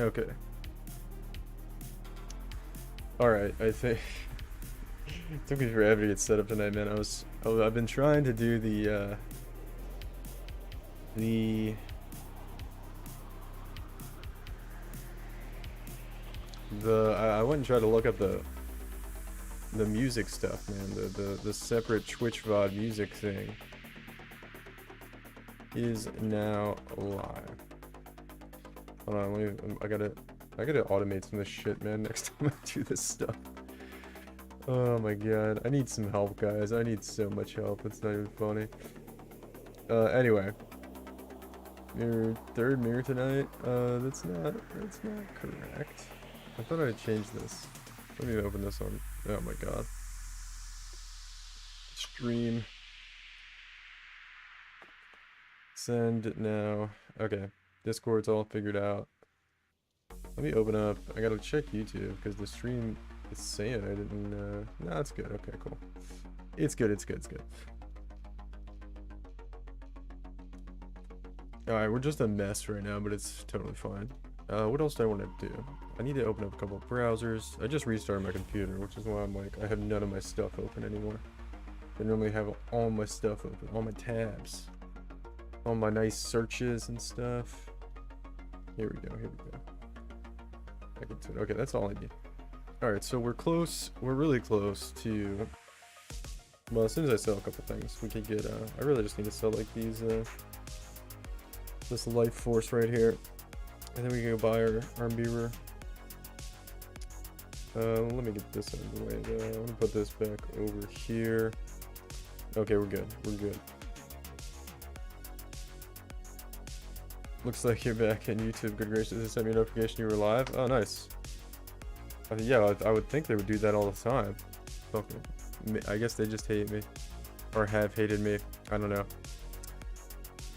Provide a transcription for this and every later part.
Okay. Alright, I think it took me forever to get set up tonight, man. I've been trying to do the I went and tried to look up the music stuff, man. The separate Twitch VOD music thing is now live. Hold on, I gotta automate some of this shit, man, next time I do this stuff. Oh my god, I need some help, guys. I need so much help. It's not even funny. Anyway. Third mirror tonight. That's not correct. I thought I changed this. Let me open this one. Oh my god. Stream. Send now. Okay. Discord's all figured out. Let me open up. I gotta check YouTube because the stream is saying I didn't. No, it's good. Okay, cool. It's good. It's good. It's good. Alright, we're just a mess right now, but it's totally fine. What else do I want to do? I need to open up a couple of browsers. I just restarted my computer, which is why I'm like, I have none of my stuff open anymore. I normally have all my stuff open, all my tabs, all my nice searches and stuff. Here we go, here we go. Back into it. Okay, that's all I need. Alright, so we're close, we're really close to, well, as soon as I sell a couple things, we can get, I really just need to sell like these, this life force right here. And then we can go buy our mirror. Let me get this out of the way though. I'm gonna put this back over here. Okay, we're good. We're good. Looks like you're back in YouTube. Good gracious, they sent me a notification you were live. Oh, nice. Yeah, I would think they would do that all the time. Okay. I guess they just hate me. Or have hated me. I don't know.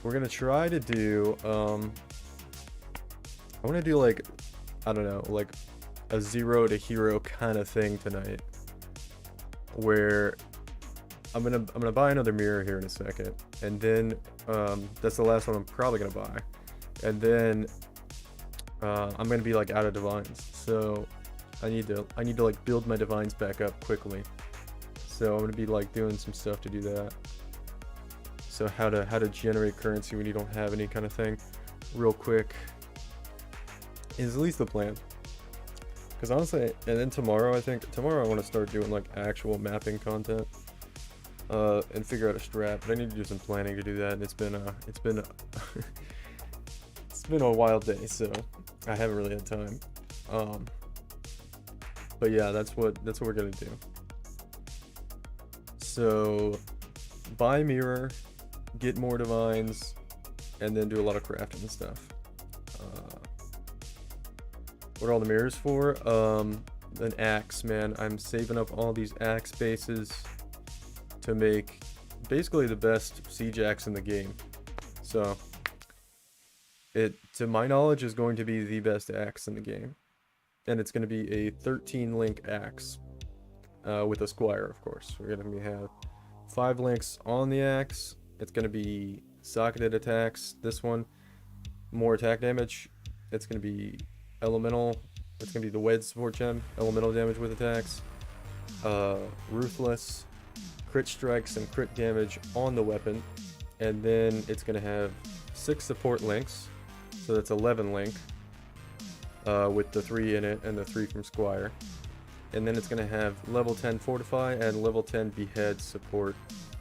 We're gonna try to do, I want to do like, I don't know, like a 0 to hero kind of thing tonight, where I'm gonna buy another mirror here in a second, and then that's the last one I'm probably gonna buy, and then I'm gonna be like out of divines, so I need to like build my divines back up quickly. So I'm gonna be like doing some stuff to do that. So how to generate currency when you don't have any kind of thing, real quick, is at least the plan. Because honestly, and then tomorrow, I want to start doing like actual mapping content, and figure out a strat. But I need to do some planning to do that. And it's been it's been a wild day, so I haven't really had time. But yeah, that's what we're gonna do. So buy mirror, get more divines, and then do a lot of crafting and stuff. What are all the mirrors for? An axe, man. I'm saving up all these axe bases to make basically the best siege axe in the game. So it, to my knowledge, is going to be the best axe in the game, and it's going to be a 13 link axe, with a squire, of course. We're going to have 5 links on the axe. It's going to be socketed attacks. This one, more attack damage. It's going to be elemental. It's going to be the wedge support gem. Elemental damage with attacks. Ruthless. Crit strikes and crit damage on the weapon. And then it's going to have 6 support links. So that's 11 link. With the 3 in it and the 3 from Squire. And then it's going to have level 10 Fortify and level 10 Behead support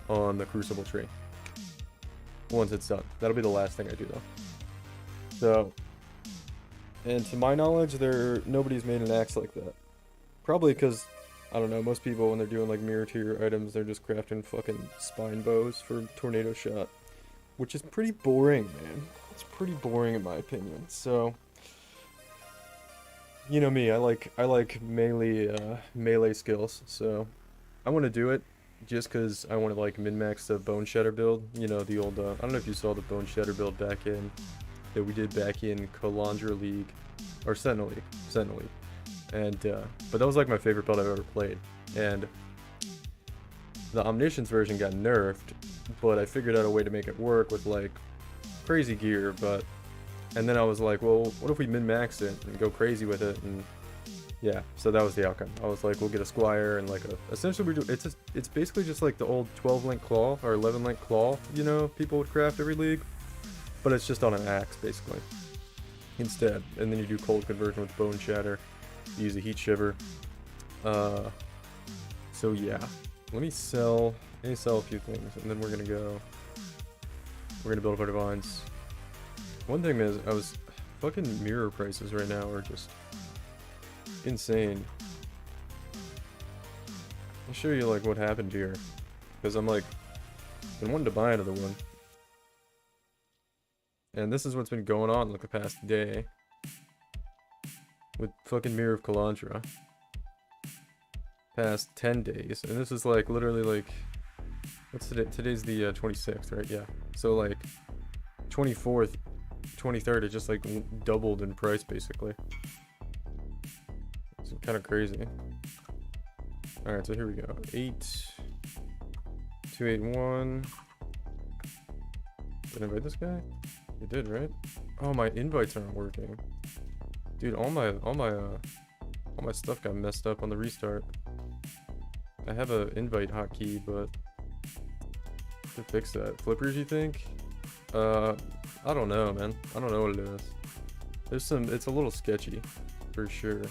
on the Crucible tree. Once it's done. That'll be the last thing I do though. So, and to my knowledge, nobody's made an axe like that. Probably because, I don't know, most people when they're doing like mirror tier items, they're just crafting fucking spine bows for tornado shot. Which is pretty boring, man. It's pretty boring in my opinion. So, you know me, I like melee skills, so I want to do it just because I want to like min-max the Bone Shatter build. You know, the old, I don't know if you saw the Bone Shatter build that we did back in Calandra League, or Sentinel League, and but that was like my favorite build I've ever played, and the Omniscience version got nerfed, but I figured out a way to make it work with like crazy gear, but And then I was like, well, what if we min-max it and go crazy with it? And yeah, so that was the outcome. I was like, we'll get a squire and like essentially it's basically just like the old 12-link claw or 11-link claw, you know, people would craft every league, but it's just on an axe basically instead. And then you do cold conversion with bone shatter, you use a heat shiver. So yeah, let me sell a few things, and then we're gonna build up our divines. One thing is, fucking mirror prices right now are just insane. I'll show you like what happened here, because I'm like been wanting to buy another one, and this is what's been going on like the past day with fucking Mirror of Kalandra. Past 10 days, and this is like literally like, what's today? Today's the 26th, right? Yeah, so like 24th, 23rd, it just like doubled in price basically. It's kind of crazy. All right, so here we go. 8281. Did I invite this guy? You did, right? Oh, my invites aren't working, dude. All my stuff got messed up on the restart. I have a invite hotkey, but to fix that, flippers, you think? I don't know, man. I don't know what it is. There's some. It's a little sketchy, for sure.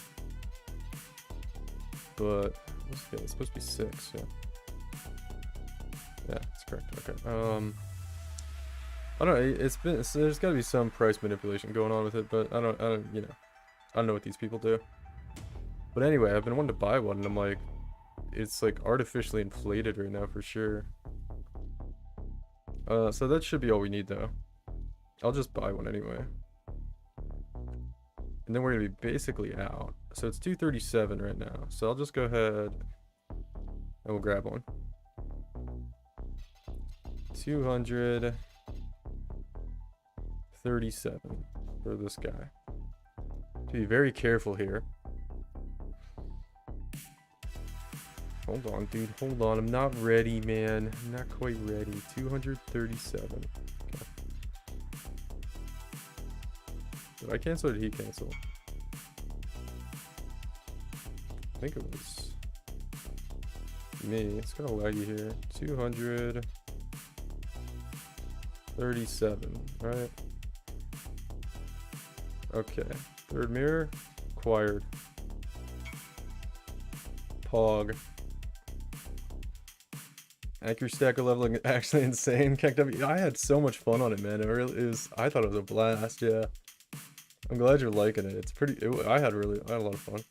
But it's supposed to be 6. Yeah. Yeah, that's correct. Okay. I don't know. There's got to be some price manipulation going on with it, but I don't. You know, I don't know what these people do. But anyway, I've been wanting to buy one, and I'm like, it's like artificially inflated right now for sure. So that should be all we need though. I'll just buy one anyway. And then we're gonna be basically out. So it's 237 right now. So I'll just go ahead and we'll grab one. 237 for this guy. To be very careful here. Hold on, dude. Hold on. I'm not ready, man. I'm not quite ready. 237. Okay. Did I cancel or did he cancel? I think it was me. It's kind of laggy here. 237, right? Okay. Third mirror. Acquired. Pog. Accuracy stacker leveling actually insane. I had so much fun on it, man. It really is. I thought it was a blast. Yeah, I'm glad you're liking it. It's pretty. I had a lot of fun.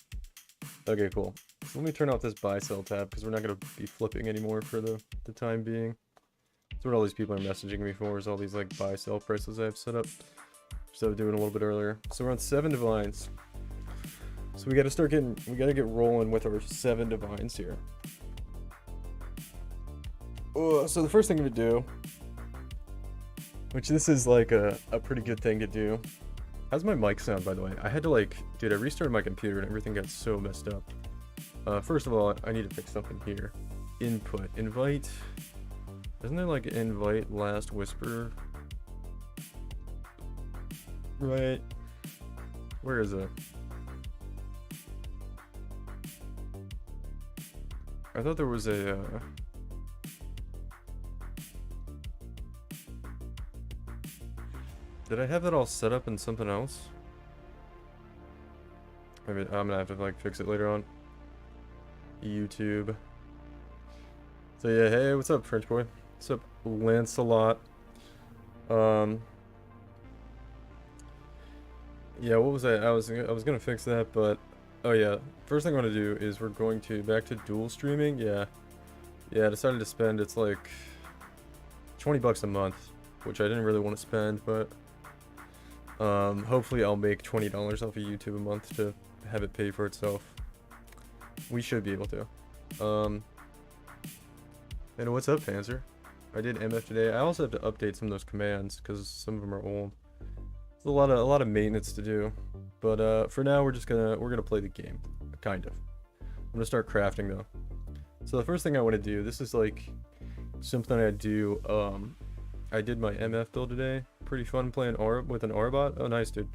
Okay, cool. So let me turn off this buy sell tab because we're not gonna be flipping anymore for the time being. That's what all these people are messaging me for, is all these like buy sell prices I have set up. So doing a little bit earlier. So we're on 7 divines. So we gotta get rolling with our 7 divines here. So the first thing we do, which this is like a pretty good thing to do. How's my mic sound, by the way? I had to dude, I restarted my computer and everything got so messed up. First of all, I need to fix something here. Input, invite. Isn't there like invite last whisper? Right. Where is it? I thought there was a, did I have that all set up in something else? Maybe I'm gonna have to like fix it later on. YouTube. So yeah, hey, what's up, French boy? What's up, Lancelot? Yeah, what was that? I was gonna fix that, but oh yeah, first thing I want to do is we're going to back to dual streaming. Yeah, I decided to spend, it's like $20 a month, which I didn't really want to spend, but hopefully I'll make $20 off of YouTube a month to have it pay for itself. We should be able to. And what's up, Panzer? I did MF today. I also have to update some of those commands because some of them are old. There's a lot of maintenance to do, but for now we're gonna play the game, kind of. I'm gonna start crafting though. So the first thing I want to do, this is like something I do. I did my MF build today, pretty fun playing Aura with an Aura bot. Oh, nice, dude.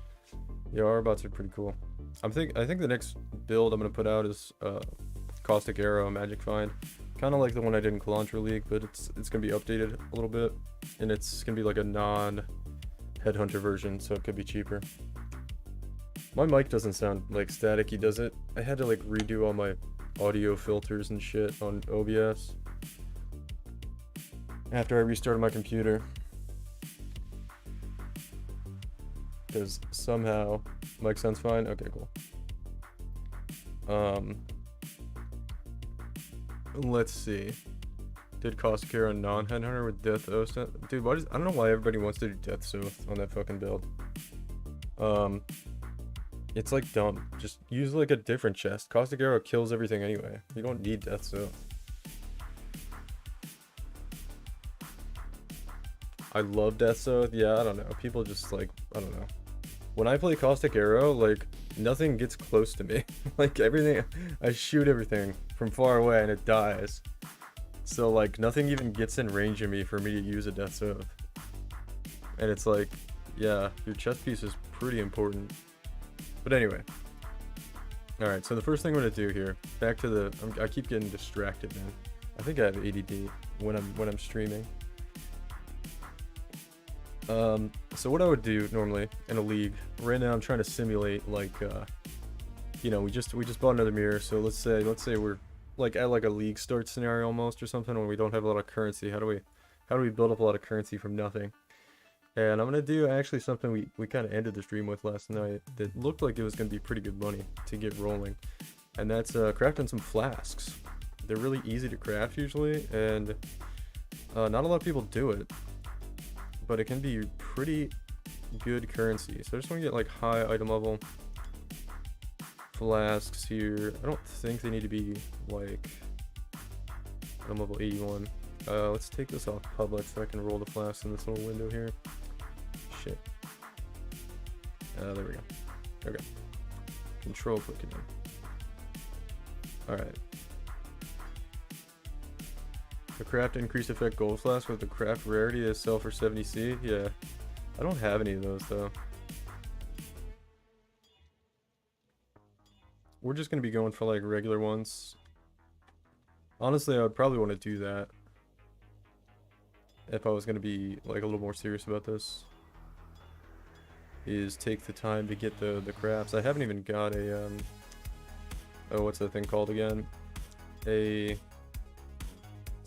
Yeah, Aura bots are pretty cool. I think the next build I'm gonna put out is Caustic Arrow Magic Find. Kind of like the one I did in Calantra League, but it's gonna be updated a little bit, and it's gonna be like a non-headhunter version, so it could be cheaper. My mic doesn't sound like staticky, does it? I had to like redo all my audio filters and shit on OBS after I restarted my computer, because somehow mic sounds fine. Okay, cool. Let's see. Did Caustic Arrow non-headhunter with Death Oath? Dude, I don't know why everybody wants to do Death Oath on that fucking build. It's like dumb. Just use like a different chest. Caustic Arrow kills everything anyway. You don't need Death Oath. I love Death Oath. Yeah, I don't know. People just like, I don't know. When I play Caustic Arrow, like, nothing gets close to me. Like, everything, I shoot everything from far away and it dies. So, like, nothing even gets in range of me for me to use a Death Oath. And it's like, yeah, your chest piece is pretty important. But anyway. Alright, so the first thing I'm going to do here, back to the, I keep getting distracted, man. I think I have ADD when I'm streaming. So what I would do normally in a league, right now I'm trying to simulate like, you know, we just bought another mirror. So let's say we're like at like a league start scenario almost or something where we don't have a lot of currency. How do we build up a lot of currency from nothing? And I'm gonna do actually something we kind of ended the stream with last night that looked like it was gonna be pretty good money to get rolling, and that's crafting some flasks. They're really easy to craft usually, and not a lot of people do it. But it can be pretty good currency. So I just want to get like high item level flasks here. I don't think they need to be like item level 81. Let's take this off public so I can roll the flasks in this little window here. Shit. There we go. Okay. Control click it in. Alright. The craft increased effect gold flask with the craft rarity is sell for 70C. Yeah, I don't have any of those though. We're just gonna be going for like regular ones. Honestly, I would probably want to do that if I was gonna be like a little more serious about this. Is take the time to get the crafts. I haven't even got a oh, what's that thing called again? A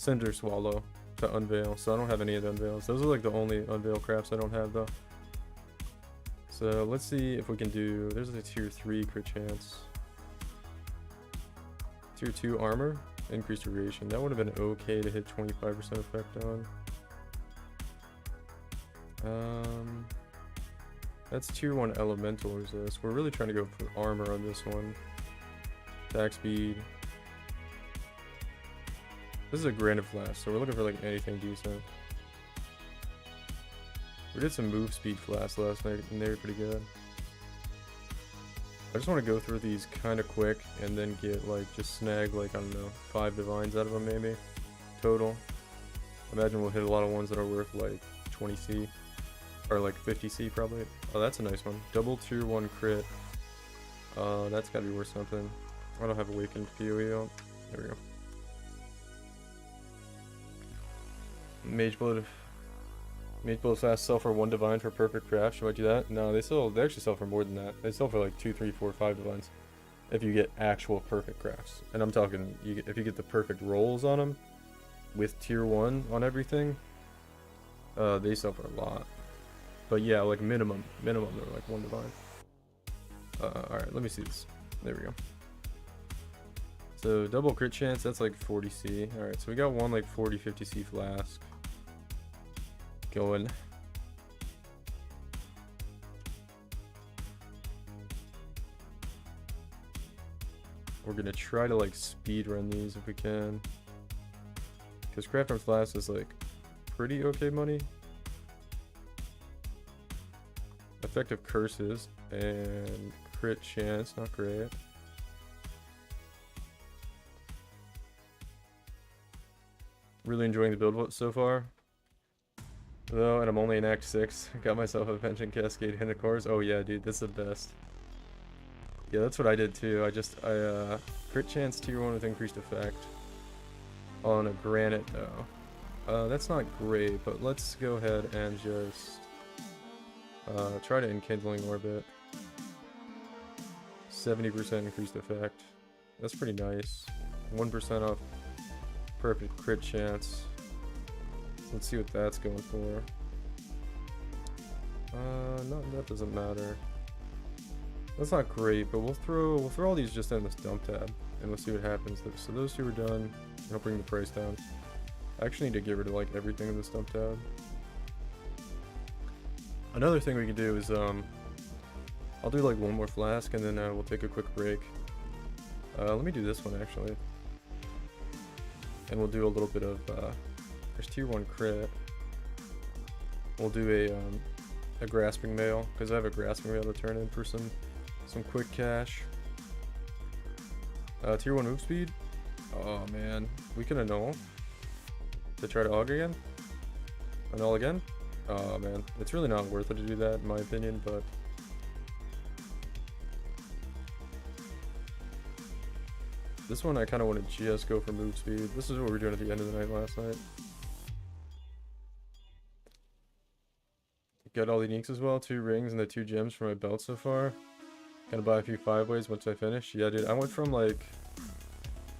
Cinder Swallow to unveil, so I don't have any of the unveils. Those are like the only unveil crafts I don't have though. So let's see if we can do, there's a tier 3 crit chance. Tier 2 armor, increased duration. That would have been okay to hit 25% effect on. That's tier 1 elemental resist. We're really trying to go for armor on this one. Attack speed. This is a granite flask, so we're looking for like anything decent. We did some move speed flasks last night, and they were pretty good. I just want to go through these kind of quick, and then get like, just snag like, I don't know, 5 divines out of them maybe, total. Imagine we'll hit a lot of ones that are worth like 20C, or like 50C probably. Oh, that's a nice one. Double tier 1 crit. That's gotta be worth something. I don't have awakened PoE out. There we go. Mage Blood fast sell for 1 divine for perfect craft. Should I do that? No, they actually sell for more than that. They sell for like 2, 3, 4, 5 divines if you get actual perfect crafts. And I'm talking if you get the perfect rolls on them with tier 1 on everything, they sell for a lot. But yeah, like minimum they're like 1 divine. Alright, let me see this. There we go. So double crit chance, that's like 40C. Alright, so we got one like 40, 50C flask going. We're gonna try to like speed run these if we can, because craft on flask is like pretty okay money. Effective curses and crit chance, not great. Really enjoying the build so far. Though, and I'm only in Act 6. Got myself a Pension Cascade Hint of Course. Oh yeah, dude, this is the best. Yeah, that's what I did too. I crit chance tier 1 with increased effect. On a Granite though. That's not great, but let's go ahead and just try to Enkindling Orbit. 70% increased effect. That's pretty nice. 1% off perfect crit chance. Let's see what that's going for. No, that doesn't matter. That's not great, but we'll throw all these just in this dump tab, and we'll see what happens. So those two are done. I'll bring the price down. I actually need to get rid of like everything in this dump tab. Another thing we can do is I'll do like one more flask, and then we'll take a quick break. Let me do this one actually, and we'll do a little bit of there's tier 1 crit. We'll do a grasping mail, because I have a grasping mail to turn in for some quick cash. Tier 1 move speed. Oh man, we can annul to try to aug again. Annul again. Oh man, it's really not worth it to do that in my opinion, but this one I kind of want to just go for move speed. This is what we were doing at the end of the night last night. Got all the uniques as well, 2 rings and the 2 gems for my belt so far. Gonna buy a few 5-ways once I finish. Yeah, dude, I went from like,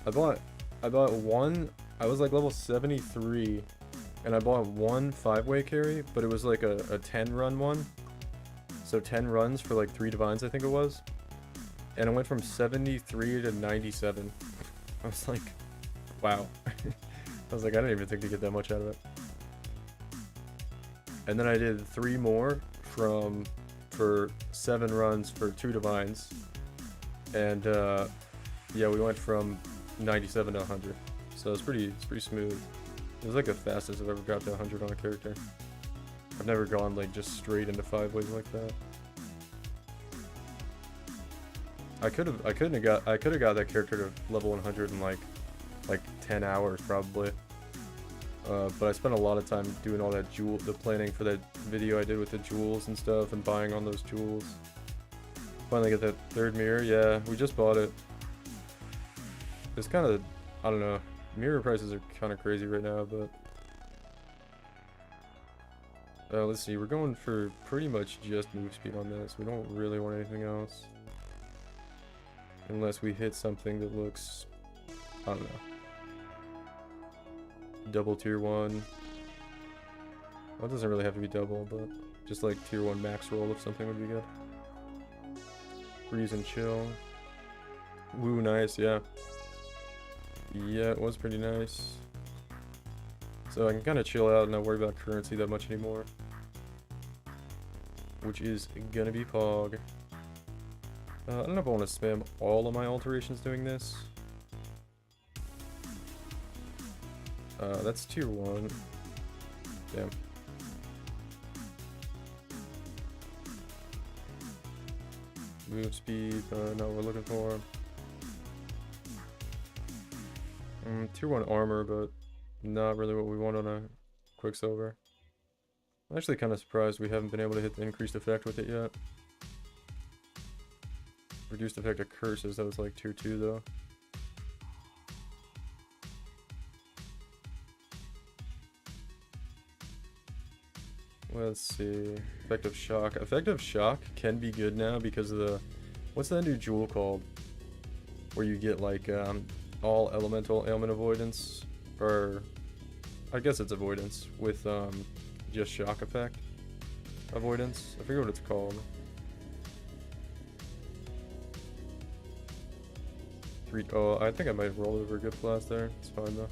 I bought one, I was like level 73, and I bought one 5-way carry, but it was like a 10 run one. So 10 runs for like 3 divines, I think it was. And I went from 73 to 97. I was like, wow. I was like, I didn't even think to get that much out of it. And then I did 3 more for 7 runs for 2 divines. And yeah, we went from 97 to 100. So it's pretty smooth. It was like the fastest I've ever got to 100 on a character. I've never gone like just straight into 5-ways like that. I could have got that character to level 100 in like 10 hours probably. But I spent a lot of time doing all that the planning for that video I did with the jewels and stuff, and buying on those jewels. Finally get that 3rd mirror. Yeah, we just bought it. It's kind of, I don't know, mirror prices are kind of crazy right now, but let's see, we're going for pretty much just move speed on this. We don't really want anything else. Unless we hit something that looks, I don't know, double tier 1. Well, it doesn't really have to be double, but just like tier 1 max roll if something would be good. Breeze and chill. Woo, nice, yeah. Yeah, it was pretty nice. So I can kind of chill out and not worry about currency that much anymore. Which is gonna be Pog. I don't know if I want to spam all of my alterations doing this. That's tier 1. Damn. Move speed, no, we're looking for tier 1 armor, but not really what we want on a Quicksilver. I'm actually kind of surprised we haven't been able to hit the increased effect with it yet. Reduced effect of curses, that was like tier 2 though. Let's see. Effective shock. Effective shock can be good now because of the, what's that new jewel called? Where you get like all elemental ailment avoidance, or I guess it's avoidance with just shock effect avoidance. I forget what it's called. Oh, I think I might have rolled over a good blast there. It's fine though.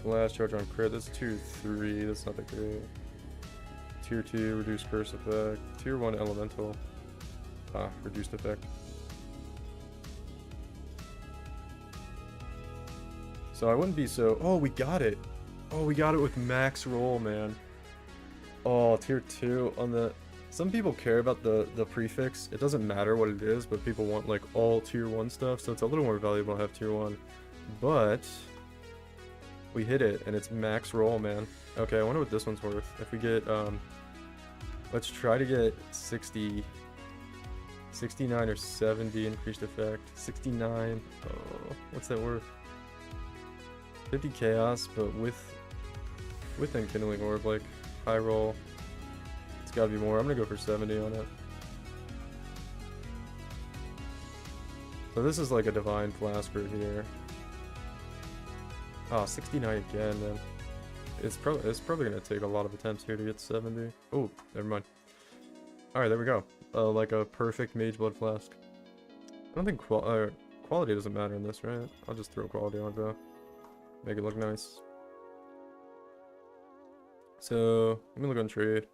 Flash charge on crit. That's tier 3. That's not that great. Tier 2 reduced curse effect. Tier 1 elemental. Reduced effect. So I wouldn't be so. Oh, we got it. Oh, we got it with max roll, man. Oh, tier 2 on the. Some people care about the prefix. It doesn't matter what it is, but people want like all tier 1 stuff, so it's a little more valuable to have tier 1. But We hit it, and it's max roll, man. Okay, I wonder what this one's worth. If we get, let's try to get 60, 69 or 70 increased effect. 69, oh, what's that worth? 50 chaos, but with enkindling orb, like, high roll. It's gotta be more. I'm gonna go for 70 on it. So this is like a divine flask right here. Oh, 69 again, man. It's probably gonna take a lot of attempts here to get 70. Oh, never mind. Alright, there we go. Like a perfect mage blood flask. I don't think quality doesn't matter in this, right? I'll just throw quality on it though. Make it look nice. So, let me look on trade.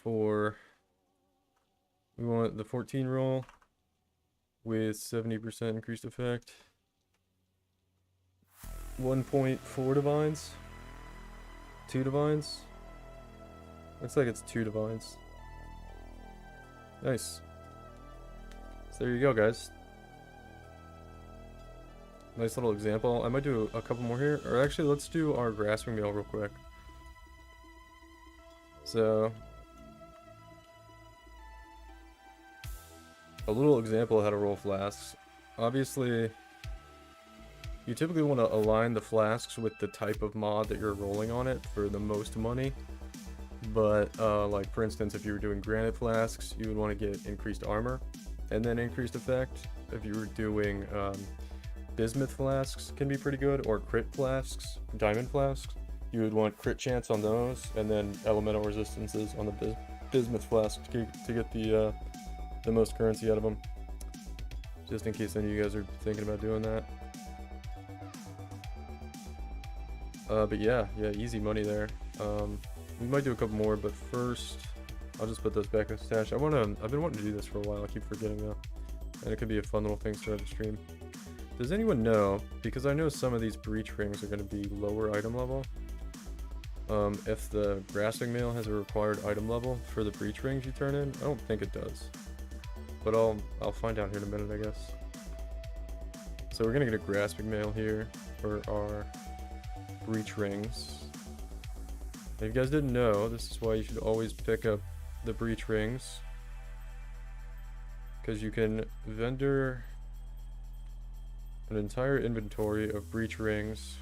We want the 14 roll with 70% increased effect. 1.4 divines. 2 divines. Looks like it's 2 divines. Nice. So there you go, guys. Nice little example. I might do a couple more here. Or actually, let's do our grasping meal real quick. So, a little example of how to roll flasks. Obviously, you typically want to align the flasks with the type of mod that you're rolling on it for the most money. But, like, for instance, if you were doing granite flasks, you would want to get increased armor and then increased effect. If you were doing bismuth flasks, can be pretty good, or crit flasks, diamond flasks, you would want crit chance on those, and then elemental resistances on the bismuth flask to get the most currency out of them. Just in case any of you guys are thinking about doing that. But yeah, easy money there. We might do a couple more, but first, I'll just put those back in the stash. I've been wanting to do this for a while. I keep forgetting though, and it could be a fun little thing to start the stream. Does anyone know? Because I know some of these breach rings are going to be lower item level. If the grasping mail has a required item level for the breach rings you turn in, I don't think it does. But I'll find out here in a minute, I guess. So we're gonna get a grasping mail here for our breach rings. If you guys didn't know, this is why you should always pick up the breach rings, because you can vendor an entire inventory of breach rings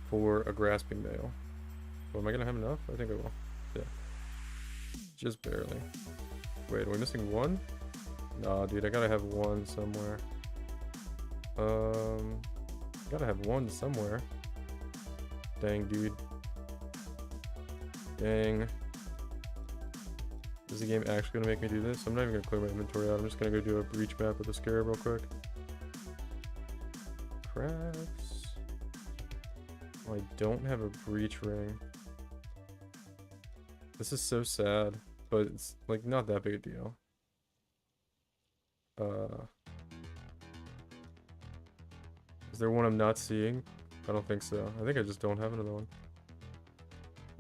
for a grasping mail. Well, am I gonna have enough? I think I will. Yeah. Just barely. Wait, are we missing one? Nah, dude, I gotta have one somewhere. Gotta have one somewhere. Dang, dude. Dang. Is the game actually gonna make me do this? I'm not even gonna clear my inventory out. I'm just gonna go do a breach map with a scarab real quick. Crafts. Oh, I don't have a breach ring. This is so sad, but it's like not that big a deal. Is there one I'm not seeing? I don't think so. I think I just don't have another one.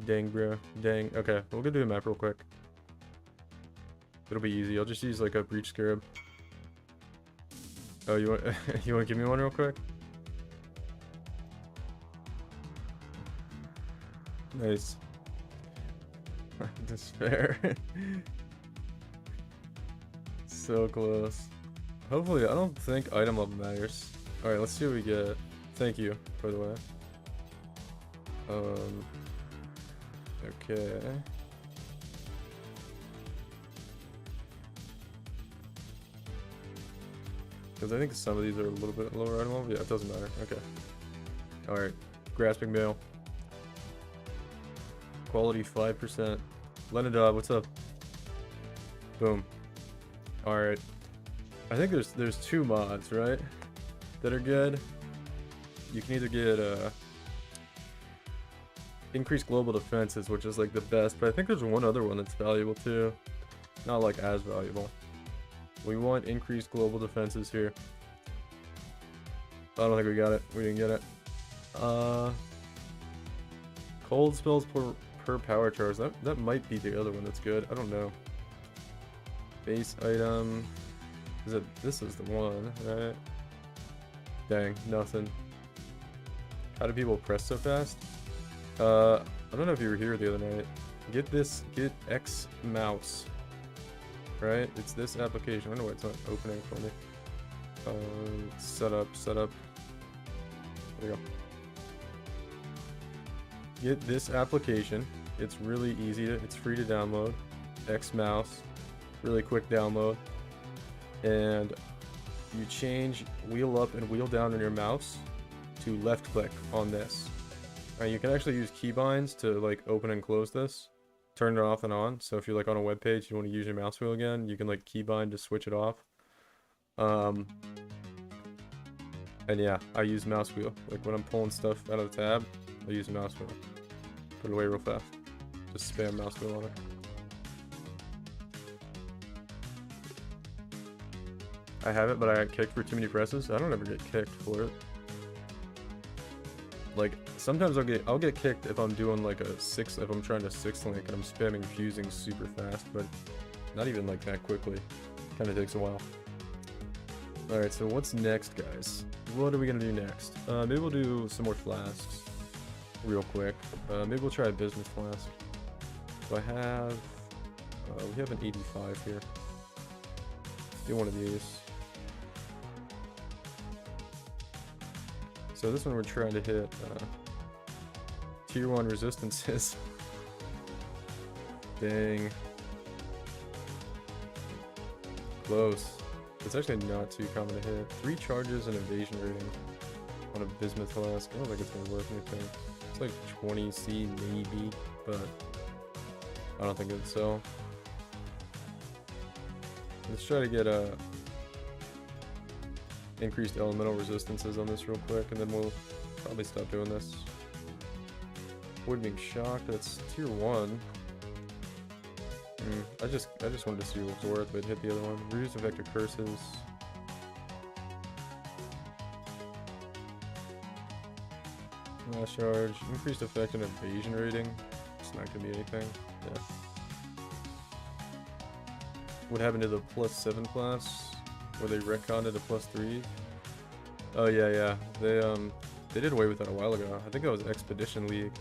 Dang, bro. Dang. Okay, we'll go do a map real quick. It'll be easy. I'll just use like a breach scarab. Oh, you want you want to give me one real quick? Nice. Despair. So close. Hopefully, I don't think item level matters. Alright, let's see what we get. Thank you, by the way. Okay. Because I think some of these are a little bit lower item level. Yeah, it doesn't matter. Okay. Alright. Grasping mail. Quality 5%. Lenadov, what's up? Boom. Alright. I think there's 2 mods, right? That are good. You can either get increased global defenses, which is like the best, but I think there's one other one that's valuable too. Not like as valuable. We want increased global defenses here. I don't think we got it. We didn't get it. Cold spells per power charge. That might be the other one that's good. I don't know. Base item. This is the one, right? Dang, nothing. How do people press so fast? I don't know if you were here the other night. Get X mouse. Right? It's this application. I don't know why it's not opening for me. Setup. There we go. Get this application. It's really easy it's free to download. X mouse. Really quick download. And you change wheel up and wheel down on your mouse to left click on this. You can actually use keybinds to like open and close this. Turn it off and on. So if you're like on a web page, you want to use your mouse wheel again, you can like keybind to switch it off. And yeah, I use mouse wheel. Like when I'm pulling stuff out of the tab, I use a mouse wheel. Put it away real fast. Just spam mouse wheel on it. I have it, but I got kicked for too many presses. I don't ever get kicked for it. Like sometimes I'll get kicked if I'm doing like if I'm trying to 6 link and I'm spamming fusing super fast, but not even like that quickly. Kind of takes a while. All right, so what's next, guys? What are we gonna do next? Maybe we'll do some more flasks, real quick. Maybe we'll try a business flask. So I have, we have an 85 here. Let's do one of these. So this one we're trying to hit tier 1 resistances. Dang. Close. It's actually not too common to hit. 3 charges and evasion rating on a bismuth flask. I don't think it's gonna worth anything. It's like 20 C maybe, but I don't think it's so. Let's try to get increased elemental resistances on this real quick, and then we'll probably stop doing this. Avoid being shocked. That's tier 1. I just wanted to see what was worth, but hit the other one. Reduce effective curses. Last charge. Increased effect and evasion rating. It's not gonna be anything. Yeah. What happened to the +7 class? Where they retconned it to +3? Oh yeah. They did away with that a while ago. I think that was Expedition League.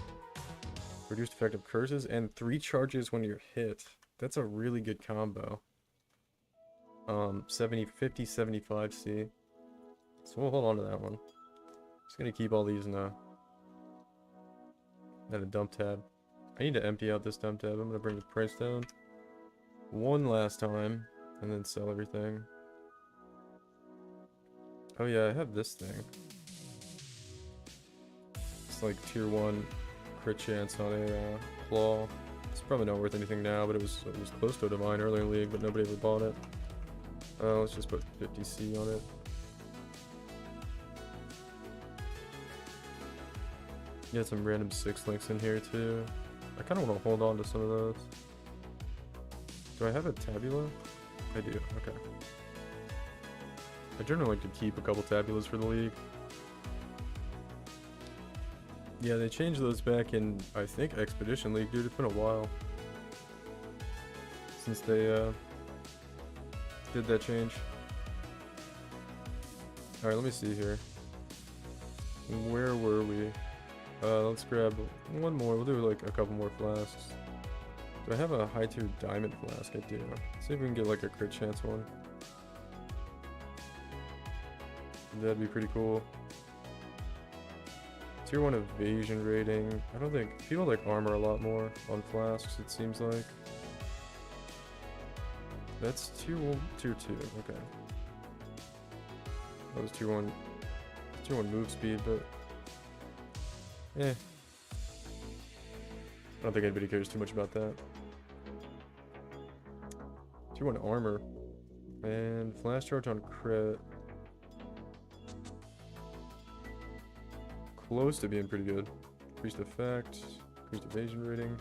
Reduced effective curses and 3 charges when you're hit. That's a really good combo. 50, 75 C. So we'll hold on to that one. Just gonna keep all these in a dump tab. I need to empty out this dump tab. I'm gonna bring the price down one last time and then sell everything. Oh yeah, I have this thing. It's like tier 1 crit chance on a claw. It's probably not worth anything now, but it was close to a divine earlier in League, but nobody ever bought it. Let's just put 50 C on it. You got some random 6 links in here too. I kind of want to hold on to some of those. Do I have a tabula? I do, okay. I generally like to keep a couple tabulas for the League. Yeah, they changed those back in, I think, Expedition League, dude. It's been a while since they did that change. Alright, let me see here. Where were we? Let's grab one more. We'll do like a couple more flasks. Do I have a high tier diamond flask? I do. Let's see if we can get like a crit chance one. That'd be pretty cool. Tier 1 evasion rating. I don't think people like armor a lot more on flasks, it seems like. That's tier 2. Okay. That was tier 1 move speed, but I don't think anybody cares too much about that. Tier 1 armor. And flash charge on crit. Close to being pretty good. Increased effect, increased evasion rating.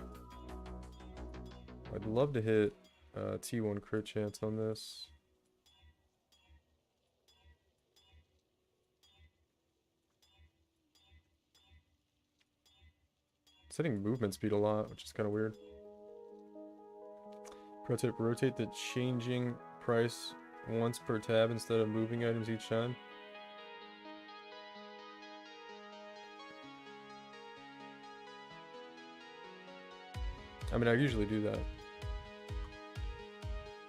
I'd love to hit T1 crit chance on this. It's hitting movement speed a lot, which is kind of weird. Pro tip, rotate the changing price once per tab instead of moving items each time. I mean, I usually do that.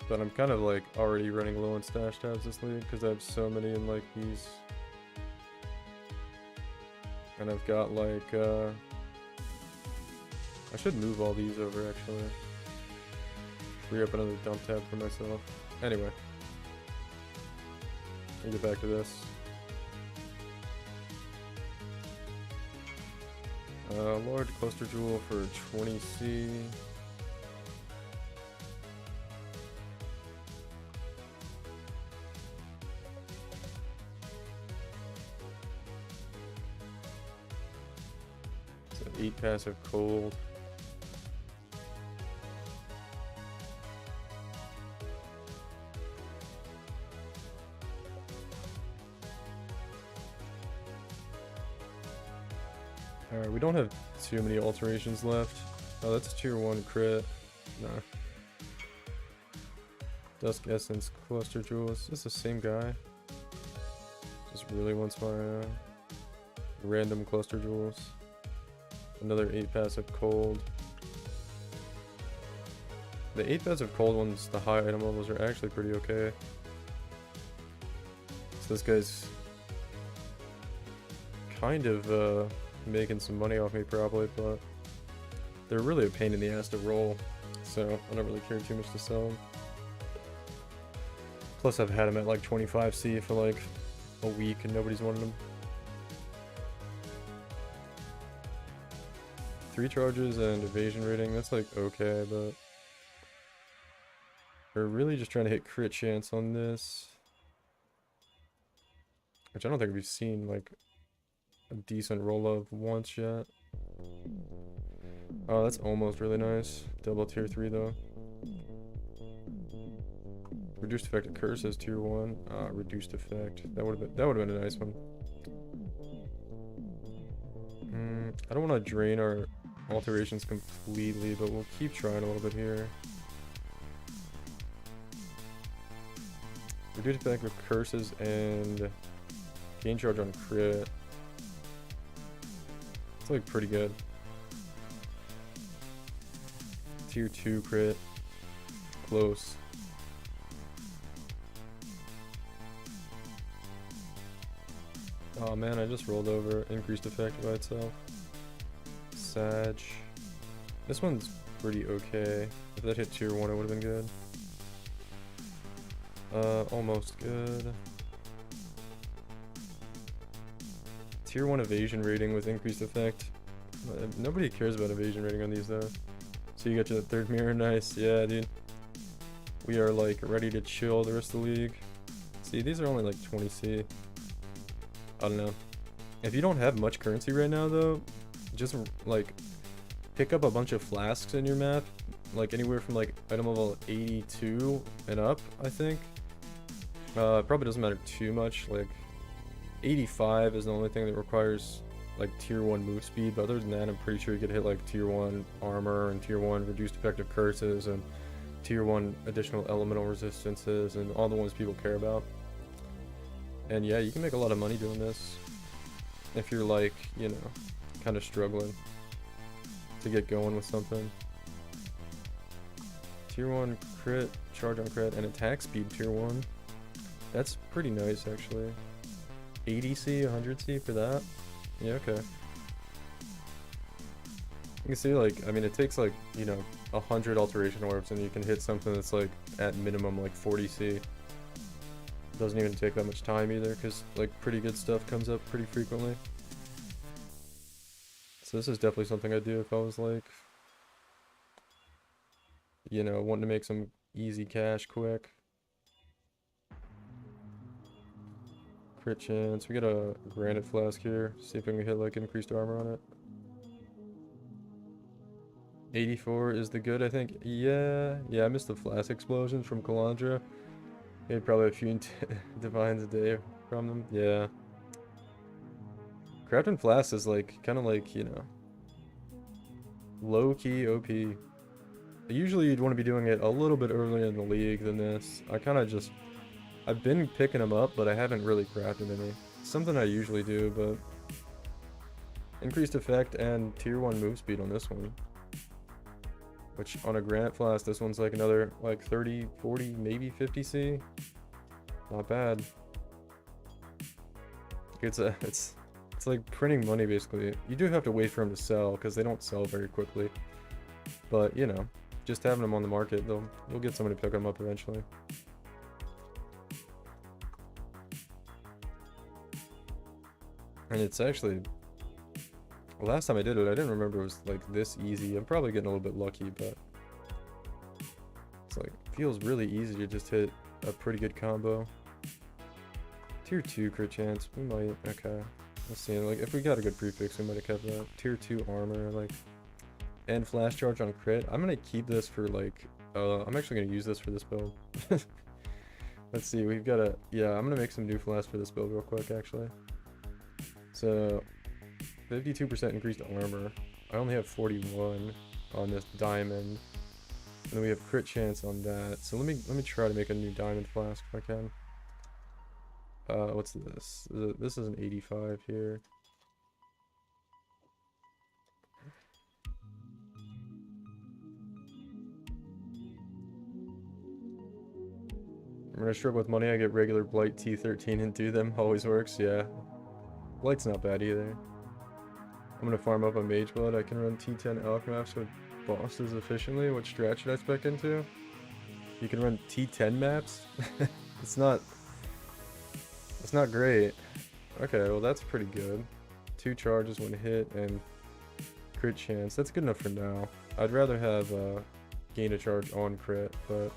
But I'm kind of like already running low on stash tabs this league because I have so many in like these. And I've got like, I should move all these over actually. Free up another dump tab for myself. Anyway. Let me get back to this. Large cluster jewel for 20C. It's an 8 passive cold. Alright, we don't have too many alterations left. Oh, that's tier 1 crit. Nah. Dusk Essence, Cluster Jewels. Is this the same guy? Just really wants my random Cluster Jewels. Another 8 passive cold. The 8 passive cold ones, the high item levels are actually pretty okay. So this guy's kind of making some money off me probably, but they're really a pain in the ass to roll, so I don't really care too much to sell them. Plus I've had them at like 25C for like a week and nobody's wanted them. 3 charges and evasion rating, that's like okay, but we're really just trying to hit crit chance on this, which I don't think we've seen like a decent roll of once yet. Oh, that's almost really nice. Double tier 3 though. Reduced effect of curses tier 1. Reduced effect. That would have been a nice one. I don't want to drain our alterations completely, but we'll keep trying a little bit here. Reduced effect of curses and gain charge on crit. It's like pretty good. Tier 2 crit. Close. Oh man, I just rolled over. Increased effect by itself. Sag. This one's pretty okay. If that hit tier 1, it would have been good. Almost good. Tier 1 evasion rating with increased effect. Nobody cares about evasion rating on these though. So you got your 3rd mirror, nice. Yeah, dude. We are like ready to chill the rest of the league. See, these are only like 20C. I don't know. If you don't have much currency right now though, just like pick up a bunch of flasks in your map. Like anywhere from like item level 82 and up, I think. Probably doesn't matter too much. Like 85 is the only thing that requires like tier 1 move speed, but other than that I'm pretty sure you could hit like tier 1 armor and tier 1 reduced effective curses and tier 1 additional elemental resistances and all the ones people care about. And yeah, you can make a lot of money doing this if you're like, you know, kind of struggling to get going with something. Tier 1 crit, charge on crit, and attack speed tier 1. That's pretty nice actually. 80C, 100C for that? Yeah, okay. You can see like, I mean it takes like, you know, 100 alteration orbs and you can hit something that's like at minimum like 40C. Doesn't even take that much time either because like pretty good stuff comes up pretty frequently. So this is definitely something I'd do if I was like, you know, wanting to make some easy cash quick. Crit chance. We got a granite flask here. See if we can hit like increased armor on it. 84 is the good, I think. Yeah, I missed the flask explosions from Kalandra. Maybe probably a few divines a day from them. Yeah. Crafting flasks is like kind of like, you know, low key OP. Usually you'd want to be doing it a little bit earlier in the league than this. I kind of just, I've been picking them up, but I haven't really crafted any. It's something I usually do, but increased effect and tier 1 move speed on this one. which on a granite flask, this one's like another like 30, 40, maybe 50 C. Not bad. It's like printing money basically. You do have to wait for them to sell because they don't sell very quickly. But you know, just having them on the market, you'll get somebody to pick them up eventually. And it's actually, last time I did it, I didn't remember it was like this easy. I'm probably getting a little bit lucky, but it's like, feels really easy to just hit a pretty good combo. Tier 2 crit chance, we might, okay. Let's see, like, if we got a good prefix, we might have kept that. Tier 2 armor, like, and flash charge on crit. I'm gonna keep this for, like, I'm actually gonna use this for this build. Let's see, we've got a, yeah, I'm gonna make some new flasks for this build real quick, actually. So, 52% increased armor. I only have 41 on this diamond. And then we have crit chance on that. So let me try to make a new diamond flask if I can. What's this? This is an 85 here. I'm gonna strip with money. I get regular Blight T13 and do them. Always works, yeah. Blight's not bad either. I'm gonna farm up a Mage Blood. I can run T10 Alch maps with bosses efficiently. What strat should I spec into? You can run T10 maps? It's not great. Okay, well that's pretty good. 2 charges, 1 hit, and crit chance. That's good enough for now. I'd rather have gain a charge on crit, but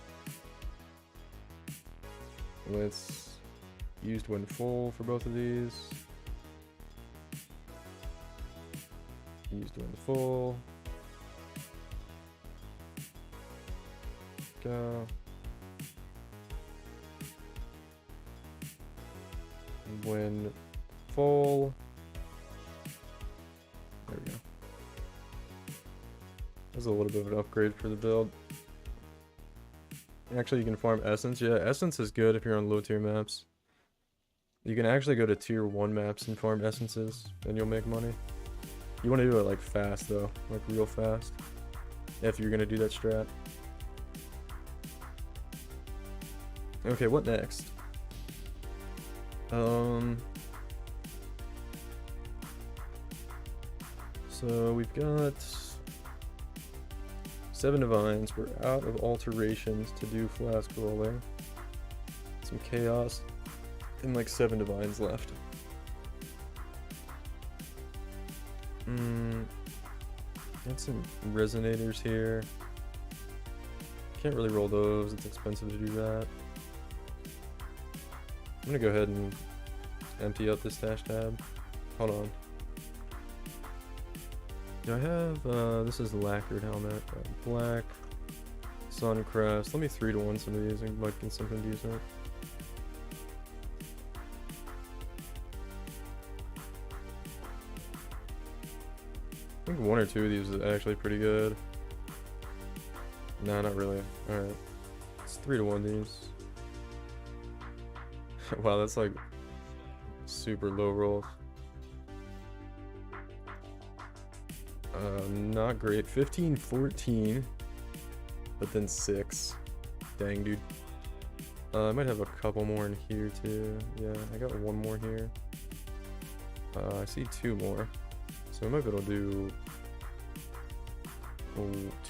let's used when full for both of these. Used when full. Go. When full. There we go. That's a little bit of an upgrade for the build. Actually, you can farm essence. Yeah, essence is good if you're on low tier maps. You can actually go to tier 1 maps and farm essences, and you'll make money. You want to do it like fast though, like real fast, if you're gonna do that strat. Okay, what next? So we've got 7 divines. We're out of alterations to do flask rolling. Some chaos, and like 7 divines left. Got some resonators here. Can't really roll those, it's expensive to do that. I'm gonna go ahead and empty out this stash tab. Hold on. Do I have, this is the lacquered helmet. Black, Suncrest. Let me 3-to-1 some of these and might get something decent. I think 1 or 2 of these is actually pretty good. No, not really. Alright. It's 3-to-1 these. Wow, that's like super low rolls. Not great. 15, 14. But then 6. Dang, dude. I might have a couple more in here too. Yeah, I got 1 more here. I see 2 more. So I might be able to do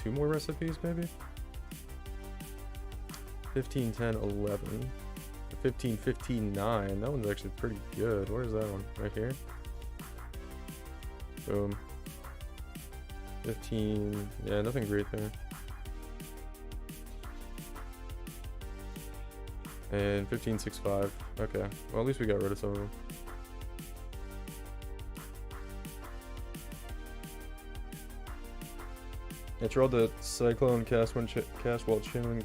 2 more recipes maybe? 15, 10, 11. 15, 15, 9. That one's actually pretty good. Where's that one? Right here? Boom. 15. Yeah, nothing great there. And 15, 6, 5. Okay. Well, at least we got rid of some of them. I rolled the Cyclone cast while chilling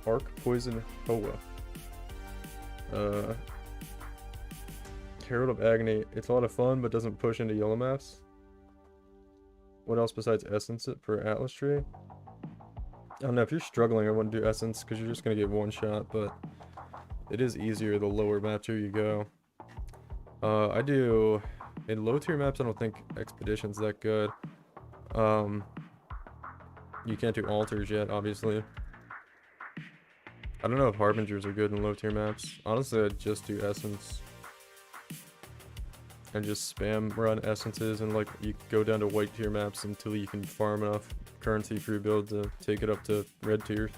Arc Poison Hoa. Herald of Agony. It's a lot of fun, but doesn't push into yellow maps. What else besides Essence for Atlas Tree? I don't know, if you're struggling, I wouldn't do Essence because you're just going to get 1 shot, but it is easier the lower map tier you go. I do, in low tier maps, I don't think Expedition's that good. You can't do altars yet, obviously. I don't know if harbingers are good in low tier maps. Honestly, I'd just do essence. And just spam run essences, and like you go down to white tier maps until you can farm enough currency for your build to take it up to red tier,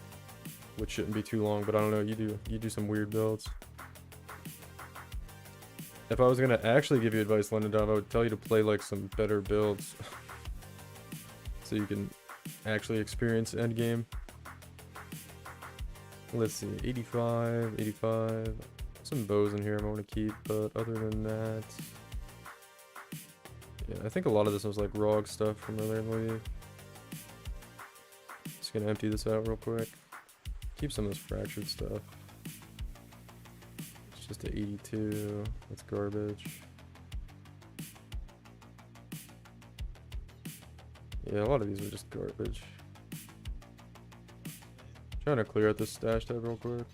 which shouldn't be too long. But I don't know, you do some weird builds. If I was gonna actually give you advice, London Dove, I would tell you to play like some better builds, so you can actually experience endgame. Let's see, 85, 85. Some bows in here I want to keep, but other than that, yeah, I think a lot of this was like ROG stuff from earlier in the league. Just gonna empty this out real quick. Keep some of this fractured stuff. It's just a 82. That's garbage. Yeah, a lot of these are just garbage. Trying to clear out this stash tab real quick.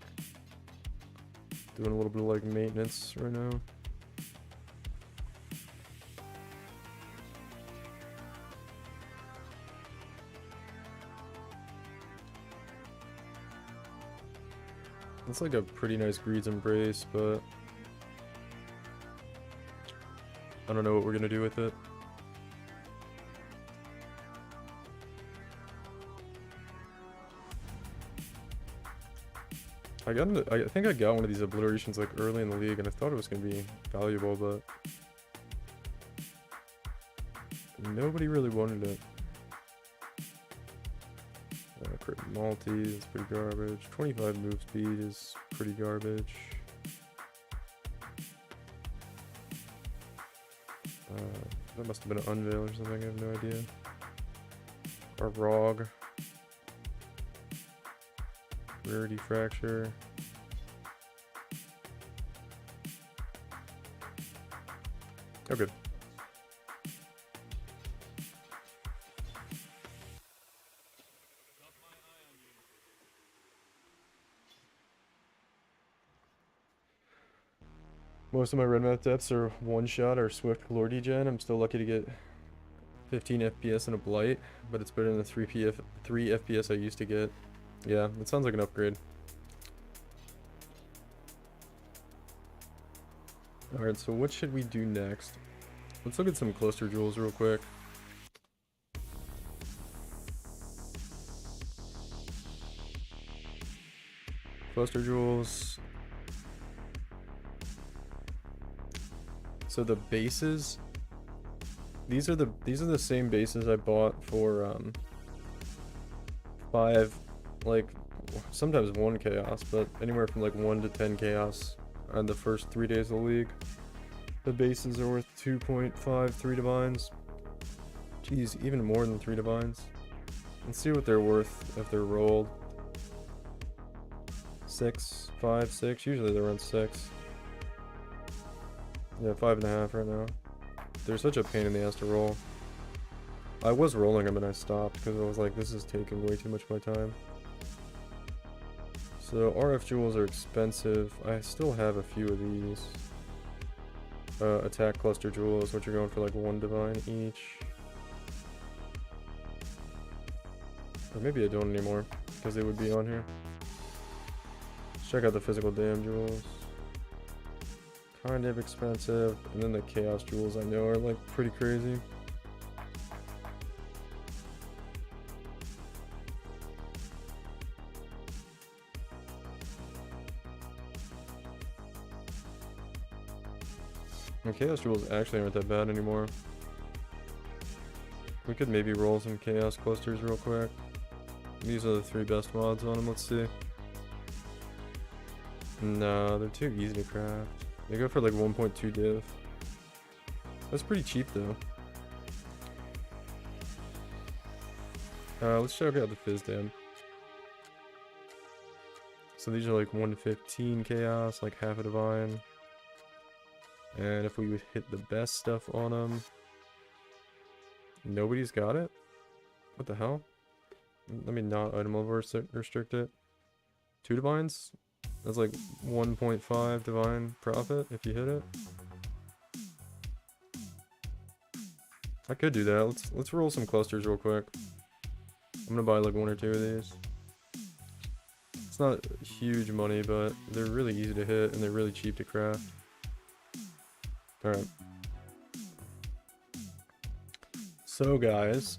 Doing a little bit of like maintenance right now. It's like a pretty nice Greed's Embrace, but I don't know what we're gonna do with it. I think I got one of these obliterations like early in the league, and I thought it was gonna be valuable, but nobody really wanted it. Crit multi is pretty garbage. 25 move speed is pretty garbage. That must have been an unveil or something, I have no idea. Or ROG. Rarity fracture. Oh, good. Most of my red map depths are one shot or swift lore degen. I'm still lucky to get 15 FPS in a blight, but it's better than the 3 FPS I used to get. Yeah, it sounds like an upgrade. Alright, so what should we do next? Let's look at some cluster jewels real quick. Cluster jewels. So the bases, these are the same bases I bought for 5, like sometimes 1 chaos, but anywhere from like 1 to 10 chaos on the first 3 days of the league. The bases are worth 2.53 divines. Geez, even more than 3 divines. Let's see what they're worth if they're rolled. 6, 5, 6. Usually they're around 6. Yeah, 5.5 right now. They're such a pain in the ass to roll. I was rolling them and I stopped because I was like, this is taking way too much of my time. So RF jewels are expensive. I still have a few of these. Attack cluster jewels, which are going for like 1 divine each. Or maybe I don't anymore because they would be on here. Let's check out the physical dam jewels. Kind of expensive, and then the chaos jewels I know are like pretty crazy. And chaos jewels actually aren't that bad anymore. We could maybe roll some chaos clusters real quick. These are the 3 best mods on them, let's see. No, they're too easy to craft. They go for like 1.2 div. That's pretty cheap though. Let's check out the fizz dam. So these are like 1 to 15 chaos, like half a divine. And if we would hit the best stuff on them, nobody's got it? What the hell? Let me not item over restrict it. 2 divines? That's like 1.5 divine profit if you hit it. I could do that. Let's roll some clusters real quick. I'm gonna buy like 1 or 2 of these. It's not huge money, but they're really easy to hit and they're really cheap to craft. Alright. So guys,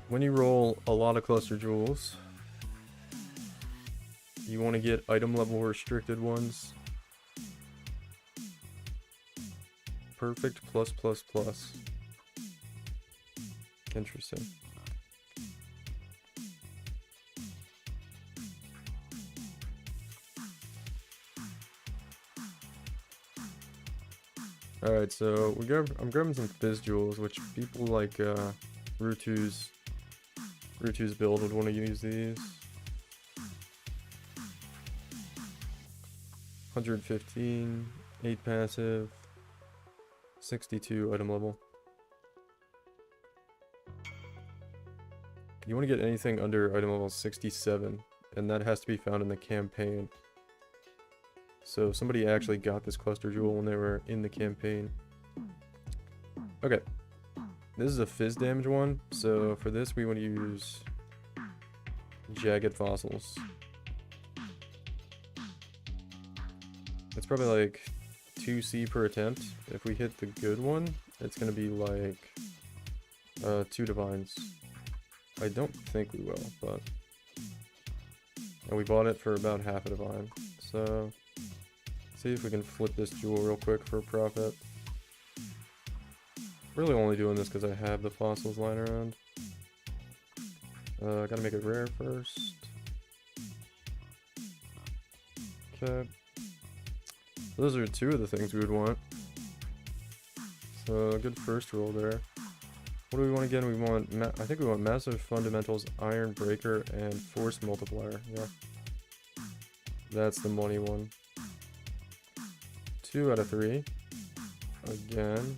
when you roll a lot of cluster jewels, you want to get item level restricted ones. Perfect plus plus plus. Interesting. Alright, so I'm grabbing some fizz jewels, which people like Rutu's build would want to use these. 115, 8 passive, 62 item level. You want to get anything under item level 67, and that has to be found in the campaign. So somebody actually got this cluster jewel when they were in the campaign. Okay. This is a fizz damage one, so for this we want to use jagged fossils. It's probably like 2C per attempt. If we hit the good one, it's gonna be like 2 divines. I don't think we will, but... And we bought it for about half a divine, so... See if we can flip this jewel real quick for a profit. Really only doing this because I have the fossils lying around. I gotta make it rare first. Okay. Those are 2 of the things we would want. So, good first roll there. What do we want again? We want, I think we want Massive Fundamentals, Iron Breaker, and Force Multiplier. Yeah. That's the money one. 2 out of 3. Again.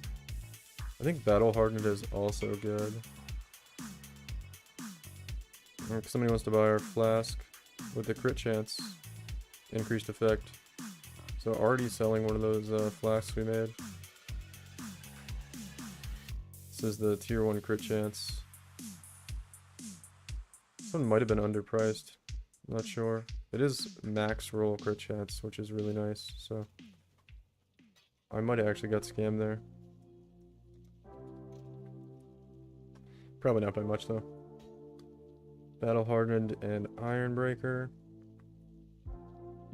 I think Battle Hardened is also good. If somebody wants to buy our flask with the crit chance, increased effect. So already selling one of those flasks we made. This is the tier 1 crit chance. This one might have been underpriced. Not sure. It is max roll crit chance, which is really nice, so... I might have actually got scammed there. Probably not by much though. Battle Hardened and Iron Breaker.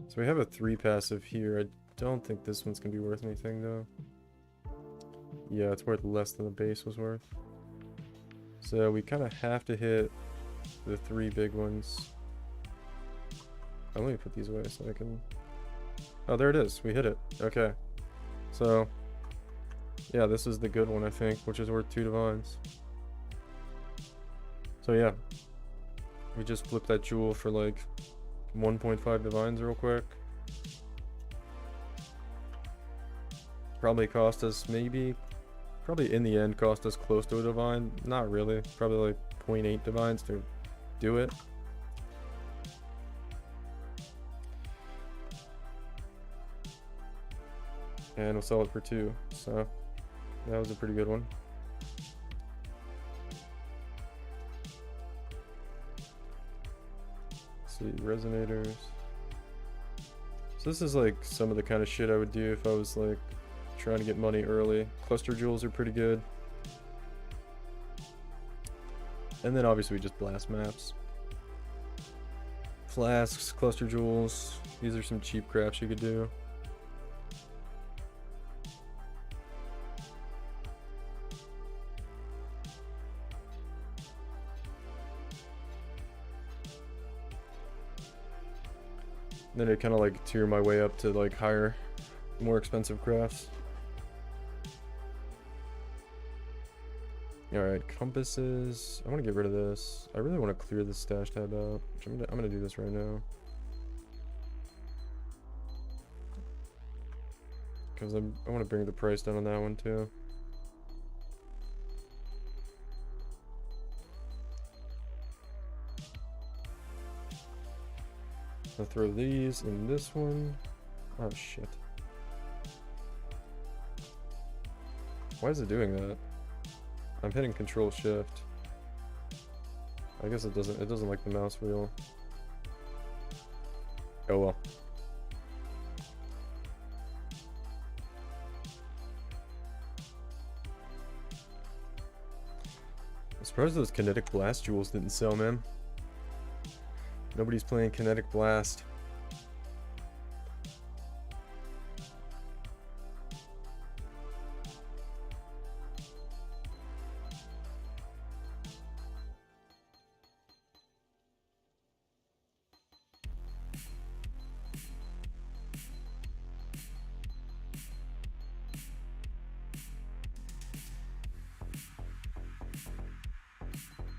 So we have a 3 passive here. I don't think this one's gonna be worth anything though. Yeah, it's worth less than the base was worth. So we kind of have to hit the 3 big ones. Oh, let me put these away so I can... Oh, there it is. We hit it. Okay. So, yeah, this is the good one, I think, which is worth 2 divines. So, yeah. We just flipped that jewel for, like, 1.5 divines real quick. Probably cost us probably in the end cost us close to a divine. Not really. Probably, like, 0.8 divines to do it. And we'll sell it for 2, so that was a pretty good one. Let's see, resonators. So this is like some of the kind of shit I would do if I was like trying to get money early. Cluster jewels are pretty good. And then obviously we just blast maps. Flasks, cluster jewels. These are some cheap crafts you could do. Then I kind of like tier my way up to like higher, more expensive crafts. Alright, compasses. I want to get rid of this. I really want to clear this stash tab out. Which I'm gonna do this right now. Because I want to bring the price down on that one too. I'll throw these in this one. Oh shit. Why is it doing that? I'm hitting Control Shift. I guess it doesn't like the mouse wheel. Oh well. I'm surprised those Kinetic Blast jewels didn't sell, man. Nobody's playing Kinetic Blast.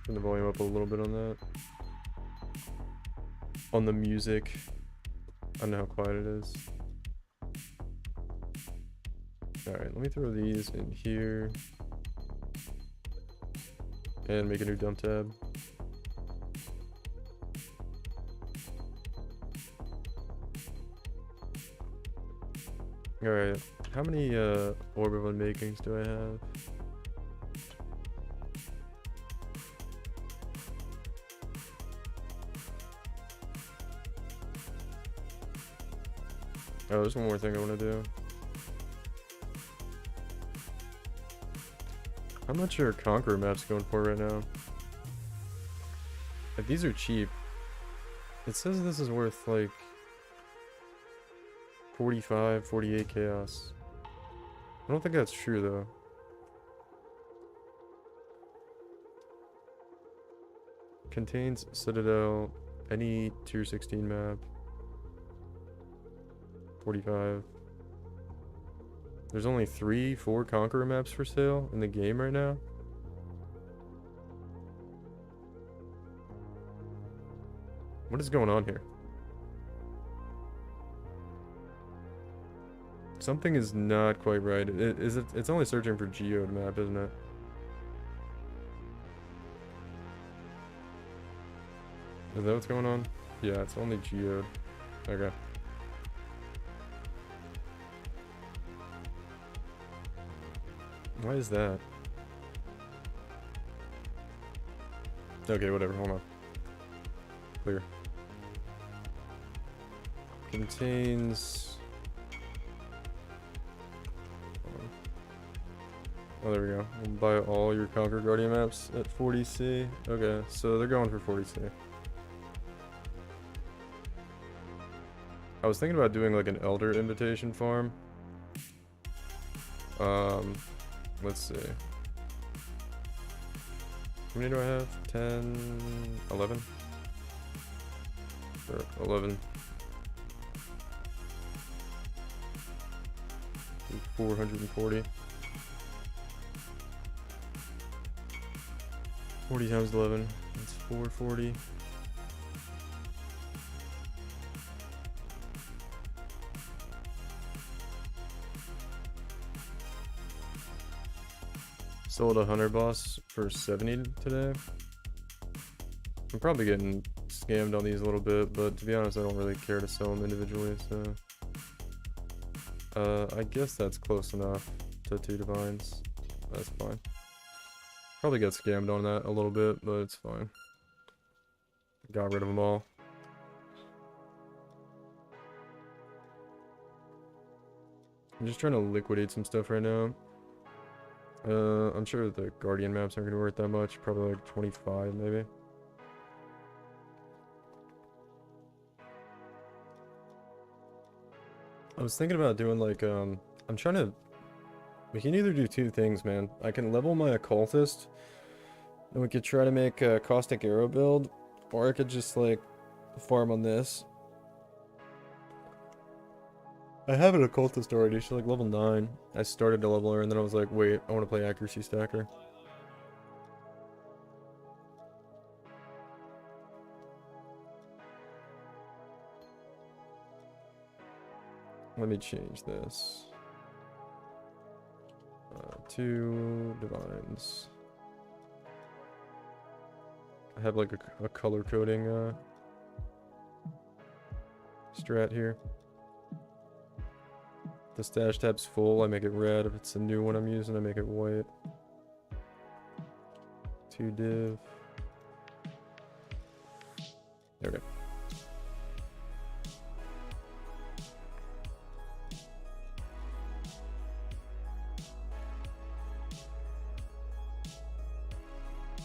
Turn the volume up a little bit on that. On the music. I don't know how quiet it is. Alright, let me throw these in here. And make a new dump tab. Alright, how many Orb of Unmakings do I have? Oh, there's one more thing I want to do. How much are Conqueror maps going for right now? Like, these are cheap. It says this is worth like 45, 48 chaos. I don't think that's true though. Contains Citadel, any tier 16 map. 45. There's only 4 Conqueror maps for sale in the game right now. What is going on here? Something is not quite right. It's only searching for geode map, isn't it? Is that what's going on? Yeah, it's only geode. Okay. Why is that? Okay, whatever, hold on. Clear. Contains... Oh, there we go. We'll buy all your Conquer Guardian maps at 40C. Okay, so they're going for 40C. I was thinking about doing like an Elder Invitation farm. Let's see. How many do I have? 10, 11? Or 11. 440. 40 times 11. That's 440. Sold a Hunter Boss for 70 today. I'm probably getting scammed on these a little bit, but to be honest, I don't really care to sell them individually, so... I guess that's close enough to 2 Divines. That's fine. Probably got scammed on that a little bit, but it's fine. Got rid of them all. I'm just trying to liquidate some stuff right now. I'm sure the Guardian maps aren't gonna be worth that much. Probably like 25, maybe. I was thinking about doing like, I'm trying to... We can either do 2 things, man. I can level my Occultist, and we could try to make a Caustic Arrow build, or I could just like farm on this. I have an Occultist already, she's like level 9. I started to level her, and then I was like, wait, I want to play Accuracy Stacker. Let me change this. 2 Divines. I have like a color coding strat here. The stash tab's full, I make it red. If it's a new one I'm using, I make it white. to div. There we go.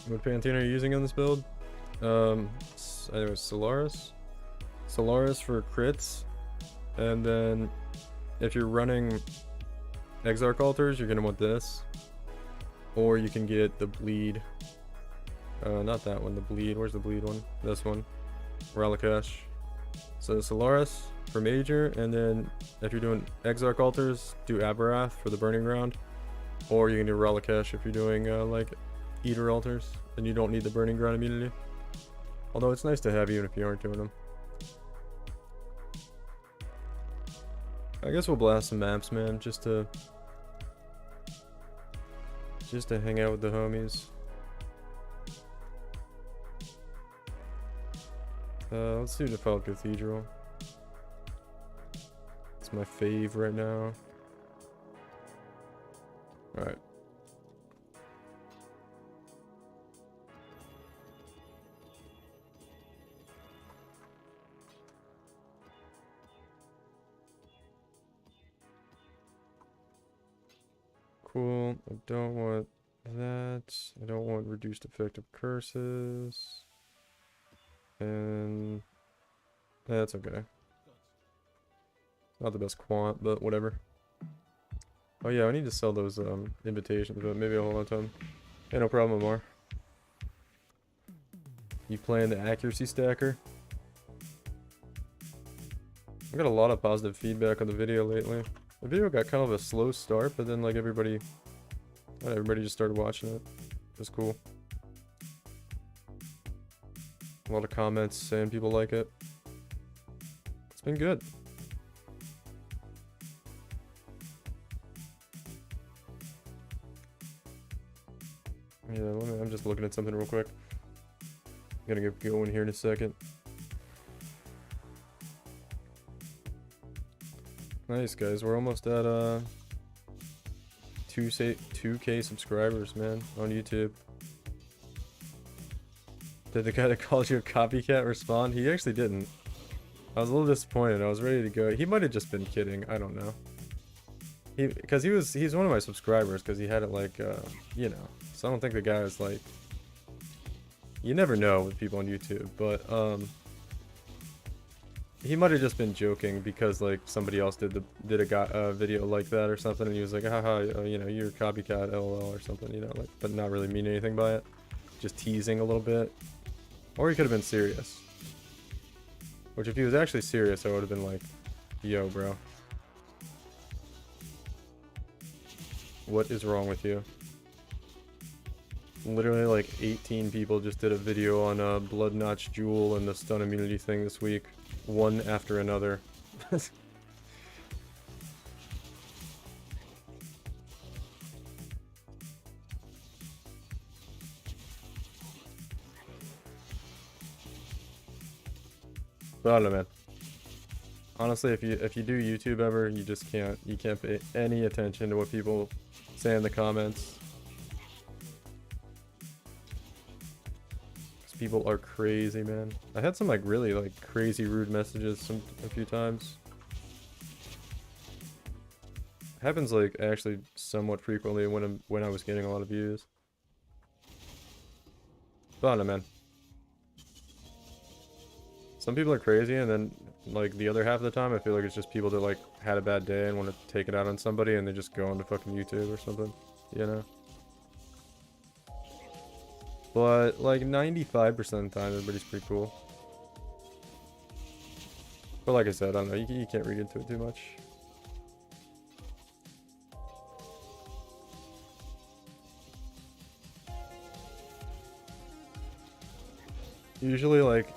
What Pantheon are you using on this build? I think it was Solaris. Solaris for crits. And then if you're running Exarch altars, you're gonna want this. Or you can get the bleed. Not that one, the bleed. Where's the bleed one? This one. Ralakash. So Solaris for major, and then if you're doing Exarch altars, do Abarath for the burning ground. Or you can do Ralakash if you're doing like Eater altars, and you don't need the burning ground immunity. Although it's nice to have even if you aren't doing them. I guess we'll blast some maps, man, just to hang out with the homies. Let's do Defiled Cathedral. It's my fave right now. Alright. Cool. I don't want that. I don't want reduced effective curses. And that's okay. Not the best quant, but whatever. Oh yeah, I need to sell those invitations, but maybe I'll hold on to them. Hey, no problem, Amar. You playing the accuracy stacker? I got a lot of positive feedback on the video lately. The video got kind of a slow start, but then like everybody just started watching it. It was cool. A lot of comments saying people like it. It's been good. Yeah, I'm just looking at something real quick. Gotta get going here in a second. Nice, guys. We're almost at 2K subscribers, man, on YouTube. Did the guy that called you a copycat respond? He actually didn't. I was a little disappointed. I was ready to go. He might have just been kidding. I don't know. He's one of my subscribers because he had it like, you know. So I don't think the guy is like. You never know with people on YouTube, but he might have just been joking because like somebody else did a video like that or something, and he was like, haha, you know, you're a copycat, lol, or something, you know, like, but not really mean anything by it, just teasing a little bit. Or he could have been serious. Which if he was actually serious, I would have been like, yo, bro. What is wrong with you? Literally like 18 people just did a video on Blood Notch Jewel and the stun immunity thing this week. One after another. But I don't know, man. Honestly, if you do YouTube ever, you just can't pay any attention to what people say in the comments. People are crazy, man. I had some like really like crazy rude messages a few times. Happens like actually somewhat frequently when I was getting a lot of views. But I don't know, man. Some people are crazy, and then like the other half of the time I feel like it's just people that like had a bad day and want to take it out on somebody, and they just go onto fucking YouTube or something, you know. But like 95% of the time everybody's pretty cool. But like I said, I don't know, you can't read into it too much. Usually like,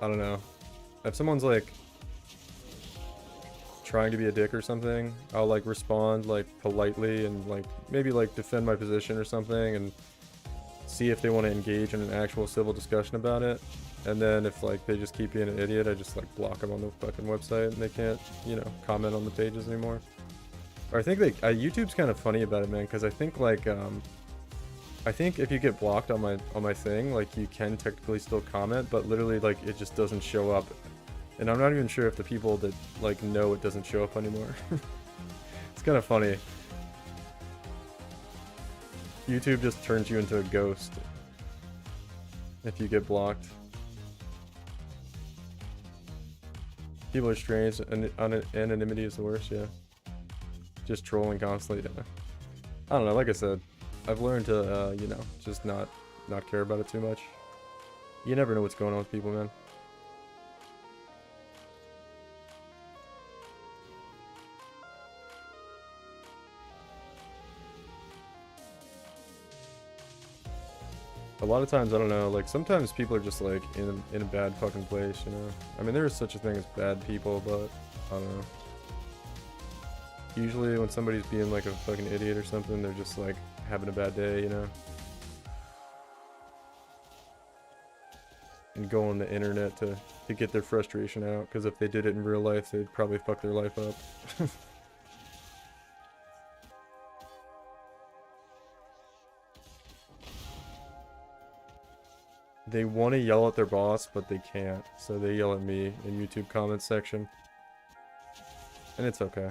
I don't know, if someone's like trying to be a dick or something, I'll like respond like politely and like maybe like defend my position or something and see if they want to engage in an actual civil discussion about it. And then if like they just keep being an idiot, I just like block them on the fucking website and they can't, you know, comment on the pages anymore. Or I think YouTube's kind of funny about it, man, because I think like I think if you get blocked on my thing, like you can technically still comment, but literally like it just doesn't show up. And I'm not even sure if the people that like know it doesn't show up anymore. It's kind of funny. YouTube just turns you into a ghost if you get blocked. People are strange, and anonymity is the worst, yeah. Just trolling constantly, yeah. I don't know, like I said, I've learned to, you know, just not care about it too much. You never know what's going on with people, man. A lot of times, I don't know, like, sometimes people are just, like, in a bad fucking place, you know? I mean, there is such a thing as bad people, but, I don't know. Usually, when somebody's being, like, a fucking idiot or something, they're just, like, having a bad day, you know? And go on the internet to get their frustration out, because if they did it in real life, they'd probably fuck their life up. They want to yell at their boss, but they can't, so they yell at me in YouTube comments section. And it's okay.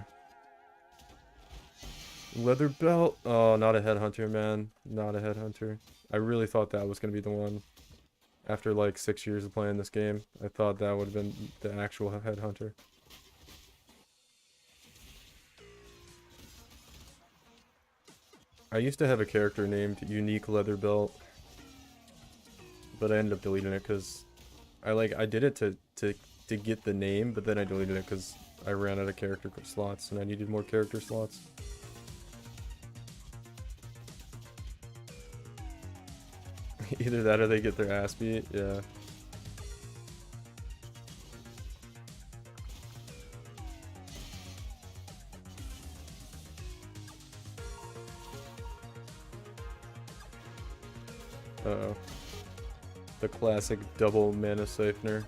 Leather belt? Oh, not a headhunter, man. Not a headhunter. I really thought that was going to be the one. After like 6 years of playing this game, I thought that would have been the actual headhunter. I used to have a character named Unique Leather Belt, but I ended up deleting it because I did it to get the name, but then I deleted it because I ran out of character slots and I needed more character slots. Either that or they get their ass beat, yeah. Uh-oh. The classic double mana siphoner.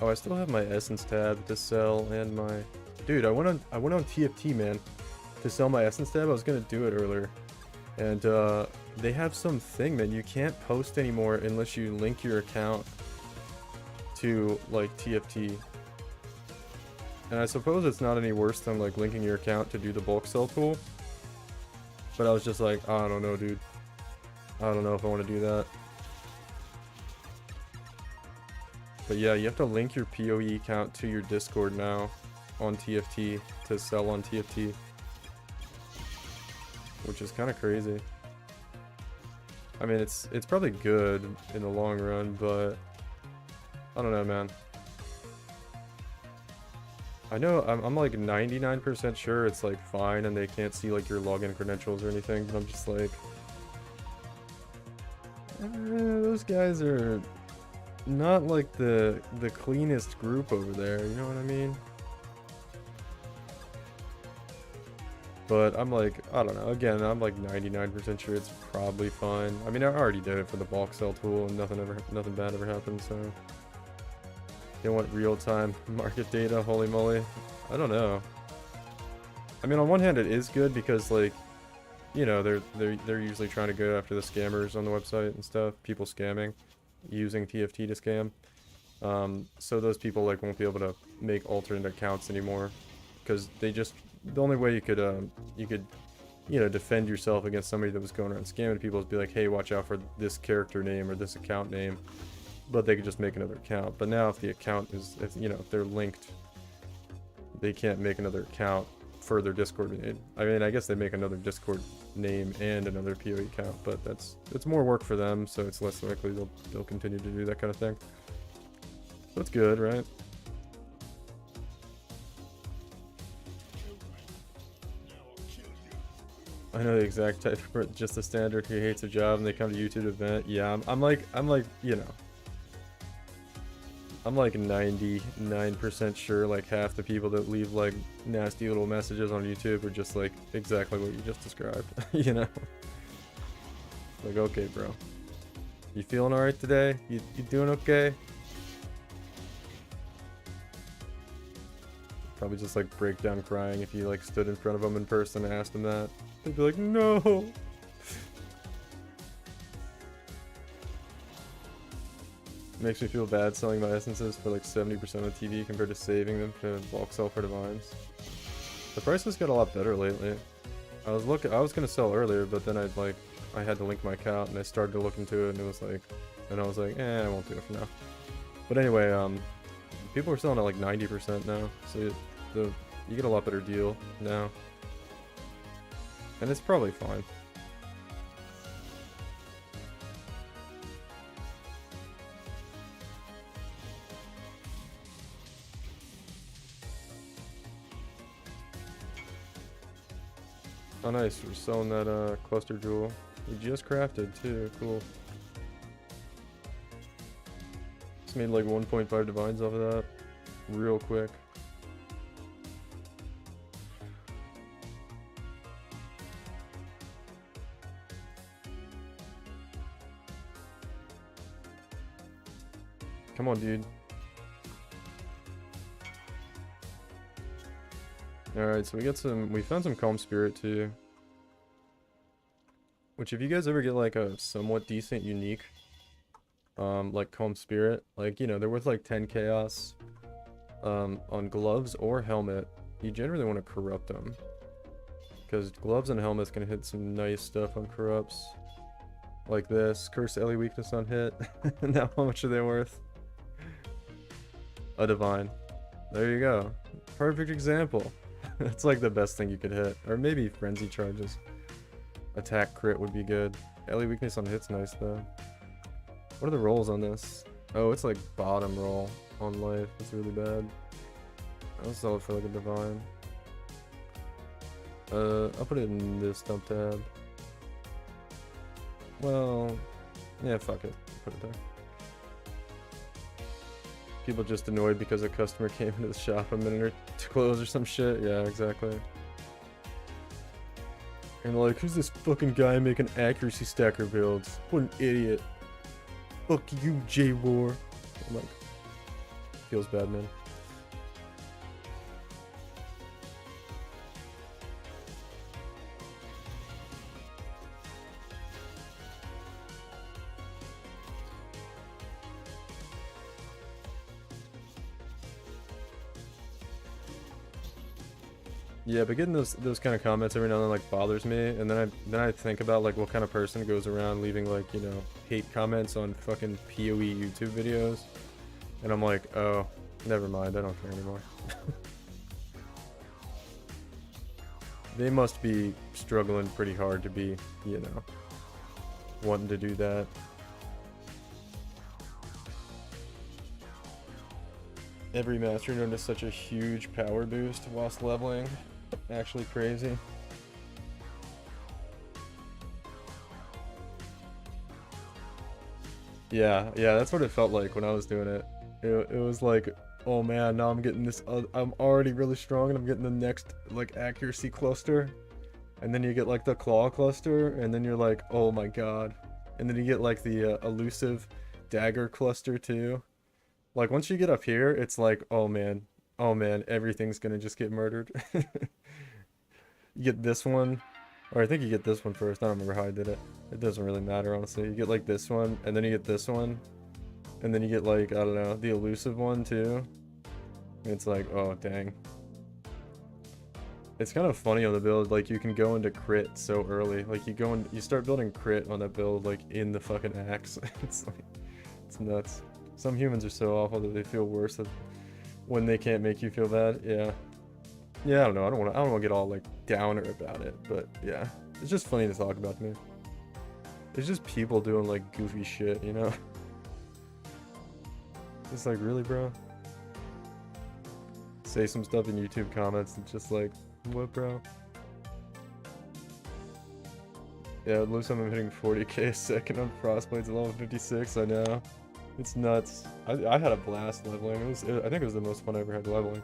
Oh, I still have my essence tab to sell and my... Dude, I went on TFT, man, to sell my essence tab. I was gonna do it earlier. And they have some thing that you can't post anymore unless you link your account to like TFT. And I suppose it's not any worse than like linking your account to do the bulk sell tool. But I was just like, I don't know, dude. I don't know if I want to do that. But yeah, you have to link your PoE account to your Discord now on TFT to sell on TFT. Which is kind of crazy. I mean, it's probably good in the long run, but I don't know, man. I know I'm like 99% sure it's like fine and they can't see like your login credentials or anything, but I'm just like, those guys are not like the cleanest group over there, you know what I mean? But I'm like, I don't know, again, I'm like 99% sure it's probably fine. I mean, I already did it for the bulk sell tool and nothing bad ever happened, so. You want real-time market data, holy moly. I don't know. I mean, on one hand it is good because like, you know, they're usually trying to go after the scammers on the website and stuff, people scamming, using TFT to scam. So those people like won't be able to make alternate accounts anymore because they just, the only way you could you know, defend yourself against somebody that was going around scamming people is be like, hey, watch out for this character name or this account name, but they could just make another account. But now if the account is, if, you know, if they're linked, they can't make another account for their Discord name. I mean, I guess they make another Discord name and another PoE account, but it's more work for them, so it's less likely they'll continue to do that kind of thing. That's good, right? I know the exact type, just the standard who hates a job and they come to YouTube event. Yeah, I'm like, you know, I'm like 99% sure like half the people that leave like nasty little messages on YouTube are just like exactly what you just described, you know? Like, okay, bro. You feeling alright today? You doing okay? Probably just like break down crying if you like stood in front of them in person and asked them that. They'd be like, no. Makes me feel bad selling my essences for like 70% of TV compared to saving them to bulk sell for divines. The prices got a lot better lately. I was gonna sell earlier, but then I had to link my account and I started to look into it and it was like, and I was like, I won't do it for now. But anyway, people are selling at like 90% now, so you get a lot better deal now. And it's probably fine. Oh nice, we're selling that cluster jewel. We just crafted too, cool. Just made like 1.5 divines off of that, real quick. Come on, dude. Alright, so we found some Calm Spirit too. Which if you guys ever get like a somewhat decent unique, like Calm Spirit, like, you know, they're worth like 10 chaos, on gloves or helmet, you generally want to corrupt them. Because gloves and helmets can hit some nice stuff on corrupts. Like this, curse Ellie weakness on hit. Now how much are they worth? A divine. There you go. Perfect example. It's like the best thing you could hit. Or maybe frenzy charges. Attack crit would be good. Ellie weakness on hit's nice though. What are the rolls on this? Oh, it's like bottom roll on life. It's really bad. I'll sell it for like a divine. I'll put it in this dump tab. Well, yeah, fuck it. Put it there. People just annoyed because a customer came into the shop a minute or to close or some shit. Yeah, exactly. And like, who's this fucking guy making accuracy stacker builds? What an idiot. Fuck you, J-War. I'm like, feels bad, man. Yeah, but getting those kind of comments every now and then like bothers me, and then I think about like what kind of person goes around leaving like, you know, hate comments on fucking PoE YouTube videos, and I'm like, oh, never mind, I don't care anymore. They must be struggling pretty hard to be, you know, wanting to do that. Every master known is such a huge power boost whilst leveling. Actually crazy. Yeah, that's what it felt like when I was doing it. It was like, oh man, now I'm getting this, I'm already really strong and I'm getting the next like accuracy cluster. And then you get like the claw cluster and then you're like, oh my god. And then you get like the elusive dagger cluster too. Like once you get up here, it's like, oh man, everything's gonna just get murdered. You get this one, or I think you get this one first. I don't remember how I did it. It doesn't really matter, honestly. You get like this one, and then you get this one, and then you get like, I don't know, the elusive one too. It's like, oh dang. It's kind of funny on the build, like you can go into crit so early. Like you start building crit on that build like in the fucking axe. It's like, it's nuts. Some humans are so awful that they feel worse when they can't make you feel bad. Yeah. Yeah, I don't know. I don't want to get all like downer about it, but yeah, it's just funny to talk about to me. It's just people doing like goofy shit, you know? It's like, really, bro? Say some stuff in YouTube comments and just like, what, bro? Yeah, it looks like I'm hitting 40k a second on Frostblades at level 56. I know. It's nuts. I had a blast leveling. I think it was the most fun I ever had leveling.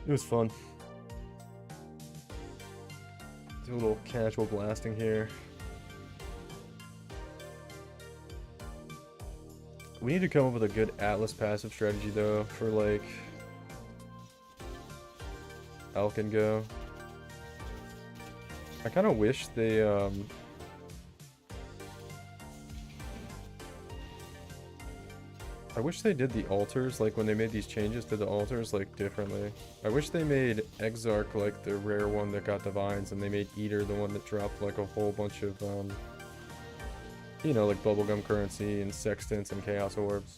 It was fun. Do a little casual blasting here. We need to come up with a good Atlas passive strategy though for like Alk and Go. I kind of wish they, I wish they did the altars, like when they made these changes to the altars, like differently. I wish they made Exarch like the rare one that got divines, and they made Eater the one that dropped like a whole bunch of, you know, like bubblegum currency and sextants and chaos orbs.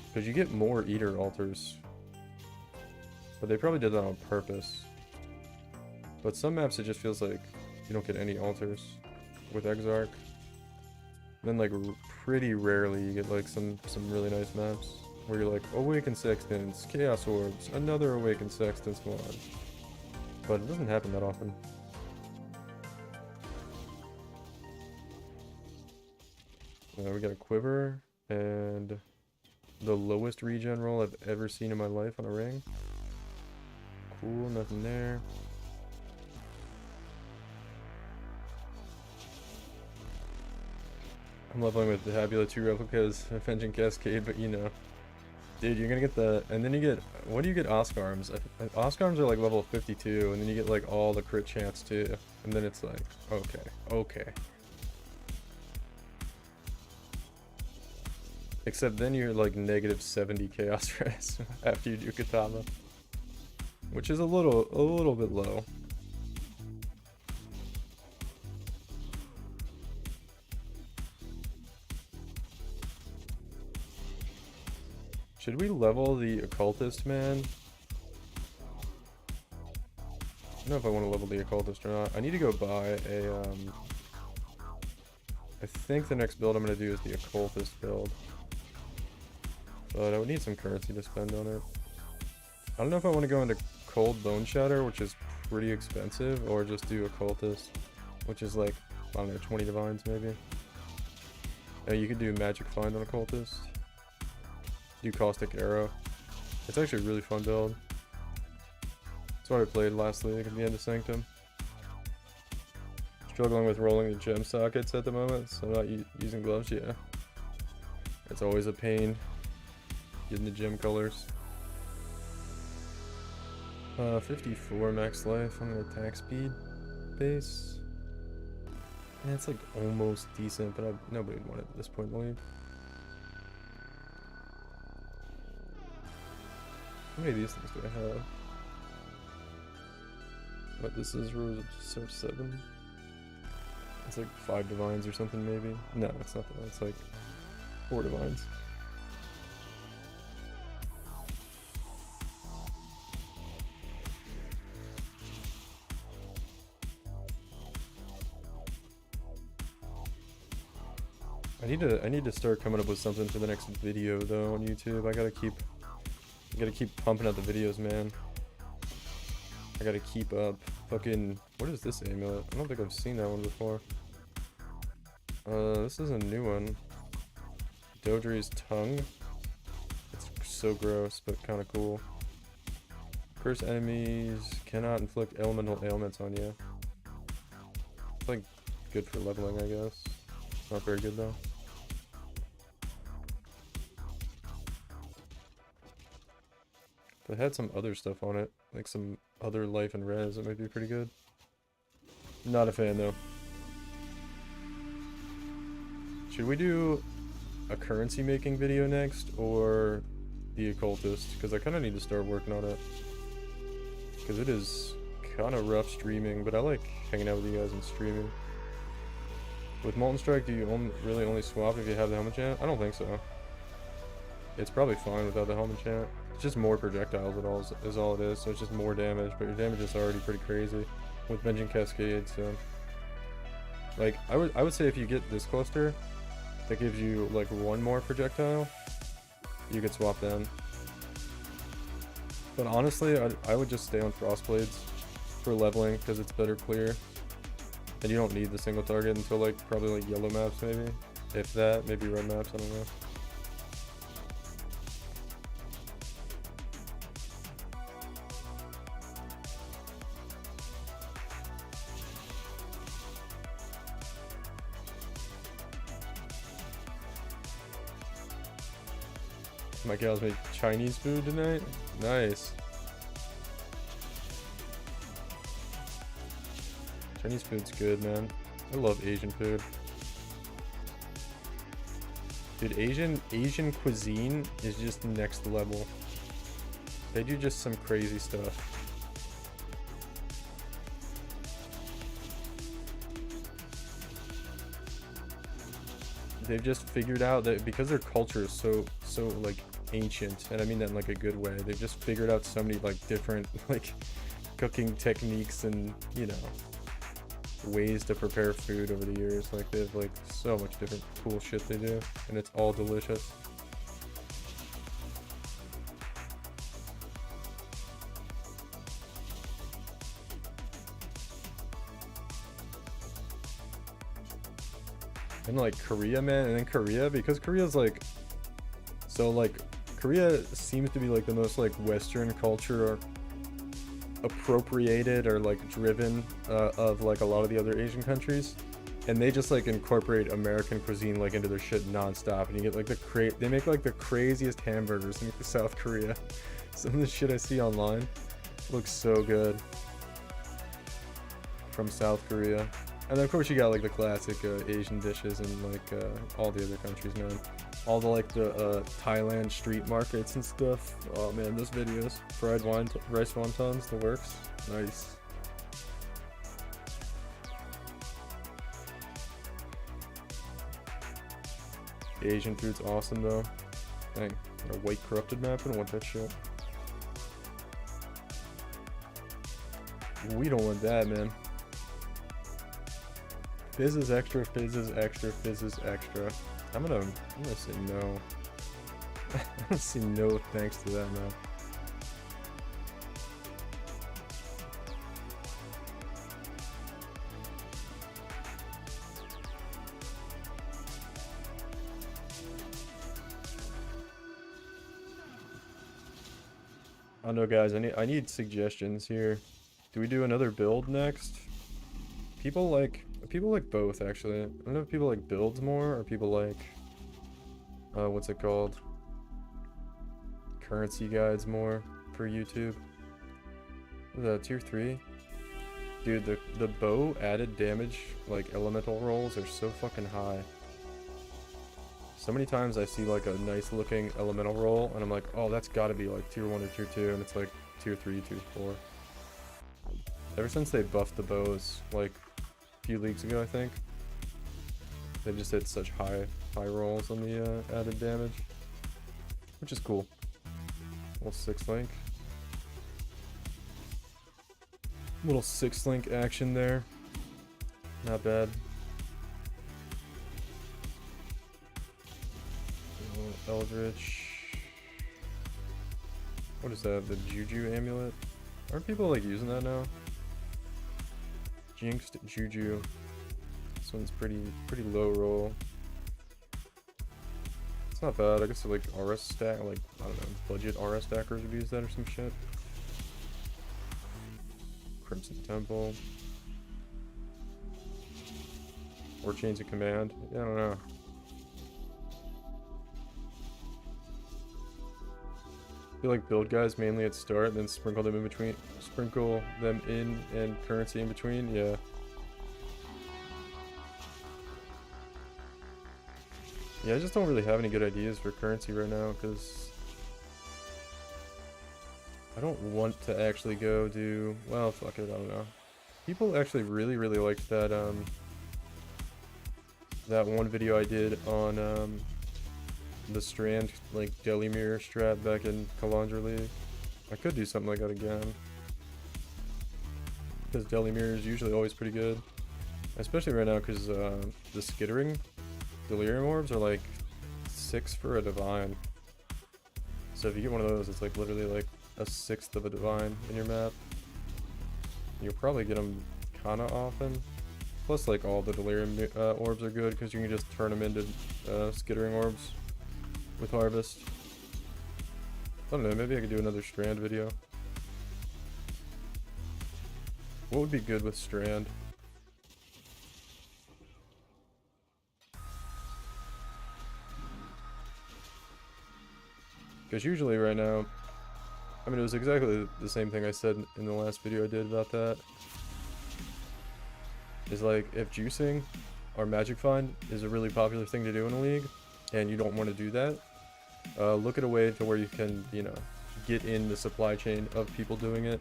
Because you get more Eater altars. But they probably did that on purpose. But some maps it just feels like you don't get any altars with Exarch. Then like pretty rarely you get like some really nice maps where you're like Awakened Sextants, Chaos Orbs, another Awakened Sextants one. But it doesn't happen that often. We got a quiver and the lowest regen roll I've ever seen in my life on a ring. Cool, nothing there. I'm leveling with the Habula 2 replicas, Avenging Cascade, but you know. Dude, you're gonna get the... And then you get... What do you get? Oscarms. Oscarms are like level 52, and then you get like all the crit chance too. And then it's like, okay, okay. Except then you're like negative 70 chaos res after you do Katama. Which is a little bit low. Should we level the occultist, man? I don't know if I want to level the occultist or not. I need to go buy a, I think the next build I'm going to do is the occultist build. But I would need some currency to spend on it. I don't know if I want to go into Cold Bone Shatter, which is pretty expensive, or just do occultist, which is like, I don't know, 20 divines maybe. You could do Magic Find on occultist. Do Caustic Arrow. It's actually a really fun build. That's what I played last league at the end of Sanctum. Struggling with rolling the gem sockets at the moment, so I'm not using gloves yet. It's always a pain getting the gem colors. 54 max life on the attack speed base. Yeah, it's like almost decent, but nobody would want it at this point in the league. How many of these things do I have? What, this is Reserve 7? It's like 5 divines or something maybe? No, it's not that, it's like 4 divines. I need to start coming up with something for the next video though on YouTube. I gotta keep pumping out the videos, man. I gotta keep up. Fucking, what is this amulet? I don't think I've seen that one before. This is a new one. Dodri's Tongue. It's so gross, but kind of cool. Curse enemies cannot inflict elemental ailments on you. It's like good for leveling, I guess. Not very good though. If it had some other stuff on it, like some other life and res, it might be pretty good. Not a fan though. Should we do a currency making video next, or the occultist? Because I kind of need to start working on it. Because it is kind of rough streaming, but I like hanging out with you guys and streaming. With Molten Strike, do you really only swap if you have the helmet chant? I don't think so. It's probably fine without the helmet chant. It's just more projectiles is all it is, so it's just more damage, but your damage is already pretty crazy with Avenging Cascade, so... Like, I would say if you get this cluster, that gives you, like, 1 more projectile, you could swap them. But honestly, I would just stay on Frostblades for leveling, because it's better clear. And you don't need the single target until, like, probably, like, yellow maps, maybe. If that, maybe red maps, I don't know. My gals made Chinese food tonight? Nice. Chinese food's good, man. I love Asian food. Dude, Asian cuisine is just next level. They do just some crazy stuff. They've just figured out that because their culture is so like ancient, and I mean that in like a good way, they've just figured out so many like different like cooking techniques and, you know, ways to prepare food over the years. Like they have like so much different cool shit they do, and it's all delicious. And like Korea, man, and then Korea, because Korea's like, so like Korea seems to be like the most like Western culture or appropriated or like driven of like a lot of the other Asian countries, and they just like incorporate American cuisine like into their shit nonstop, and you get like they make like the craziest hamburgers in South Korea. Some of the shit I see online looks so good from South Korea. And then of course you got like the classic Asian dishes and like all the other countries, man. All the like the Thailand street markets and stuff. Oh man, those videos. Fried rice wontons, the works. Nice. Asian food's awesome though. Dang, a white corrupted map? I don't want that shit. We don't want that, man. Fizz is extra, fizz is extra, fizz is extra. I'm gonna say no. I'm gonna say no thanks to that now. I don't know, guys. I need suggestions here. Do we do another build next? People like both, actually. I don't know if people like builds more or people like what's it called? Currency guides more for YouTube. What is that, tier 3? Dude, the bow added damage like elemental rolls are so fucking high. So many times I see like a nice looking elemental roll and I'm like, oh, that's gotta be like tier 1 or tier 2, and it's like tier 3, tier 4. Ever since they buffed the bows like a few leagues ago, I think, they just hit such high rolls on the added damage, which is cool. Little 6-link. Little 6-link action there. Not bad. Eldritch. What is that? The Juju amulet? Aren't people like using that now? Jinxed Juju. This one's pretty low roll. It's not bad. I guess like RS stack, like I don't know, budget RS stackers would use that or some shit. Crimson Temple. Or Chains of Command. Yeah, I don't know. I feel like build guys mainly at start, then sprinkle them in between, sprinkle them in and currency in between. Yeah. Yeah, I just don't really have any good ideas for currency right now because I don't want to actually go do, well, fuck it, I don't know. People actually really liked that that one video I did on the Strand, like, Deli Mirror strat back in Kalandra League. I could do something like that again. Because Deli Mirror is usually always pretty good. Especially right now, because the skittering Delirium Orbs are like 6 for a Divine. So if you get one of those, it's like literally like a 1/6 of a Divine in your map. You'll probably get them kinda often. Plus, like, all the Delirium Orbs are good, because you can just turn them into skittering Orbs with Harvest. I don't know, maybe I could do another Strand video. What would be good with Strand? Because usually right now, I mean, it was exactly the same thing I said in the last video I did about that. is like if juicing or magic find is a really popular thing to do in a league and you don't want to do that, look at a way to where you can, you know, get in the supply chain of people doing it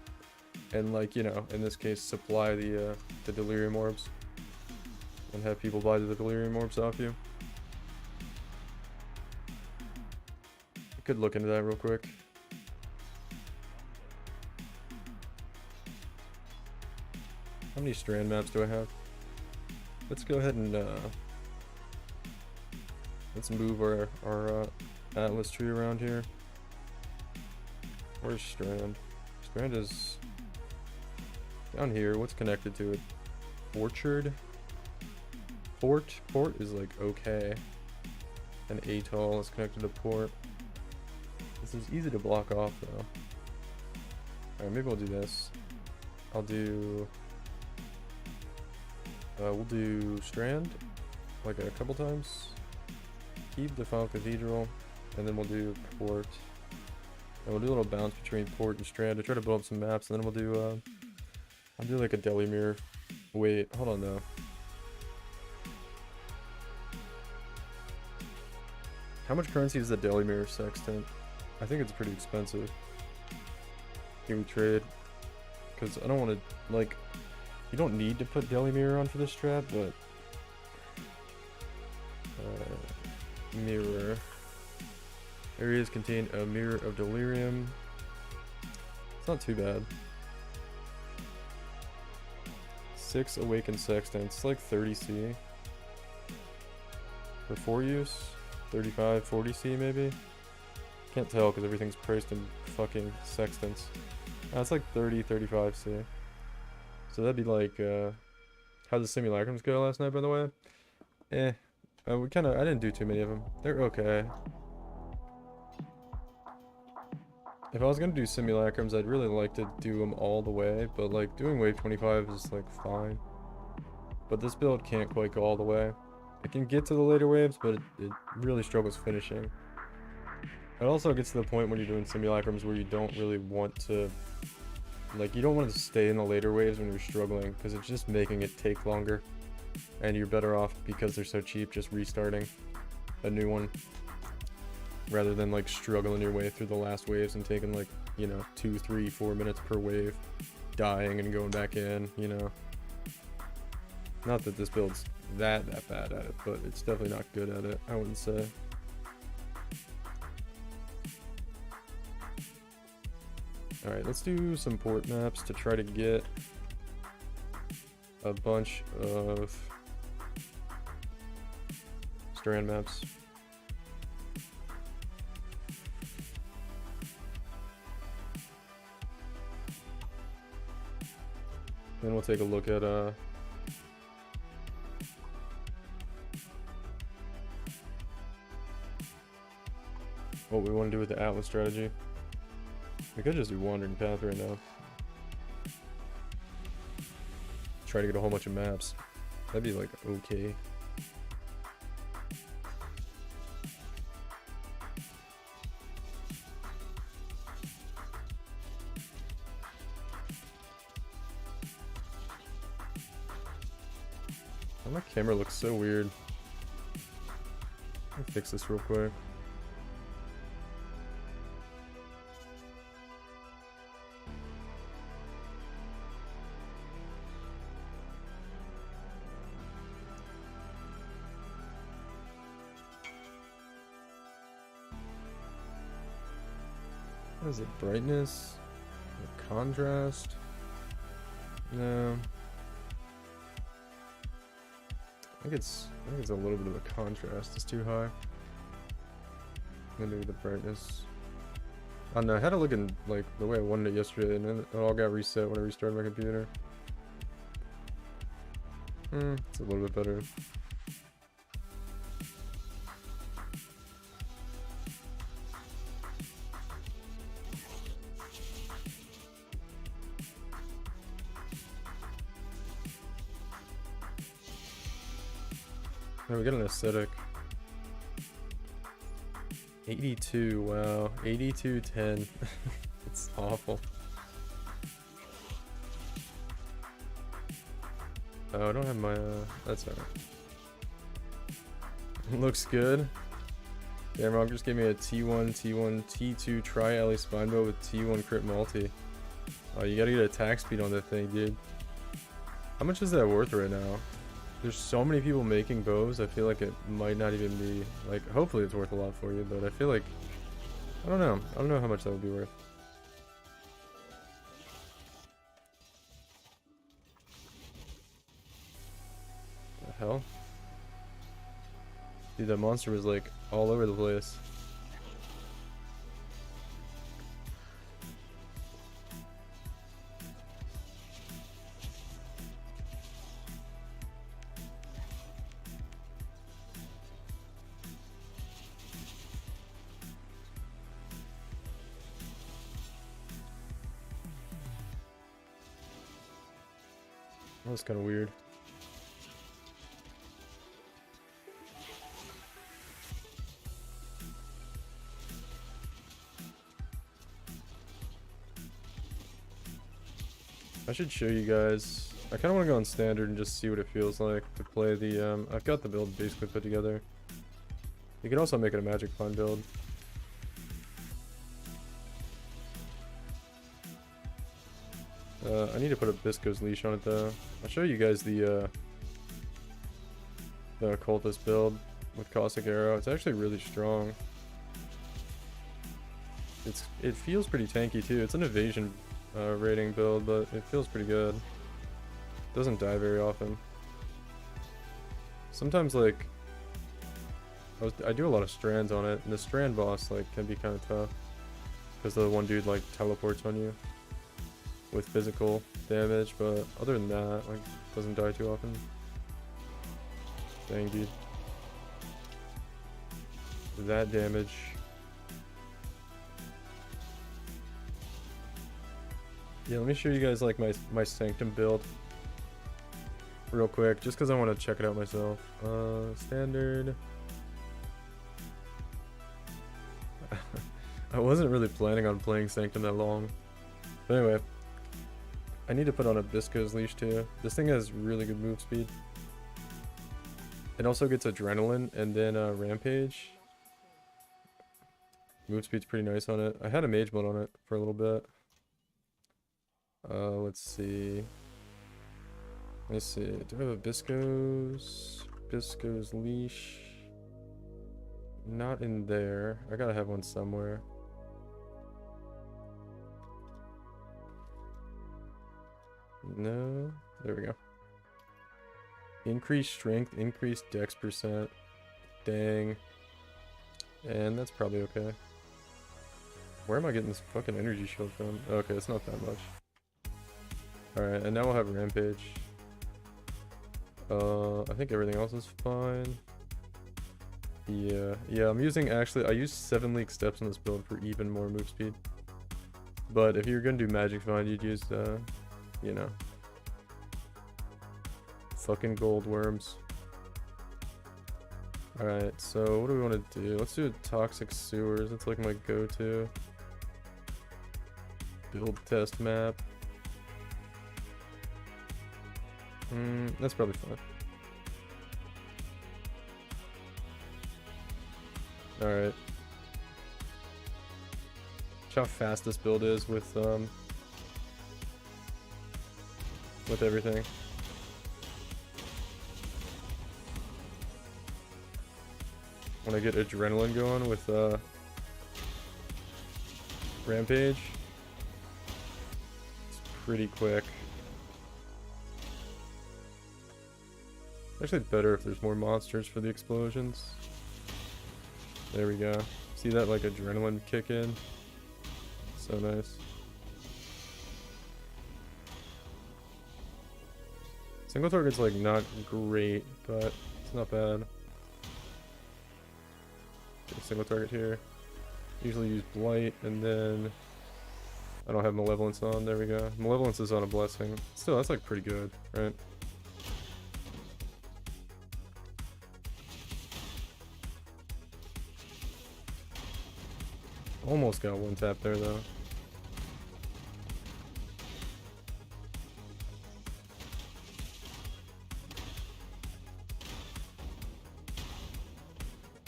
and, like, you know, in this case supply the delirium orbs and have people buy the delirium orbs off you. I could look into that real quick. How many strand maps do I have? Let's go ahead and let's move our atlas tree around here. Where's Strand? Strand is down here. What's connected to it? Orchard? Port? Port is like okay. And Atoll is connected to Port. This is easy to block off though. Alright, maybe I'll do this. I'll do... we'll do Strand, like a couple times. Keep the Final Cathedral, and then we'll do Port. And we'll do a little bounce between Port and Strand to try to build up some maps, and then we'll do, I'll do like a deli mirror. Wait, hold on though. How much currency is the deli mirror sextant? I think it's pretty expensive. Can we trade? Because I don't want to, like, you don't need to put deli mirror on for this strat, but mirror areas contain a mirror of delirium. It's not too bad. 6 awakened sextants. It's like 30C for 4 use. 35, 40C maybe. Can't tell because everything's priced in fucking sextants. It's like 30, 35C. So that'd be like, how'd the simulacrums go last night, by the way? I didn't do too many of them. They're okay. If I was gonna do simulacrums, I'd really like to do them all the way, but like doing wave 25 is like fine. But this build can't quite go all the way. It can get to the later waves, but it really struggles finishing. It also gets to the point when you're doing simulacrums where you don't really want to, like, you don't want to stay in the later waves when you're struggling, because it's just making it take longer. And you're better off, because they're so cheap, just restarting a new one. Rather than, like, struggling your way through the last waves and taking, like, you know, 2, 3, 4 minutes per wave. Dying and going back in, you know. Not that this build's that bad at it, but it's definitely not good at it, I wouldn't say. Alright, let's do some port maps to try to get a bunch of strand maps. Then we'll take a look at what we want to do with the Atlas strategy. We could just do Wandering Path right now. Try to get a whole bunch of maps. That'd be like okay. Oh, my camera looks so weird. Let me fix this real quick. What is it? Brightness? Or contrast? No. I think it's a little bit of a contrast. It's too high. Maybe the brightness. I don't know. I had to look in like the way I wanted it yesterday, and then it all got reset when I restarted my computer. It's a little bit better. Oh, we got an aesthetic. 82, wow. 82-10. It's awful. Oh, I don't have my, that's alright. Looks good. Damn, Rock just gave me a T1, T1, T2 tri-alley spine bow with T1 crit multi. Oh, you gotta get attack speed on that thing, dude. How much is that worth right now? There's so many people making bows, I feel like it might not even be, like, hopefully it's worth a lot for you, but I feel like, I don't know. I don't know how much that would be worth. The hell? Dude, that monster was, like, all over the place. That was kind of weird. I should show you guys. I kind of want to go on standard and just see what it feels like to play the, I've got the build basically put together. You can also make it a magic fun build. I need to put a Bisco's leash on it though. I'll show you guys the cultist build with Caustic Arrow. It's actually really strong. It feels pretty tanky too. It's an evasion rating build, but it feels pretty good. Doesn't die very often. Sometimes like I do a lot of strands on it, and the strand boss like can be kind of tough because the one dude like teleports on you with physical damage, but other than that, like, doesn't die too often. Dang, dude. That damage. Yeah, let me show you guys, like, my Sanctum build real quick, just because I want to check it out myself. Standard. I wasn't really planning on playing Sanctum that long. But anyway, I need to put on a Bisco's leash too. This thing has really good move speed. It also gets adrenaline and then rampage. Move speed's pretty nice on it. I had a mage build on it for a little bit. Let's see. Let's see. Do I have a Bisco's leash? Not in there. I gotta have one somewhere. No, there we go. Increased strength, increased dex %. Dang. And that's probably okay. Where am I getting this fucking energy shield from? Okay, it's not that much. Alright, and now we'll have rampage. I think everything else is fine. Yeah, I'm using, actually, I use 7 league steps on this build for even more move speed. But if you're gonna do magic find, you'd use, you know, fucking gold worms. Alright, so what do we want to do? Let's do Toxic Sewers. That's like my go-to build test map. That's probably fine. Alright. Watch how fast this build is with everything. When I get adrenaline going with rampage, it's pretty quick. Actually better if there's more monsters for the explosions. There we go. See that like adrenaline kick in? So nice. Single target's like not great, but it's not bad. Get a single target here. Usually use Blight, and then I don't have Malevolence on. There we go. Malevolence is on a Blessing. Still, that's like pretty good, right? Almost got one tap there though.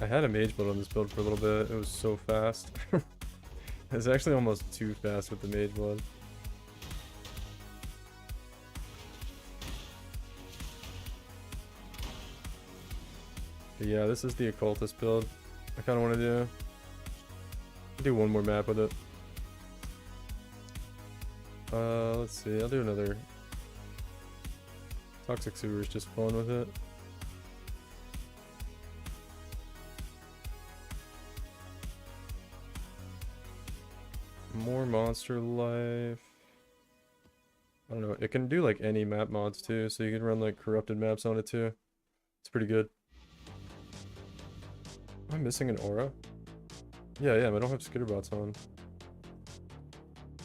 I had a mage build on this build for a little bit. It was so fast. It's actually almost too fast with the mage blood. But yeah, this is the occultist build. I kind of want to do one more map with it. Let's see. I'll do another. Toxic Sewer is just fun with it. More monster life. I don't know. It can do like any map mods too, so you can run like corrupted maps on it too. It's pretty good. Am I missing an aura? Yeah, I don't have skitterbots on.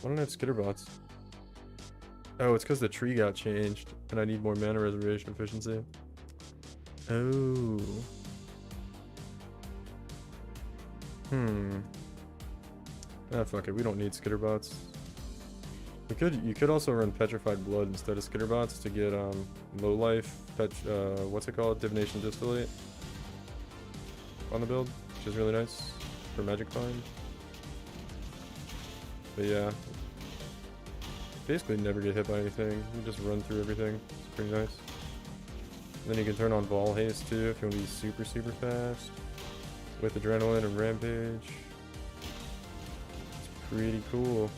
Why don't I have skitterbots? Oh, it's because the tree got changed, and I need more mana reservation efficiency. Oh. Ah, fuck it. We don't need skitterbots. You could also run petrified blood instead of skitterbots to get low life. What's it called? Divination distillate on the build, which is really nice for magic find. But yeah, basically never get hit by anything. You just run through everything. It's pretty nice. And then you can turn on Ball Haste too if you want to be super fast with Adrenaline and Rampage. It's pretty cool.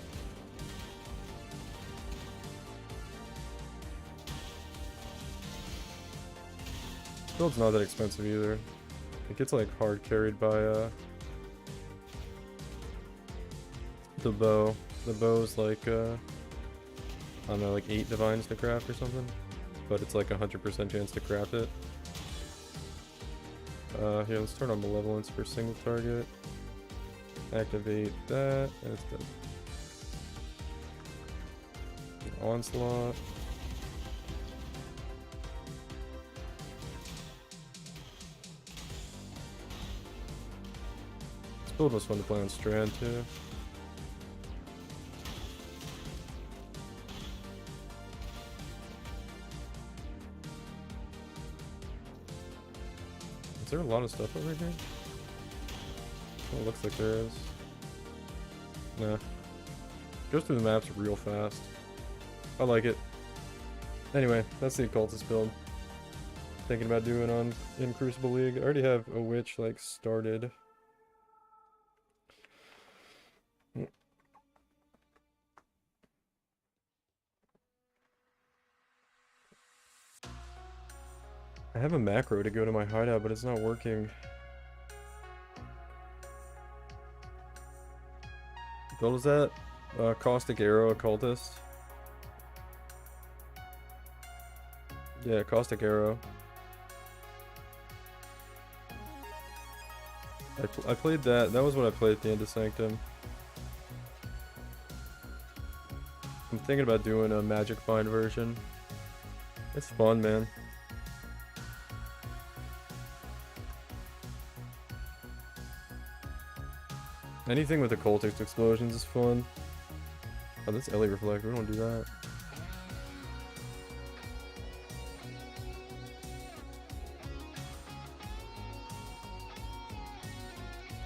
This build's not that expensive either. It gets like hard carried by the bow. The bow's like I don't know, like 8 divines to craft or something. But it's like 100% chance to craft it. Here, let's turn on Malevolence for single target. Activate that, and it's done. Onslaught. This build was fun to play on Strand too. Is there a lot of stuff over here? Oh, it looks like there is. Nah. Goes through the maps real fast. I like it. Anyway, that's the occultist build. Thinking about doing in Crucible League. I already have a witch like started. I have a macro to go to my hideout, but it's not working. What was that? Caustic Arrow Occultist. Yeah, Caustic Arrow. I played that. That was what I played at the end of Sanctum. I'm thinking about doing a Magic Find version. It's fun, man. Anything with occultist explosions is fun. Oh, that's Ellie Reflect. We don't do that.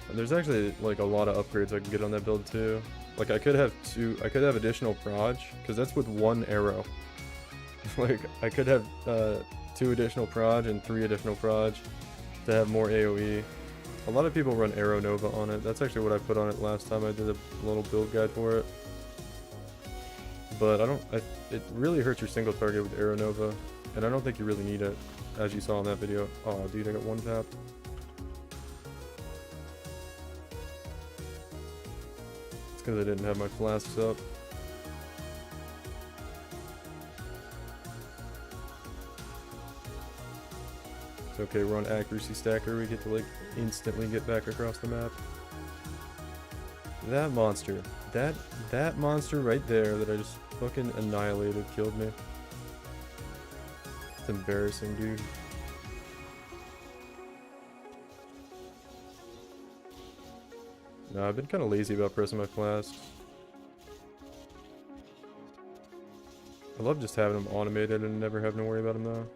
And there's actually like a lot of upgrades I can get on that build too. Like I could have additional proj, because that's with 1 arrow. Like I could have 2 additional proj and 3 additional proj to have more AoE. A lot of people run Arrow Nova on it. That's actually what I put on it last time I did a little build guide for it. But it really hurts your single target with Arrow Nova, and I don't think you really need it, as you saw in that video. Oh dude, I got 1 tap. It's because I didn't have my flasks up. It's okay, we're on accuracy stacker, we get to like instantly get back across the map. That monster, that monster right there that I just fucking annihilated killed me. It's embarrassing, dude. No, I've been kind of lazy about pressing my flasks. I love just having them automated and never having to worry about them though.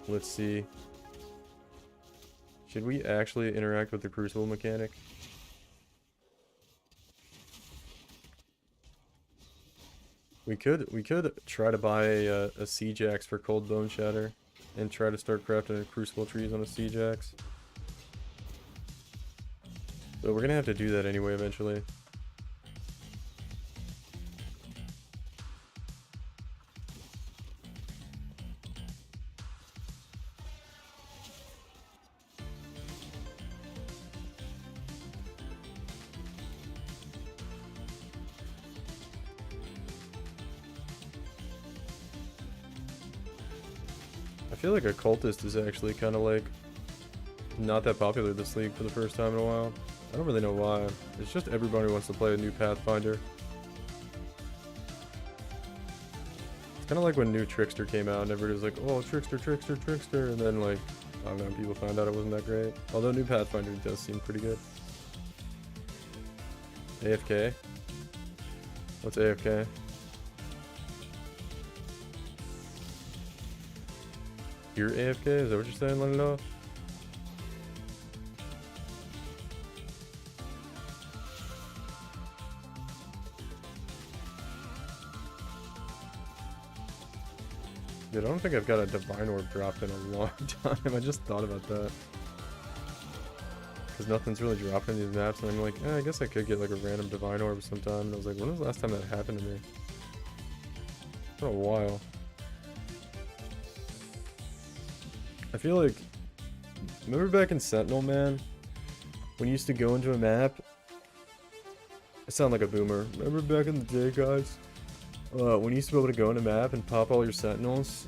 Let's see. Should we actually interact with the Crucible mechanic? We could try to buy a Siege Axe for Cold Bone Shatter and try to start crafting Crucible trees on a Siege Axe. But we're gonna have to do that anyway eventually. I feel like Occultist is actually kind of like not that popular this league for the first time in a while. I don't really know why. It's just everybody wants to play a new Pathfinder. It's kind of like when new Trickster came out and everybody was like, oh, Trickster, Trickster, Trickster. And then like, I don't know, people found out it wasn't that great. Although new Pathfinder does seem pretty good. AFK? What's AFK? You're AFK? Is that what you're saying? Let me know. Dude, I don't think I've got a Divine Orb dropped in a long time. I just thought about that. Because nothing's really dropping these maps, and I'm like, I guess I could get like a random Divine Orb sometime. And I was like, when was the last time that happened to me? It's been a while. I feel like, remember back in Sentinel, man? When you used to go into a map? I sound like a boomer. Remember back in the day, guys? When you used to be able to go in a map and pop all your Sentinels?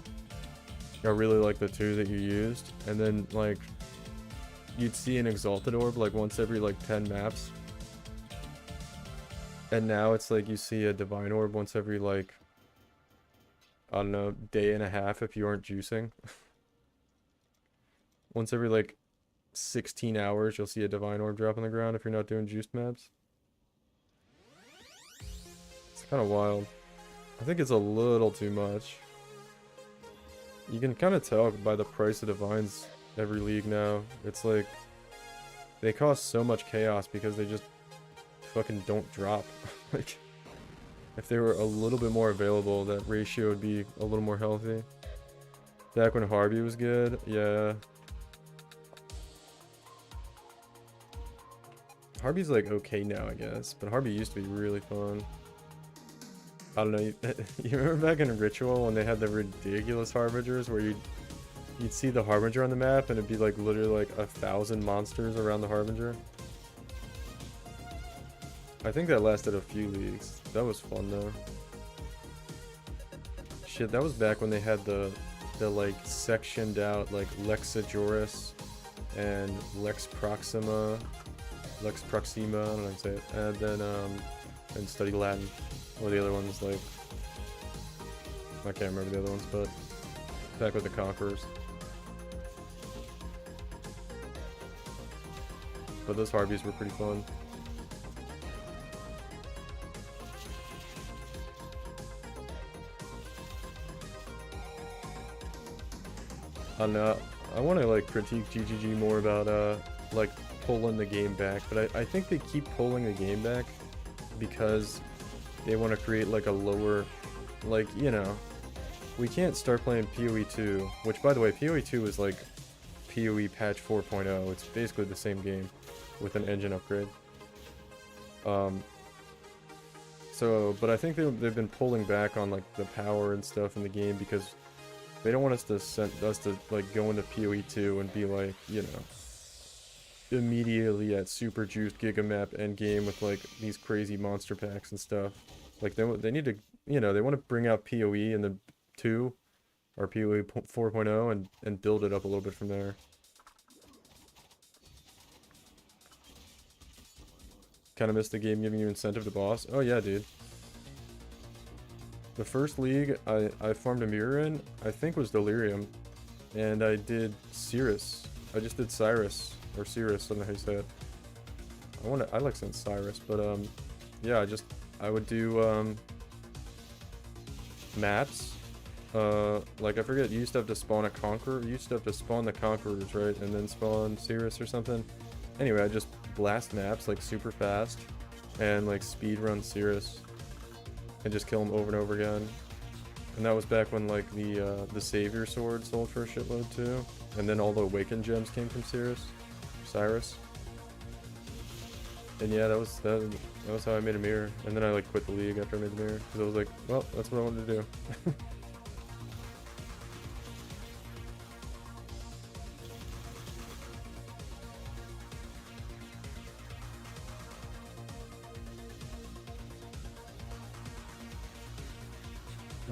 I really like the 2 that you used. And then, like, you'd see an Exalted Orb, like, once every, like, 10 maps. And now it's like you see a Divine Orb once every, like, I don't know, day and a half if you aren't juicing. Once every, like, 16 hours, you'll see a Divine Orb drop on the ground if you're not doing juiced maps. It's kind of wild. I think it's a little too much. You can kind of tell by the price of Divines every league now. It's like, they cost so much chaos because they just fucking don't drop. Like, if they were a little bit more available, that ratio would be a little more healthy. Back when Harvey was good, yeah. Harvey's like okay now, I guess, but Harvey used to be really fun. I don't know, you remember back in Ritual when they had the ridiculous Harbingers where you'd see the Harbinger on the map and it'd be like literally like 1,000 monsters around the Harbinger? I think that lasted a few leagues. That was fun though. Shit, that was back when they had the like sectioned out like Lexajoris and Lex Proxima, I don't know how to say it, and then and Study Latin, or the other ones like, I can't remember the other ones, but back with the Conquerors. But those Harveys were pretty fun. I don't know, I want to like critique GGG more about like pulling the game back, but I think they keep pulling the game back because they want to create like a lower, like, you know, we can't start playing PoE 2, which by the way, PoE 2 is like PoE patch 4.0. It's basically the same game with an engine upgrade. So, but I think they've been pulling back on like the power and stuff in the game because they don't want us to like go into PoE 2 and be like, you know, immediately at super juiced gigamap endgame with like these crazy monster packs and stuff. Like they need to, you know, they want to bring out PoE in the 2 or PoE 4.0 and build it up a little bit from there. Kind of missed the game giving you incentive to boss. Oh yeah, dude. The first league I farmed a mirror in, I think was Delirium, and I did Cirrus. I just did Cyrus. Or Cirrus, I don't know how you say it. I like saying Cyrus, but yeah, I would do maps, Like I forget, you used to have to spawn a Conqueror. You used to have to spawn the Conquerors, right? And then spawn Cirrus or something. Anyway, I just blast maps like super fast and like speed run Cirrus and just kill him over and over again. And that was back when like the Savior Sword sold for a shitload too. And then all the Awakened gems came from Cyrus. And yeah, that was how I made a mirror. And then I like quit the league after I made the mirror because I was like, well, that's what I wanted to do.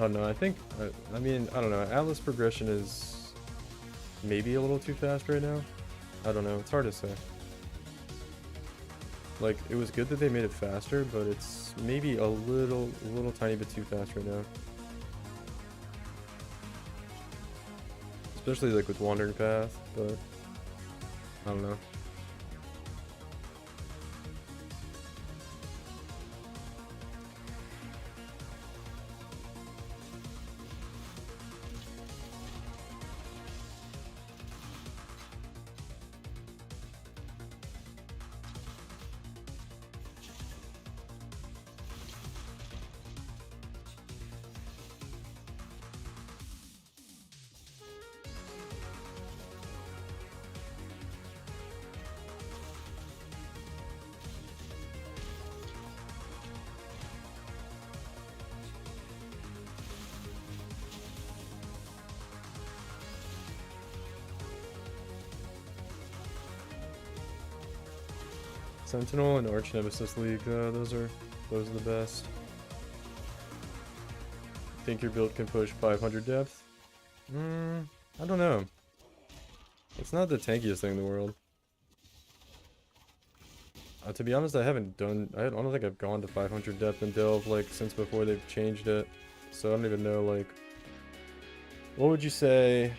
Oh no, I mean, I don't know. Atlas progression is maybe a little too fast right now. I don't know. It's hard to say. Like, it was good that they made it faster, but it's maybe a little tiny bit too fast right now. Especially like with Wandering Path, but I don't know. Sentinel and Arch Nemesis League, those are the best. Think your build can push 500 depth? I don't know. It's not the tankiest thing in the world. To be honest, I don't think I've gone to 500 depth in Delve like since before they've changed it. So I don't even know like what would you say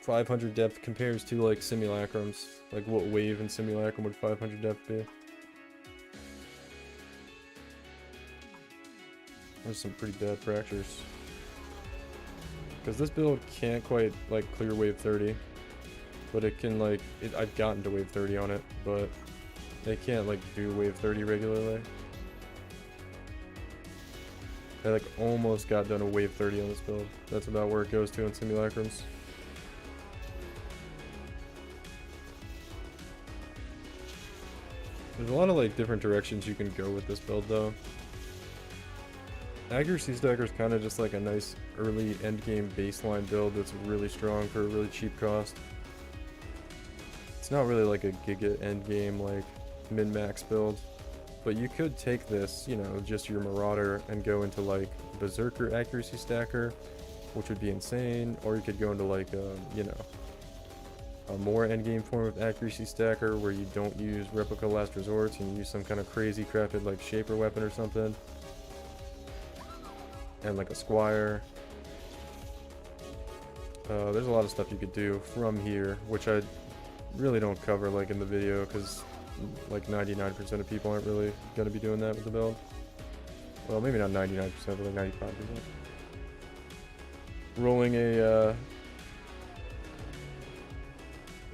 500 depth compares to like simulacrums? Like what wave in simulacrum would 500 depth be? There's some pretty bad fractures. Because this build can't quite like clear wave 30. But it can like, I've gotten to wave 30 on it, but they can't like do wave 30 regularly. I like almost got done a wave 30 on this build. That's about where it goes to in simulacrums. There's a lot of like different directions you can go with this build though. Accuracy Stacker is kind of just like a nice early endgame baseline build that's really strong for a really cheap cost. It's not really like a giga endgame like min-max build, but you could take this, you know, just your Marauder and go into like Berserker Accuracy Stacker, which would be insane, or you could go into like you know, a more endgame form of Accuracy Stacker where you don't use Replica Last Resorts and you use some kind of crazy crafted like Shaper weapon or something. And like a Squire. There's a lot of stuff you could do from here, which I really don't cover like in the video because like 99% of people aren't really going to be doing that with the build. Well, maybe not 99%, but like 95%. Rolling a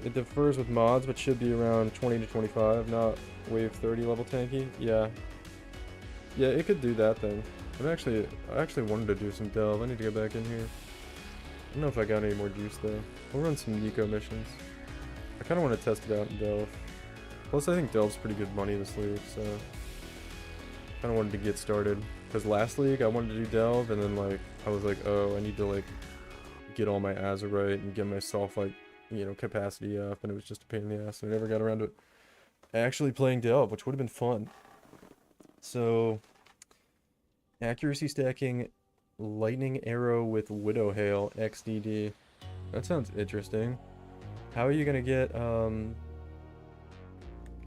it differs with mods, but should be around 20 to 25, not wave 30 level tanky. Yeah, it could do that then. I actually wanted to do some Delve. I need to get back in here. I don't know if I got any more juice though. We'll run some Nico missions. I kind of want to test it out in Delve. Plus I think Delve's pretty good money this league, so kind of wanted to get started. Because last league I wanted to do Delve, and then like I was like, oh, I need to like get all my Azurite and get myself like, you know, capacity up, and it was just a pain in the ass. And I never got around to actually playing Delve, which would have been fun. So accuracy stacking Lightning Arrow with Widow Hail XDD. That sounds interesting. How are you gonna get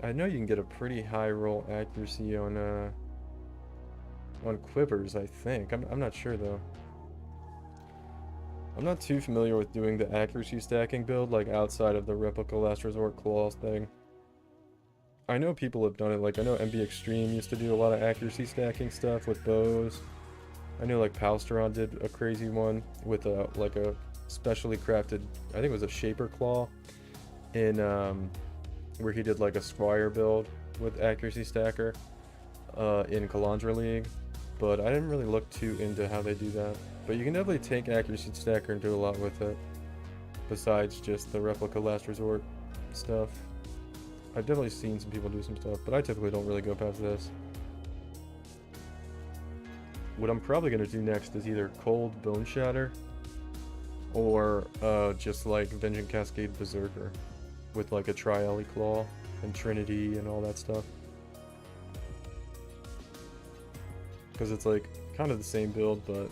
I know you can get a pretty high roll accuracy on Quivers, I think. I'm not sure though. I'm not too familiar with doing the accuracy stacking build like outside of the Replica Last Resort Claws thing. I know people have done it, like I know MB Extreme used to do a lot of accuracy stacking stuff with bows. I knew like Palsteron did a crazy one with a like a specially crafted, I think it was a Shaper Claw in where he did like a Squire build with Accuracy Stacker in Kalandra League, but I didn't really look too into how they do that. But you can definitely take Accuracy Stacker and do a lot with it, besides just the Replica Last Resort stuff. I've definitely seen some people do some stuff, but I typically don't really go past this. What I'm probably going to do next is either Cold Bone Shatter or just like Vengeance Cascade Berserker with like a Tri-Alley Claw and Trinity and all that stuff. Because it's like kind of the same build, but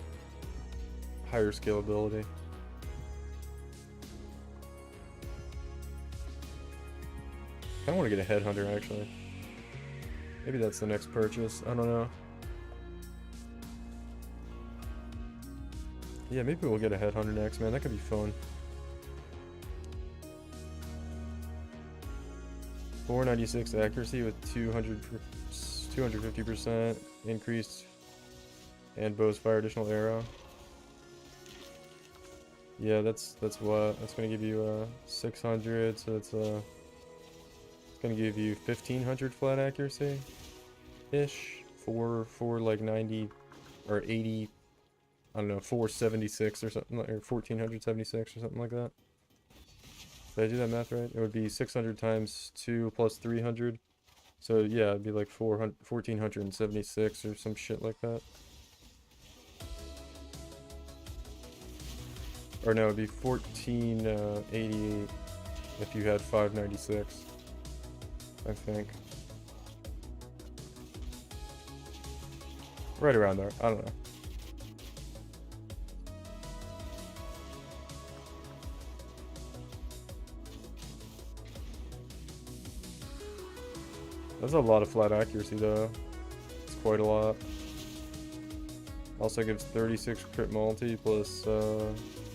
higher scalability. I want to get a Headhunter actually. Maybe that's the next purchase. I don't know. Yeah, maybe we'll get a Headhunter next, man. That could be fun. 496 accuracy with 250% increased, and bows fire additional arrow. Yeah, that's what that's gonna give you 600. So it's gonna give you 1500 flat accuracy ish for like 90 or 80. I don't know, 476 or something, or 1476 or something like that. Did I do that math right? It would be 600 times 2 plus 300. So yeah, it'd be like 1476 or some shit like that. Or no, it'd be 1488 if you had 596, I think. Right around there, I don't know. That's a lot of flat accuracy though. It's quite a lot. Also gives 36 crit multi plus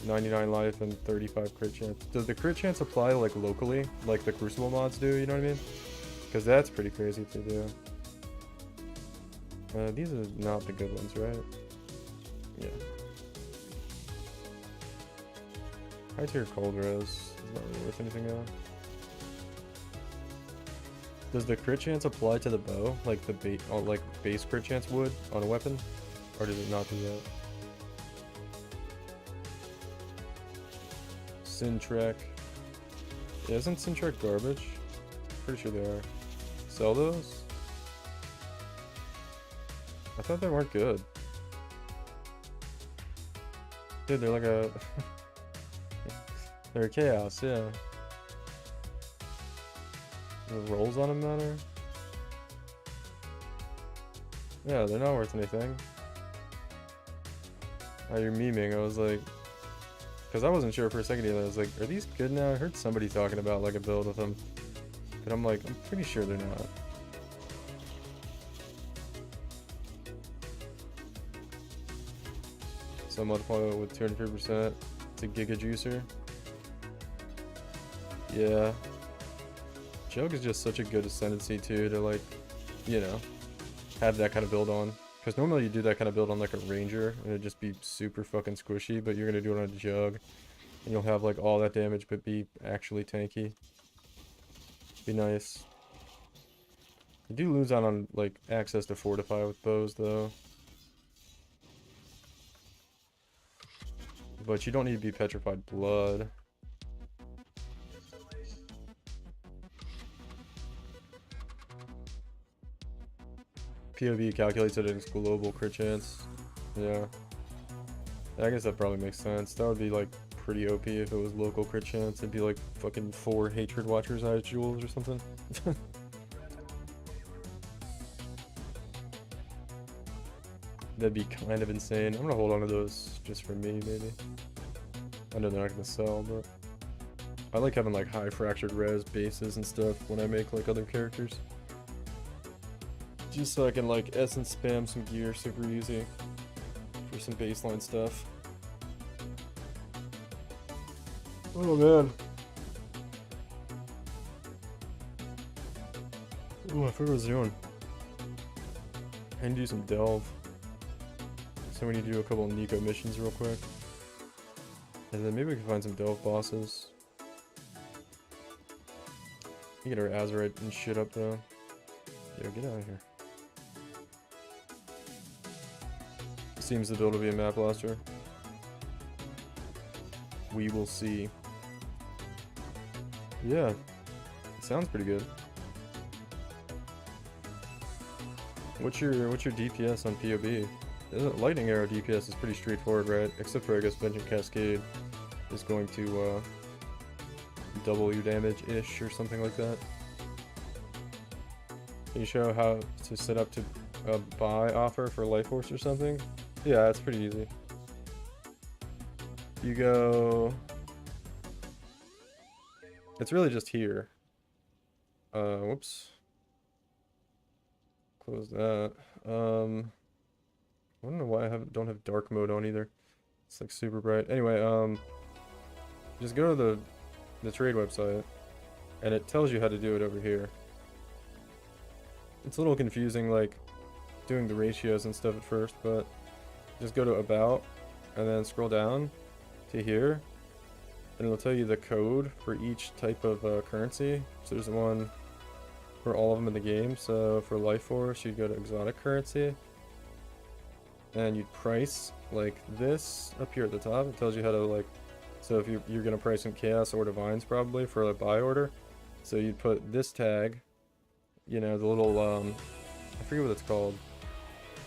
99 life and 35 crit chance. Does the crit chance apply like locally, like the Crucible mods do, you know what I mean? Because that's pretty crazy if they do. These are not the good ones, right? Yeah. High tier cold res is not really worth anything else. Does the crit chance apply to the bow, like the base crit chance would on a weapon, or does it not do that? Syntrek. Yeah, isn't Syntrek garbage? Pretty sure they are. Sell those? I thought they weren't good. Dude, they're like a... they're a chaos, yeah. The rolls on them matter? Yeah, they're not worth anything. Oh, you're memeing. I was like... Because I wasn't sure for a second either. I was like, are these good now? I heard somebody talking about like a build with them. But I'm like, I'm pretty sure they're not. So multiply it with 250%. It's a Giga Juicer. Yeah. Jugg is just such a good ascendancy too to like, you know, have that kind of build on. Because normally you do that kind of build on like a ranger and it'd just be super fucking squishy, but you're gonna do it on a Jugg and you'll have like all that damage but be actually tanky. Be nice. You do lose out on like access to fortify with bows though. But you don't need to be petrified blood. POV calculates it as global crit chance. Yeah. I guess that probably makes sense. That would be like pretty OP if it was local crit chance. It'd be like fucking 4 Hatred Watcher's Eyes Jewels or something. That'd be kind of insane. I'm gonna hold on to those just for me, maybe. I know they're not gonna sell, but I like having like high fractured res bases and stuff when I make like other characters. Just so I can like essence spam some gear super easy for some baseline stuff. Oh man. Ooh, I forgot what I was doing. I need to do some delve. So we need to do a couple of Nico missions real quick. And then maybe we can find some Delve bosses. We get our Azurite and shit up though. Yo, get out of here. Seems the build will be a map blaster. We will see. Yeah, it sounds pretty good. What's your DPS on POB? Lightning arrow DPS is pretty straightforward, right? Except for I guess Vengeance Cascade is going to double your damage-ish or something like that. Can you show how to set up to a buy offer for Life Force or something? Yeah, it's pretty easy. You go... It's really just here. Whoops. Close that. I don't know why I don't have dark mode on either. It's like super bright. Anyway, just go to the trade website, and it tells you how to do it over here. It's a little confusing, like doing the ratios and stuff at first, but just go to About, and then scroll down to here, and it'll tell you the code for each type of currency. So there's one for all of them in the game. So for Life Force, you'd go to exotic currency, and you'd price like this up here at the top. It tells you how to like, so if you're gonna price in Chaos or Divines probably for a buy order. So you'd put this tag, you know, the little I forget what it's called,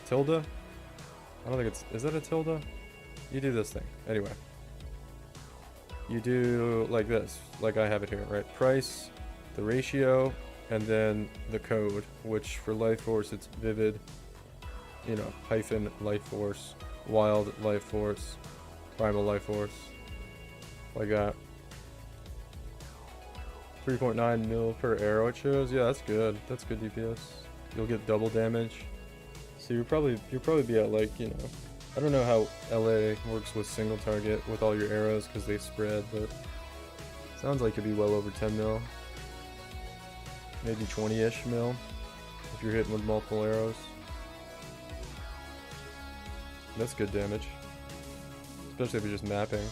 tilde. I don't think it's, is that a tilde? You do this thing anyway. You do like this, like I have it here, right? Price, the ratio, and then the code, which for Life Force it's Vivid, you know, hyphen Life Force, Wild Life Force, Primal Life Force, like that. 3.9 mil per arrow it shows. Yeah, that's good. That's good DPS. You'll get double damage. So you'll probably be at like, you know, I don't know how LA works with single target with all your arrows because they spread, but sounds like it'd be well over 10 mil. Maybe 20-ish mil if you're hitting with multiple arrows. That's good damage, especially if you're just mapping.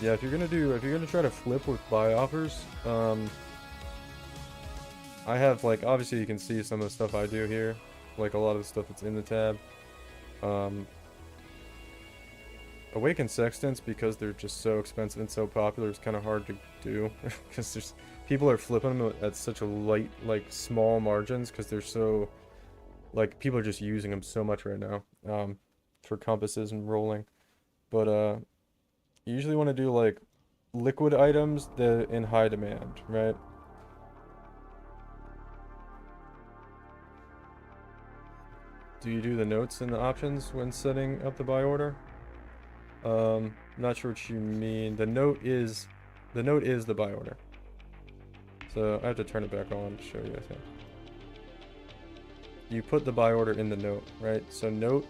Yeah, if you're gonna try to flip with buy offers, I have, like, obviously you can see some of the stuff I do here, like a lot of the stuff that's in the tab. Awakened Sextants, because they're just so expensive and so popular, it's kind of hard to do because there's people are flipping them at such a light, like small margins, because they're so, like, people are just using them so much right now for compasses and rolling. But you usually want to do like liquid items that in high demand, right? Do you do the notes and the options when setting up the buy order? Not sure what you mean. The note is the buy order. So I have to turn it back on to show you, I think. You put the buy order in the note, right? So note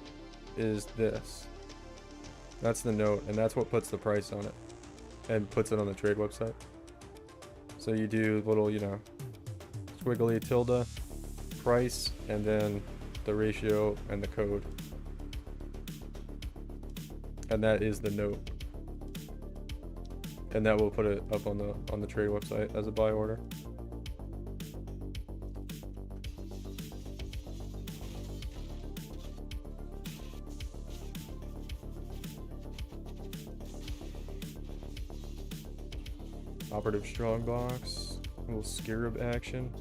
is this. That's the note, and that's what puts the price on it and puts it on the trade website. So you do little, you know, squiggly tilde, price, and then the ratio and the code. And that is the note. And that will put it up on the trade website as a buy order. Operative Strongbox, a little Scarab action.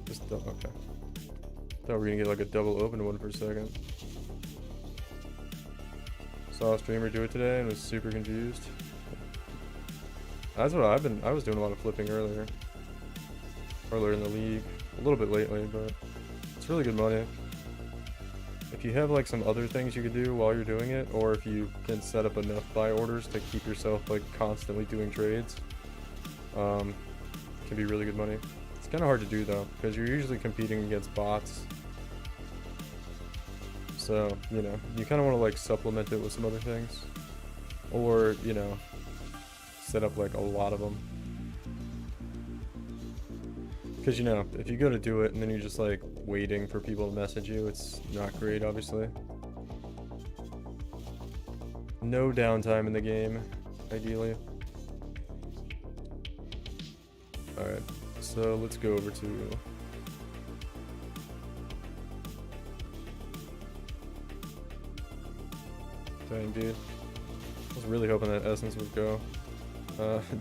Just okay. Thought we were gonna get like a double open one for a second. Saw a streamer do it today and was super confused. That's what I was doing a lot of flipping earlier in the league, a little bit lately, but it's really good money. If you have like some other things you could do while you're doing it, or if you can set up enough buy orders to keep yourself like constantly doing trades, can be really good money. It's kind of hard to do though, because you're usually competing against bots. So, you know, you kind of want to like supplement it with some other things. Or, you know, set up like a lot of them. Because, you know, if you go to do it and then you're just like waiting for people to message you, it's not great, obviously. No downtime in the game, ideally. Alright, so let's go over to... Dang, dude. I was really hoping that essence would go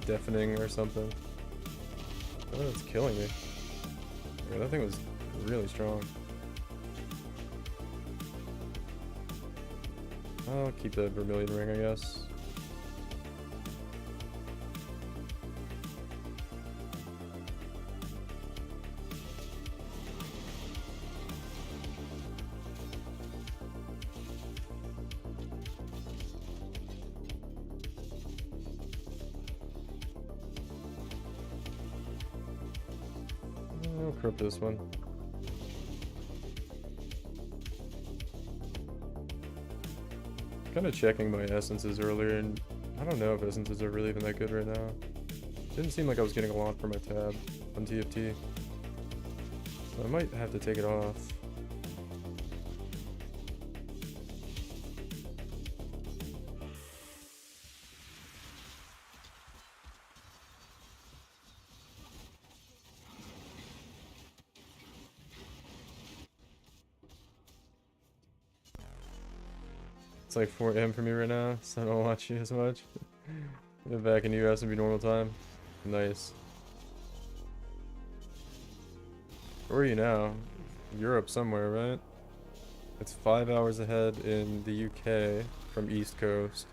deafening or something. Oh, it's killing me. Yeah, that thing was really strong. I'll keep the vermilion ring, I guess. I'll corrupt this one. Kind of checking my essences earlier, and I don't know if essences are really even that good right now. Didn't seem like I was getting a lot for my tab on TFT, so I might have to take it off. It's like 4 AM for me right now, so I don't watch you as much. Get back in the US and be normal time. Nice. Where are you now? Europe somewhere, right? It's 5 hours ahead in the UK from East Coast.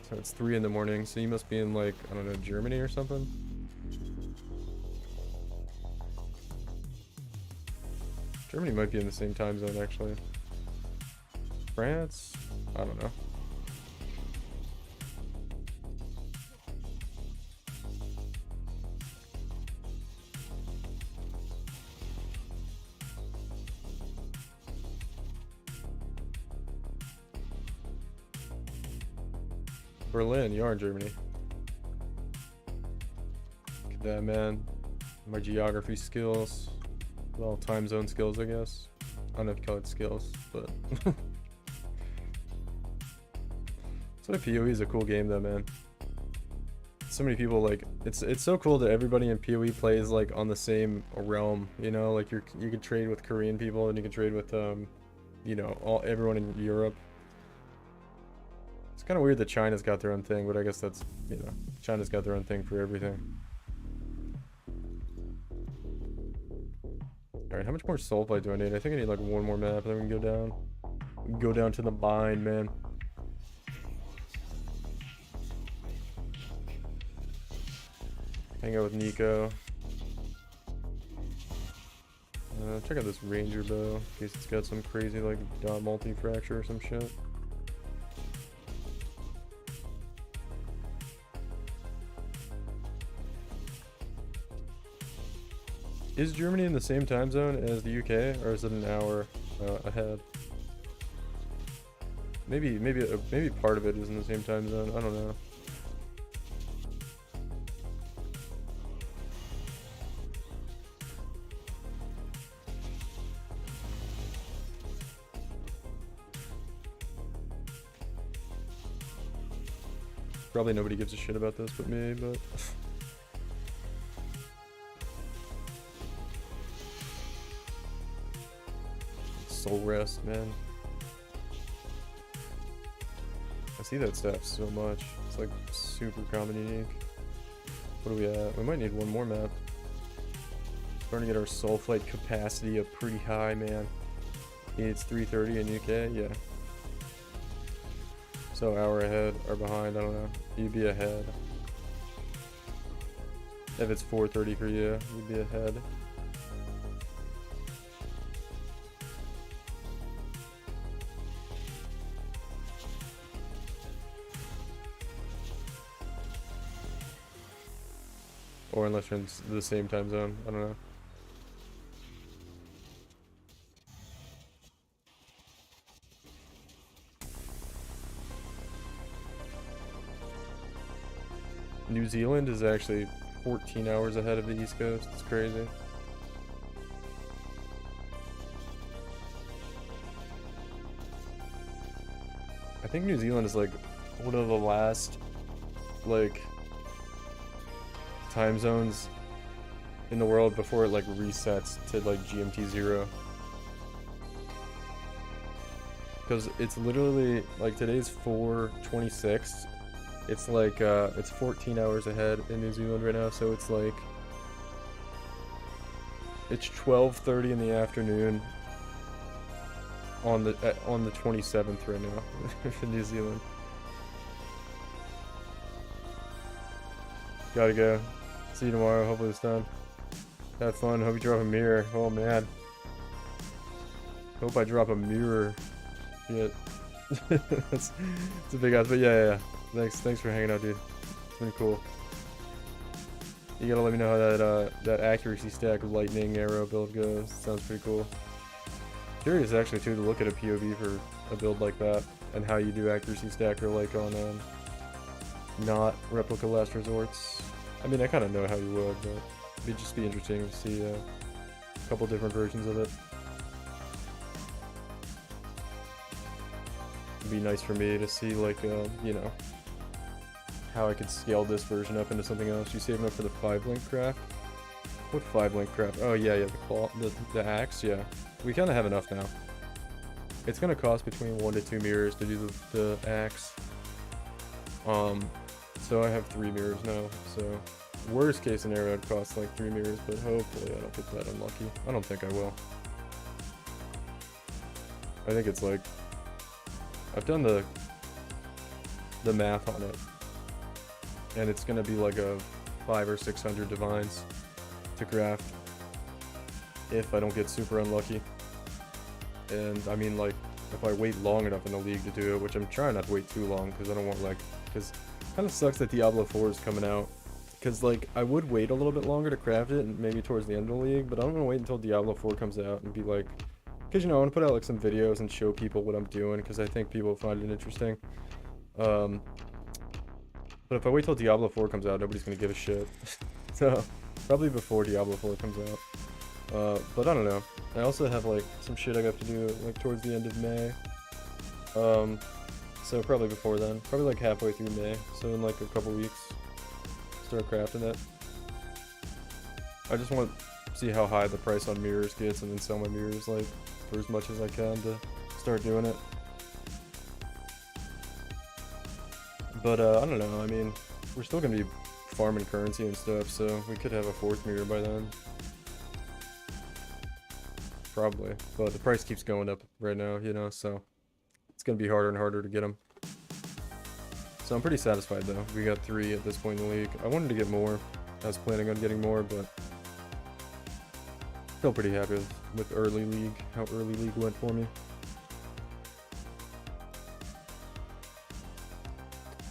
So it's 3 in the morning, so you must be in like, I don't know, Germany or something? Germany might be in the same time zone, actually. France? I don't know. Berlin, you are in Germany. Look at that, man. My geography skills. Well, time zone skills, I guess. I don't know if you call it skills, but... So PoE is a cool game though, man. So many people like it's so cool that everybody in PoE plays like on the same realm, you know, like you can trade with Korean people and you can trade with you know, everyone in Europe. It's kind of weird that China's got their own thing, but I guess that's, you know, China's got their own thing for everything. Alright, how much more sulfite do I need? I think I need like one more map and then we can go down. We can go down to the mine, man. Hang out with Nico. Check out this ranger bow, in case it's got some crazy like dot multi-fracture or some shit. Is Germany in the same time zone as the UK, or is it an hour ahead? Maybe part of it is in the same time zone. I don't know. Probably nobody gives a shit about this but me, but... Soul rest, man. I see that stuff so much. It's like super common unique. What are we at? We might need one more map. Starting to get our sulfite capacity up pretty high, man. It's 3:30 in UK, yeah. So hour ahead or behind, I don't know. You'd be ahead. If it's 4:30 for you, you'd be ahead. Or unless you're in the same time zone, I don't know. New Zealand is actually 14 hours ahead of the East Coast. It's crazy. I think New Zealand is like one of the last like time zones in the world before it like resets to like GMT 0. Because it's literally like today's 4:26. It's like it's 14 hours ahead in New Zealand right now, so it's like it's 12:30 in the afternoon on the 27th right now in New Zealand. Gotta go. See you tomorrow. Hopefully it's done. Have fun. Hope you drop a mirror. Oh man. Hope I drop a mirror. Shit. It's a big ass, but yeah. Thanks for hanging out, dude. It's been cool. You gotta let me know how that accuracy stack lightning arrow build goes. Sounds pretty cool. Curious actually too to look at a POV for a build like that and how you do accuracy stacker like on not replica last resorts. I mean I kind of know how you would, but it'd just be interesting to see a couple different versions of it. It'd be nice for me to see like you know, how I could scale this version up into something else. You saving up for the 5-link craft? What 5-link craft? Oh yeah, the claw, the axe, yeah. We kind of have enough now. It's gonna cost between 1 to 2 mirrors to do the axe. So I have 3 mirrors now, so worst case scenario it'd cost like 3 mirrors, but hopefully I don't get that unlucky. I don't think I will. I think it's like, I've done the math on it, and it's gonna be like a 500 or 600 divines to craft if I don't get super unlucky. And I mean, like, if I wait long enough in the league to do it, which I'm trying not to wait too long because I don't want, like, because it kind of sucks that Diablo 4 is coming out, because like I would wait a little bit longer to craft it and maybe towards the end of the league, but I'm gonna wait until Diablo 4 comes out and be like, because you know I want to put out like some videos and show people what I'm doing because I think people find it interesting. But if I wait till Diablo 4 comes out, nobody's gonna give a shit. So probably before Diablo 4 comes out. But I don't know. I also have like some shit I got to do like towards the end of May. So probably before then. Probably like halfway through May. So in like a couple weeks, start crafting it. I just want to see how high the price on mirrors gets and then sell my mirrors like for as much as I can to start doing it. But I don't know. I mean, we're still gonna be farming currency and stuff, so we could have a 4th mirror by then. Probably, but the price keeps going up right now, you know, so it's gonna be harder and harder to get them. So I'm pretty satisfied though. We got 3 at this point in the league. I wanted to get more. I was planning on getting more, but still pretty happy with early league, how early league went for me.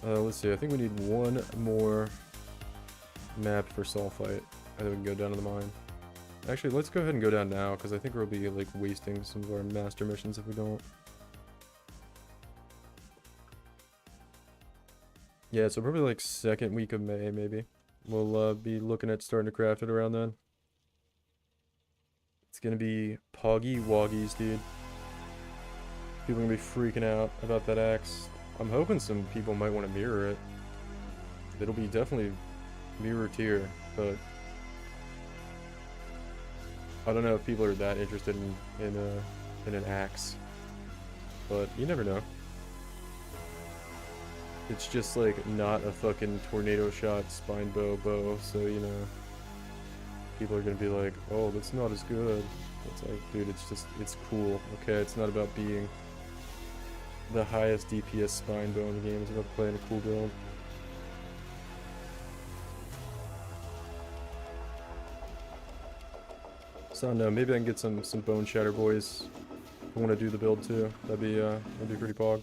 Let's see, I think we need 1 more map for sulfite, and then we can go down to the mine. Actually, let's go ahead and go down now, because I think we'll be like wasting some of our master missions if we don't. Yeah, so probably like 2nd week of May, maybe. We'll be looking at starting to craft it around then. It's gonna be poggy woggies, dude. People are gonna be freaking out about that axe. I'm hoping some people might want to mirror it. It'll be definitely mirror tier, but I don't know if people are that interested in an axe. But you never know. It's just like not a fucking tornado shot spine bow, so you know people are gonna be like, oh, that's not as good. It's like, dude, it's cool. Okay, it's not about being the highest DPS spine bow in the game. It's about playing a cool build. So I don't know, maybe I can get some Bone Shatter boys who want to do the build too. That'd be pretty pog.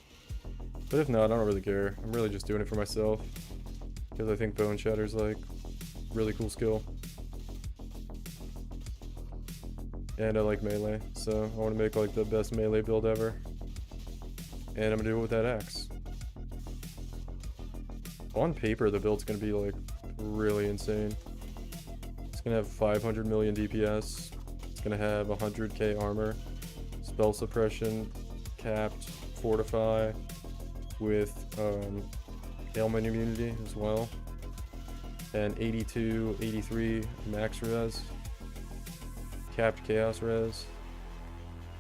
But if not, I don't really care. I'm really just doing it for myself because I think Bone Shatter's like really cool skill. And I like melee, so I want to make like the best melee build ever. And I'm gonna do it with that axe. On paper, the build's gonna be like really insane. It's gonna have 500 million DPS. It's gonna have 100k armor, spell suppression, capped, fortify, with ailment immunity as well, and 82, 83 max res, capped chaos res.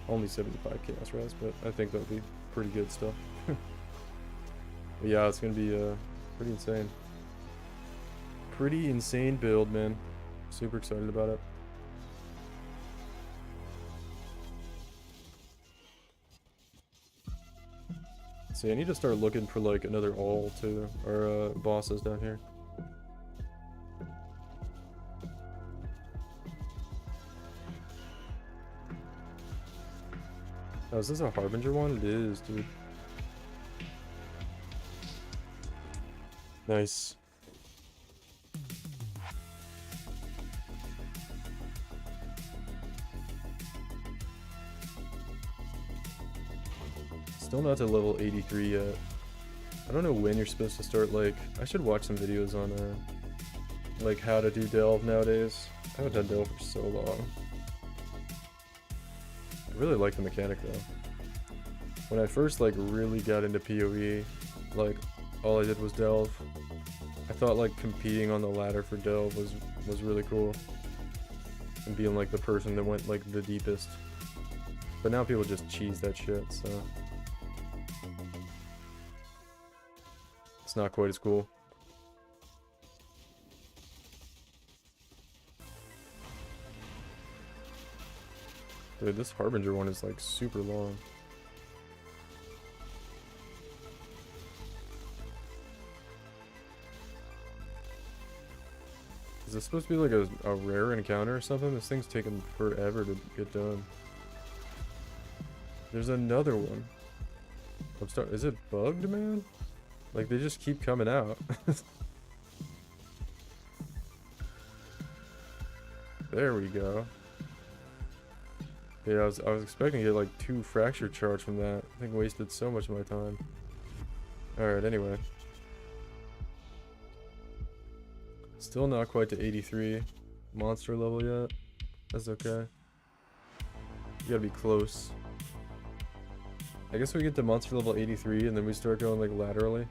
Only 75 chaos res, but I think that'll be pretty good stuff. But yeah, it's gonna be pretty insane. Pretty insane build, man. Super excited about it. See, I need to start looking for like another all too, or bosses down here. Oh, is this a Harbinger one? It is, dude. Nice. Still not to level 83 yet. I don't know when you're supposed to start, like, I should watch some videos on, like, how to do Delve nowadays. I haven't done Delve for so long. I really like the mechanic, though. When I first, like, really got into PoE, like, all I did was Delve. I thought, like, competing on the ladder for Delve was really cool. And being, like, the person that went, like, the deepest. But now people just cheese that shit, so... it's not quite as cool. Dude, this Harbinger one is like super long. Is this supposed to be like a rare encounter or something? This thing's taking forever to get done. There's another one. Is it bugged, man? Like, they just keep coming out. There we go. Yeah, I was expecting to get like 2 fracture charge from that. I think I wasted so much of my time. Alright, anyway. Still not quite to 83 monster level yet. That's okay. You gotta be close. I guess we get to monster level 83 and then we start going like laterally.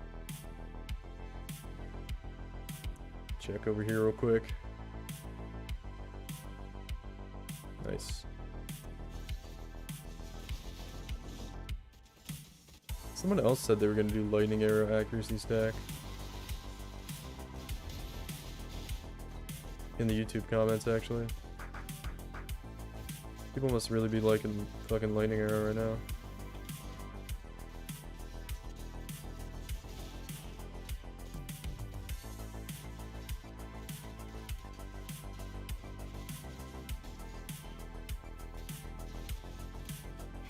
Check over here real quick. Nice. Someone else said they were going to do lightning arrow accuracy stack. In the YouTube comments, actually. People must really be liking fucking lightning arrow right now.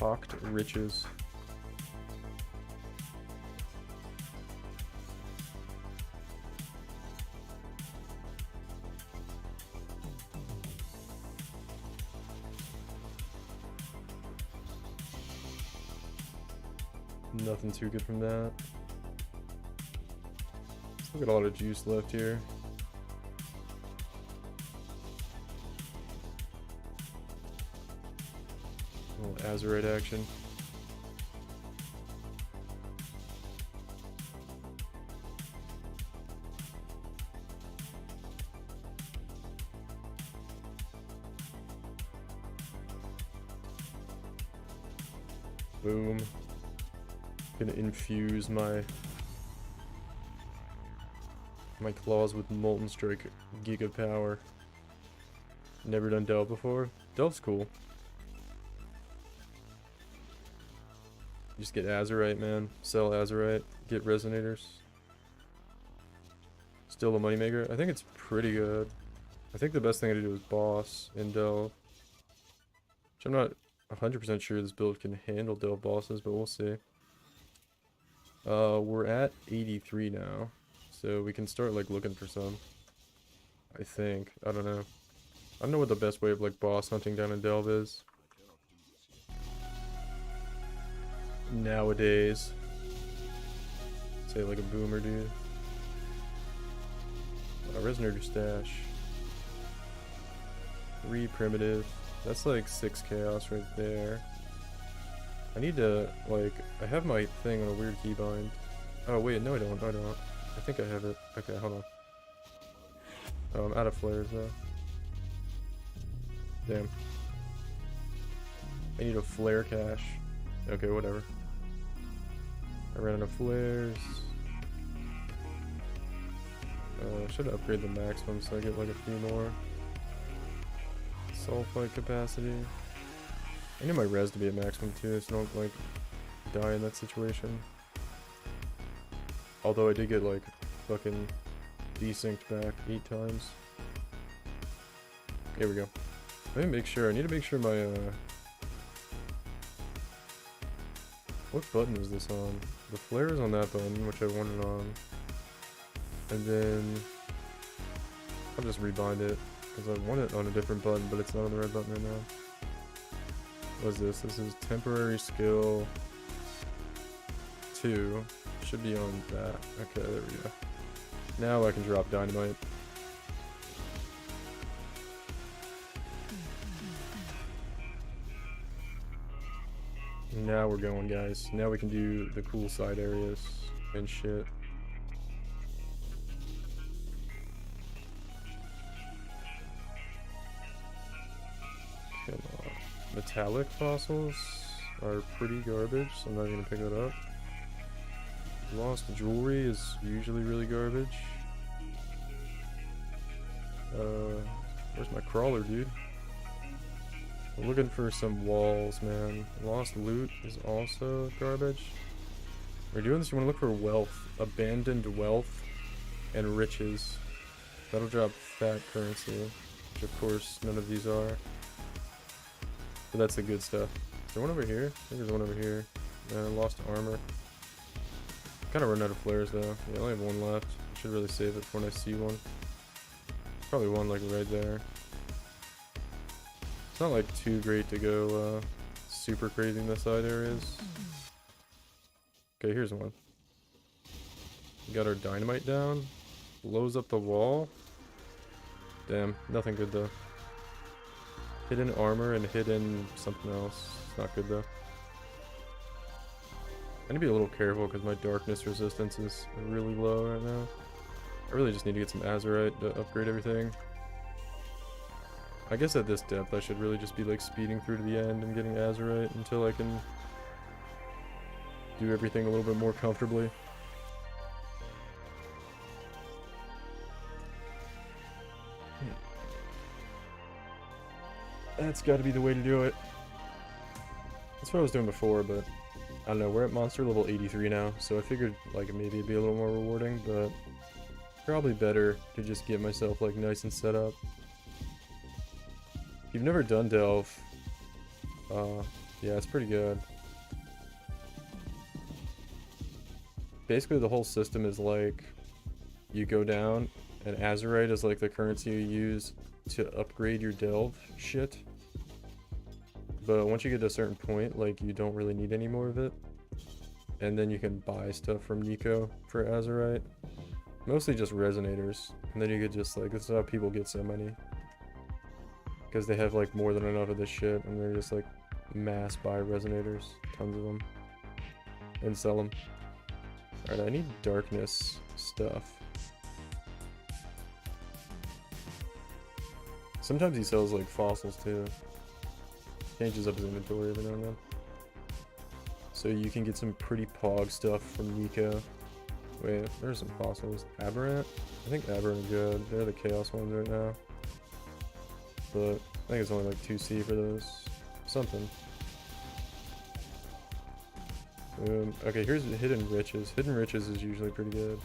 Hawked riches. Nothing too good from that. Still got a lot of juice left here. A little Azurite action. Boom. Gonna infuse my claws with Molten Strike Giga Power. Never done Delve before. Delve's cool. Just get Azurite, man. Sell Azurite. Get Resonators. Still a moneymaker. I think it's pretty good. I think the best thing to do is boss in Delve. Which I'm not 100% sure this build can handle Delve bosses, but we'll see. We're at 83 now, so we can start like looking for some. I think. I don't know. I don't know what the best way of like boss hunting down in Delve is nowadays. Say like a boomer dude. A resonator stash. 3 primitive. That's like 6 chaos right there. I need to, like, I have my thing on a weird keybind. Oh wait, no I don't, I don't. I think I have it. Okay, hold on. Oh, I'm out of flares though. Damn. I need a flare cache. Okay, whatever. I ran out of flares. Should upgrade the maximum so I get like a few more. Sulfite capacity. I need my res to be at maximum too, so I don't like die in that situation. Although I did get like fucking desynced back 8 times. Here we go. Let me make sure. I need to make sure my what button is this on? The flare is on that button, which I want it on. And then I'll just rebind it because I want it on a different button, but it's not on the right button right now. What is this? This is temporary skill 2. Should be on that. Okay, there we go. Now I can drop dynamite. Now we're going, guys. Now we can do the cool side areas and shit. Come on. Metallic fossils are pretty garbage, so I'm not gonna pick that up. Lost jewelry is usually really garbage. Where's my crawler, dude? I'm looking for some walls, man. Lost loot is also garbage. We're doing this, you want to look for wealth. Abandoned wealth and riches. That'll drop fat currency, which of course none of these are. But that's the good stuff. Is there one over here? I think there's one over here. Lost armor. Kind of run out of flares though. Yeah, I only have one left. I should really save it for when I see one. Probably one like right there. It's not like too great to go super crazy in the side areas. Okay, here's one. We got our dynamite down. Blows up the wall. Damn, nothing good though. Hidden armor and hidden something else. It's not good though. I need to be a little careful because my darkness resistance is really low right now. I really just need to get some azurite to upgrade everything. I guess at this depth I should really just be like speeding through to the end and getting azurite until I can do everything a little bit more comfortably. That's got to be the way to do it. That's what I was doing before, but I don't know, we're at monster level 83 now, so I figured like maybe it'd be a little more rewarding, but probably better to just get myself like nice and set up. If you've never done Delve, yeah, it's pretty good. Basically the whole system is like, you go down, and azurite is like the currency you use to upgrade your Delve shit. But once you get to a certain point, like, you don't really need any more of it. And then you can buy stuff from Nico for azurite. Mostly just resonators. And then you could just, like, this is how people get so many. Because they have, like, more than enough of this shit, and they're just, like, mass buy resonators. Tons of them. And sell them. Alright, I need darkness stuff. Sometimes he sells, like, fossils, too. Changes up his inventory every now and then. So you can get some pretty pog stuff from Nico. Wait, there's some fossils. Aberrant? I think Aberrant are good. They're the chaos ones right now. But I think it's only like 2C for those. Something. Okay, here's the Hidden Riches. Hidden Riches is usually pretty good.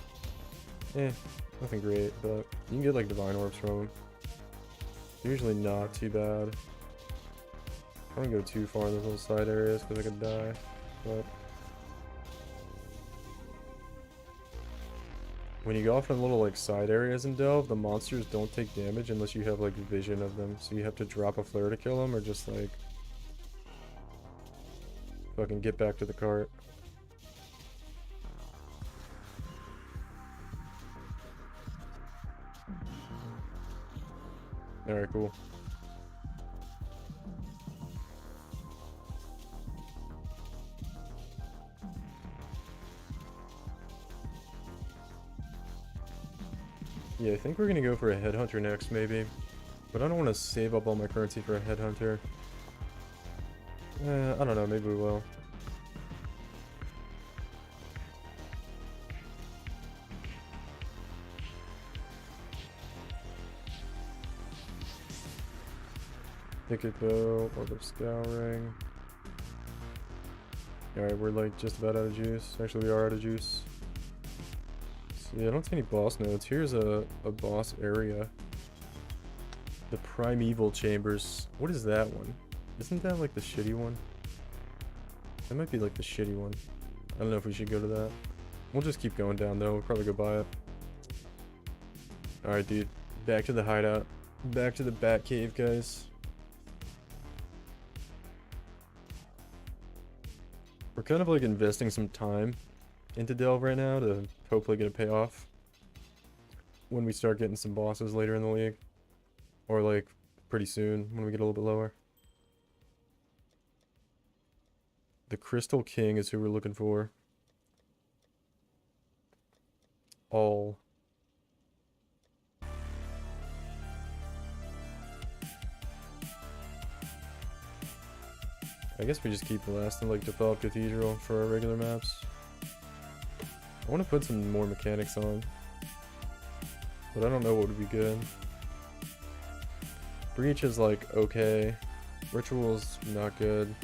Nothing great, but you can get like Divine Orbs from them. Usually not too bad. I don't go too far in those little side areas because I could die, but when you go off in little like side areas in Delve, the monsters don't take damage unless you have like vision of them, so you have to drop a flare to kill them or just like fucking get back to the cart. Alright, cool. Yeah, I think we're gonna go for a headhunter next, maybe. But I don't want to save up all my currency for a headhunter. I don't know, maybe we will. Thicket bow, orb of scouring. Alright, we're like just about out of juice. Actually, we are out of juice. So, yeah, I don't see any boss nodes. Here's a boss area. The Primeval Chambers. What is that one? Isn't that like the shitty one? That might be like the shitty one. I don't know if we should go to that. We'll just keep going down though. We'll probably go by it. Alright, dude. Back to the hideout. Back to the bat cave, guys. We're kind of like investing some time into Delve right now to hopefully get a payoff when we start getting some bosses later in the league. Or like pretty soon when we get a little bit lower. The Crystal King is who we're looking for. All. I guess we just keep blasting like Default Cathedral for our regular maps. I want to put some more mechanics on, but I don't know what would be good. Breach is like okay. Ritual's not good.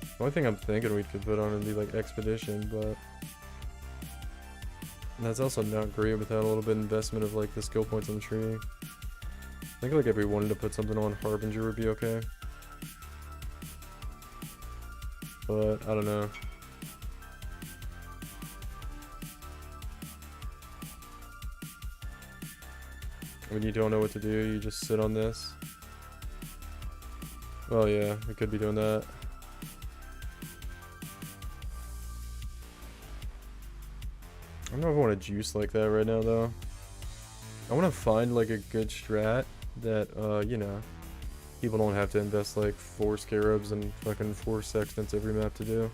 The only thing I'm thinking we could put on would be like Expedition, but that's also not great without a little bit of investment of like the skill points on the tree. I think like if we wanted to put something on, Harbinger would be okay. But I don't know. When you don't know what to do, you just sit on this. Oh yeah, we could be doing that. I don't know if I want to juice like that right now though. I want to find like a good strat that, you know, people don't have to invest like 4 scarabs and fucking 4 sextants every map to do.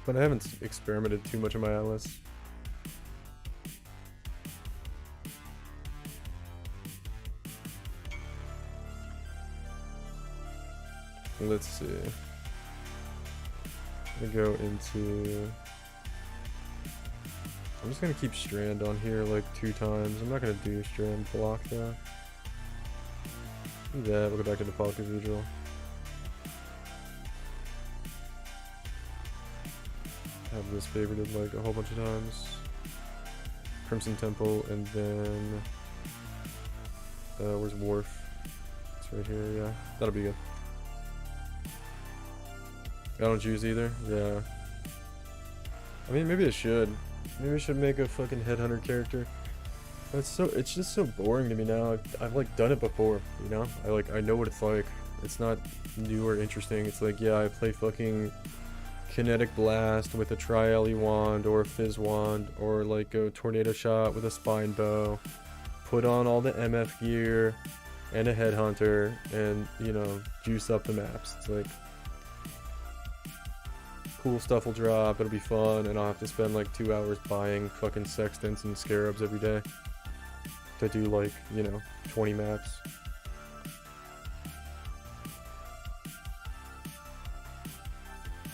But I haven't experimented too much in my atlas. Let's see. I'm gonna go into... I'm just gonna keep Strand on here like 2 times. I'm not gonna do Strand block though. Do that, we'll go back to the Default Cathedral. Have this favorited like a whole bunch of times. Crimson Temple, and then... where's Wharf? It's right here, yeah. That'll be good. I don't choose either. Yeah. I mean, maybe I should. Maybe I should make a fucking headhunter character. It's just so boring to me now. I've like done it before, you know? I know what it's like. It's not new or interesting. It's like, yeah, I play fucking Kinetic Blast with a Tri-Alley wand or a Fizz wand, or like go Tornado Shot with a Spine Bow, put on all the MF gear and a headhunter, and, you know, juice up the maps. It's like, cool stuff will drop, it'll be fun, and I'll have to spend like 2 hours buying fucking sextants and scarabs every day to do like, you know, 20 maps.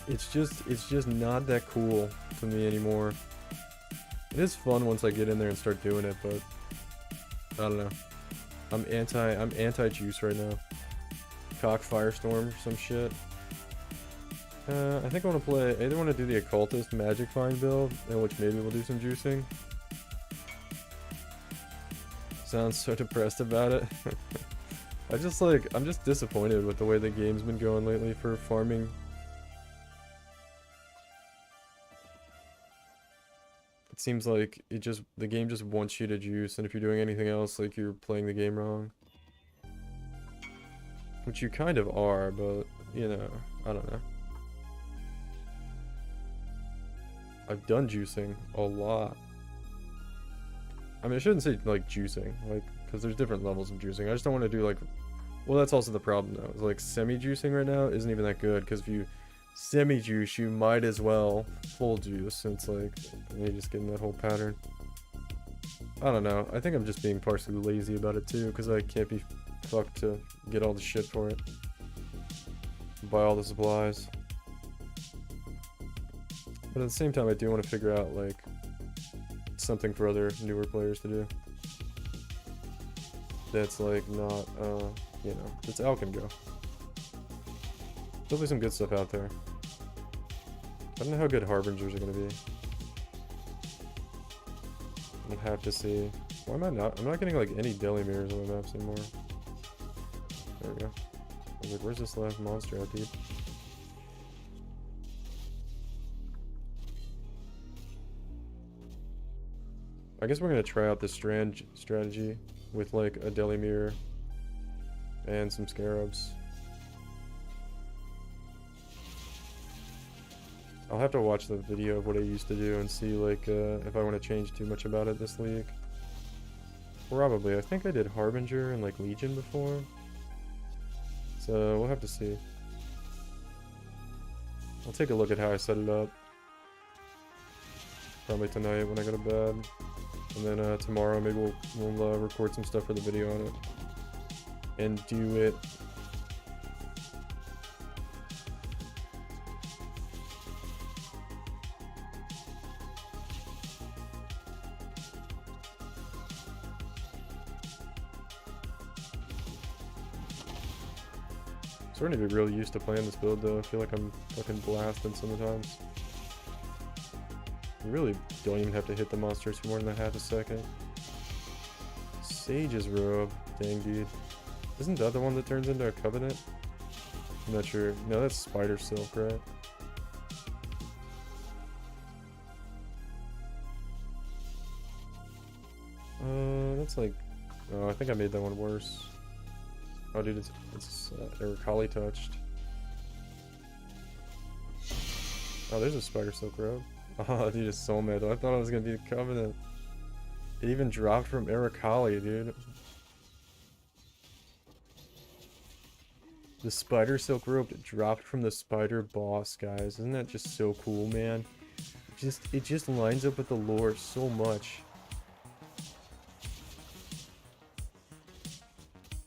It's just not that cool to me anymore. It is fun once I get in there and start doing it, but I don't know. I'm anti juice right now. Cock Firestorm or some shit. I think I want to play, I either want to do the Occultist Magic Find build, in which maybe we'll do some juicing. Sounds so depressed about it. I'm just disappointed with the way the game's been going lately for farming. It seems like the game just wants you to juice, and if you're doing anything else, like you're playing the game wrong. Which you kind of are, but, you know, I don't know. I've done juicing a lot. I mean, I shouldn't say like juicing, like, because there's different levels of juicing. I just don't want to do like, well, that's also the problem though. It's like semi-juicing right now isn't even that good, because if you semi-juice, you might as well full juice. And it's like, you just get in that whole pattern. I don't know. I think I'm just being partially lazy about it too, because I can't be fucked to get all the shit for it. Buy all the supplies. But at the same time, I do want to figure out, like, something for other newer players to do. That's, like, not, you know, it's out and go. There'll be some good stuff out there. I don't know how good Harbingers are going to be. I'll have to see. Why am I not? I'm not getting, like, any deli mirrors on my maps anymore. There we go. I was like, where's this last monster at, dude? I guess we're gonna try out this strategy with like a deli mirror and some scarabs. I'll have to watch the video of what I used to do and see like if I want to change too much about it this league. Probably. I think I did Harbinger and like Legion before. So we'll have to see. I'll take a look at how I set it up. Probably tonight when I go to bed. And then tomorrow maybe we'll record some stuff for the video on it. And do it. Starting to be real used to playing this build though. I feel like I'm fucking blasted sometimes. You really don't even have to hit the monsters for more than a half a second. Sage's robe. Dang, dude. Isn't that the one that turns into a covenant? I'm not sure. No, that's spider silk, right? That's like... Oh, I think I made that one worse. Oh, dude, it's Ericali touched. Oh, there's a spider silk robe. Oh, dude, it's soul metal. I thought it was gonna be a covenant. It even dropped from Ericali, dude. The spider silk robe dropped from the spider boss, guys. Isn't that just so cool, man? It just lines up with the lore so much.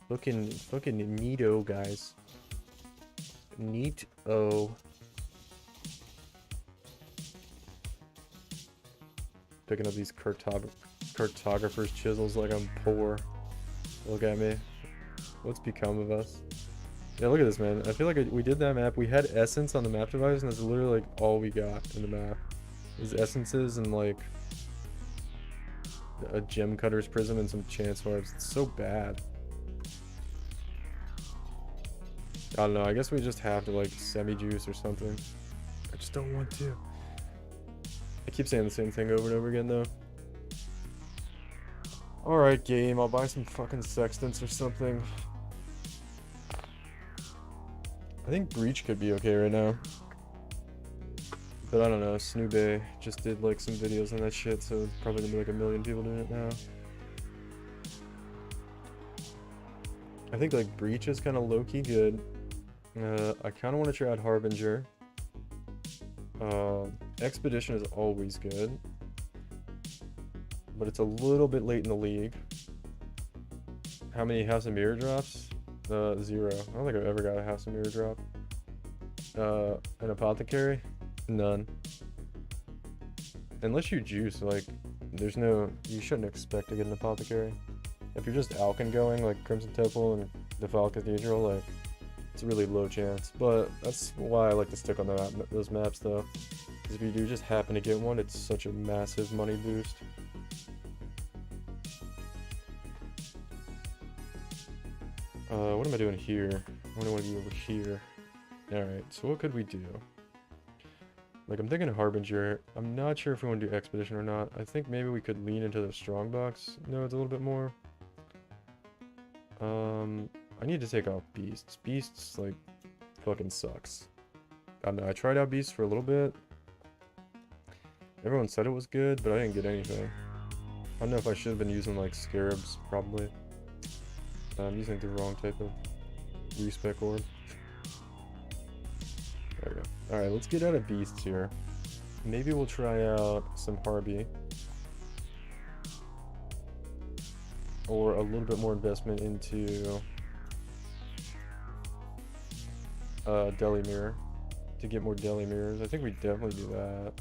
Fucking neato, guys. Neat-o. Picking up these cartographer's chisels like I'm poor. Look at me. What's become of us? Yeah, look at this, man. I feel like we did that map. We had essence on the map device, and that's literally like all we got in the map. Is essences and like a gem cutter's prism and some chance orbs. It's so bad. I don't know. I guess we just have to like semi-juice or something. I just don't want to. I keep saying the same thing over and over again, though. Alright, game. I'll buy some fucking sextants or something. I think Breach could be okay right now. But I don't know. Snoobay just did like some videos on that shit, so probably gonna be like 1 million people doing it now. I think like Breach is kind of low-key good. I kind of want to try out Harbinger. Expedition is always good, but it's a little bit late in the league. How many House of Mirror drops? 0. I don't think I've ever got a House of Mirror drop. An Apothecary? None. Unless you juice, like, there's no... You shouldn't expect to get an Apothecary. If you're just Alkin going, like Crimson Temple and Defile Cathedral, like, it's a really low chance. But that's why I like to stick on those maps, though. Because if you do just happen to get one, it's such a massive money boost. What am I doing here? What do I want to do over here? Alright, so what could we do? Like, I'm thinking of Harbinger. I'm not sure if we want to do Expedition or not. I think maybe we could lean into the Strongbox nodes a little bit more. I need to take off Beasts. Beasts, like, fucking sucks. I don't know, I tried out Beasts for a little bit. Everyone said it was good, but I didn't get anything. don't know if I should have been using like scarabs, probably. I'm using the wrong type of respec orb. There we go. Alright, let's get out of beasts here. Maybe we'll try out some Harby. Or a little bit more investment into Deli Mirror to get more Deli Mirrors. I think we definitely do that.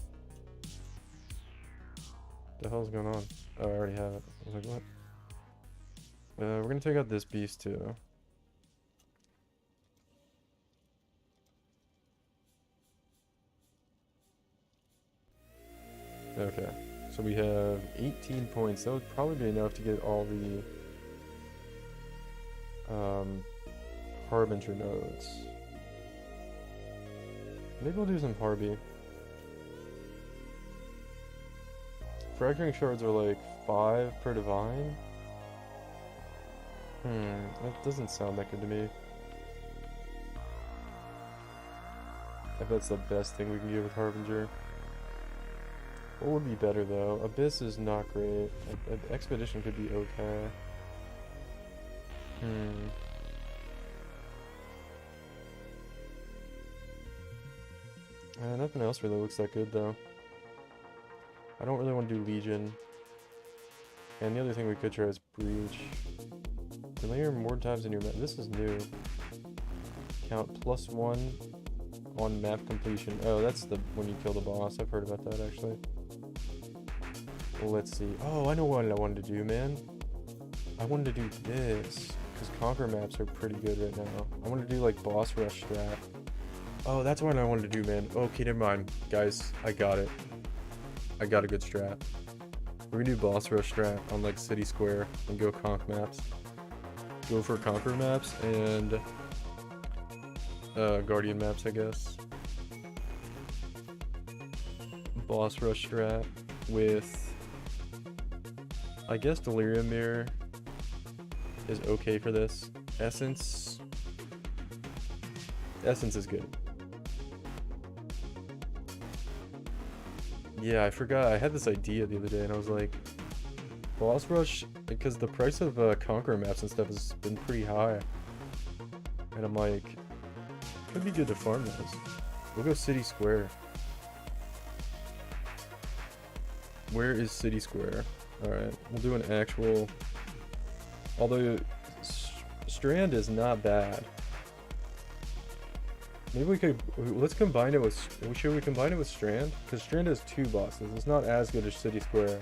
The hell's going on? Oh, I already have it. I was like, what? We're gonna take out this beast too. Okay, so we have 18 points. That would probably be enough to get all the Harbinger nodes. Maybe we'll do some Harby. Fracturing shards are like 5 per divine. That doesn't sound that good to me. I bet it's the best thing we can get with Harbinger. What would be better though? Abyss is not great. Expedition could be okay. Nothing else really looks that good though. I don't really want to do Legion. And the other thing we could try is Breach. Delirium more times in your map. This is new. Count +1 on map completion. Oh, that's the when you kill the boss. I've heard about that actually. Well, let's see. Oh, I know what I wanted to do, man. I wanted to do this because Conquer maps are pretty good right now. I want to do like boss rush strat. Oh, that's what I wanted to do, man. Okay, never mind, guys. I got it. I got a good strat. We're gonna do boss rush strat on like City Square and go conk maps. Go for Conquer maps and Guardian maps, I guess. Boss rush strat with, I guess Delirium Mirror is okay for this. Essence is good. Yeah, I forgot. I had this idea the other day and I was like, boss rush, because the price of Conqueror maps and stuff has been pretty high. And I'm like, could be good to farm those. We'll go City Square. Where is City Square? Alright, we'll do an actual... Although, Strand is not bad. Maybe we could... Let's combine it with... Should we combine it with Strand? Because Strand has 2 bosses. It's not as good as City Square.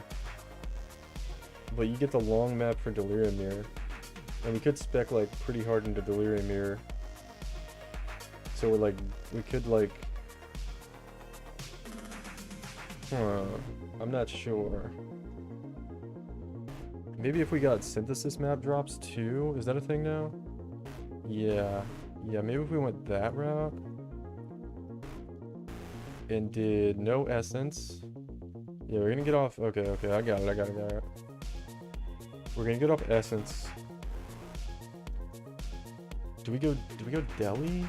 But you get the long map for Delirium Mirror. And we could spec like pretty hard into Delirium Mirror. So we're like... We could like... I'm not sure. Maybe if we got Synthesis map drops too? Is that a thing now? Yeah. Yeah, maybe if we went that route. And did no Essence. Yeah, we're gonna get off... Okay, I got it. We're gonna get off Essence. Do we go Deli?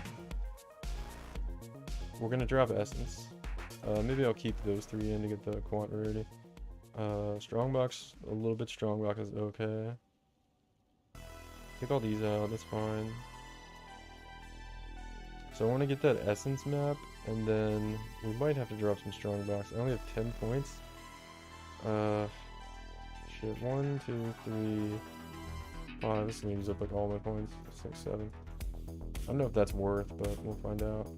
We're gonna drop Essence. Maybe I'll keep those 3 in to get the quant rarity. Strongbox, a little bit Strongbox is okay. Take all these out, that's fine. So I want to get that Essence map, and then we might have to drop some Strongbox. I only have 10 points. Shit, 1, 2, 3, 5. This leaves up like all my points. 6, 7. I don't know if that's worth, but we'll find out.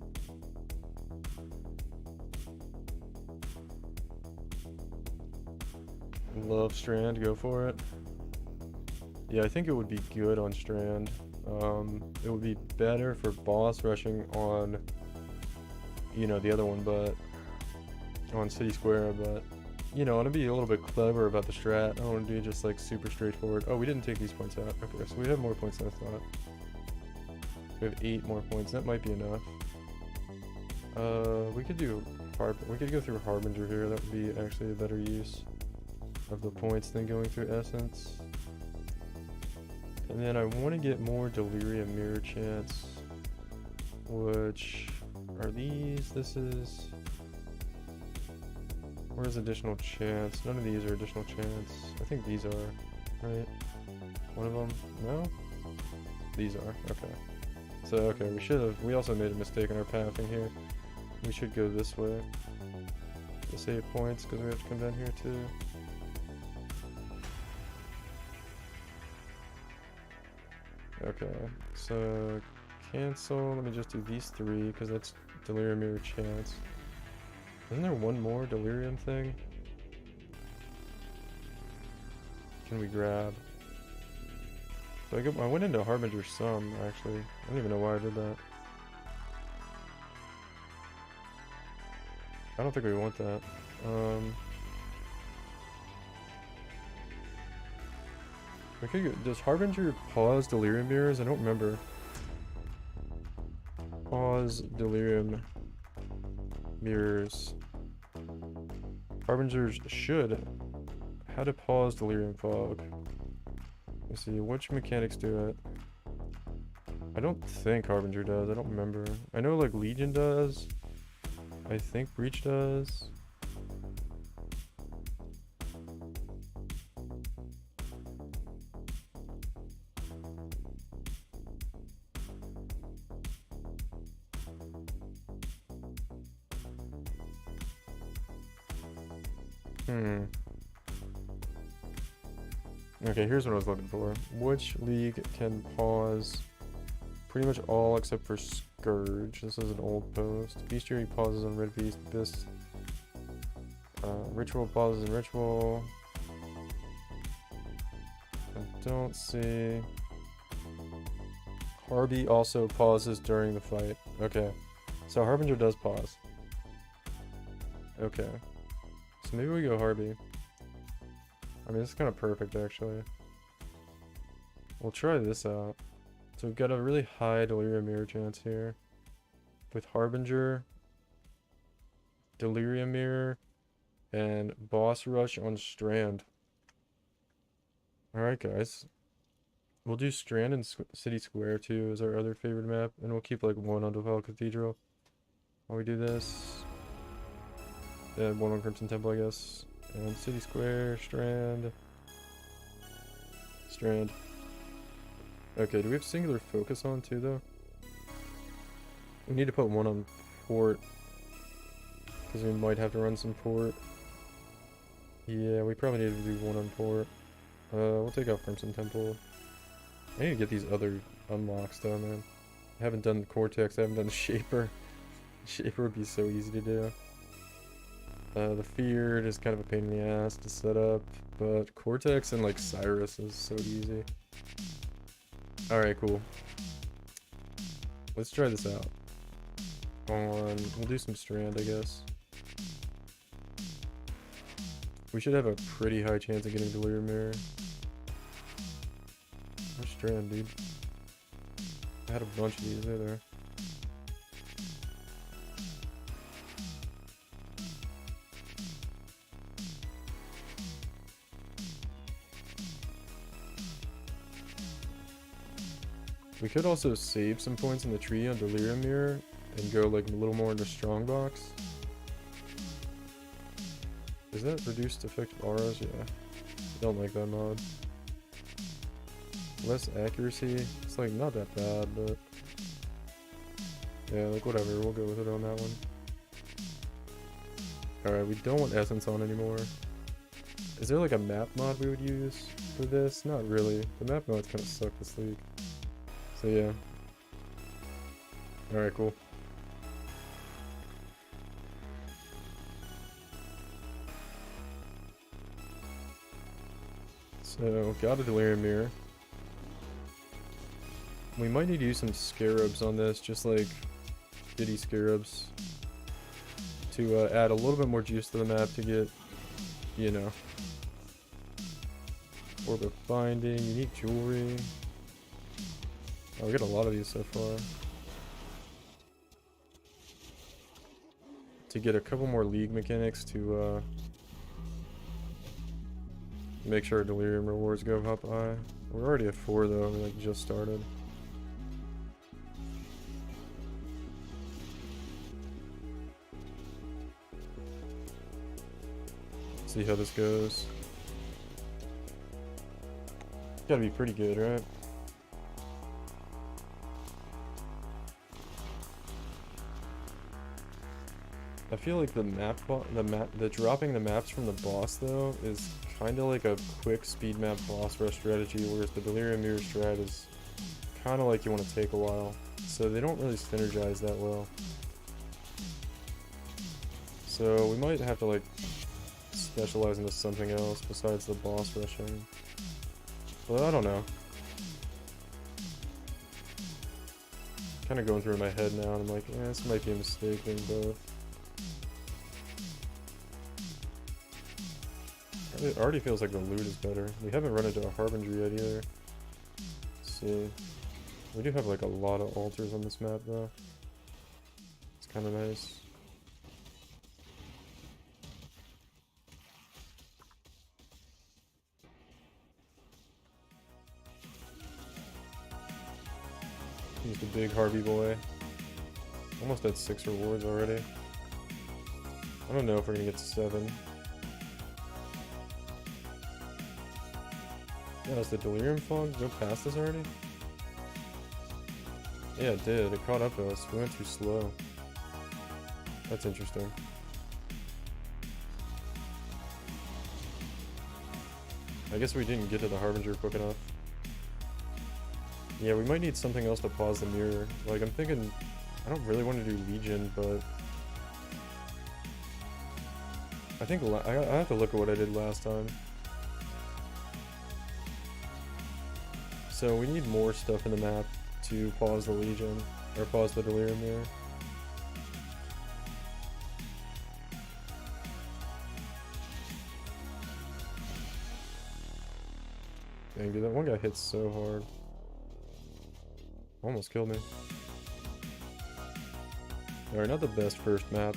Love Strand, go for it. Yeah, I think it would be good on Strand. It would be better for boss rushing on, you know, the other one, but on City Square, but you know, I want to be a little bit clever about the strat. I don't want to do just like super straightforward. Oh, we didn't take these points out. Okay, so we have more points than I thought. We have 8 more points. That might be enough. We could do we could go through Harbinger here. That would be actually a better use of the points than going through Essence. And then I want to get more Delirium Mirror chance, which are these. This is Where's additional chance? None of these are additional chance. I think these are, right? One of them? No? These are, okay. So, okay, we also made a mistake in our pathing here. We should go this way to save points, because we have to come down here too. Okay, so cancel. Let me just do these three, because that's Delirium Mirror chance. Isn't there one more Delirium thing? Can we grab? So I went into Harbinger some, actually. I don't even know why I did that. I don't think we want that. We could go, does Harbinger pause Delirium Mirrors? I don't remember. Pause Delirium Mirrors. Harbingers should. How to pause Delirium Fog. Let's see, which mechanics do it? I don't think Harbinger does, I don't remember. I know like Legion does. I think Breach does. Okay, here's what I was looking for. Which league can pause pretty much all except for Scourge? This is an old post. Bestiary pauses on Red Beast. This Ritual pauses in Ritual. I don't see. Harby also pauses during the fight. Okay, so Harbinger does pause. Okay, so maybe we go Harby. I mean, this is kind of perfect, actually. We'll try this out. So we've got a really high Delirium Mirror chance here. With Harbinger, Delirium Mirror, and Boss Rush on Strand. Alright, guys. We'll do Strand and City Square, too, as our other favorite map. And we'll keep, like, one on Deval Cathedral. While we do this. And one on Crimson Temple, I guess. And City Square, Strand. Strand. Okay, do we have singular focus on too, though? We need to put one on port. Because we might have to run some port. Yeah, we probably need to do one on port. We'll take out Crimson Temple. I need to get these other unlocks though, man. I haven't done Cortex, I haven't done Shaper. Shaper would be so easy to do. The Feared is kind of a pain in the ass to set up, but Cortex and like Cyrus is so easy. Alright, cool. Let's try this out. We'll do some Strand, I guess. We should have a pretty high chance of getting Delirium Mirror. Where's Strand, dude? I had a bunch of these, there. We could also save some points in the tree on Delirium Mirror and go like a little more into Strongbox. Is that reduced effective auras? Yeah. I don't like that mod. Less accuracy. It's like not that bad, but yeah, like whatever. We'll go with it on that one. Alright, we don't want Essence on anymore. Is there like a map mod we would use for this? Not really. The map mods kind of suck this league. So yeah. Alright, cool. So, got a Delirium Mirror. We might need to use some Scarabs on this, just like Giddy Scarabs. To add a little bit more juice to the map to get, you know, Orb of Binding, unique jewelry. Oh, we got a lot of these so far. To get a couple more league mechanics to make sure our Delirium rewards go up high. We're already at 4 though, we like just started. See how this goes. Gotta be pretty good, right? I feel like the dropping the maps from the boss though is kind of like a quick speed map boss rush strategy, whereas the Delirium Mirror strat is kind of like you want to take a while. So they don't really synergize that well. So we might have to like specialize into something else besides the boss rushing. But I don't know. Kind of going through my head now, and I'm like, this might be a mistake being both. It already feels like the loot is better. We haven't run into a Harbinger yet either. Let's see. We do have like a lot of altars on this map though. It's kind of nice. He's the big Harvey boy. Almost at 6 rewards already. I don't know if we're gonna get to 7. Yeah, does the Delirium Fog go past us already? Yeah, it did. It caught up to us. We went too slow. That's interesting. I guess we didn't get to the Harbinger quick enough. Yeah, we might need something else to pause the mirror. Like, I'm thinking... I don't really want to do Legion, but... I think I have to look at what I did last time. So we need more stuff in the map to pause the Legion, or pause the Delirium Mirror. Dang, dude, that one guy hits so hard. Almost killed me. Alright, not the best first map.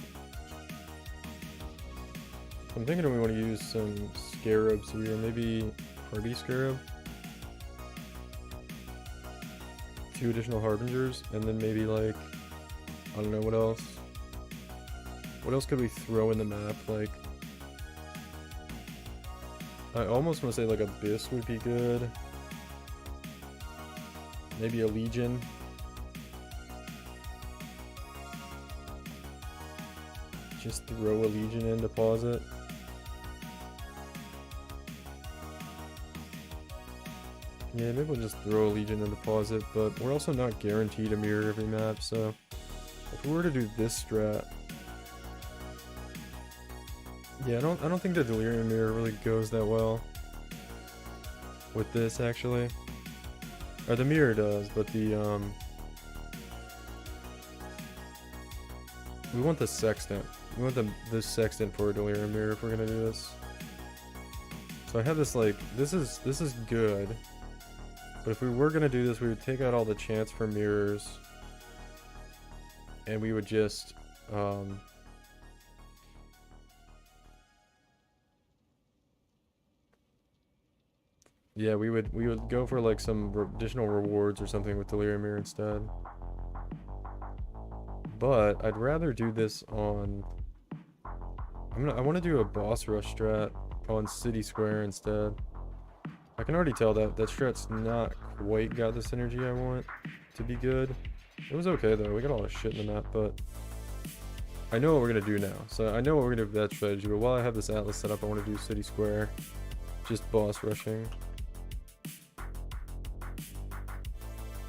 I'm thinking we want to use some Scarabs here, maybe Hardy Scarab. 2 additional Harbingers, and then maybe like, I don't know what else. What else could we throw in the map? Like, I almost want to say like Abyss would be good. Maybe a Legion. Just throw a Legion in to pause it. Yeah, maybe we'll just throw a Legion in to pause it, but we're also not guaranteed a mirror every map, so if we were to do this strat, yeah, I don't think the Delirium Mirror really goes that well with this actually. Or the mirror does, but the we want the Sextant. We want the Sextant for a Delirium Mirror if we're gonna do this. So I have this like this is good. But if we were going to do this, we would take out all the chance for mirrors. And we would just... yeah, we would go for like some additional rewards or something with Delirium Mirror instead. But I'd rather do this on... I want to do a boss rush strat on City Square instead. I can already tell that strat's not quite got the synergy I want to be good. It was okay though, we got a lot of shit in the map, but I know what we're gonna do now. So I know what we're gonna do with that strategy, but while I have this Atlas set up, I want to do City Square. Just boss rushing.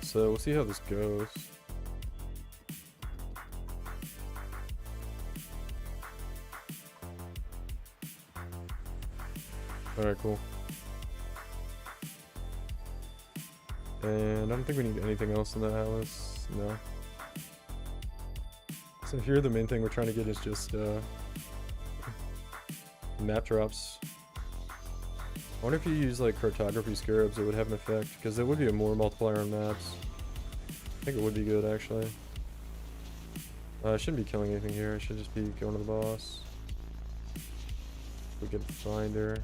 So we'll see how this goes. Alright, cool. And I don't think we need anything else in the Atlas. No. So here the main thing we're trying to get is just map drops. I wonder if you use like cartography scarabs, it would have an effect, because there would be a more multiplier on maps. I think it would be good actually. I shouldn't be killing anything here, I should just be going to the boss. If we could find her.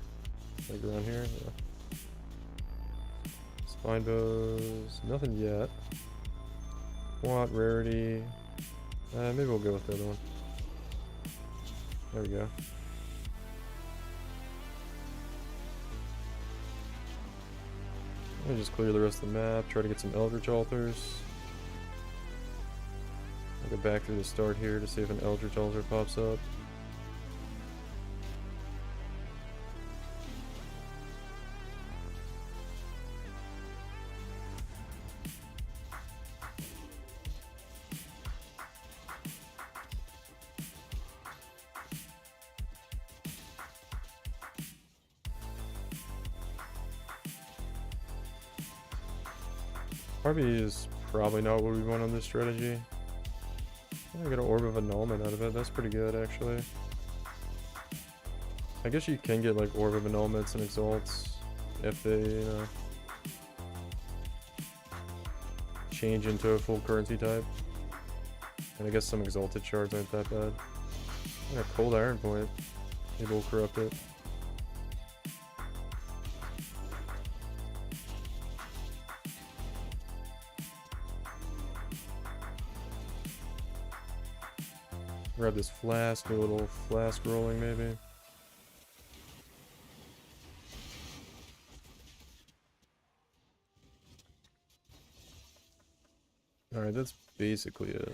Like around here, yeah. Spine bows, nothing yet. What rarity? Maybe we'll go with the other one. There we go. Let me just clear the rest of the map, try to get some Eldritch Altars. I'll go back through the start here to see if an Eldritch Altar pops up. RB is probably not what we want on this strategy. I got an Orb of Annulment out of it. That's pretty good, actually. I guess you can get like Orb of Annulments and Exalts if they, you know, change into a full currency type. And I guess some Exalted shards aren't that bad. And a Cold Iron Point. Maybe we'll corrupt it. Grab this flask, do a little flask rolling maybe. Alright, that's basically it.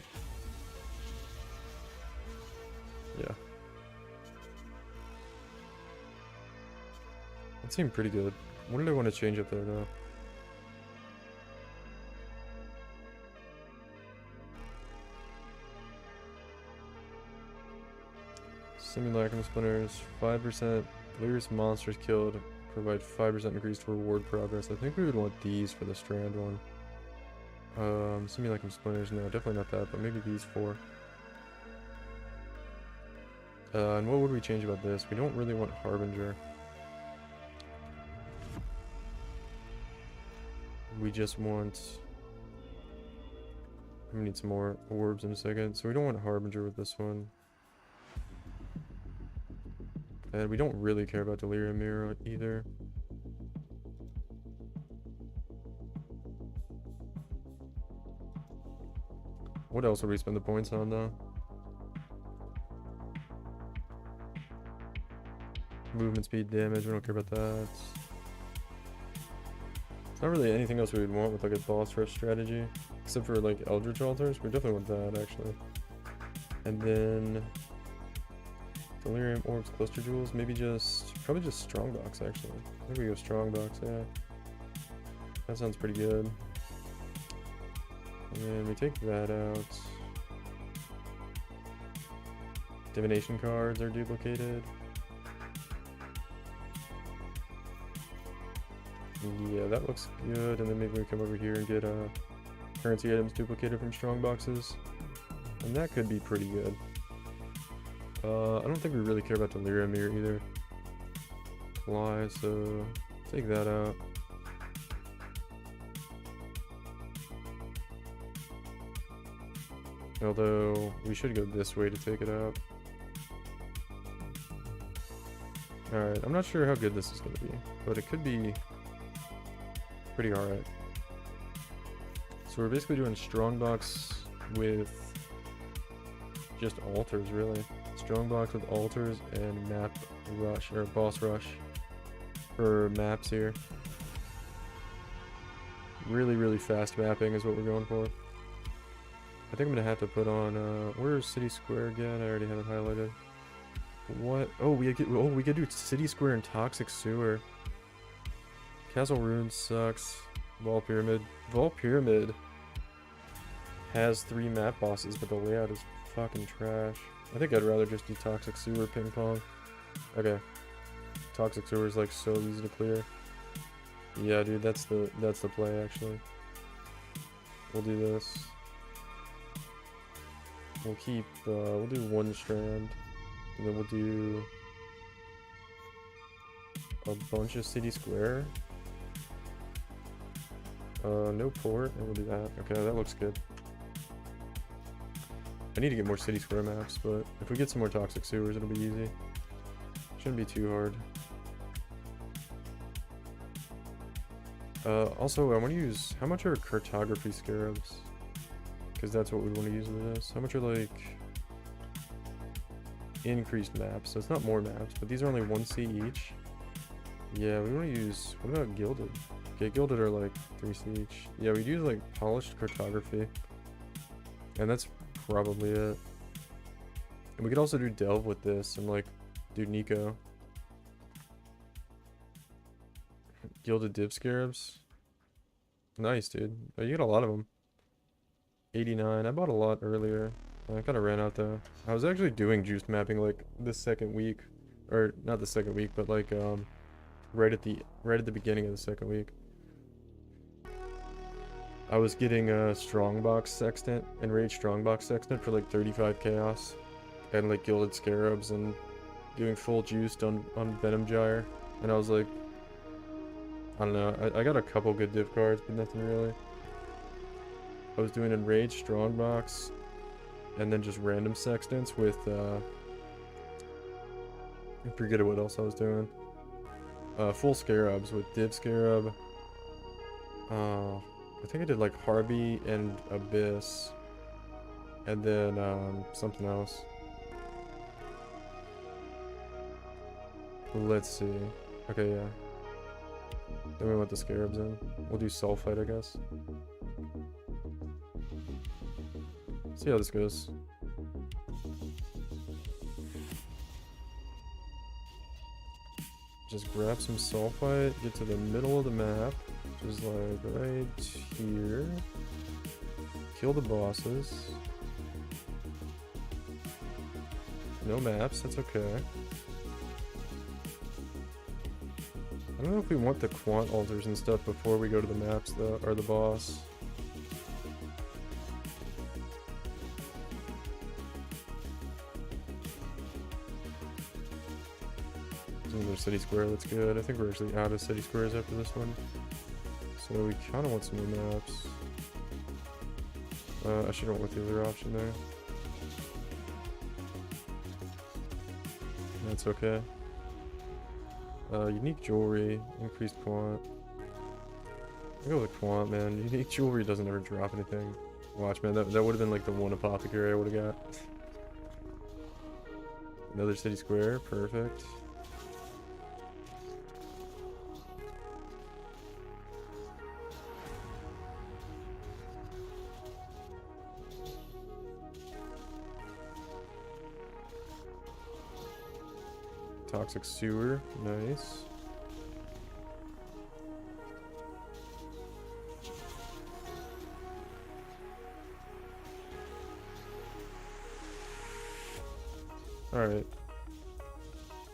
Yeah. That seemed pretty good. What did I want to change up there though? Simulacrum Splinters, 5% delirious monsters killed, provide 5% increased reward progress. I think we would want these for the Strand one. Simulacrum Splinters, no, definitely not that, but maybe these four. And what would we change about this? We don't really want Harbinger. We just want... we need some more orbs in a second, so we don't want Harbinger with this one. And we don't really care about Delirium Mirror either. What else would we spend the points on though? Movement speed, damage, we don't care about that. It's not really anything else we would want with like a boss rush strategy. Except for like Eldritch Altars, we definitely want that actually. And then... Delirium Orbs, Cluster Jewels, maybe just... probably just Strongbox actually. Maybe we go Strongbox, yeah. That sounds pretty good. And then we take that out. Divination cards are duplicated. Yeah, that looks good. And then maybe we come over here and get currency items duplicated from strong boxes. And that could be pretty good. I don't think we really care about Delirium here either. Fly, so take that out. Although, we should go this way to take it out. Alright, I'm not sure how good this is going to be, but it could be pretty alright. So we're basically doing Strongbox with just altars, really. Strongbox with altars and map rush, or boss rush for maps here. Really, really fast mapping is what we're going for. I think I'm gonna have to put on, where's City Square again? I already have it highlighted. What? Oh, we could do City Square and Toxic Sewer. Castle Ruins sucks. Vol Pyramid. Vol Pyramid has 3 map bosses, but the layout is fucking trash. I think I'd rather just do Toxic Sewer ping pong. Okay. Toxic Sewer is like so easy to clear. Yeah, dude, that's the play actually. We'll do this. We'll keep, we'll do 1 strand, and then we'll do a bunch of City Square. No port, and we'll do that. Okay, that looks good. I need to get more City Square maps, but if we get some more Toxic Sewers, it'll be easy. Shouldn't be too hard. Also, I want to use, how much are Cartography Scarabs? Because that's what we want to use with this. How much are like increased maps? So it's not more maps, but these are only 1C each. Yeah, we want to use, what about Gilded? Okay, gilded are like 3C each. Yeah, we use like polished cartography. And that's probably it. And we could also do delve with this and like do Nico. Gilded div scarabs. Nice, dude. Oh, you get a lot of them. 89. I bought a lot earlier. I kind of ran out though. I was actually doing juice mapping like the second week, or not the second week, but like right at the beginning of the second week. I was getting a strongbox sextant, enraged strongbox sextant for like 35 chaos, and like gilded scarabs and doing full juiced on venom gyre, and I was like, I don't know. I got a couple good div cards, but nothing really. I was doing enraged strongbox, and then just random sextants with I forget what else I was doing. Full scarabs with div scarab. I think I did like Harvey and Abyss, and then something else. Let's see. Okay, yeah. Then we want the scarabs in. We'll do sulfite, I guess. See how this goes. Just grab some sulfite, get to the middle of the map, which is like right here. Kill the bosses. No maps, that's okay. I don't know if we want the quant altars and stuff before we go to the maps though, or the boss. Another city square, that's good. I think we're actually out of city squares after this one. So we kind of want some new maps. I should have went with the other option there. That's okay. Unique jewelry, increased quant. I'll go with quant, man. Unique jewelry doesn't ever drop anything. Watch, man, that would have been like the one apothecary I would have got. Another city square, perfect. Toxic sewer, nice. Alright.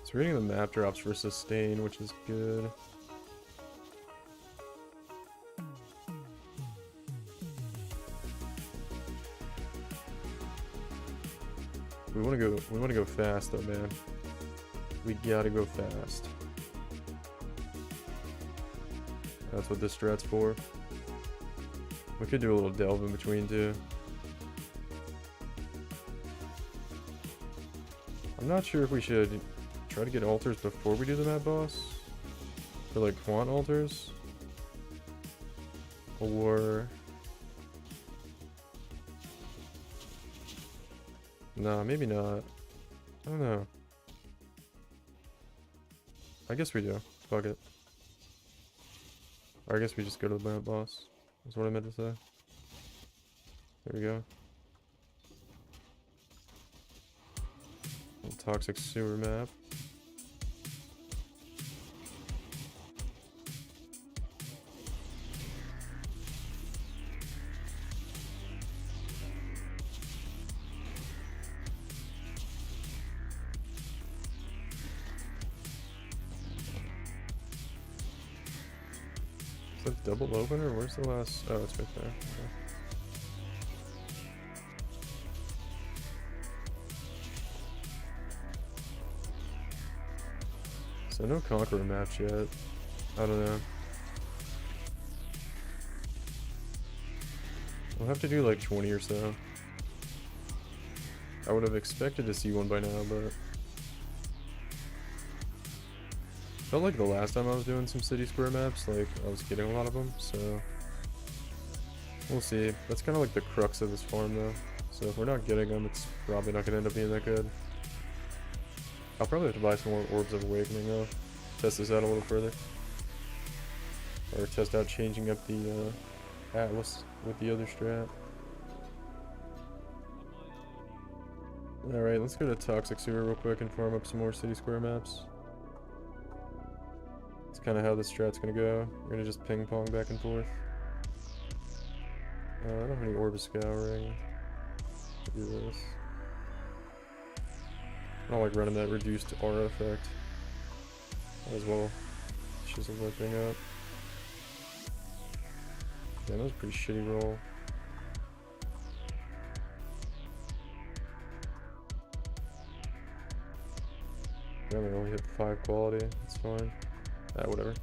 So we're getting the map drops for sustain, which is good. We wanna go fast though, man. We gotta go fast. That's what this strat's for. We could do a little delve in between too. I'm not sure if we should try to get altars before we do the map boss. For like quant altars. Or... Nah, maybe not. I don't know. I guess we do. Fuck it. Or I guess we just go to the map boss. That's what I meant to say. There we go. Toxic sewer map. Is that double opener? Where's the last? Oh, it's right there. Okay. So no Conqueror maps yet. I don't know. We'll have to do like 20 or so. I would have expected to see one by now, but... Felt like the last time I was doing some city square maps, like, I was getting a lot of them, so... We'll see. That's kind of like the crux of this farm, though. So if we're not getting them, it's probably not going to end up being that good. I'll probably have to buy some more Orbs of Awakening, though. Test this out a little further. Or test out changing up the Atlas with the other strat. Alright, let's go to Toxic Sewer real quick and farm up some more City Square maps. That's kind of how this strat's gonna go. We're gonna just ping pong back and forth. I don't have any Orb of Scouring. Do this. I don't like running that reduced aura effect. Might as well chisel that thing up. Yeah, that was a pretty shitty roll. Yeah, we only hit 5 quality. That's fine. Ah, whatever.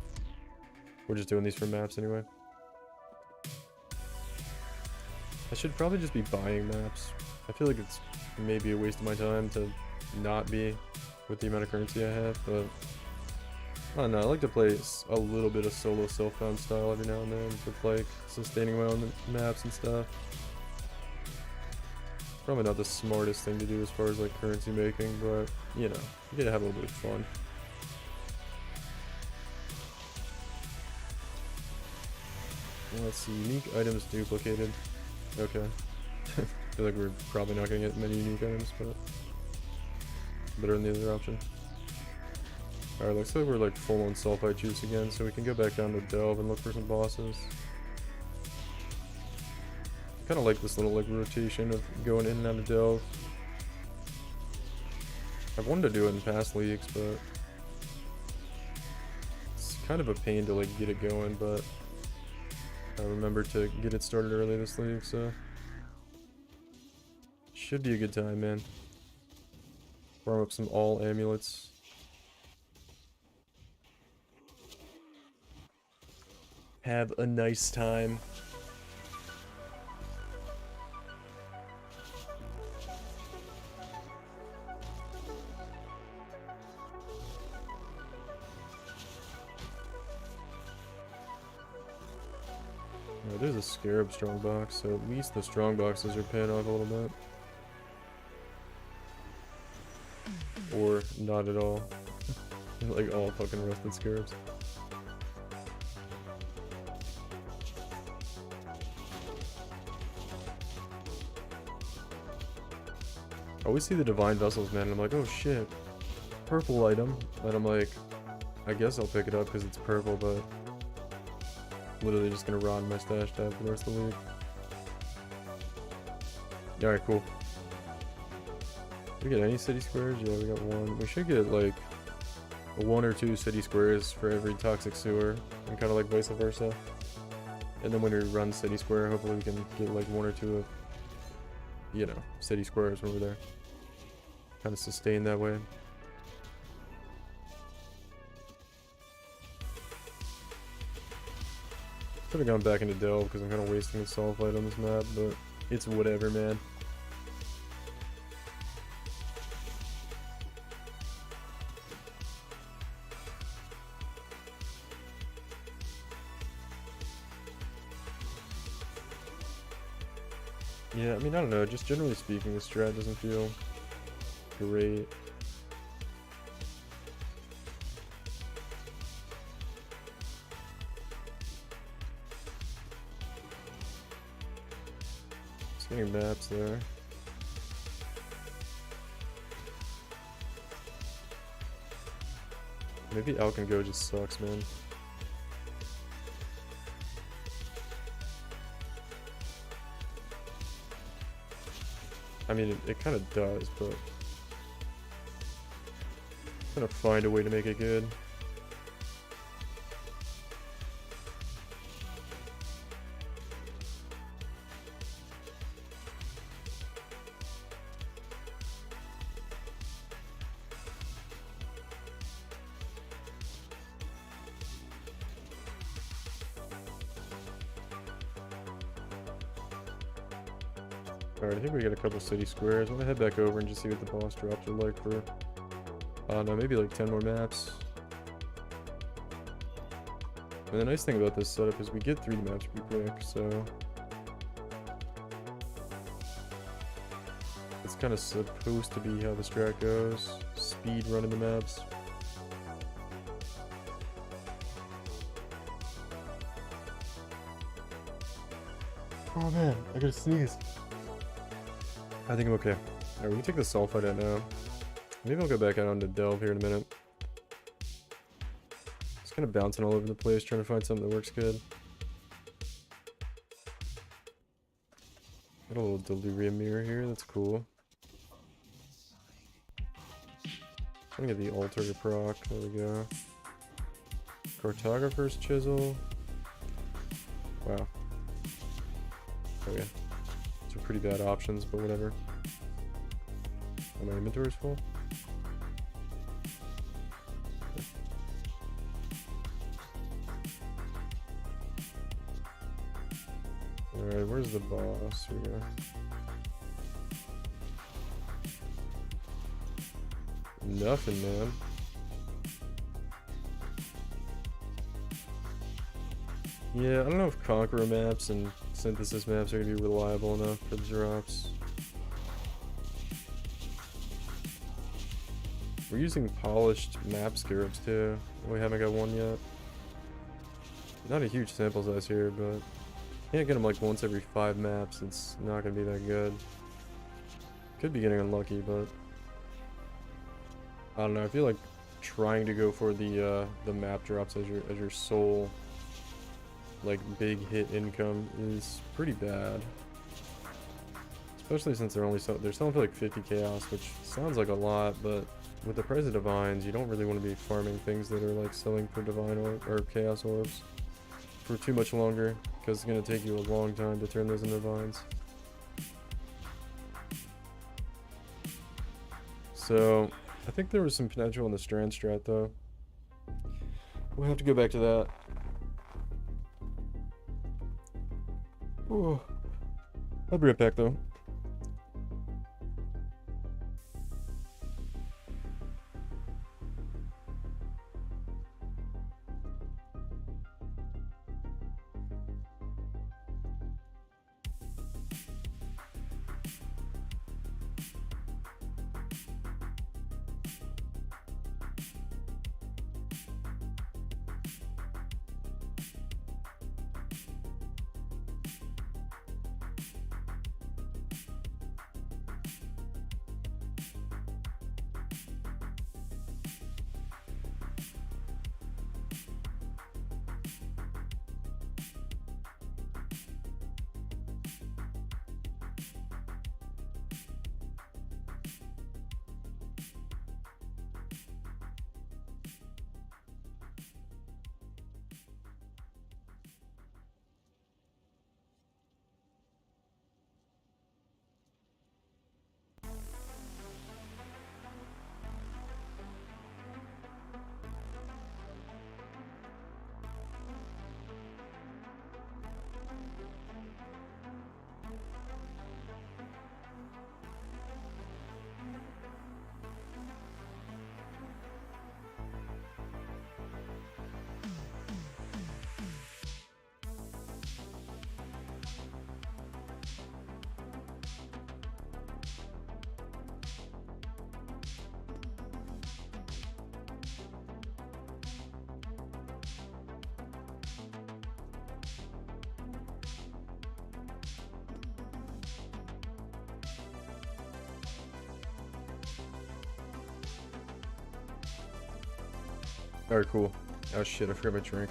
We're just doing these for maps anyway. I should probably just be buying maps. I feel like it's maybe a waste of my time to not be with the amount of currency I have, but I don't know, I like to play a little bit of solo self-found style every now and then with like sustaining my own maps and stuff. Probably not the smartest thing to do as far as like currency making, but you know, you gotta have a little bit of fun. Let's see, unique items duplicated. Okay. I feel like we're probably not gonna get many unique items, but better than the other option. Alright, looks like we're like full on sulfite juice again, so we can go back down to Delve and look for some bosses. I kinda like this little like rotation of going in and out of Delve. I've wanted to do it in past leagues, but it's kind of a pain to like get it going, but I remember to get it started early this league, so should be a good time, man. Farm up some all amulets. Have a nice time. There's a Scarab strongbox, so at least the strongboxes are paying off a little bit. Or not at all. Like all fucking rusted scarabs. I always see the Divine Vessels, man, and I'm like, oh shit, purple item. And I'm like, I guess I'll pick it up because it's purple, but literally just gonna rot in my stash tab for the rest of the week. Alright, cool. Did we get any city squares? Yeah, we got one. We should get like 1 or 2 city squares for every toxic sewer, and kind of like vice versa. And then when we run city square, hopefully we can get like 1 or 2 of, you know, city squares when we're there. Kind of sustain that way. Could have gone back into Delve because I'm kind of wasting the sulfite on this map, but it's whatever, man. Yeah, I mean, I don't know, just generally speaking, the strat doesn't feel great. Getting maps there. Maybe Alkengo just sucks, man. I mean, it kind of does, but I'm gonna find a way to make it good. Alright, I think we got a couple city squares. I'm gonna head back over and just see what the boss drops are like for, I don't know, maybe like 10 more maps. And the nice thing about this setup is we get through the maps pretty quick, so it's kind of supposed to be how the strat goes. Speed running the maps. Oh man, I gotta sneeze. I think I'm okay. Alright, we can take the sulfite out now. Maybe I'll go back out on the delve here in a minute. Just kind of bouncing all over the place, trying to find something that works good. Got a little delirium mirror here, that's cool. Trying to get the altar to proc, there we go. Cartographer's chisel. Wow. Oh yeah. Some pretty bad options, but whatever. Oh, my inventory's full. Alright, where's the boss? Here we go. Nothing, man. Yeah, I don't know if Conqueror maps and Synthesis maps are going to be reliable enough for the drops. We're using polished map scarabs too. We haven't got one yet. Not a huge sample size here, but can't get them like once every 5 maps. It's not going to be that good. Could be getting unlucky, but I don't know. I feel like trying to go for the map drops as your sole like big hit income is pretty bad, especially since they're selling for like 50 chaos, which sounds like a lot, but with the price of divines, you don't really want to be farming things that are like selling for divine or chaos orbs for too much longer, because it's going to take you a long time to turn those into divines. So I think there was some potential in the strand strat though. We'll have to go back to that. Oh, I'll be right back though. Alright, cool. Oh shit, I forgot my drink.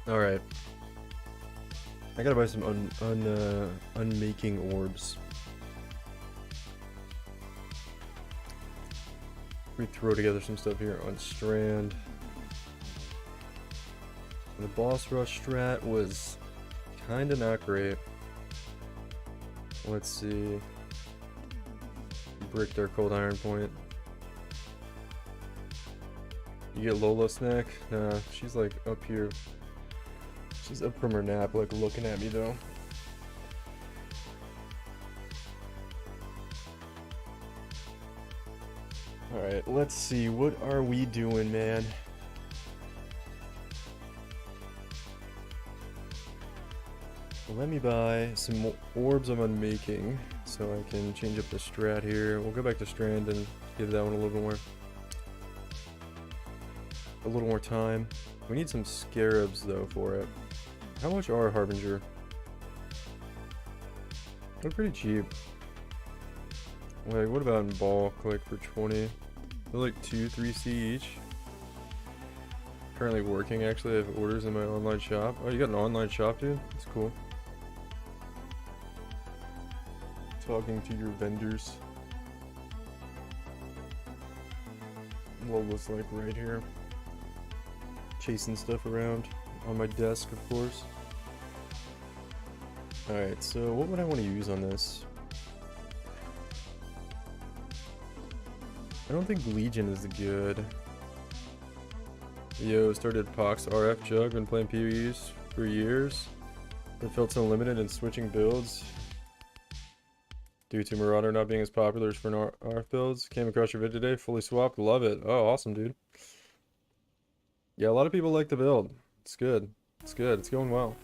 Alright. I gotta buy some unmaking orbs. We throw together some stuff here on Strand. The boss rush strat was kinda not great. Let's see. Bricked our cold iron point. You get Lola snack? Nah, she's like up here. She's up from her nap, like looking at me though. Alright, let's see. What are we doing, man? Let me buy some more orbs I'm unmaking so I can change up the strat here. We'll go back to Strand and give that one a little more time. We need some scarabs though for it. How much are Harbinger? They're pretty cheap. Like, what about in bulk? Like for 20? They're like 2-3C each. Currently working actually. I have orders in my online shop. Oh, you got an online shop, dude? That's cool. Talking to your vendors. Lola's like right here. Chasing stuff around on my desk, of course. Alright, so what would I want to use on this? I don't think Legion is good. Yo, started Pox RF Jugg, been playing PvEs for years. But felt so limited in switching builds due to Marauder not being as popular as for RF builds. Came across your vid today, fully swapped, love it. Oh, awesome, dude. Yeah, a lot of people like the build. It's good. It's good. It's going well.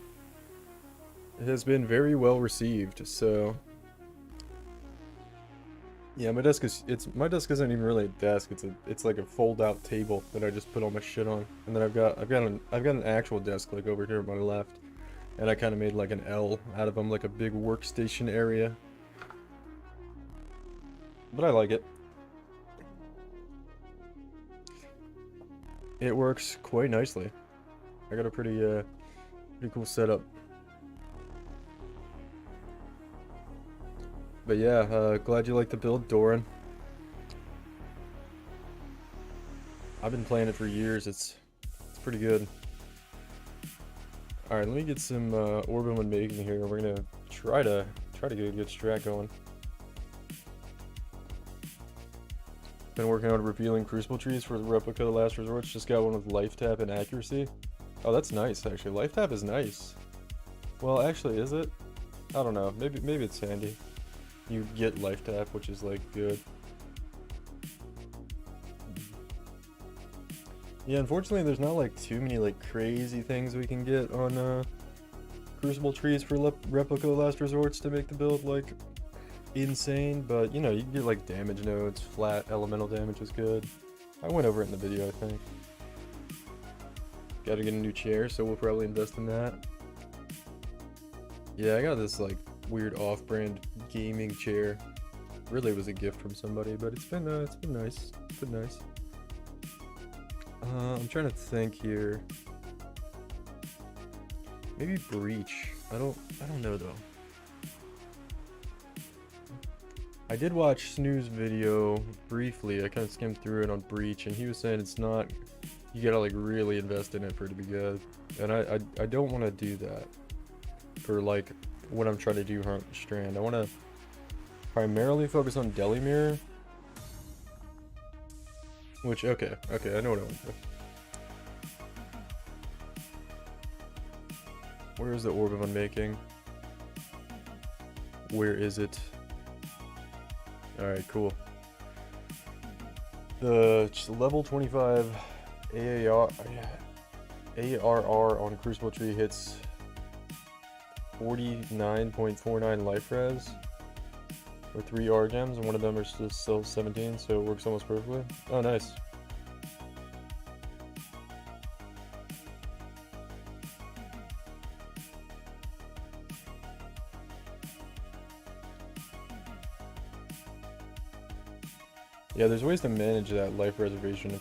It has been very well received, so yeah, my desk isn't even really a desk. It's like a fold-out table that I just put all my shit on, and then I've got an actual desk like over here on my left, and I kind of made like an L out of them, like a big workstation area. But I like it. It works quite nicely. I got a pretty cool setup. But yeah, glad you like the build, Doran. I've been playing it for years. It's pretty good. All right, let me get some Orbital and making here. We're gonna try to get a good strat going. Been working on revealing Crucible trees for the replica of the Last Resorts. Just got one with life tap and accuracy. Oh, that's nice actually. Life tap is nice. Well, actually, is it? I don't know. Maybe it's handy. You get life tap, which is like good. Yeah, unfortunately there's not like too many like crazy things we can get on Crucible trees for replica Last Resorts to make the build like insane, but you know, you can get like damage nodes, flat elemental damage is good. I went over it in the video, I think. Gotta get a new chair, so we'll probably invest in that. Yeah, I got this like weird off-brand gaming chair. Really was a gift from somebody, but it's been nice. It's been nice. I'm trying to think here. Maybe Breach. I don't know though. I did watch Snoo's video briefly. I kind of skimmed through it on Breach, and he was saying it's not. You gotta like really invest in it for it to be good, and I don't want to do that for like what I'm trying to do on Strand. I want to primarily focus on Deli Mirror, which okay, I know what I want to do. Where is the orb of unmaking? Where is it? Alright, cool. The level 25 ARR on Crucible Tree hits 49.49 life res with 3 R gems, and one of them are still 17, so it works almost perfectly. Oh, nice. Yeah, there's ways to manage that life reservation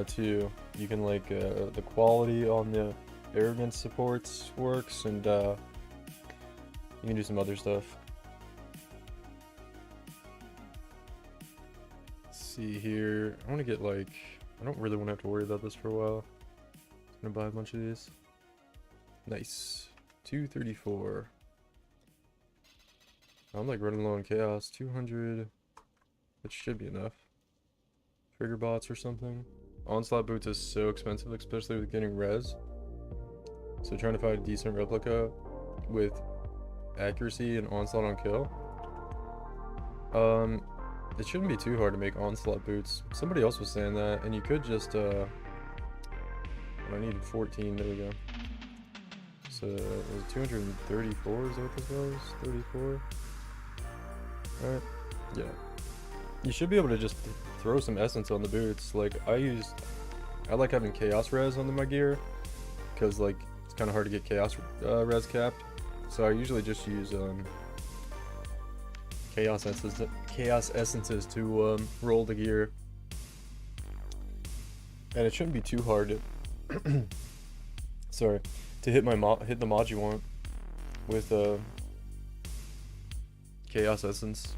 too. You can like the quality on the arrogance supports works, and you can do some other stuff. Let's see here. I want to get like, I don't really want to have to worry about this for a while. I'm gonna buy a bunch of these. Nice. 234. I'm like running low on chaos. 200. That should be enough. Trigger bots or something. Onslaught boots is so expensive, especially with getting res. So trying to find a decent replica with accuracy and onslaught on kill. It shouldn't be too hard to make onslaught boots. Somebody else was saying that, and you could just I needed 14, there we go. So, it was 234, is that what this was? 34? Alright, yeah. You should be able to just throw some essence on the boots. Like, I like having chaos res on my gear, because, like, it's kind of hard to get chaos res capped. So I usually just use, chaos essences to, roll the gear. And it shouldn't be too hard to, sorry, to hit hit the mod you want with chaos essence.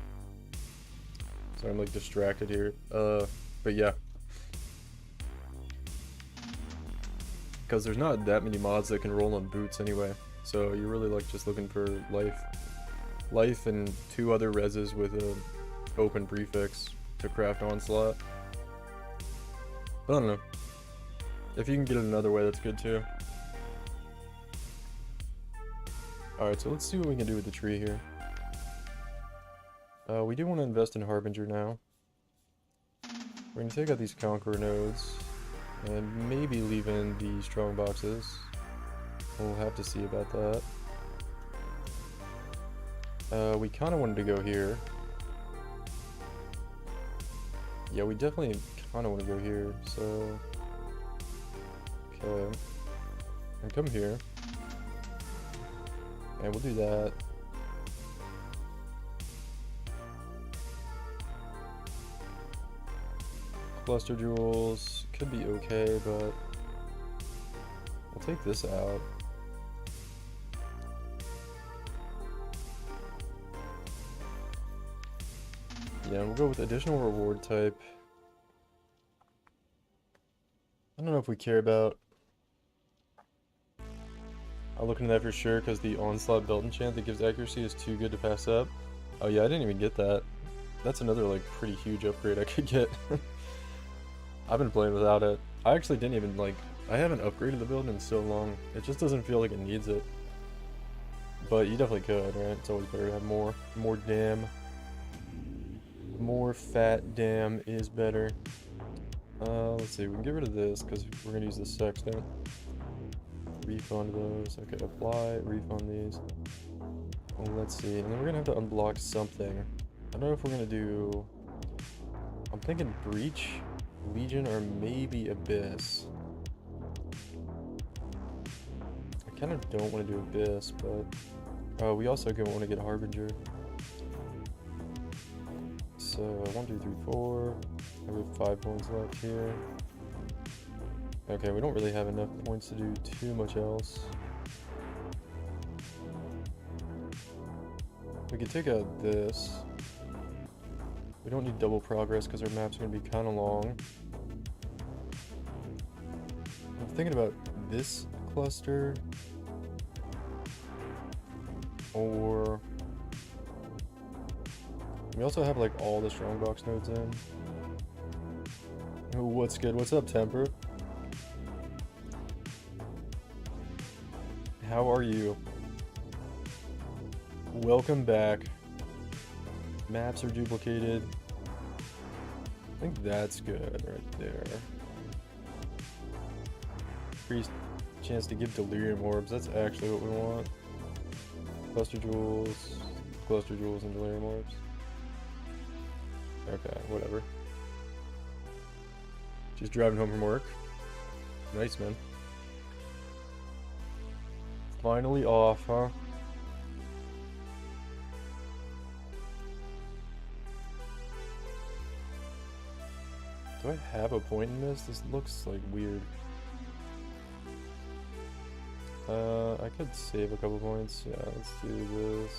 So I'm like distracted here. But yeah, because there's not that many mods that can roll on boots anyway. So you're really like just looking for life and 2 other reses with a open prefix to craft onslaught. But I don't know. If you can get it another way, that's good too. Alright, so let's see what we can do with the tree here. We do want to invest in Harbinger now. We're going to take out these Conqueror nodes, and maybe leave in the strong boxes. We'll have to see about that. We kind of wanted to go here. Yeah, we definitely kind of want to go here, so... Okay. And come here. And we'll do that. Cluster jewels could be okay, but we'll take this out. Yeah, we'll go with additional reward type. I don't know if we care about. I'll look into that for sure, because the onslaught belt enchant that gives accuracy is too good to pass up. Oh yeah, I didn't even get that. That's another like pretty huge upgrade I could get. I've been playing without it. I actually didn't even like, I haven't upgraded the build in so long. It just doesn't feel like it needs it. But you definitely could, right? It's always better to have more dam. More fat dam is better. Let's see, we can get rid of this because we're gonna use the sextant. Refund those. Okay, apply, refund these. Well, let's see, and then we're gonna have to unblock something. I don't know if we're gonna do. I'm thinking Breach, Legion, or maybe Abyss. I kind of don't want to do Abyss, but we also want to get Harbinger. So 1, 2, 3, 4. We have 5 points left here. Okay, we don't really have enough points to do too much else. We could take out this. We don't need double progress because our map's going to be kind of long. I'm thinking about this cluster. Or... we also have like all the strongbox nodes in. Ooh, what's good? What's up, Temper? How are you? Welcome back. Maps are duplicated. I think that's good right there. Increased chance to give delirium orbs. That's actually what we want. Cluster jewels, and delirium orbs. Okay, whatever. Just driving home from work. Nice, man. Finally off, huh? Do I have a point in this? This looks like weird. I could save a couple points. Yeah, let's do this.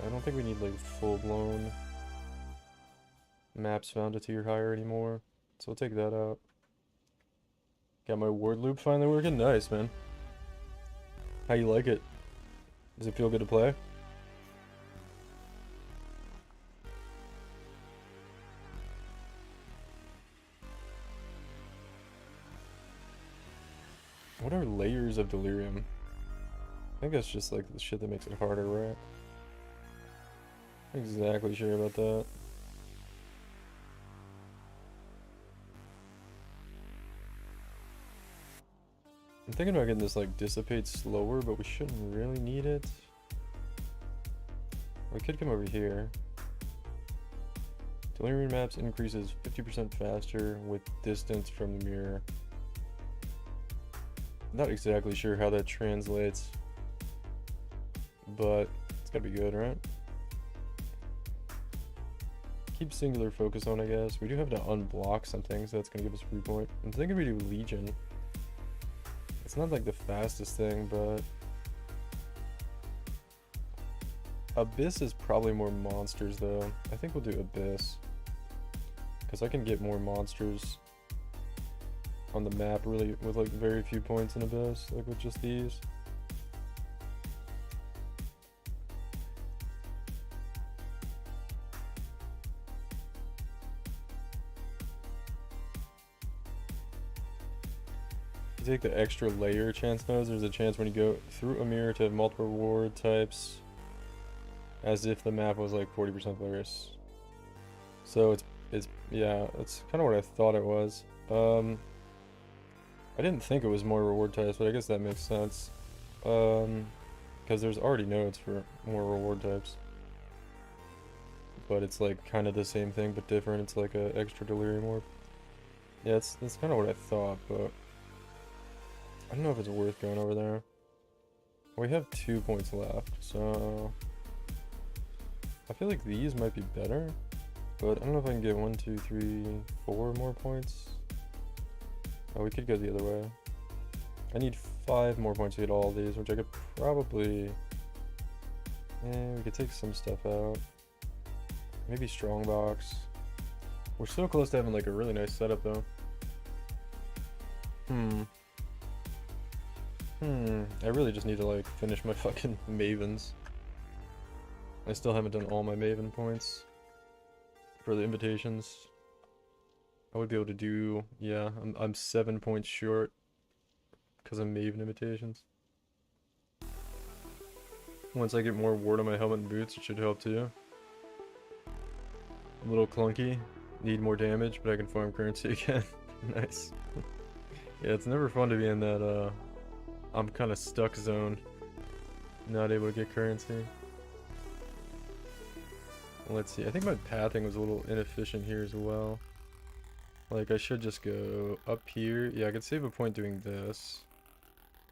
I don't think we need like full-blown maps found a tier higher anymore, so we'll take that out. Got my ward loop finally working. Nice, man. How you like it? Does it feel good to play? layers of delirium. I think that's just like the shit that makes it harder, right? Not exactly sure about that. I'm thinking about getting this like dissipate slower, but we shouldn't really need it. We could come over here. Delirium maps increases 50% faster with distance from the mirror. Not exactly sure how that translates, but it's gotta be good, right? Keep singular focus on, I guess. We do have to unblock something, so that's gonna give us a point. I'm thinking we do Legion. It's not like the fastest thing, but Abyss is probably more monsters though. I think we'll do Abyss, because I can get more monsters on the map really with like very few points in Abyss, like with just these. If you take the extra layer chance nodes, there's a chance when you go through a mirror to have multiple reward types as if the map was like 40% glorious. So it's yeah, that's kind of what I thought it was. I didn't think it was more reward types, but I guess that makes sense. Because there's already nodes for more reward types. But it's like kind of the same thing but different. It's like a extra delirium orb. Yeah, that's kind of what I thought, but I don't know if it's worth going over there. We have 2 points left, so I feel like these might be better, but I don't know if I can get 1, 2, 3, 4 more points. Oh, we could go the other way. I need 5 more points to get all of these, which I could probably... we could take some stuff out. Maybe Strongbox. We're so close to having like a really nice setup though. I really just need to like finish my fucking Mavens. I still haven't done all my Maven points for the invitations. I would be able to do, yeah, I'm 7 points short because of Maven invitations. Once I get more ward on my helmet and boots, it should help too. A little clunky, need more damage, but I can farm currency again. Nice. Yeah, it's never fun to be in that I'm kind of stuck zone, not able to get currency. Let's see, I think my pathing was a little inefficient here as well. Like, I should just go up here. Yeah, I could save a point doing this.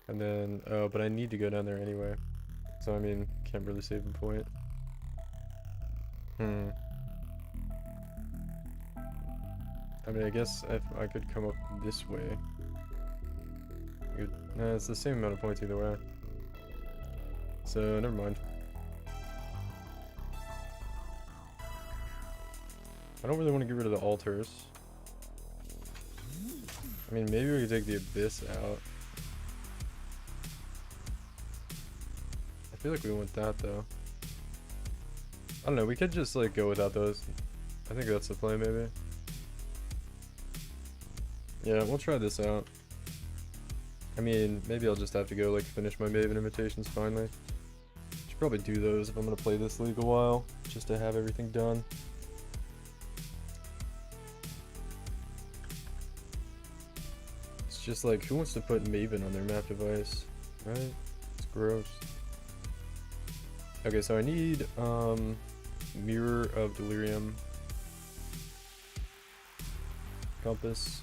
And then, oh, but I need to go down there anyway. So, I mean, can't really save a point. I mean, I guess if I could come up this way. Nah, it's the same amount of points either way. So, never mind. I don't really want to get rid of the altars. I mean, maybe we could take the Abyss out. I feel like we want that though. I don't know, we could just like go without those. I think that's the play maybe. Yeah, we'll try this out. I mean, maybe I'll just have to go like finish my Maven invitations finally. Should probably do those if I'm gonna play this league a while, just to have everything done. Just like, who wants to put Maven on their map device, right? It's gross. Okay, so I need Mirror of Delirium, Compass,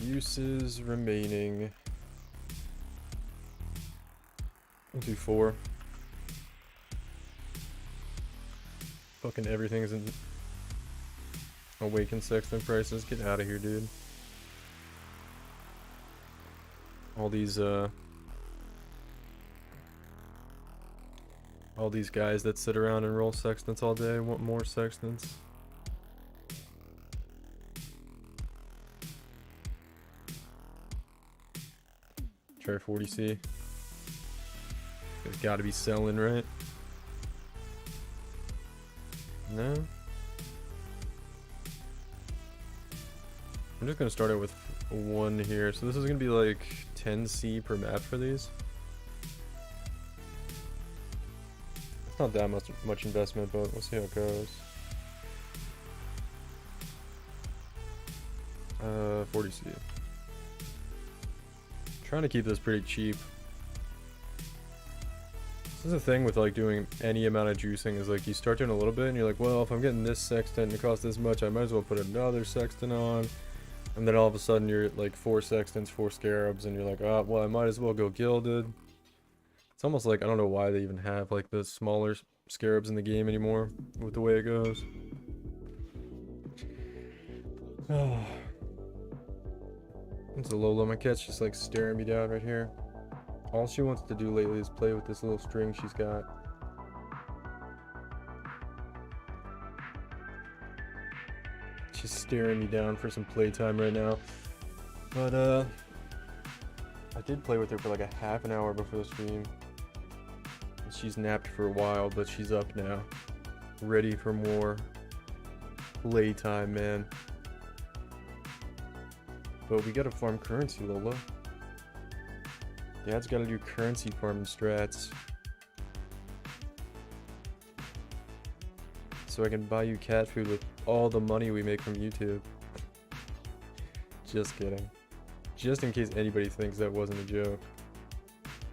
uses remaining. I'll do 4. Fucking everything's in. Awakened Sexton prices, get out of here, dude. All these guys that sit around and roll sextants all day want more sextants. Try 40C. It's gotta be selling, right? No? I'm just gonna start out with one here. So this is gonna be like 10C per map for these. It's not that much investment, but we'll see how it goes. 40C. Trying to keep this pretty cheap. This is the thing with like doing any amount of juicing is like you start doing a little bit and you're like, well, if I'm getting this sextant and it costs this much, I might as well put another sextant on. And then all of a sudden you're at like 4 sextants, 4 scarabs, and you're like, oh, well, I might as well go gilded. It's almost like, I don't know why they even have like the smaller scarabs in the game anymore with the way it goes. Oh. It's a Lola. My cat's just like staring me down right here. All she wants to do lately is play with this little string she's got. She's staring me down for some playtime right now. But I did play with her for like a half an hour before the stream. She's napped for a while, but she's up now. Ready for more playtime, man. But we gotta farm currency, Lola. Dad's gotta do currency farming strats. So I can buy you cat food with all the money we make from YouTube. Just kidding. Just in case anybody thinks that wasn't a joke.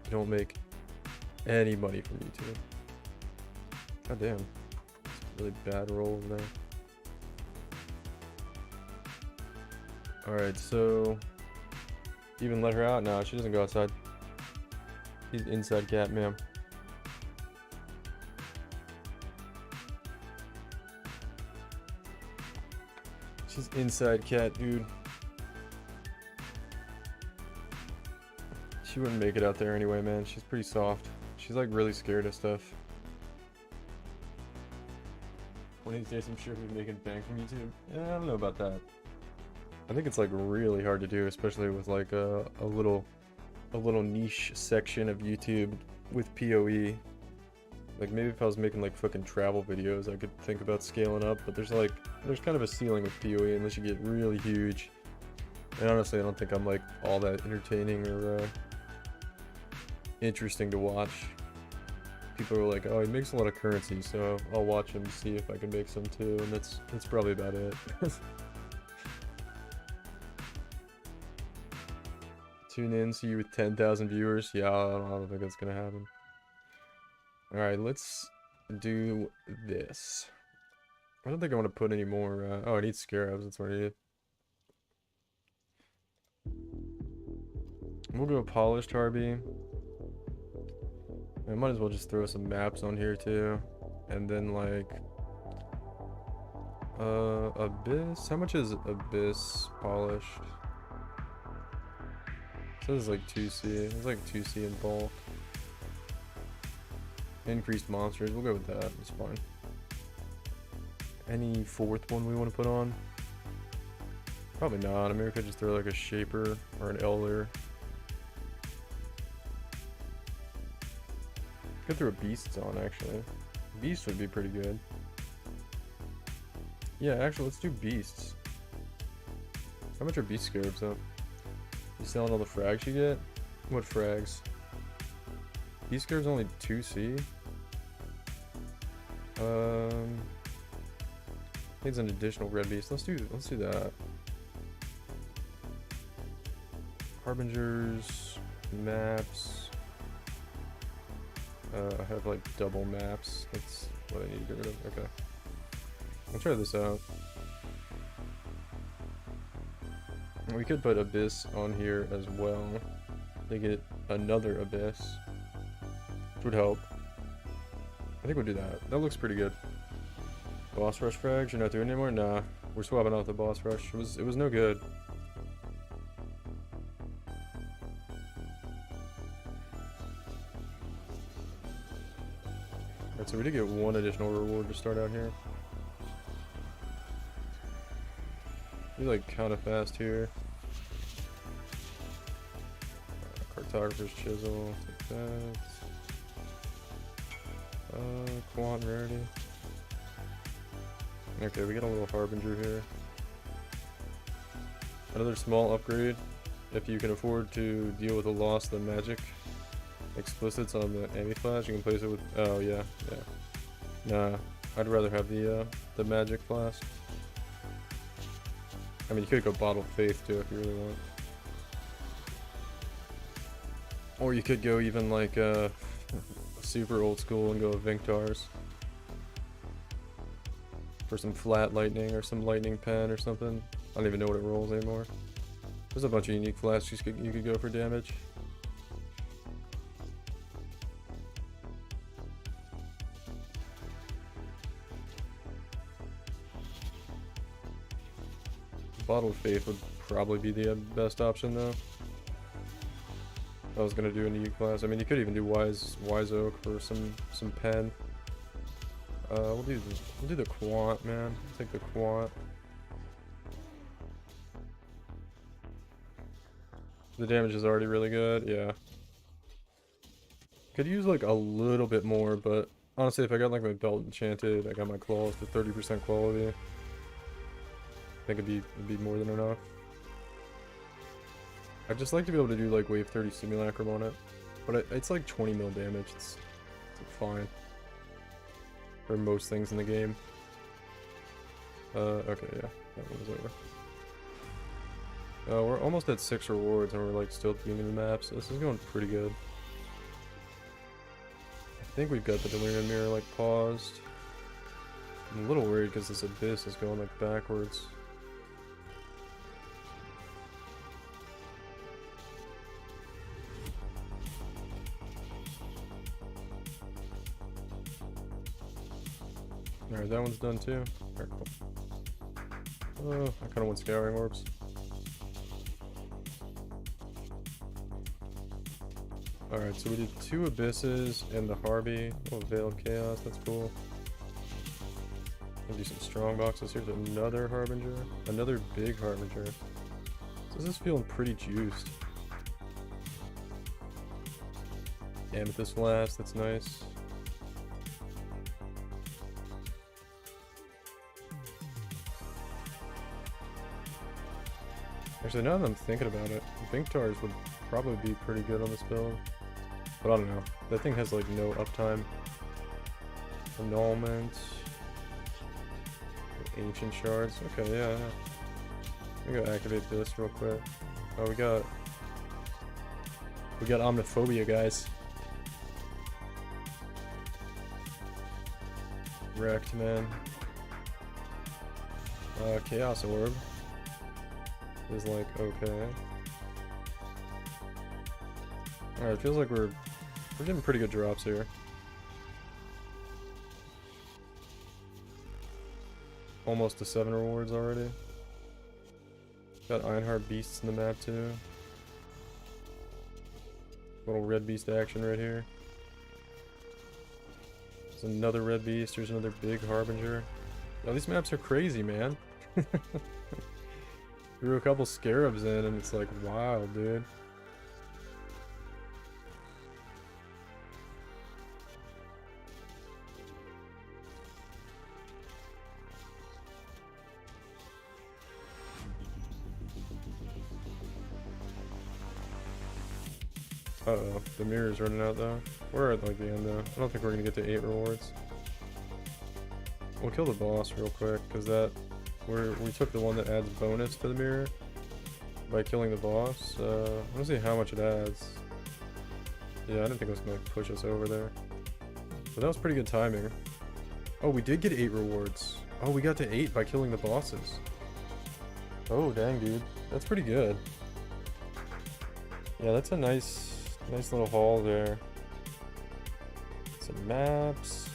You don't make any money from YouTube. God damn. It's a really bad roll over there. Alright, so... even let her out? No, she doesn't go outside. She's inside cat, ma'am. She's inside cat, dude. She wouldn't make it out there anyway, man. She's pretty soft. She's like really scared of stuff. One of these days I'm sure we'll be making bank from YouTube. Yeah, I don't know about that. I think it's like really hard to do, especially with like a little niche section of YouTube with PoE. Like maybe if I was making like fucking travel videos, I could think about scaling up, but there's kind of a ceiling with PoE unless you get really huge. And honestly, I don't think I'm like all that entertaining or interesting to watch. People are like, oh, he makes a lot of currency, so I'll watch him, see if I can make some too, and that's probably about it. Tune in, see you with 10,000 viewers. Yeah, I don't think that's gonna happen. Alright, let's do this. I don't think I want to put any more, oh, I need scarabs, that's what I need. We'll go polished Harvey. I might as well just throw some maps on here too. And then like... Abyss? How much is Abyss polished? It says like 2C. It's like 2C in bulk. Increased monsters. We'll go with that. It's fine. Any fourth one we want to put on? Probably not. I mean, we could just throw like a Shaper or an Elder. Could throw Beasts on, actually. Beast would be pretty good. Yeah, actually, let's do Beasts. How much are Beast Scarabs, though? You selling all the frags you get? What frags? Beast Scarabs only 2C? Needs an additional red beast. Let's do that. Harbingers, maps. I have like double maps. That's what I need to get rid of. Okay. I'll try this out. We could put Abyss on here as well to get another Abyss, which would help. I think we'll do that. That looks pretty good. Boss Rush frags, you're not doing anymore? Nah, we're swapping out the Boss Rush. It was no good. Alright, so we did get one additional reward to start out here. Be like kind of fast here. Cartographer's Chisel, take that. Quant Rarity. Okay, we got a little Harbinger here. Another small upgrade. If you can afford to deal with the loss of the magic explicits on the Ami-Flash, you can place it with... Oh, yeah, yeah. Nah, I'd rather have the magic flask. I mean, you could go Bottle of Faith, too, if you really want. Or you could go even, like, super old school and go with Vinctars. For some flat lightning or some lightning pen or something. I don't even know what it rolls anymore. There's a bunch of unique flasks you could go for damage. Bottle of Faith would probably be the best option though. I was gonna do a new class. I mean, you could even do Wise Oak for some pen. We'll do the Quant, man. I'll take the Quant. The damage is already really good, yeah. Could use like a little bit more, but honestly, if I got like my belt enchanted, I got my claws to 30% quality. I think it'd be more than enough. I'd just like to be able to do like wave 30 simulacrum on it, but it's like 20 mil damage. It's like fine for most things in the game. Okay, yeah, that one was over. We're almost at 6 rewards and we're like still beaming the maps. So this is going pretty good. I think we've got the Delirium Mirror like paused. I'm a little worried because this Abyss is going like backwards. Alright, that one's done too. Very cool. Oh, I kind of want Scouring Orbs. Alright, so we did 2 Abysses and the Harby. Oh, Veiled Chaos, that's cool. We'll do some strong boxes. Here's another Harbinger. Another big Harbinger. So this is feeling pretty juiced. Amethyst Flask, that's nice. Actually, now that I'm thinking about it, Vinctars would probably be pretty good on this build. But I don't know. That thing has like no uptime. Annulment. Ancient Shards. Okay, yeah. I'm gonna activate this real quick. Oh, we got Omniphobia, guys. Wrecked, man. Chaos Orb is like okay. Alright, it feels like we're getting pretty good drops here. Almost to 7 rewards already. Got Ironheart Beasts in the map too. Little red beast action right here. There's another red beast. Here's another big Harbinger. Oh, these maps are crazy, man. Threw a couple Scarabs in and it's like, wow, dude. Uh-oh, the mirror's running out though. We're at like the end though. I don't think we're gonna get to 8 rewards. We'll kill the boss real quick, because we took the one that adds bonus to the mirror by killing the boss. I wanna see how much it adds. Yeah, I didn't think it was gonna push us over there. But that was pretty good timing. Oh, we did get 8 rewards. Oh, we got to 8 by killing the bosses. Oh, dang, dude. That's pretty good. Yeah, that's a nice little haul there. Some maps.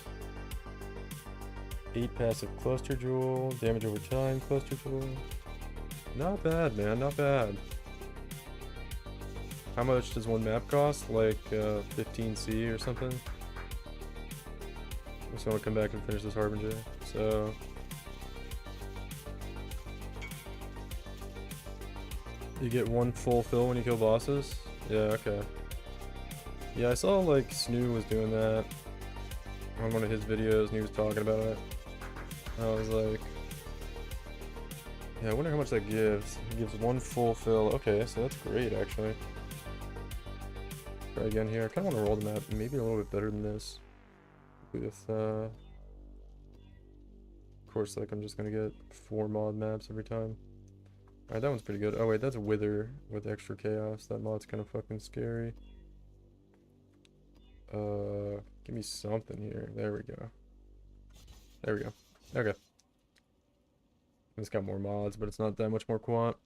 8 passive cluster jewel. Damage over time cluster jewel. Not bad, man. Not bad. How much does one map cost? Like 15C or something? I just want to come back and finish this Harbinger. So you get 1 full fill when you kill bosses? Yeah, okay. Yeah, I saw like Snoo was doing that on one of his videos and he was talking about it. I was like, Yeah, I wonder how much that gives. It gives one full fill. Okay, so that's great, actually. Try again here. I kind of want to roll the map maybe a little bit better than this. With, of course, like, I'm just gonna get 4 mod maps every time. Alright, that one's pretty good. Oh, wait, that's Wither with extra chaos. That mod's kind of fucking scary. Give me something here. There we go. There we go. Okay. It's got more mods, but it's not that much more quant.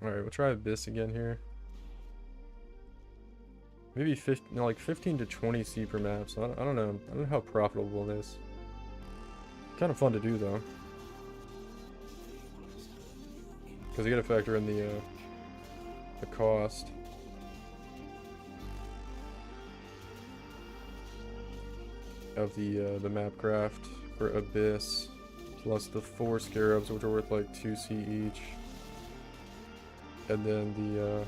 Alright, we'll try Abyss again here. Maybe 15, no, like 15 to 20 C per map, so I don't know. I don't know how profitable it is. Kind of fun to do, though. Because you gotta factor in the cost. Of the map craft for Abyss. Plus the 4 scarabs, which are worth like 2 C each. And then the,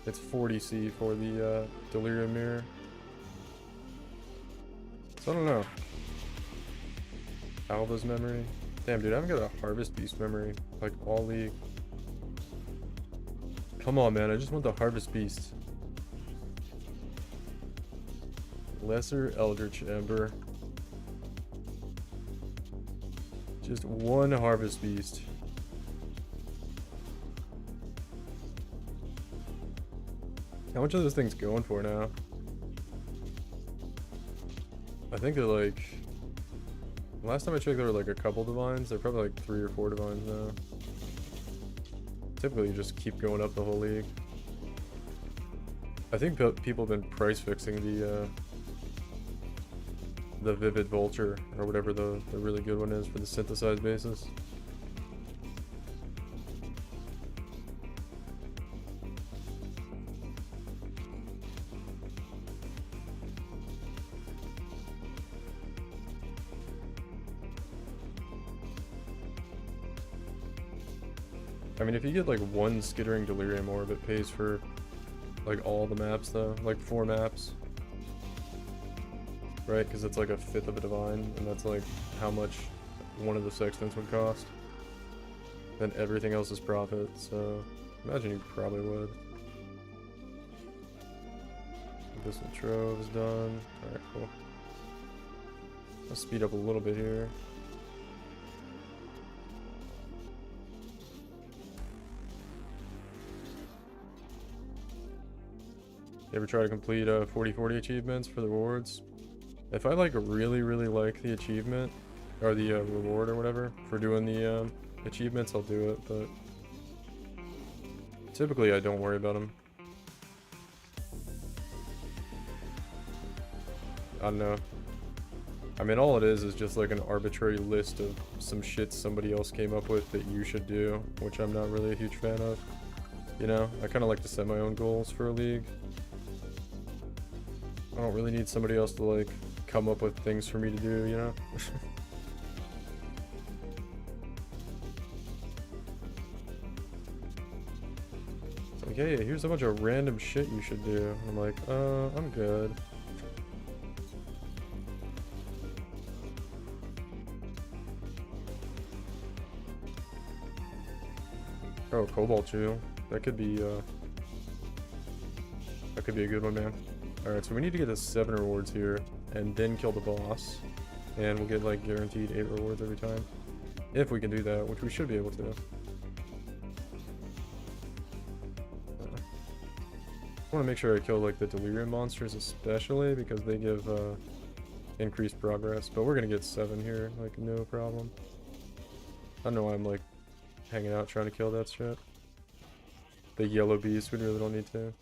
it's 40 C for the Delirium Mirror. So I don't know. Alva's memory. Damn, dude, I haven't got a Harvest Beast memory. Like, all league. Come on, man, I just want the Harvest Beast. Lesser Eldritch Ember. Just one Harvest Beast. How much are those things going for now? I think they're like... Last time I checked, there were like a couple divines. They're probably like 3 or 4 divines now. Typically, you just keep going up the whole league. I think people have been price fixing the Vivid Vulture, or whatever the really good one is for the synthesized basis. I mean, if you get like one Skittering Delirium Orb, it pays for like all the maps though, like 4 maps. Right, because it's like a 5th of a divine, and that's like how much one of the sextants would cost. Then everything else is profit, so imagine you probably would. Abyssal Trove is done. Alright, cool. Let's speed up a little bit here. You ever try to complete 40/40 achievements for the rewards? If I like really like the achievement, or the reward or whatever, for doing the achievements, I'll do it, but typically I don't worry about them. I don't know. I mean, all it is just like an arbitrary list of some shit somebody else came up with that you should do, which I'm not really a huge fan of. You know, I kind of like to set my own goals for a league. I don't really need somebody else to like come up with things for me to do, you know? It's like, hey, here's a bunch of random shit you should do. I'm like, I'm good. Oh, Cobalt Jewel. That could be a good one, man. Alright, so we need to get to 7 rewards here, and then kill the boss. And we'll get, like, guaranteed 8 rewards every time. If we can do that, which we should be able to. I want to make sure I kill, like, the Delirium monsters especially, because they give, increased progress. But we're gonna get 7 here, like, no problem. I don't know why I'm, like, hanging out trying to kill that shit. The yellow beast, we really don't need to.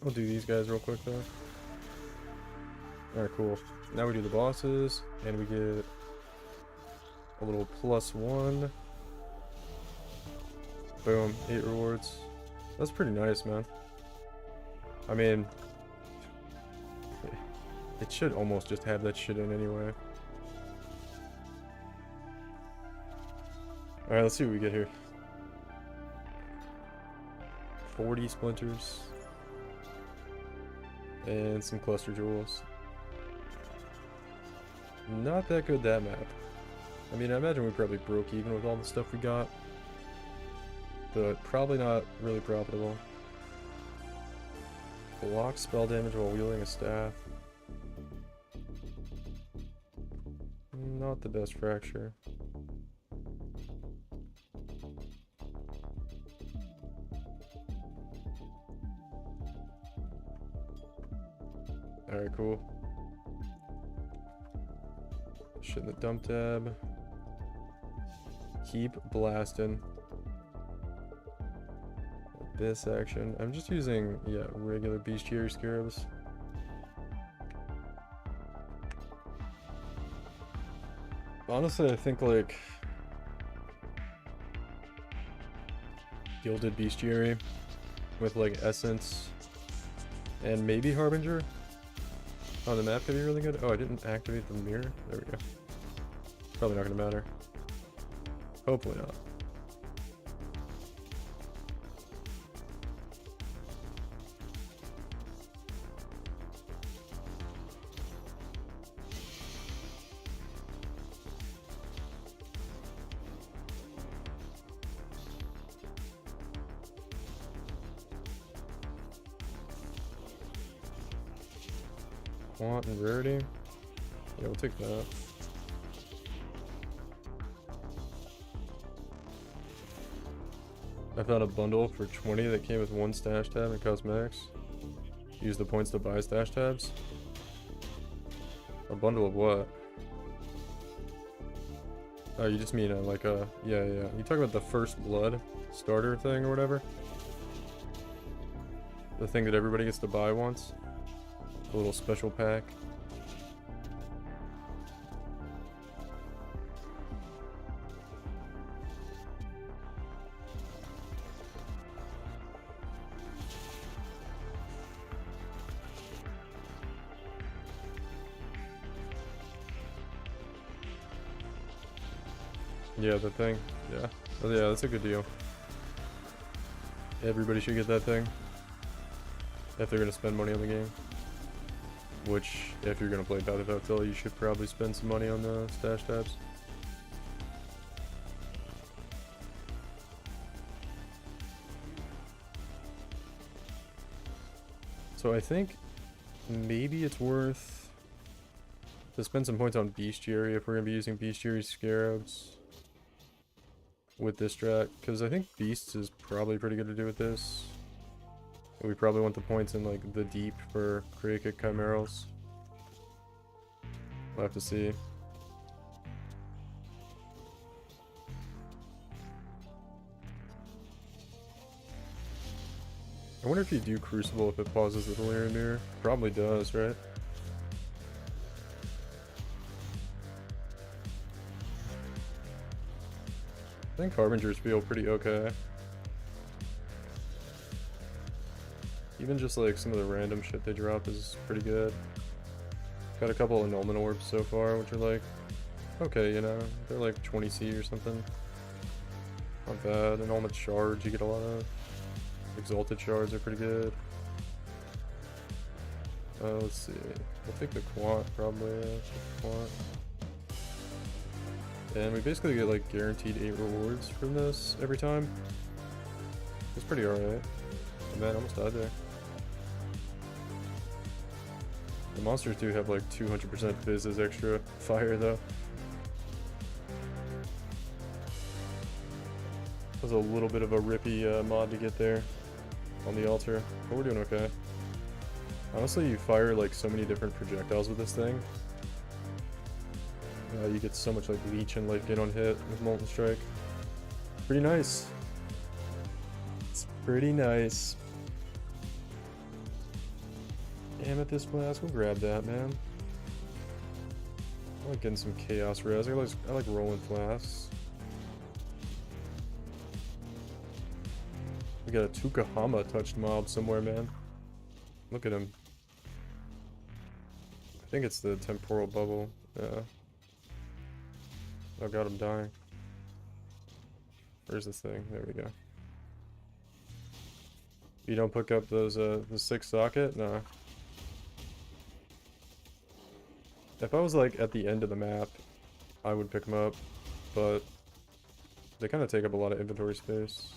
I'll do these guys real quick though. Alright, cool. Now we do the bosses, and we get a little +1. Boom, 8 rewards. That's pretty nice, man. I mean, it should almost just have that shit in anyway. Alright, let's see what we get here. 40 splinters. And some cluster jewels. Not that good, that map. I mean, I imagine we probably broke even with all the stuff we got. But probably not really profitable. Block spell damage while wielding a staff. Not the best fracture. Alright, cool. Shit in the dump tab. Keep blasting. This action. I'm just using, yeah, regular bestiary scarabs. Honestly, I think like gilded bestiary with like essence and maybe harbinger on the map could be really good. Oh, I didn't activate the mirror. There we go. Probably not gonna matter. Hopefully not. Quant and rarity. Yeah, we'll take that. I found a bundle for 20 that came with one stash tab and cosmetics. Use the points to buy stash tabs. A bundle of what? Oh, you just mean like a... Yeah. You talk about the first blood starter thing or whatever? The thing that everybody gets to buy once? A little special pack. Yeah, the thing. Yeah. Oh, yeah, that's a good deal. Everybody should get that thing. If they're gonna spend money on the game. Which, if you're gonna play Path of Exile, you should probably spend some money on the stash tabs. So I think maybe it's worth to spend some points on Bestiary if we're gonna be using Bestiary Scarabs with this strat, because I think Beasts is probably pretty good to do with this. We probably want the points in like the deep for Kriya Chimerals. We'll have to see. I wonder if you do Crucible if it pauses the Delirium Mirror. Probably does, right? I think Harbingers feel pretty okay. Even just like some of the random shit they drop is pretty good. Got a couple of annulment orbs so far, which are like, okay, you know, they're like 20C or something. Not bad. Annulment shards, you get a lot of. Exalted shards are pretty good. Let's see. We'll take the quant probably. Yeah, quant. And we basically get like guaranteed 8 rewards from this every time. It's pretty alright. Oh, man, I almost died there. The monsters do have like 200% fizz as extra fire though. That was a little bit of a rippy mod to get there on the altar, but we're doing okay. Honestly, you fire like so many different projectiles with this thing. You get so much like leech and life gain on hit with Molten Strike. Pretty nice. It's pretty nice. Amethyst Blast, we'll grab that, man. I like getting some Chaos Res. I like rolling flasks. We got a Tukahama touched mob somewhere, man. Look at him. I think it's the temporal bubble. Yeah. Oh god, I'm dying. Where's this thing? There we go. You don't pick up those, the 6 socket? No. If I was like at the end of the map, I would pick them up. but they kind of take up a lot of inventory space.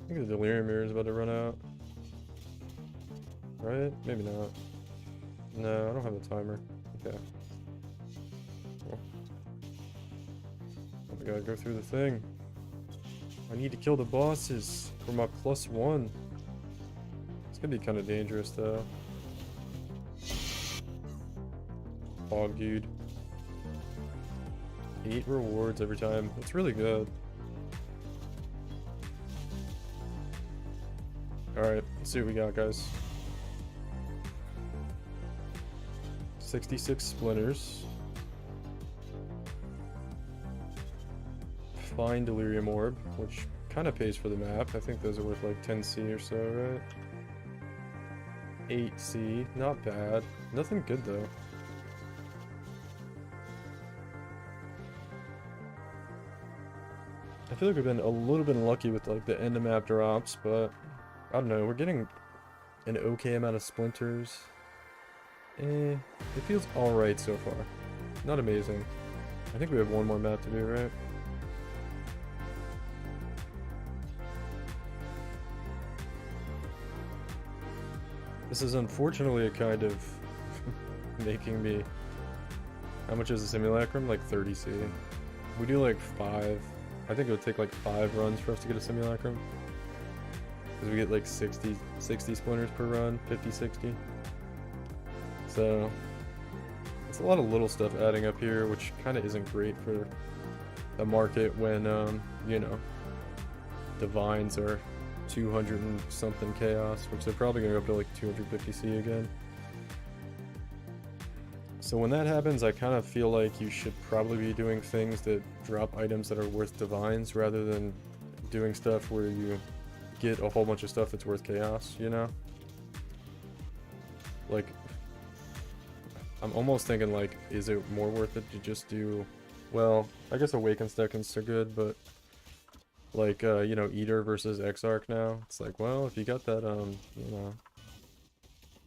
I think the Delirium Mirror is about to run out. Right? Maybe not. No, I don't have a timer. Okay. Cool. Oh, we gotta go through the thing. I need to kill the bosses for my +1. It's gonna be kind of dangerous though. Fog dude. 8 rewards every time. That's really good. Alright, let's see what we got, guys. 66 splinters. Fine Delirium Orb, which kind of pays for the map. I think those are worth like 10C or so, right? 8C, not bad. Nothing good though. I feel like we've been a little bit unlucky with like the end of map drops, but I don't know, we're getting an okay amount of splinters. It feels alright so far. Not amazing. I think we have one more map to do, right? This is unfortunately a kind of making me... How much is the simulacrum? Like 30C. We do like 5. I think it would take like 5 runs for us to get a simulacrum. Because we get like 60 splinters per run, 50, 60. So, it's a lot of little stuff adding up here, which kind of isn't great for the market when, you know, divines are 200 and something chaos, which they're probably going to go up to like 250C again. So when that happens, I kind of feel like you should probably be doing things that drop items that are worth divines rather than doing stuff where you get a whole bunch of stuff that's worth chaos, you know? Like, I'm almost thinking like, is it more worth it to just do, well, I guess Awakened seconds are good, but like, you know, Eater versus Exarch now, it's like, well, if you got that, you know,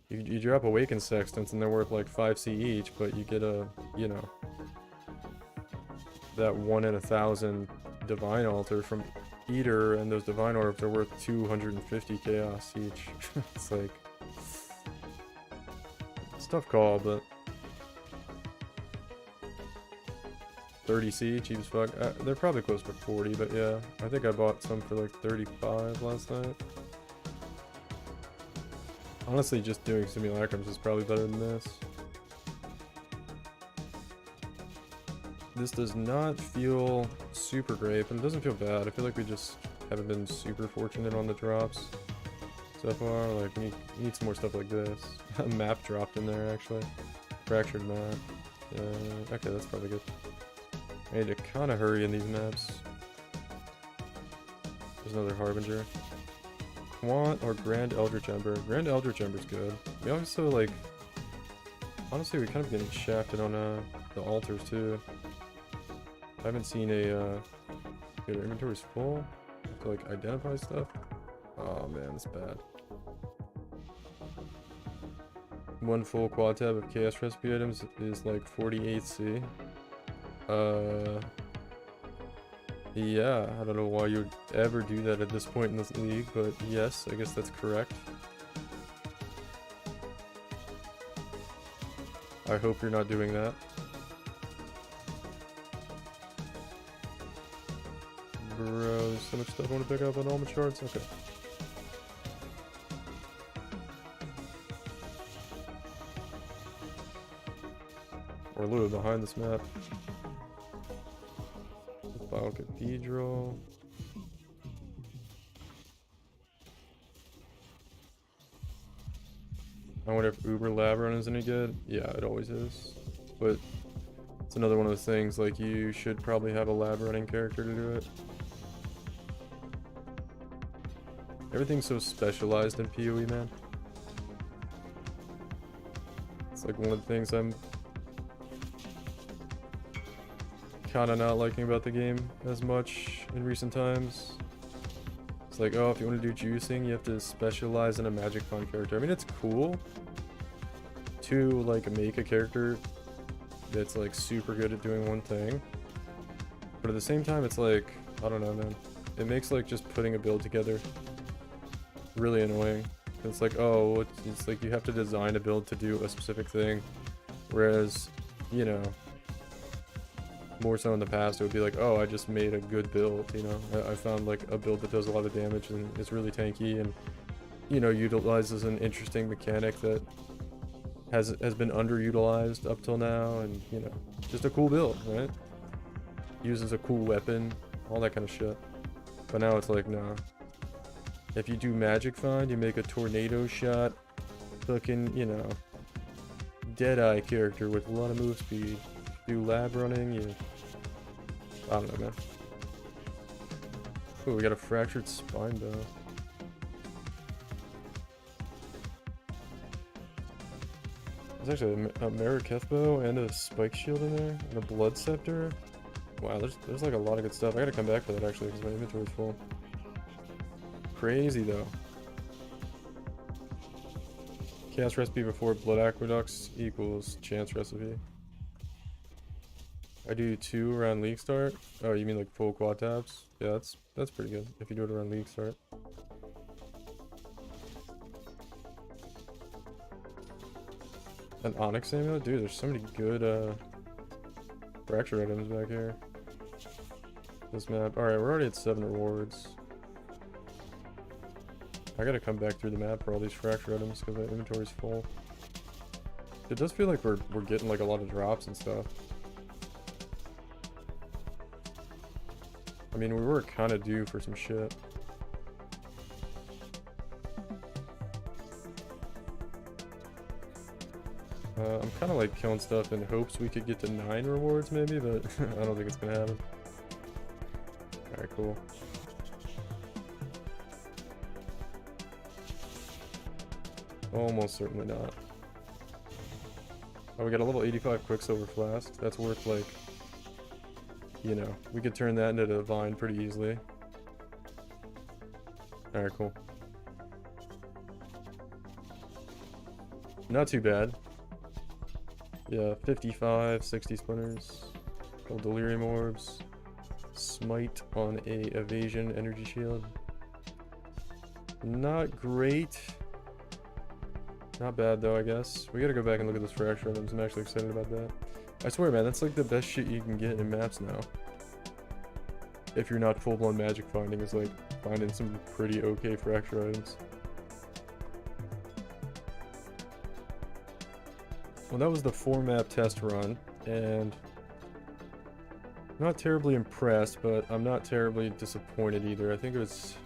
you drop Awakened Sextants and they're worth like 5C each, but you get a, you know, that 1 in 1,000 Divine Altar from Eater, and those Divine Orbs are worth 250 Chaos each. It's like, it's a tough call, but 30C, cheap as fuck. They're probably close to 40, but yeah, I think I bought some for like 35 last night. Honestly, just doing simulacrums is probably better than this. This does not feel super great, but it doesn't feel bad. I feel like we just haven't been super fortunate on the drops so far. Like, we need some more stuff like this. A map dropped in there, actually. Fractured map. Okay, that's probably good. I need to kind of hurry in these maps. There's another Harbinger. Quant or Grand Eldritch Ember. Grand Eldritch Ember's good. We also, like... Honestly, we kind of getting shafted on the altars, too. I haven't seen a... Okay, their inventory's full. I have to, like, identify stuff. Oh, man, that's bad. One full quad tab of Chaos Recipe items is, like, 48C. Yeah, I don't know why you would ever do that at this point in this league, but yes, I guess that's correct. I hope you're not doing that. Bro, there's so much stuff I want to pick up on Almond Shards. Okay. We're a little bit behind this map. File Cathedral. I wonder if Uber Lab Run is any good. Yeah, it always is. But it's another one of those things, like, you should probably have a lab running character to do it. Everything's so specialized in PoE, man. It's like one of the things I'm kind of not liking about the game as much in recent times. It's like, oh, if you want to do juicing, you have to specialize in a magic fund character. I mean, it's cool to like make a character that's like super good at doing one thing, but at the same time, it's like, I don't know, man. It makes like just putting a build together really annoying. It's like, oh, it's like you have to design a build to do a specific thing, whereas, you know, more so in the past, it would be like, oh, I just made a good build, you know? I found like a build that does a lot of damage and is really tanky and, you know, utilizes an interesting mechanic that has been underutilized up till now, and, you know, just a cool build, right? Uses a cool weapon, all that kind of shit. But now it's like, nah. If you do magic find, you make a tornado shot, fucking, you know, Deadeye character with a lot of move speed. Do lab running, you... I don't know, man. Oh, we got a fractured spine bow. There's actually a Maraketh bow and a spike shield in there, and a blood scepter. Wow, there's like a lot of good stuff. I gotta come back for that actually, because my inventory's full. Crazy though. Chaos recipe before blood aqueducts equals chance recipe. I do 2 around league start. Oh, you mean like full quad tabs? Yeah, that's pretty good if you do it around league start. An Onyx amulet? Dude, there's so many good fracture items back here. This map. Alright, we're already at 7 rewards. I gotta come back through the map for all these fracture items because my inventory's full. It does feel like we're getting like a lot of drops and stuff. I mean, we were kind of due for some shit. I'm kind of like killing stuff in hopes we could get to 9 rewards maybe, but I don't think it's gonna happen. Alright, cool. Almost certainly not. Oh, we got a level 85 Quicksilver Flask. That's worth like, you know, we could turn that into a vine pretty easily. Alright, cool. Not too bad. Yeah, 55, 60 splinters. Couple delirium orbs. Smite on a evasion energy shield. Not great. Not bad though, I guess. We gotta go back and look at those fracture items. I'm actually excited about that. I swear, man, that's like the best shit you can get in maps now. If you're not full-blown magic finding, is like finding some pretty okay fracture items. Well, that was the 4-map test run, and I'm not terribly impressed, but I'm not terribly disappointed either. I think it's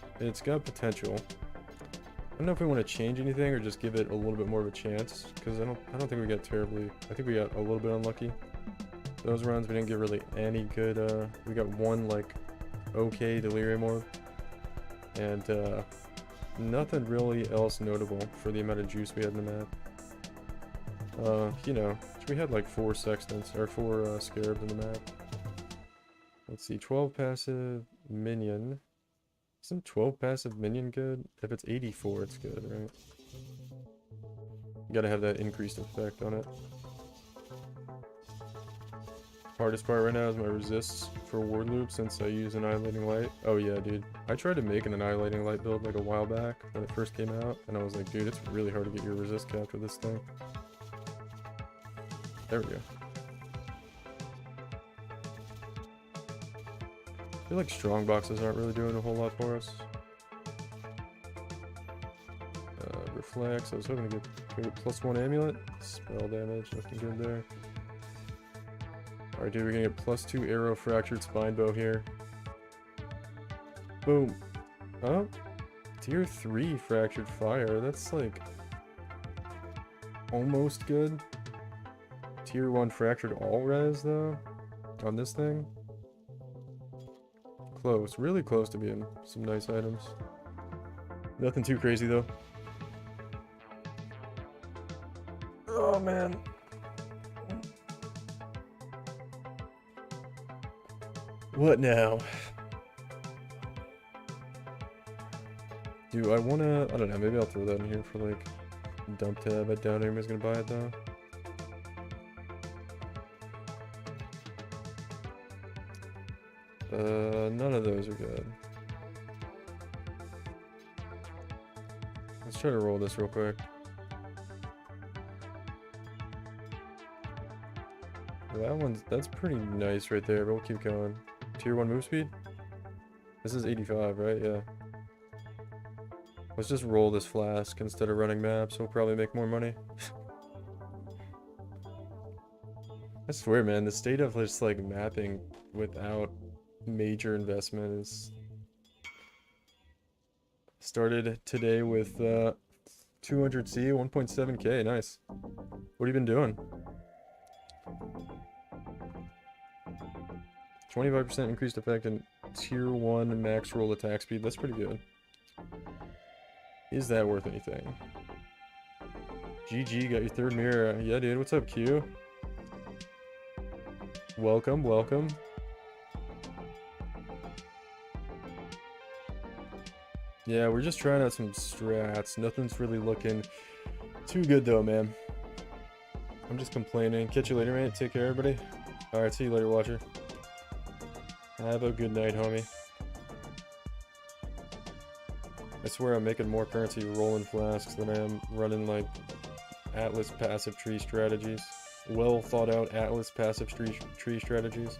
got potential. I don't know if we want to change anything or just give it a little bit more of a chance, because I don't think we got terribly. I think we got a little bit unlucky. Those runs we didn't get really any good. We got 1 like okay delirium orb, and nothing really else notable for the amount of juice we had in the map. You know, we had like 4 sextants or 4 scarabs in the map. Let's see, 12 passive minion. Isn't 12 passive minion good? If it's 84, it's good, right? You gotta have that increased effect on it. Hardest part right now is my resists for ward loop since I use Annihilating Light. Oh yeah, dude. I tried to make an Annihilating Light build like a while back when it first came out, and I was like, dude, it's really hard to get your resist cap for this thing. There we go. I feel like strong boxes aren't really doing a whole lot for us. Reflex, I was hoping to get +1 amulet. Spell damage, nothing good there. Alright, dude, we're gonna get +2 arrow fractured spine bow here. Boom. Oh, tier 3 fractured fire. That's like almost good. Tier 1 fractured all res though on this thing. Close, really close to being some nice items. Nothing too crazy though. Oh man. What now? Do I wanna, I don't know, maybe I'll throw that in here for like dump tab. I doubt anybody's gonna buy it though. None of those are good. Let's try to roll this real quick. That's pretty nice right there, but we'll keep going. Tier 1 move speed? This is 85, right? Yeah. Let's just roll this flask instead of running maps. We'll probably make more money. I swear, man, the state of just like mapping without major investment is... Started today with 200C, 1.7k, nice. What have you been doing? 25% increased effect in tier 1 max roll attack speed, that's pretty good. Is that worth anything? GG, got your third mirror. Yeah, dude, what's up, Q? Welcome, welcome. Yeah, we're just trying out some strats. Nothing's really looking too good though, man. I'm just complaining. Catch you later, mate. Take care, everybody. Alright, see you later, watcher. Have a good night, homie. I swear I'm making more currency rolling flasks than I am running, like, Atlas passive tree strategies. Well thought out Atlas passive tree strategies.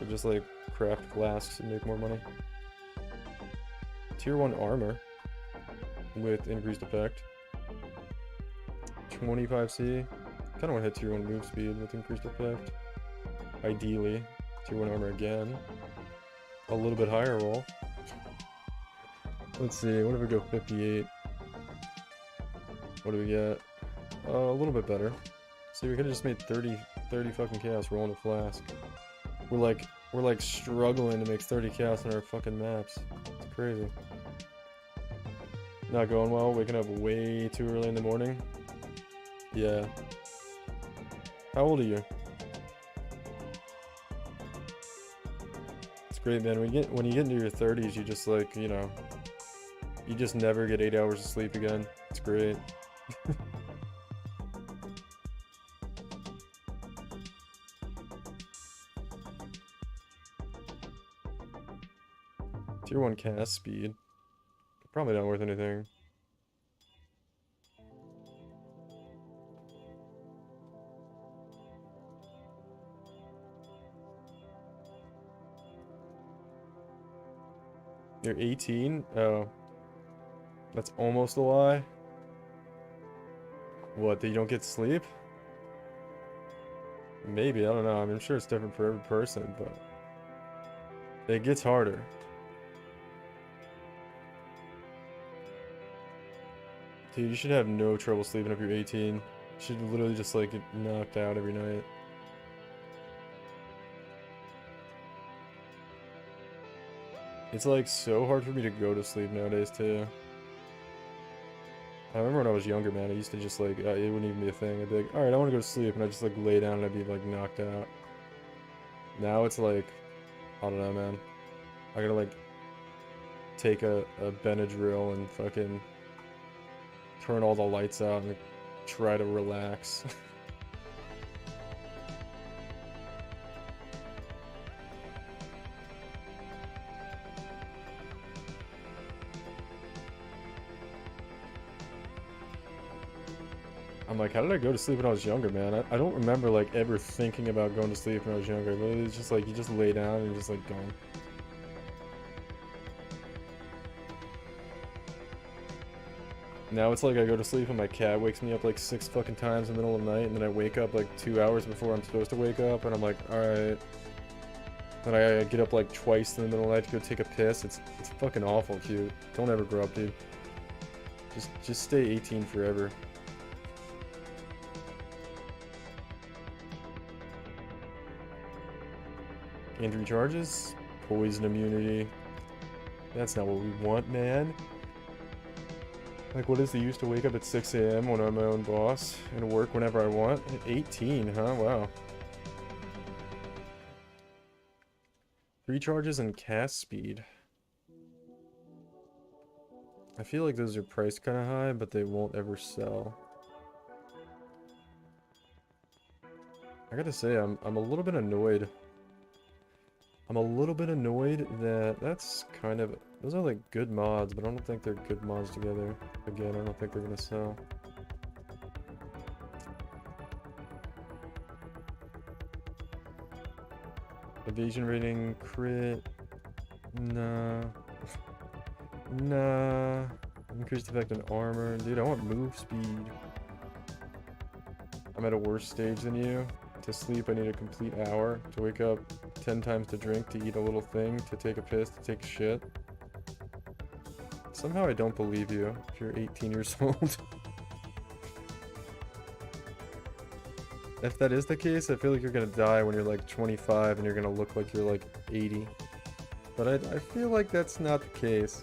Or just, like, craft flasks and make more money. Tier 1 armor with increased effect. 25C. Kinda wanna hit tier 1 move speed with increased effect. Ideally. Tier 1 armor again. A little bit higher roll. Let's see, what if we go 58? What do we get? A little bit better. See, we could've just made 30 fucking chaos rolling a flask. We're like struggling to make 30 chaos on our fucking maps. It's crazy. Not going well, waking up way too early in the morning. Yeah. How old are you? It's great, man. When you get into your 30s, you just like, you know, you just never get 8 hours of sleep again. It's great. Tier 1 cast speed. Probably not worth anything. You're 18? Oh. That's almost a lie. What, that you don't get sleep? Maybe, I don't know. I mean, I'm sure it's different for every person, but it gets harder. Dude, you should have no trouble sleeping if you're 18. You should literally just like get knocked out every night. It's like so hard for me to go to sleep nowadays too. I remember when I was younger, man, I used to just like, it wouldn't even be a thing. I'd be like, alright, I want to go to sleep, and I'd just like lay down and I'd be like knocked out. Now it's like, I don't know, man. I gotta like take a Benadryl and fucking turn all the lights out and try to relax. I'm like, how did I go to sleep when I was younger, man? I don't remember like ever thinking about going to sleep when I was younger. Literally, it's just like you just lay down and you're just like gone. Now it's like I go to sleep and my cat wakes me up like 6 fucking times in the middle of the night, and then I wake up like 2 hours before I'm supposed to wake up, and I'm like, alright. Then I get up like twice in the middle of the night to go take a piss. It's fucking awful, cute. Don't ever grow up, dude. Just stay 18 forever. Injury charges, poison immunity. That's not what we want, man. Like, what is the use to wake up at 6 AM when I'm my own boss and work whenever I want? At 18, huh? Wow. 3 charges and cast speed. I feel like those are priced kind of high, but they won't ever sell. I gotta say, I'm a little bit annoyed. I'm a little bit annoyed that that's kind of... Those are like good mods, but I don't think they're good mods together. Again, I don't think they're gonna sell. Evasion rating, crit... Nah. Nah. Increased effect on armor. Dude, I want move speed. I'm at a worse stage than you. To sleep, I need a complete hour. To wake up 10 times to drink, to eat a little thing, to take a piss, to take a shit. Somehow I don't believe you if you're 18 years old. If that is the case, I feel like you're gonna die when you're like 25 and you're gonna look like you're like 80. But I feel like that's not the case.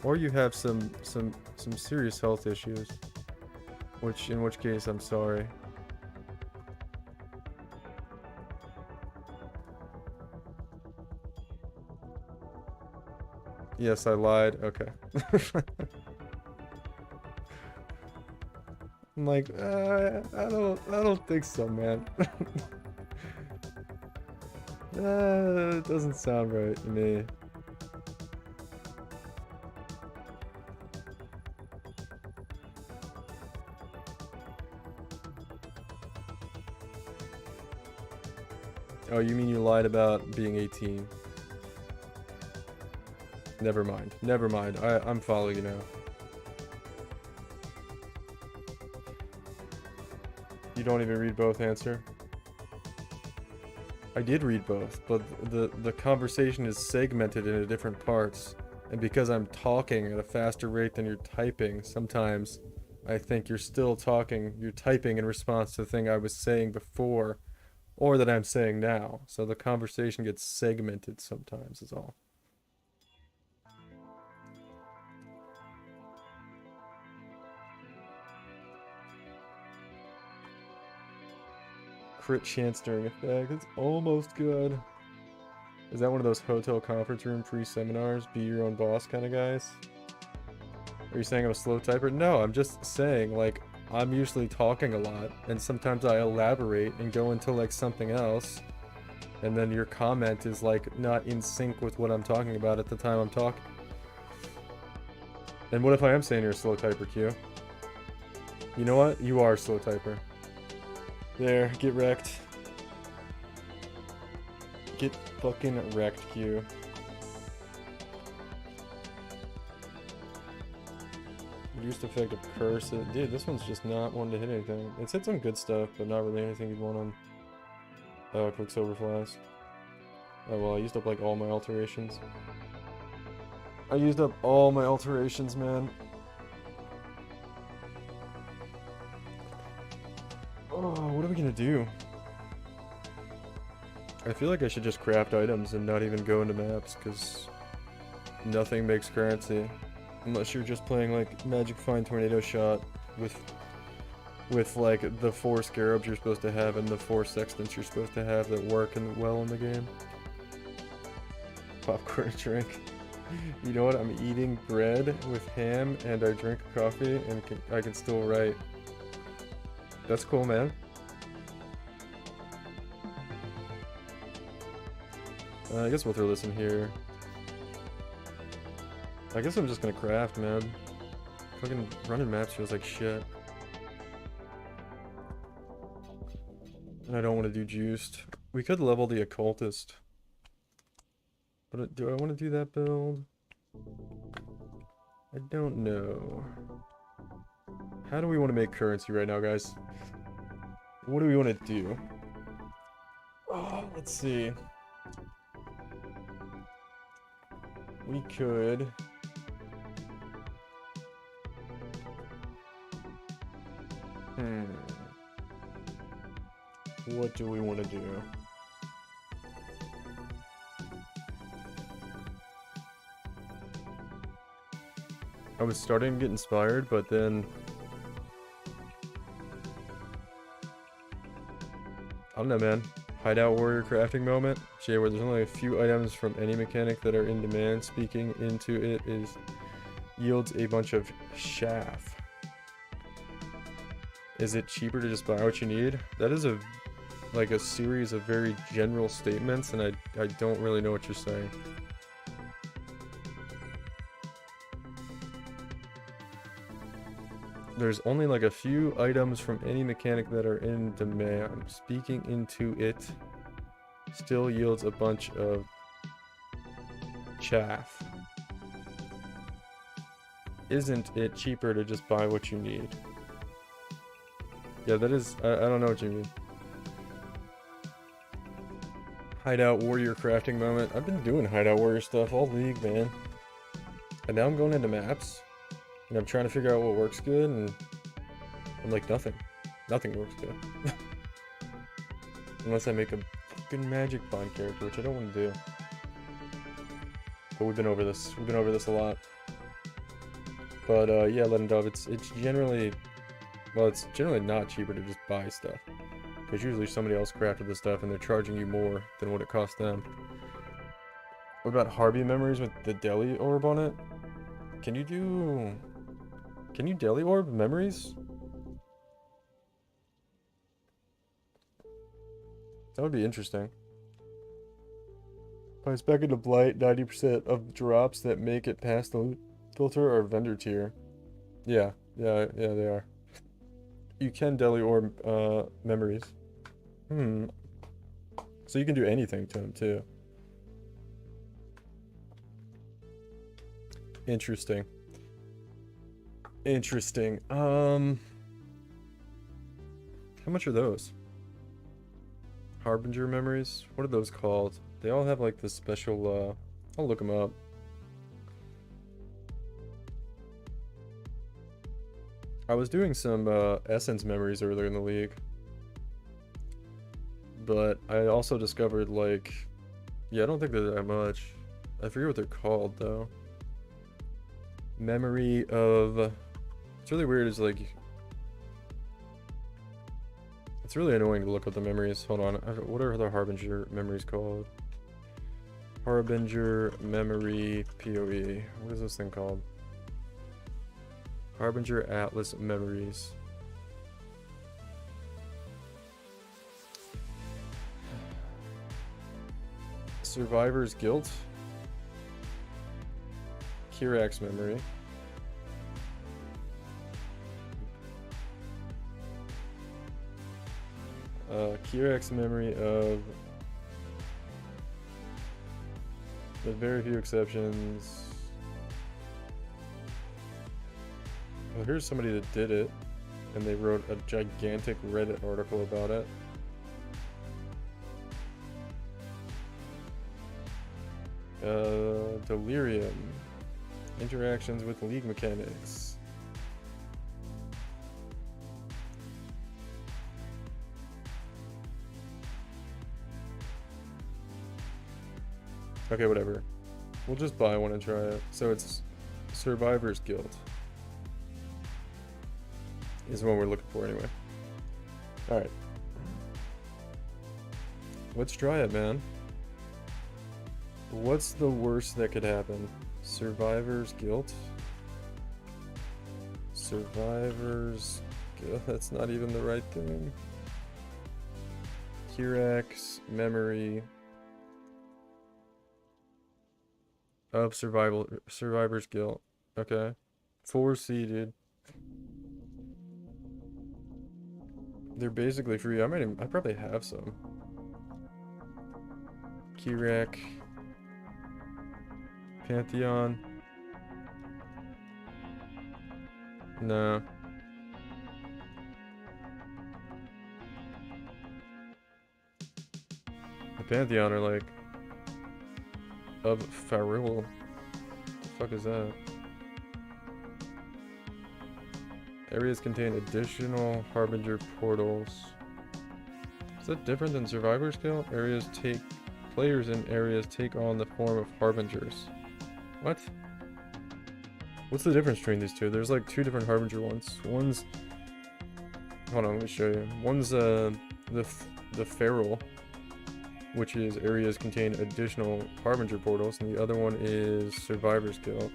Or you have some serious health issues. In which case, I'm sorry. Yes, I lied. Okay. I'm like, I don't think so, man. It doesn't sound right to me. Oh, you mean you lied about being 18? Never mind. Never mind. I'm following you now. You don't even read both, answer? I did read both, but the conversation is segmented into different parts. And because I'm talking at a faster rate than you're typing, sometimes I think you're still talking, you're typing in response to the thing I was saying before, or that I'm saying now. So the conversation gets segmented sometimes, is all. Crit chance during effect. It's almost good. Is that one of those hotel conference room pre-seminars, be your own boss kind of guys? Are you saying I'm a slow typer? No, I'm just saying, like, I'm usually talking a lot, and sometimes I elaborate and go into, like, something else, and then your comment is, like, not in sync with what I'm talking about at the time I'm talking. And what if I am saying you're a slow typer, Q? You know what? You are a slow typer. There, get wrecked. Get fucking wrecked, Q. Reduced effect of curse. Dude, this one's just not one to hit anything. It's hit some good stuff, but not really anything you'd want on Quicksilver Flask. Oh well, I used up like all my alterations. I used up all my alterations, man. Oh, what are we gonna do? I feel like I should just craft items and not even go into maps, because nothing makes currency. Unless you're just playing like Magic Find Tornado Shot with like the 4 scarabs you're supposed to have and the 4 sextants you're supposed to have that work well in the game. Popcorn drink. You know what? I'm eating bread with ham and I drink coffee and I can still write. That's cool, man. I guess we'll throw this in here. I guess I'm just gonna craft, man. Fucking running maps feels like shit. And I don't want to do juiced. We could level the occultist. But do I want to do that build? I don't know. How do we want to make currency right now, guys? What do we want to do? Oh, let's see. We could... What do we want to do? I was starting to get inspired, but then... I don't know, man. Hideout warrior crafting moment. Jay, where there's only a few items from any mechanic that are in demand. Speaking into it is yields a bunch of chaff. Is it cheaper to just buy what you need? That is a series of very general statements, and I don't really know what you're saying. There's only like a few items from any mechanic that are in demand. Speaking into it still yields a bunch of chaff. Isn't it cheaper to just buy what you need? Yeah, that is... I don't know what you mean. Hideout warrior crafting moment. I've been doing hideout warrior stuff all league, man. And now I'm going into maps. And I'm trying to figure out what works good, and I'm like, nothing. Nothing works good. Unless I make a fucking magic bond character, which I don't want to do. But we've been over this. We've been over this a lot. But yeah, Let and Dove, it's generally... Well, it's generally not cheaper to just buy stuff. Because usually somebody else crafted the stuff and they're charging you more than what it cost them. What about Harvey memories with the Deli orb on it? Can you Deli orb memories? That would be interesting. Price back into Blight, 90% of drops that make it past the loot filter are vendor tier. Yeah, they are. You can Deli orb memories. So you can do anything to them too. Interesting. How much are those? Harbinger memories? What are those called? They all have like this special, I'll look them up. I was doing some Essence memories earlier in the league. But I also discovered like, yeah, I don't think they're that much. I forget what they're called though. Memory of... It's really weird, it's like... It's really annoying to look up the memories. Hold on, what are the Harbinger memories called? Harbinger memory PoE. What is this thing called? Harbinger Atlas memories. Survivor's Guilt. Kirax memory. Kirax memory of, with very few exceptions. Well, here's somebody that did it, and they wrote a gigantic Reddit article about it. Delirium. Interactions with league mechanics. Okay, whatever. We'll just buy one and try it. So it's Survivor's Guild. Is the one we're looking for anyway. Alright. Let's try it, man. What's the worst that could happen? Survivor's Guilt? Survivor's Guilt? That's not even the right thing. Kirax memory of Survivor's Guilt. Okay. 4-seeded. They're basically free. I probably have some. Kirax. Pantheon. No. The Pantheon are like of Farrell. What the fuck is that? Areas contain additional Harbinger portals. Is that different than Survivor's Guild? Players in areas take on the form of Harbingers. What? What's the difference between these two? There's like two different Harbinger ones. One's... Hold on, let me show you. One's the Feral. which is areas contain additional Harbinger portals, and the other one is Survivor's Guild.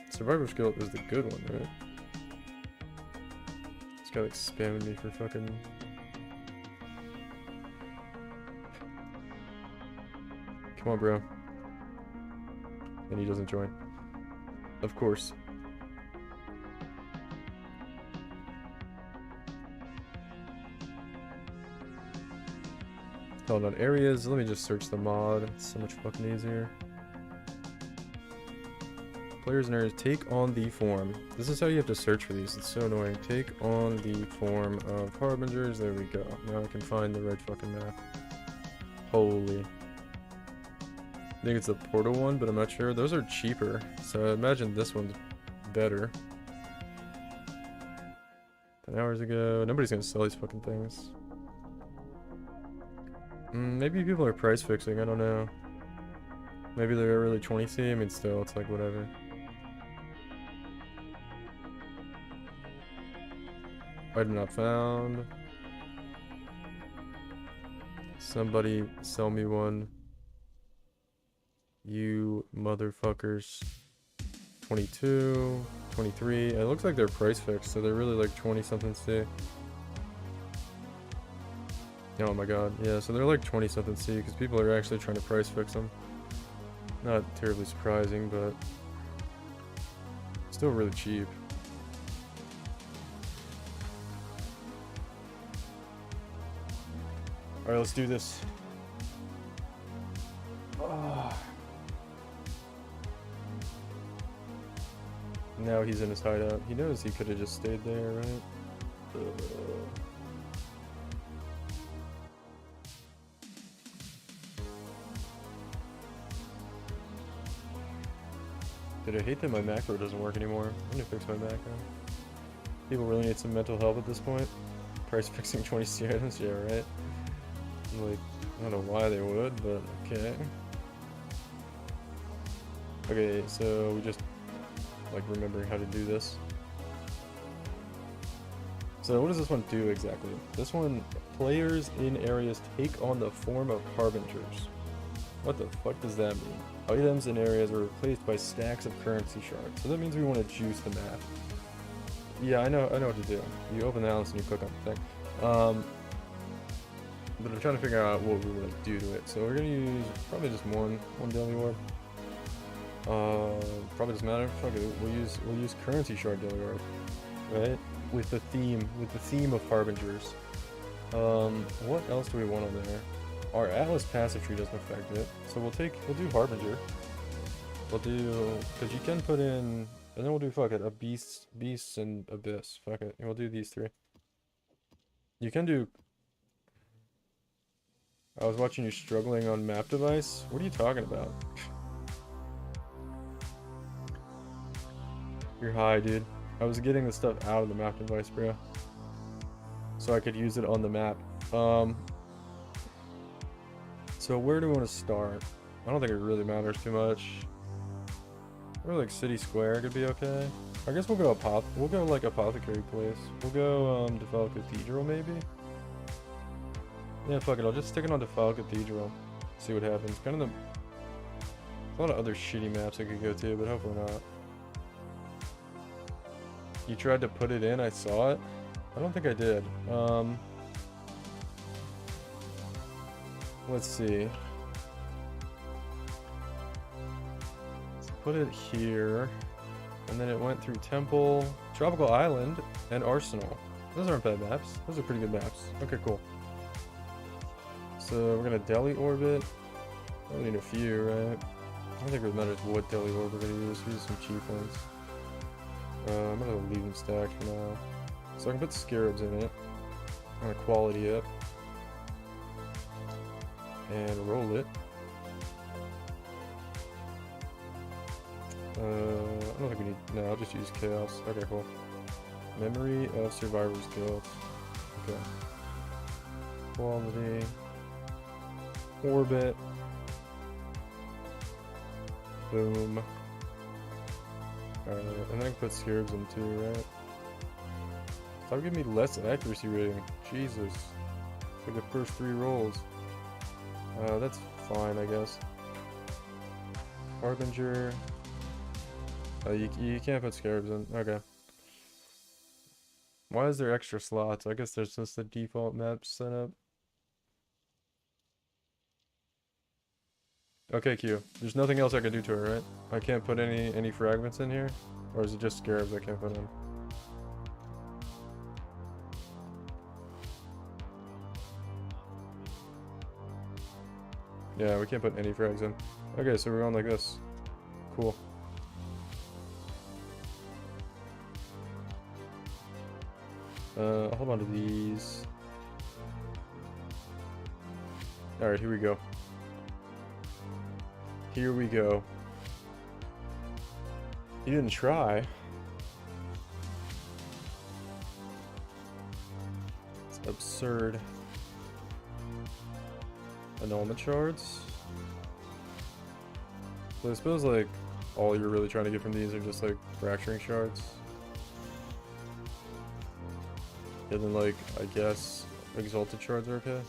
Survivor's Guild is the good one, right? This guy like spamming me for fucking... Come on, bro. And he doesn't join. Of course. Hold on, areas. Let me just search the mod. It's so much fucking easier. Players and areas take on the form. This is how you have to search for these. It's so annoying. Take on the form of harbingers. There we go. Now I can find the right fucking map. Holy. I think it's the portal one, but I'm not sure. Those are cheaper, so I imagine this one's better. 10 hours ago. Nobody's gonna sell these fucking things. Maybe people are price fixing, I don't know. Maybe they're really 20C, I mean still, it's like whatever. Item not found. Somebody sell me one. You motherfuckers. 22, 23. It looks like they're price fixed, so they're really like 20 something C. Oh my god, yeah, so they're like 20 something C because people are actually trying to price fix them. Not terribly surprising, but still really cheap. Alright, let's do this. Now he's in his hideout. He knows he could have just stayed there, right? Dude, I hate that my macro doesn't work anymore. I'm gonna fix my macro. People really need some mental help at this point. Price fixing 20 C items? Yeah, right? Like, I don't know why they would, but okay. Okay, so we just like remembering how to do this. So what does this one do exactly? This one, players in areas take on the form of harbingers. What the fuck does that mean? Items in areas are replaced by stacks of currency shards. So that means we want to juice the map. Yeah, I know what to do. You open the house and you click on the thing. But I'm trying to figure out what we want to do to it. So we're gonna use probably just one daily orb. Probably doesn't matter. Fuck it. We'll use currency shard daily orb, right? With the theme of harbingers. What else do we want on there? Our Atlas passive tree doesn't affect it, so we'll do harbinger. We'll do, because you can put in, and then we'll do fuck it, a beast and abyss. Fuck it, and we'll do these three. You can do. I was watching you struggling on map device. What are you talking about? You're high, dude. I was getting the stuff out of the map device, bro, so I could use it on the map. So where do we want to start? I don't think it really matters too much. Or like City Square could be okay. I guess we'll go like Apothecary Place. We'll go Defile Cathedral maybe. Yeah, fuck it. I'll just stick it on Defile Cathedral. See what happens. Kind of a lot of other shitty maps I could go to, but hopefully not. You tried to put it in. I saw it. I don't think I did. Let's see. Let's put it here. And then it went through Temple, Tropical Island, and Arsenal. Those aren't bad maps. Those are pretty good maps. Okay, cool. So we're gonna Delhi orbit. We need a few, right? I don't think it matters what Delhi orb we're gonna use. We use some cheap ones. I'm gonna leave them stacked for now. So I can put scarabs in it. I'm gonna quality it. And roll it. I don't think we need. No, I'll just use chaos. Okay, cool. Memory of Survivor's Guild. Okay. Quality. Orbit. Boom. Alright, and then I can put scarabs in too, right? Stop giving me less accuracy rating. Jesus. For the first 3 rolls. That's fine, I guess. Harbinger. You can't put scarabs in. Okay. Why is there extra slots? I guess there's just the default map set up. Okay, Q. There's nothing else I can do to her, right? I can't put any fragments in here? Or is it just scarabs I can't put in? Yeah, we can't put any frags in. Okay, so we're on like this. Cool. Hold on to these. Alright, here we go. Here we go. You didn't try. It's absurd. Annulment shards? So I suppose like all you're really trying to get from these are just like fracturing shards. And then like I guess exalted shards are okay.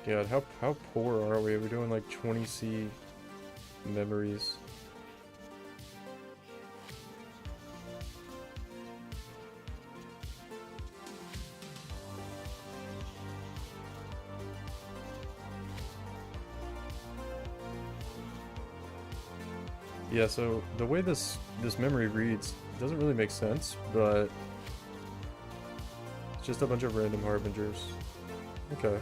God, how poor are we? We're doing like 20C memories. Yeah, so the way this memory reads doesn't really make sense, but it's just a bunch of random harbingers. Okay.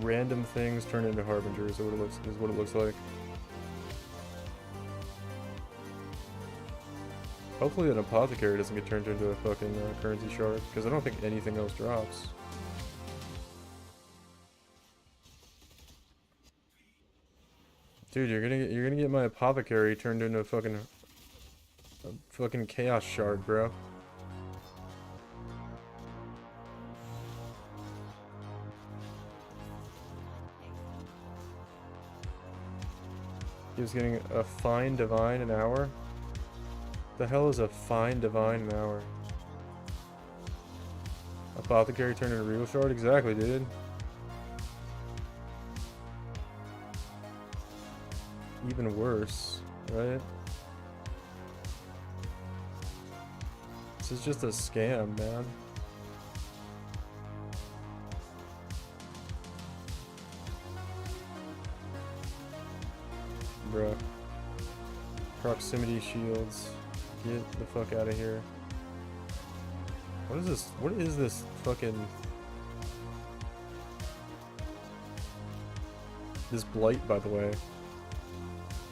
Random things turn into harbingers is what it looks like. Hopefully an apothecary doesn't get turned into a fucking currency shard, because I don't think anything else drops. Dude, you're gonna get my apothecary turned into a fucking chaos shard, bro. He was getting a fine divine an hour? The hell is a fine divine an hour? Apothecary turned into regal shard? Exactly, dude. Even worse, right? This is just a scam, man. Bruh. Proximity shields. Get the fuck out of here. What is this? What is this fucking... This blight, by the way.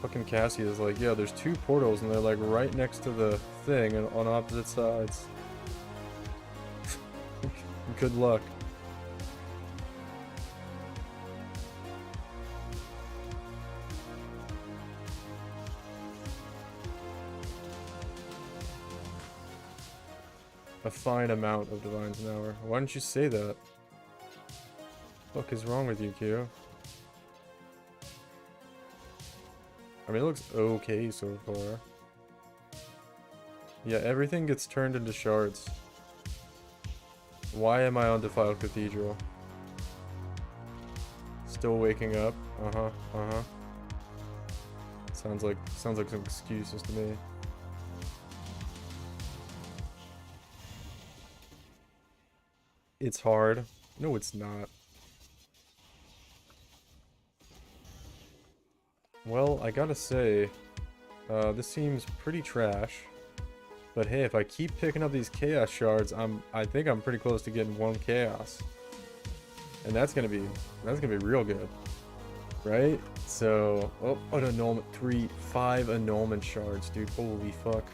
Fucking Cassie is like, yeah, there's two portals and they're like right next to the thing and on opposite sides. Good luck. A fine amount of divines an hour. Why didn't you say that? What the fuck is wrong with you, Q? I mean, it looks okay so far. Yeah, everything gets turned into shards. Why am I on Defiled Cathedral? Still waking up? Uh-huh. Sounds like some excuses to me. It's hard. No, it's not. Well, I gotta say, this seems pretty trash. But hey, if I keep picking up these chaos shards, I think I'm pretty close to getting one chaos. And that's gonna be real good. Right? So, oh, an annulment, 5 annulment shards, dude. Holy fuck.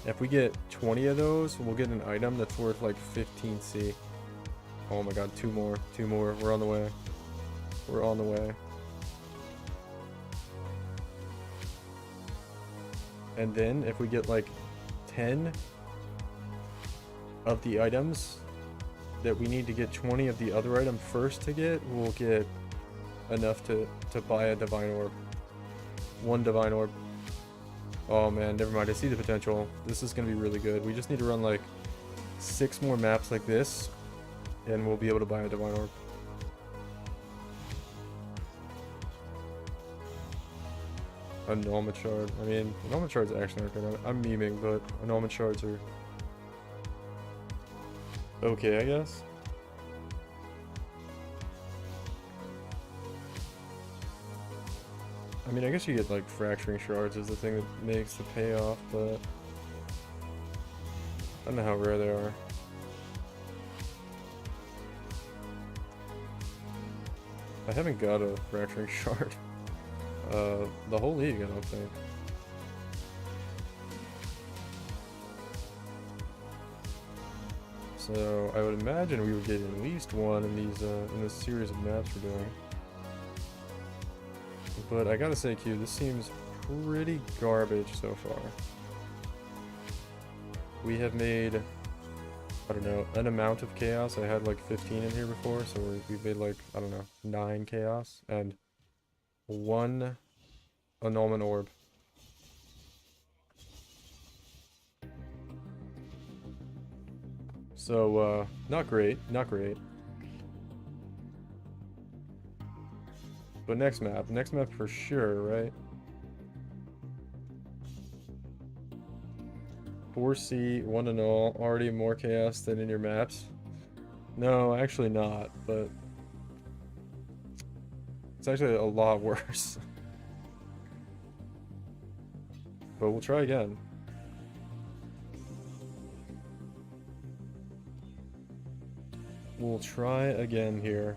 If we get 20 of those, we'll get an item that's worth like 15C. Oh my god, 2 more. We're on the way. We're on the way. And then if we get like 10 of the items that we need to get 20 of the other item first to get, we'll get enough to buy a divine orb. 1 divine orb. Oh man, never mind. I see the potential. This is gonna be really good. We just need to run like 6 more maps like this, and we'll be able to buy a Divine Orb. Annulment Shard. I mean, Annulment Shards actually aren't good. I'm memeing, but Annulment Shards are okay, I guess. I mean, I guess you get like Fracturing Shards is the thing that makes the payoff, but I don't know how rare they are. I haven't got a Fracturing Shard. The whole league, I don't think. So I would imagine we would get at least one in these in this series of maps we're doing. But I gotta say, Q, this seems pretty garbage so far. We have made, I don't know, an amount of chaos. I had like 15 in here before, so we've made like, I don't know, 9 chaos and 1 annulment orb. So, not great, not great. But next map for sure, right? 4C, 1 annul, already more chaos than in your maps. No, actually not, but it's actually a lot worse. But we'll try again. We'll try again here.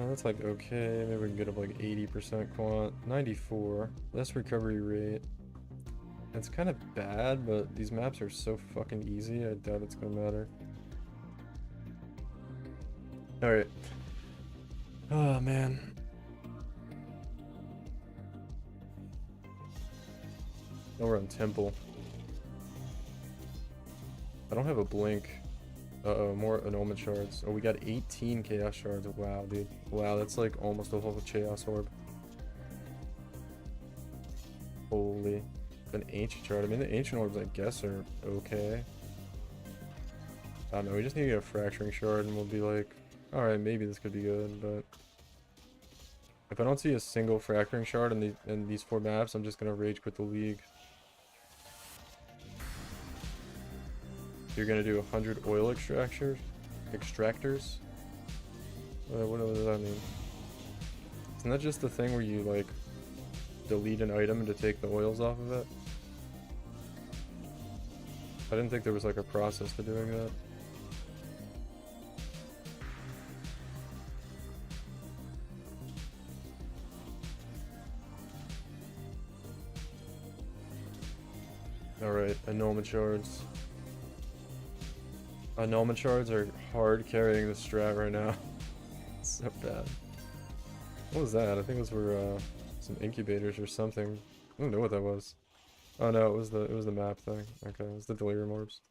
That's like okay, maybe we can get up like 80% quant. 94, less recovery rate. It's kind of bad, but these maps are so fucking easy, I doubt it's gonna matter. Alright. Oh man. Now we're on Temple. I don't have a blink. Uh-oh, more annulment shards. Oh, we got 18 chaos shards. Wow, dude. Wow, that's like almost a whole chaos orb. Holy. An ancient shard. I mean, the ancient orbs, I guess, are okay. I don't know, we just need to get a fracturing shard and we'll be like, alright, maybe this could be good, but if I don't see a single fracturing shard in these 4 maps, I'm just gonna rage quit the league. You're gonna do 100 oil extractors? What does that mean? Isn't that just the thing where you like delete an item to take the oils off of it? I didn't think there was like a process to doing that. Alright, annulment shards. Annulment shards are hard carrying the strat right now. It's so bad. What was that? I think those were some incubators or something. I don't know what that was. Oh no, it was the map thing. Okay, it was the delirium orbs.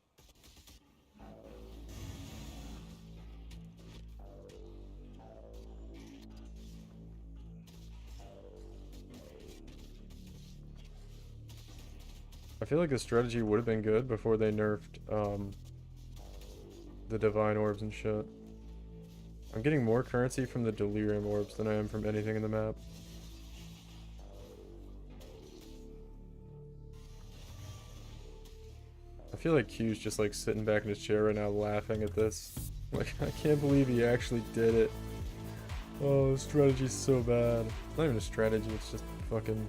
I feel like this strategy would have been good before they nerfed the divine orbs and shit. I'm getting more currency from the delirium orbs than I am from anything in the map. I feel like Q's just like sitting back in his chair right now laughing at this. Like, I can't believe he actually did it. Oh, this strategy's so bad. It's not even a strategy, it's just fucking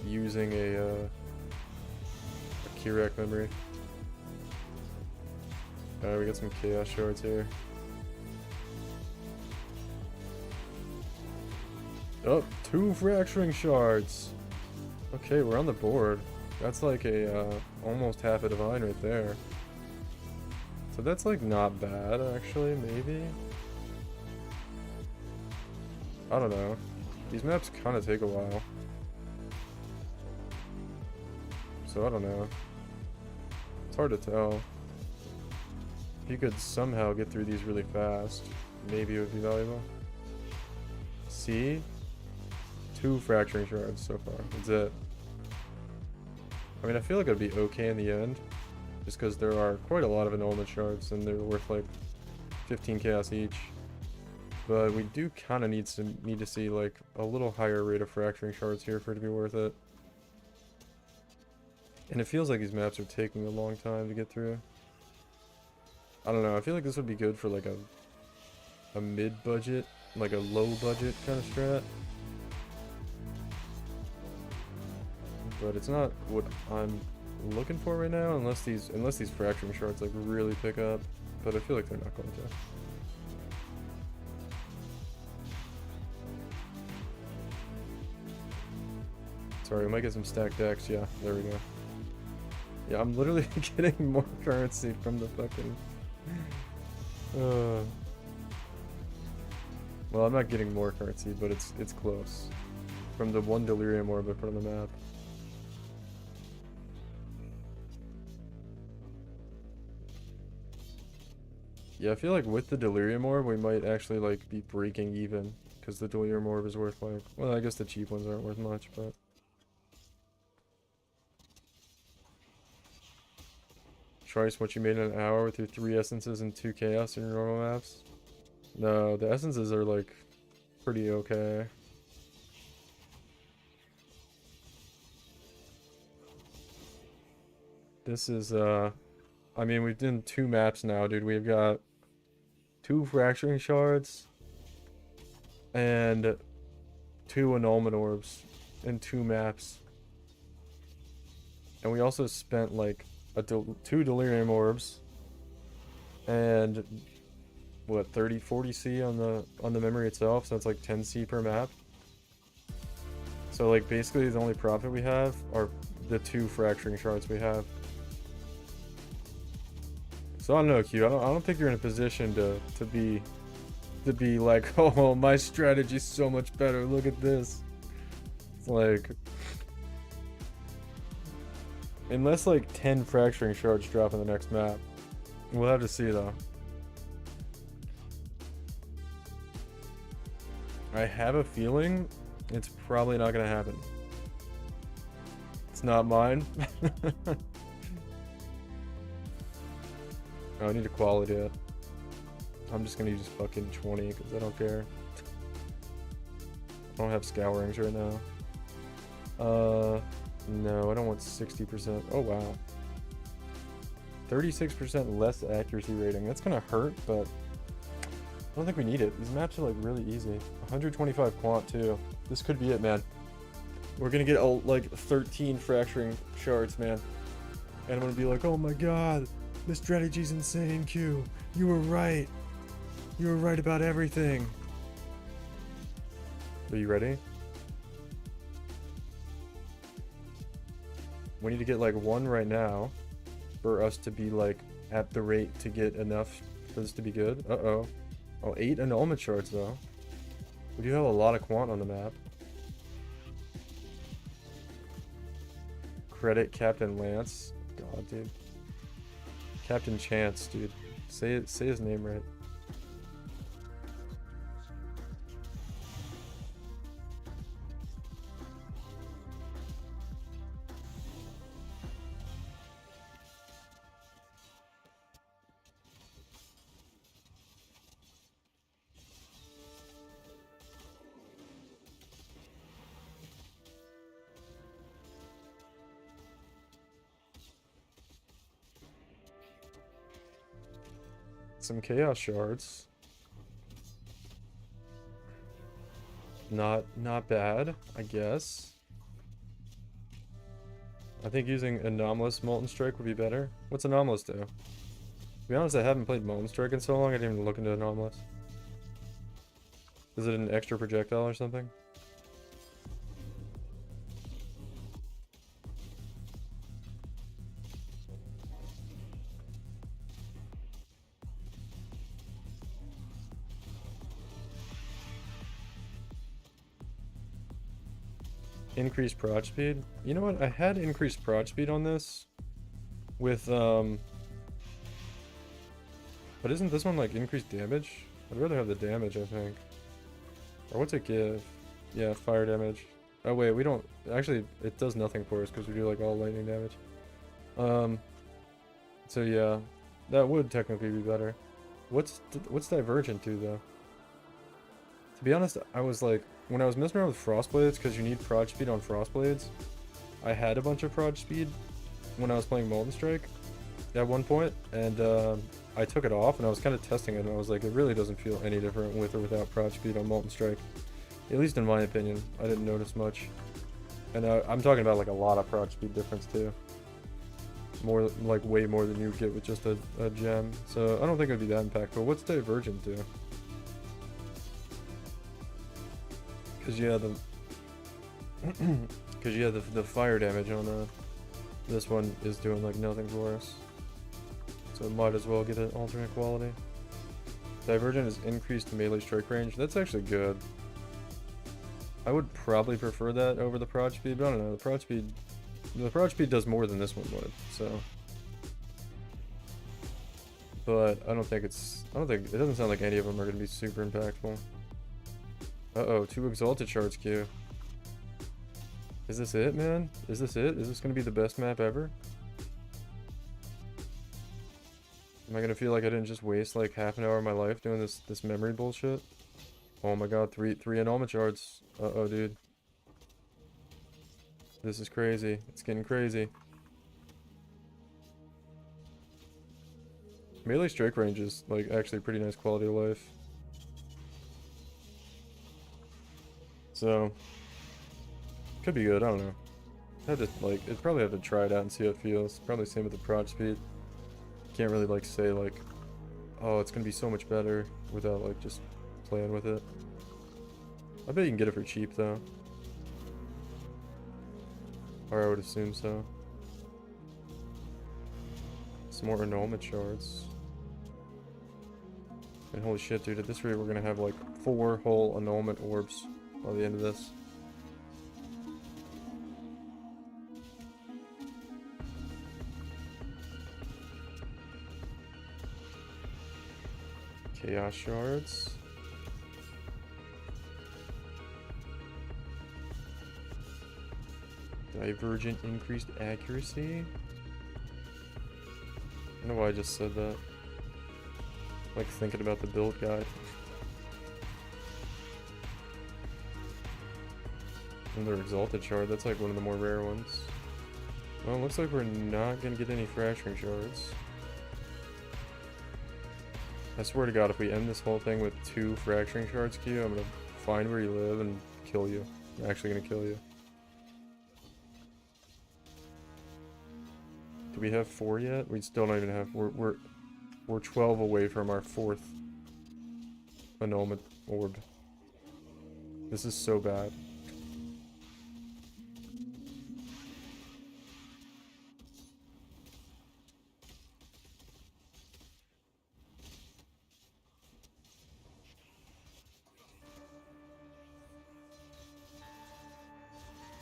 using a Kirak memory. Alright, we got some chaos shards here. Oh, 2 fracturing shards. Okay, we're on the board. That's like a almost half a divine right there. So that's like not bad actually, maybe. I don't know. These maps kind of take a while. So I don't know. It's hard to tell. If you could somehow get through these really fast, maybe it would be valuable. See? 2 fracturing shards so far. That's it. I mean, I feel like it'd be okay in the end, just because there are quite a lot of annulment shards, and they're worth like 15 chaos each. But we do kind of need to see like a little higher rate of fracturing shards here for it to be worth it. And it feels like these maps are taking a long time to get through. I don't know. I feel like this would be good for like a mid-budget, like a low-budget kind of strat. But it's not what I'm looking for right now, unless these fracturing shards like really pick up. But I feel like they're not going to. Sorry, we might get some stacked decks. Yeah, there we go. Yeah, I'm literally getting more currency from the fucking... Well, I'm not getting more currency, but it's close. From the 1 Delirium Orb I put on the map. Yeah, I feel like with the Delirium Orb, we might actually like be breaking even. Because the Delirium Orb is worth like... Well, I guess the cheap ones aren't worth much, but... Twice what you made in an hour with your 3 essences and 2 chaos in your normal maps? No, the essences are like pretty okay. This is I mean, we've done 2 maps now, dude. We've got 2 fracturing shards and 2 annulment orbs in 2 maps. And we also spent like 2 delirium orbs and what, 40 C on the memory itself, so it's like 10 C per map. So like basically the only profit we have are the 2 fracturing shards we have. So I don't know, Q. I don't think you're in a position to be like, oh, my strategy's so much better. Look at this. It's like, unless like 10 fracturing shards drop in the next map, we'll have to see though. I have a feeling it's probably not gonna happen. It's not mine. Oh, I need to quality it. I'm just gonna use fucking 20 because I don't care. I don't have scourings right now. No, I don't want 60%. Oh, wow. 36% less accuracy rating. That's gonna hurt, but I don't think we need it. These maps are like really easy. 125 quant too. This could be it, man. We're gonna get like 13 fracturing shards, man. And I'm gonna be like, oh my god. This strategy's insane, Q. You were right. You were right about everything. Are you ready? We need to get like 1 right now for us to be like at the rate to get enough for this to be good. Uh-oh. Oh, 8 annulment shards though. We do have a lot of quant on the map. Credit Captain Lance. God, dude. Captain Chance, dude. Say his name right. Some chaos shards. Not bad, I guess. I think using Anomalous Molten Strike would be better. What's Anomalous do? To be honest, I haven't played Molten Strike in so long, I didn't even look into Anomalous. Is it an extra projectile or something? Increased prod speed. You know what? I had increased prod speed on this with but isn't this one like increased damage? I'd rather have the damage, I think. Or what's it give? Yeah, fire damage. Oh wait, we don't... Actually, it does nothing for us because we do like all lightning damage. So yeah, that would technically be better. What's Divergent do though? To be honest, I was like, when I was messing around with Frostblades, because you need prod speed on Frostblades, I had a bunch of prod speed when I was playing Molten Strike at one point, and I took it off and I was kind of testing it, and I was like, it really doesn't feel any different with or without prod speed on Molten Strike. At least in my opinion, I didn't notice much. And I'm talking about like a lot of prod speed difference too. More, like way more than you would get with just a gem. So I don't think it would be that impactful. What's Divergent do? Because yeah, the fire damage on this one is doing like nothing for us. So it might as well get an alternate quality. Divergent is increased melee strike range. That's actually good. I would probably prefer that over the prod speed, but I don't know. The prod speed does more than this one would, so. But I don't think it doesn't sound like any of them are going to be super impactful. Uh-oh, 2 Exalted Shards queue. Is this it, man? Is this it? Is this going to be the best map ever? Am I going to feel like I didn't just waste like half an hour of my life doing this memory bullshit? Oh my god, three annulment shards. Uh-oh, dude. This is crazy. It's getting crazy. Melee strike range is like actually pretty nice quality of life. So could be good, I don't know. I'd probably have to try it out and see how it feels. Probably same with the prod speed. Can't really like say like, oh, it's gonna be so much better without like just playing with it. I bet you can get it for cheap though. Or I would assume so. Some more annulment shards. And holy shit, dude, at this rate we're gonna have like 4 whole annulment orbs by the end of this. Chaos shards. Divergent increased accuracy. I don't know why I just said that. Like thinking about the build guide. Another Exalted Shard, that's like one of the more rare ones. Well, it looks like we're not gonna get any Fracturing Shards. I swear to god, if we end this whole thing with 2 Fracturing Shards queue, I'm gonna find where you live and kill you. I'm actually gonna kill you. Do we have 4 yet? We still don't even have... We're 12 away from our 4th annulment orb. This is so bad.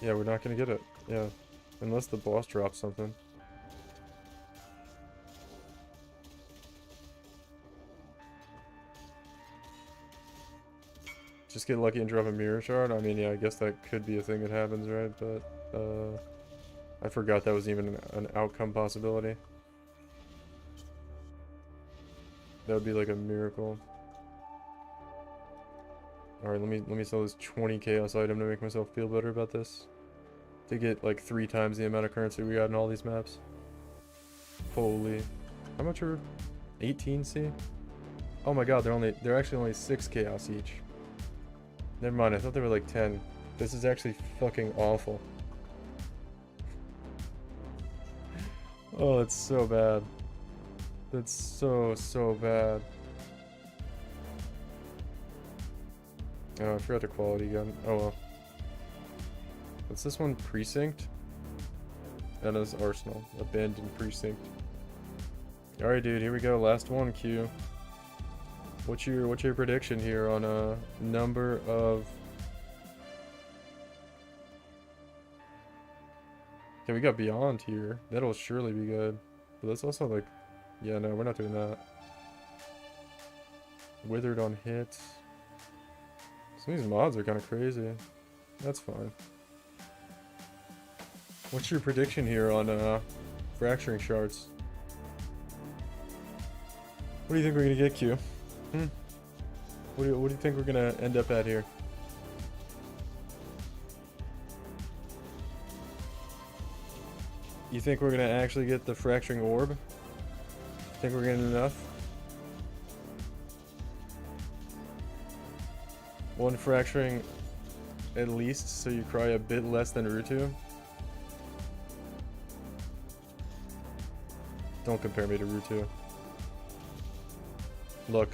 Yeah, we're not gonna get it. Yeah. Unless the boss drops something. Just get lucky and drop a mirror shard? I mean, yeah, I guess that could be a thing that happens, right? But, I forgot that was even an outcome possibility. That would be like a miracle. Alright, let me sell this 20 chaos item to make myself feel better about this. To get like 3 times the amount of currency we got in all these maps. Holy. How much are 18C? Oh my god, they're actually only 6 chaos each. Never mind, I thought they were like 10. This is actually fucking awful. Oh, it's so bad. That's so bad. Oh, I forgot the quality gun. Oh well. What's this one? Precinct? That is Arsenal. Abandoned Precinct. Alright, dude, here we go. Last one, Q. What's your prediction here on a number of... Okay, we got Beyond here. That'll surely be good. But that's also like... Yeah, no, we're not doing that. Withered on hits. Some of these mods are kind of crazy. That's fine. What's your prediction here on fracturing shards? What do you think we're gonna get, Q? What do you think we're gonna end up at here? You think we're gonna actually get the fracturing orb? Think we're getting enough? One fracturing at least, so you cry a bit less than Rutu? Don't compare me to Rutu. Look,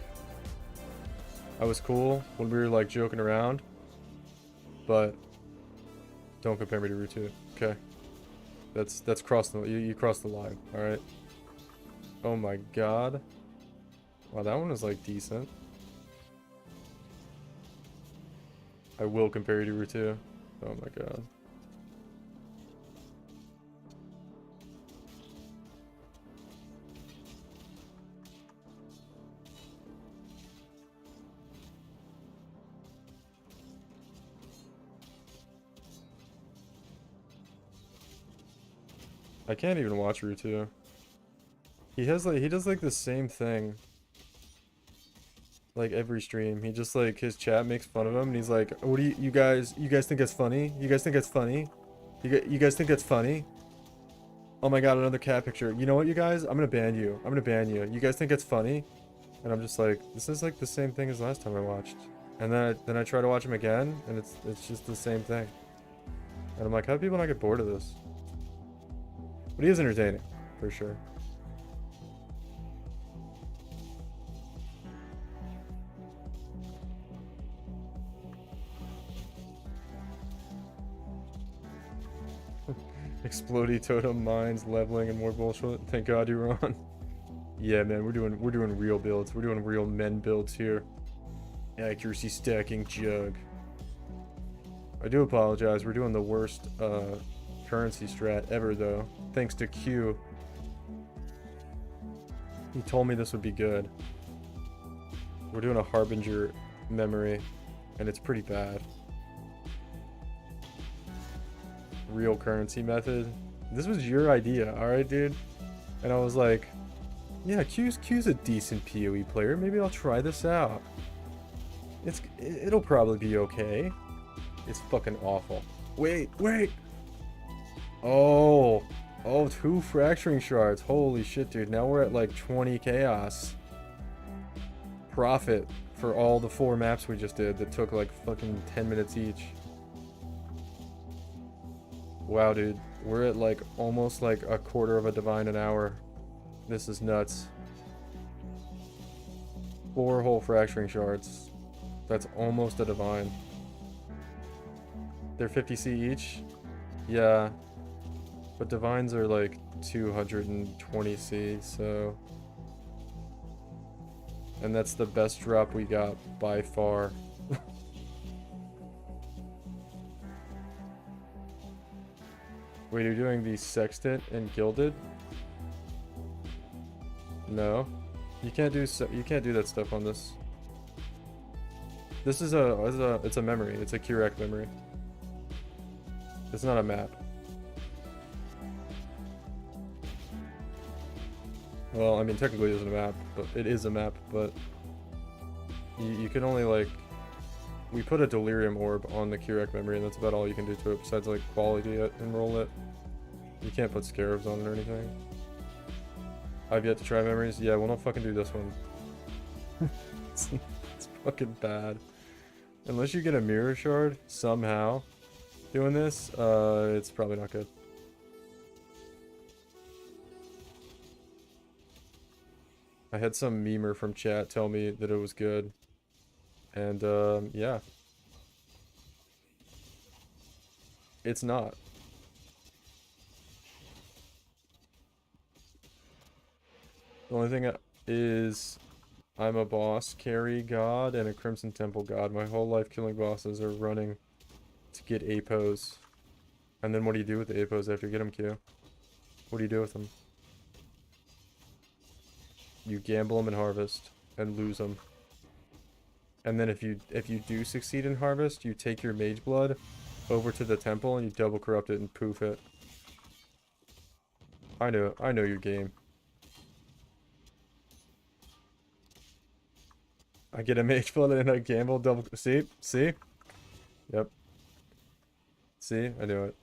I was cool when we were like joking around, but don't compare me to Rutu, okay? That's crossing the, you crossed the line, alright? Oh my god. Wow, that one was like decent. I will compare you to Rutu. Oh my god. I can't even watch Rutu. He does like the same thing. Like every stream. He just like his chat makes fun of him and he's like, "What do you guys think that's funny? You guys think that's funny? You guys think that's funny? Oh my god, another cat picture. You know what, you guys? I'm gonna ban you. I'm gonna ban you. You guys think it's funny?" And I'm just like, this is like the same thing as last time I watched. And then I try to watch him again and it's just the same thing. And I'm like, how do people not get bored of this? But he is entertaining, for sure. Explodey totem mines, leveling, and more bullshit. Thank God you're on. Yeah, man, we're doing real builds. We're doing real men builds here. Accuracy stacking Jugg. I do apologize. We're doing the worst currency strat ever, though. Thanks to Q. He told me this would be good. We're doing a Harbinger memory, and it's pretty bad. Real currency method. This was your idea, alright, dude? And I was like, yeah, Q's a decent PoE player. Maybe I'll try this out. It'll probably be okay. It's fucking awful. Wait. Oh, 2 fracturing shards. Holy shit, dude. Now we're at like 20 chaos. Profit for all the 4 maps we just did that took like fucking 10 minutes each. Wow, dude. We're at like almost like a quarter of a divine an hour. This is nuts. 4 whole fracturing shards. That's almost a divine. They're 50C each? Yeah. But divines are like 220C, so... And that's the best drop we got by far. Wait, you're doing the sextant and gilded? No. You can't do that stuff on this. This is it's a memory. It's a Curec memory. It's not a map. Well, I mean, technically it isn't a map, but it is a map, but you can only, like, we put a delirium orb on the Curec memory, and that's about all you can do to it, besides, like, quality it and roll it. You can't put scarabs on it or anything. I've yet to try memories. Yeah, we'll not fucking do this one. It's fucking bad. Unless you get a mirror shard, somehow, doing this, it's probably not good. I had some memer from chat tell me that it was good. And, yeah. It's not. The only thing is, I'm a boss carry god and a Crimson Temple god. My whole life killing bosses are running to get APOs. And then what do you do with the APOs after you get them, Q? What do you do with them? You gamble them and harvest, and lose them. And then if you do succeed in harvest, you take your mage blood over to the temple and you double corrupt it and poof it. I know your game. I get a mage blood and I gamble double. See? Yep. See? I knew it.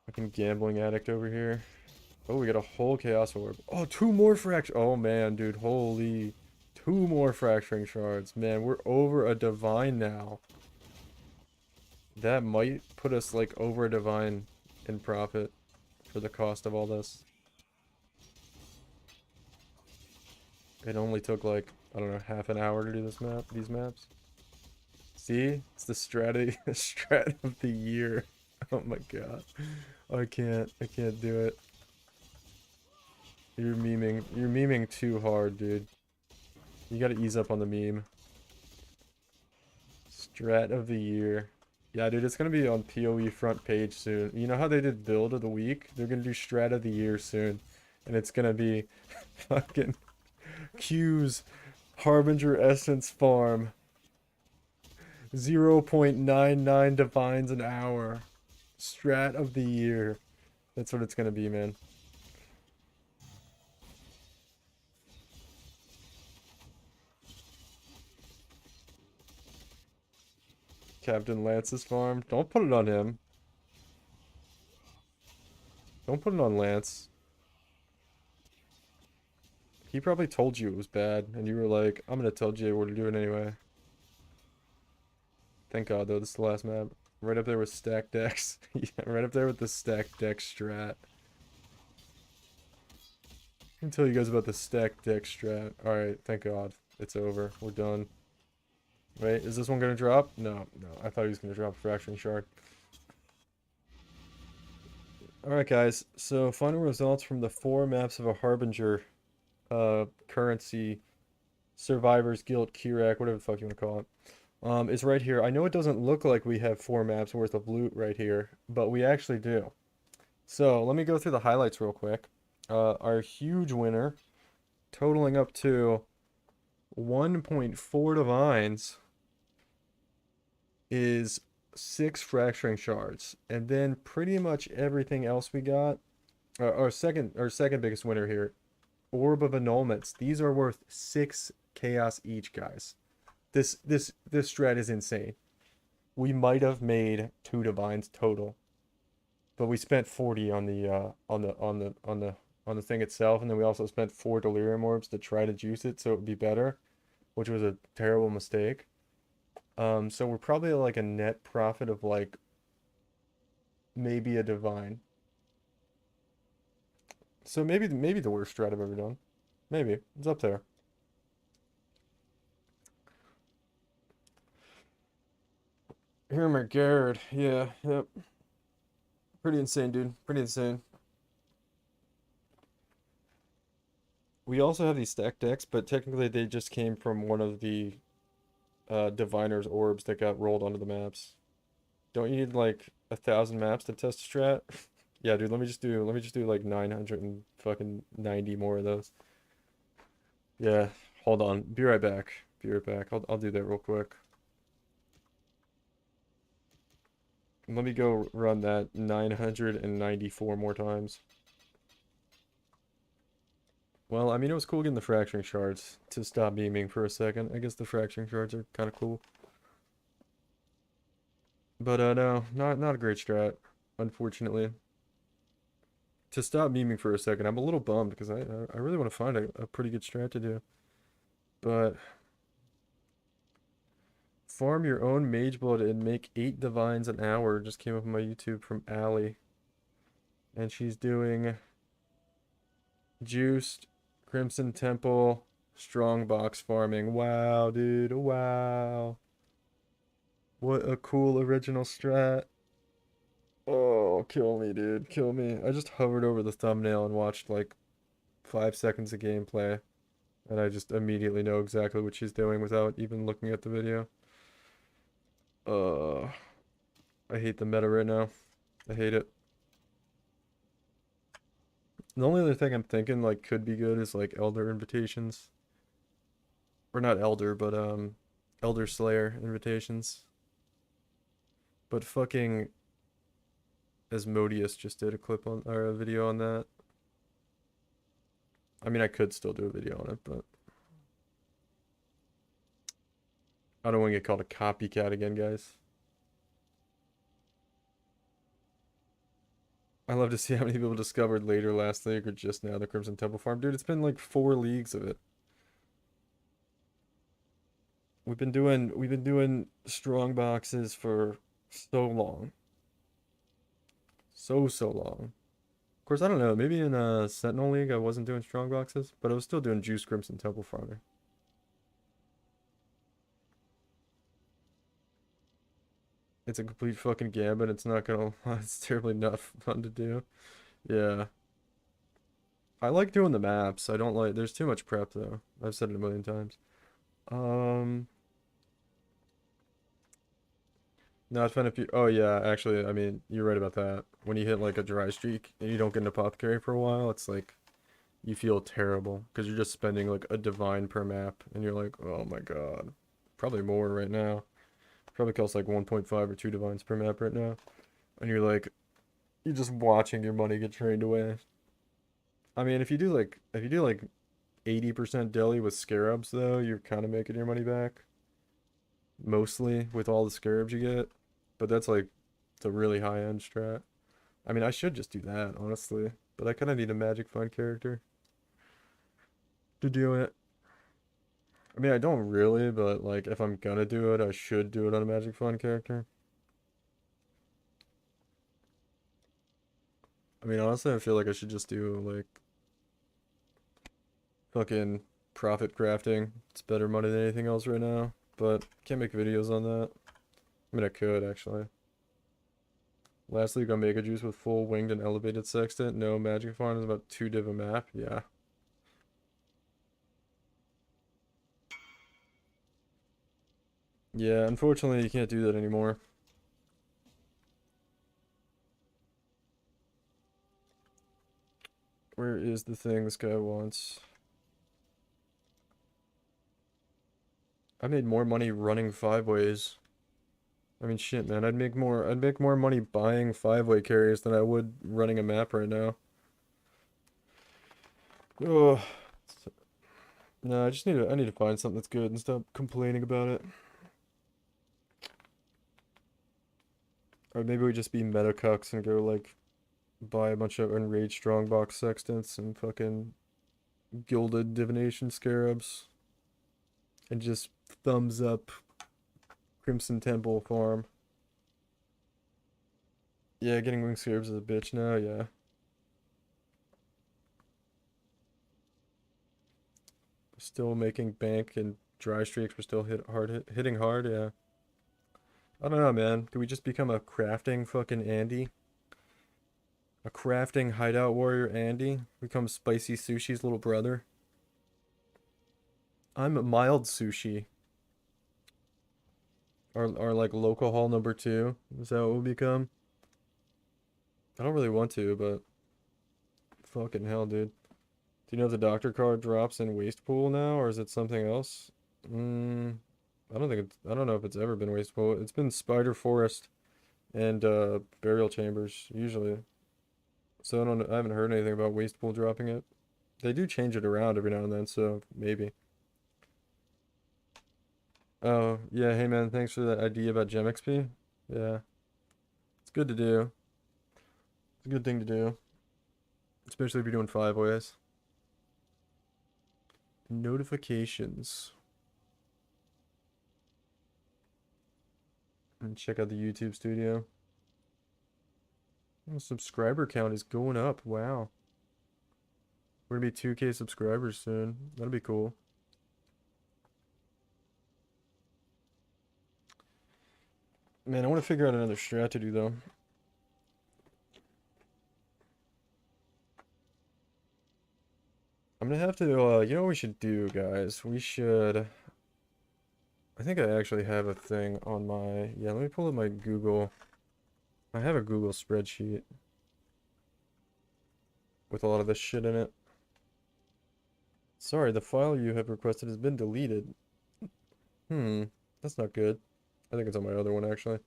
Fucking gambling addict over here. Oh, we got a whole chaos orb. Oh, two more fracture. Oh man, dude, holy. Two more fracturing shards. Man, we're over a divine now. That might put us like over a divine in profit for the cost of all this. It only took like, I don't know, half an hour to do these maps. See? It's the strat of the year. Oh my god. I can't do it. You're memeing too hard, dude. You gotta ease up on the meme. Strat of the year. Yeah, dude, it's gonna be on PoE front page soon. You know how they did build of the week? They're gonna do strat of the year soon. And it's gonna be fucking Q's Harbinger Essence Farm. 0.99 divines an hour. Strat of the year. That's what it's gonna be, man. Captain Lance's farm. Don't put it on him. Don't put it on Lance. He probably told you it was bad, and you were like, I'm gonna tell Jay what to do it anyway. Thank God, though, this is the last map. Right up there with stack decks. Yeah, right up there with the stack deck strat. I can tell you guys about the stack deck strat. Alright, thank God. It's over. We're done. Wait, is this one gonna drop? No. I thought he was gonna drop a fracturing shard. Alright, guys. So, final results from the 4 maps of a Harbinger currency Survivors Guild Kirak, whatever the fuck you want to call it. Is right here. I know it doesn't look like we have 4 maps worth of loot right here, but we actually do. So, let me go through the highlights real quick. Our huge winner, totaling up to 1.4 divines, is 6 fracturing shards. And then pretty much everything else we got, our second biggest winner here, Orb of Annulments. These are worth 6 chaos each, guys. This strat is insane. We might have made 2 divines total, but we spent 40 on the thing itself, and then we also spent 4 delirium orbs to try to juice it so it would be better, which was a terrible mistake. So we're probably like a net profit of like maybe a divine. So maybe the worst strat I've ever done. Maybe it's up there. Here, Garrett. Yeah, yep. Pretty insane, dude. Pretty insane. We also have these stack decks, but technically they just came from one of the diviner's orbs that got rolled onto the maps. Don't you need like 1,000 maps to test a strat? Yeah, dude, let me just do like 990 more of those. Yeah, hold on. Be right back. Be right back. I'll do that real quick. Let me go run that 994 more times. Well, I mean, it was cool getting the fracturing shards to stop beaming for a second. I guess the fracturing shards are kind of cool. But no, not a great strat, unfortunately. To stop memeing for a second, I'm a little bummed because I really want to find a pretty good strat to do. But farm your own mage blood and make 8 divines an hour just came up on my YouTube from Allie. And she's doing juiced, Crimson Temple, strong box farming. Wow, dude. Wow. What a cool original strat. Oh, kill me, dude. Kill me. I just hovered over the thumbnail and watched like 5 seconds of gameplay. And I just immediately know exactly what she's doing without even looking at the video. I hate the meta right now. I hate it. The only other thing I'm thinking like could be good is like Elder invitations. Or not Elder, but Elder Slayer invitations. But fucking Asmodeus just did a clip on or a video on that. I mean I could still do a video on it, but I don't want to get called a copycat again, guys. I love to see how many people discovered later last league or just now the Crimson Temple farm. Dude, it's been like 4 leagues of it. We've been doing strong boxes for so long. So long. Of course, I don't know. Maybe in a Sentinel League I wasn't doing strong boxes, but I was still doing Juice Crimson Temple Farmer. It's a complete fucking gambit. It's not gonna it's terribly not fun to do. Yeah. I like doing the maps. I don't like there's too much prep though. I've said it a million times. Um No, it's fun if you oh yeah, actually, I mean, you're right about that. When you hit like a dry streak and you don't get an apothecary for a while, it's like you feel terrible because you're just spending like a divine per map and you're like, oh my god. Probably more right now. Probably costs like 1.5 or 2 divines per map right now. And you're like you're just watching your money get drained away. I mean, if you do like 80% deli with scarabs though, you're kind of making your money back. Mostly with all the scarabs you get. But that's like it's a really high end strat. I mean, I should just do that, honestly. But I kind of need a Magic Fund character to do it. I mean, I don't really, but like if I'm gonna do it, I should do it on a Magic Fund character. I mean, honestly, I feel like I should just do like fucking profit crafting. It's better money than anything else right now, but can't make videos on that. I mean, I could actually. Lastly, got Mega Juice with full winged and elevated sextant. No Magic Fund is about 2 div a map. Yeah. Yeah, unfortunately, you can't do that anymore. Where is the thing this guy wants? I made more money running 5-ways. I mean, shit, man. I'd make more money buying 5-way carries than I would running a map right now. Oh, no, I need to find something that's good and stop complaining about it. Or maybe we just be meta cucks and go like buy a bunch of enraged strongbox sextants and fucking gilded divination scarabs and just thumbs up Crimson Temple farm. Yeah, getting wing scarabs is a bitch now, yeah. Still making bank and dry streaks. We're still hitting hard, yeah. I don't know, man. Do we just become a crafting fucking Andy? A crafting hideout warrior Andy? Become Spicy Sushi's little brother? I'm a mild sushi. Or like local hall number 2. Is that what we'll become? I don't really want to, but fucking hell, dude. Do you know if the doctor card drops in waste pool now, or is it something else? I don't know if it's ever been waste pool. It's been Spider Forest and burial chambers usually. So I haven't heard anything about waste pool dropping it. They do change it around every now and then, so maybe. Oh, yeah, hey man, thanks for that idea about Gem XP. Yeah, it's good to do. It's a good thing to do, especially if you're doing 5-ways. Notifications. And check out the YouTube studio. Oh, subscriber count is going up. Wow. We're gonna be 2K subscribers soon. That'll be cool. Man, I want to figure out another strat to do though. I'm gonna have to, you know what we should do, guys? We should, I think I actually have a thing on my, yeah, let me pull up my Google. I have a Google spreadsheet. with a lot of this shit in it. Sorry, the file you have requested has been deleted. That's not good. I think it's on my other one actually.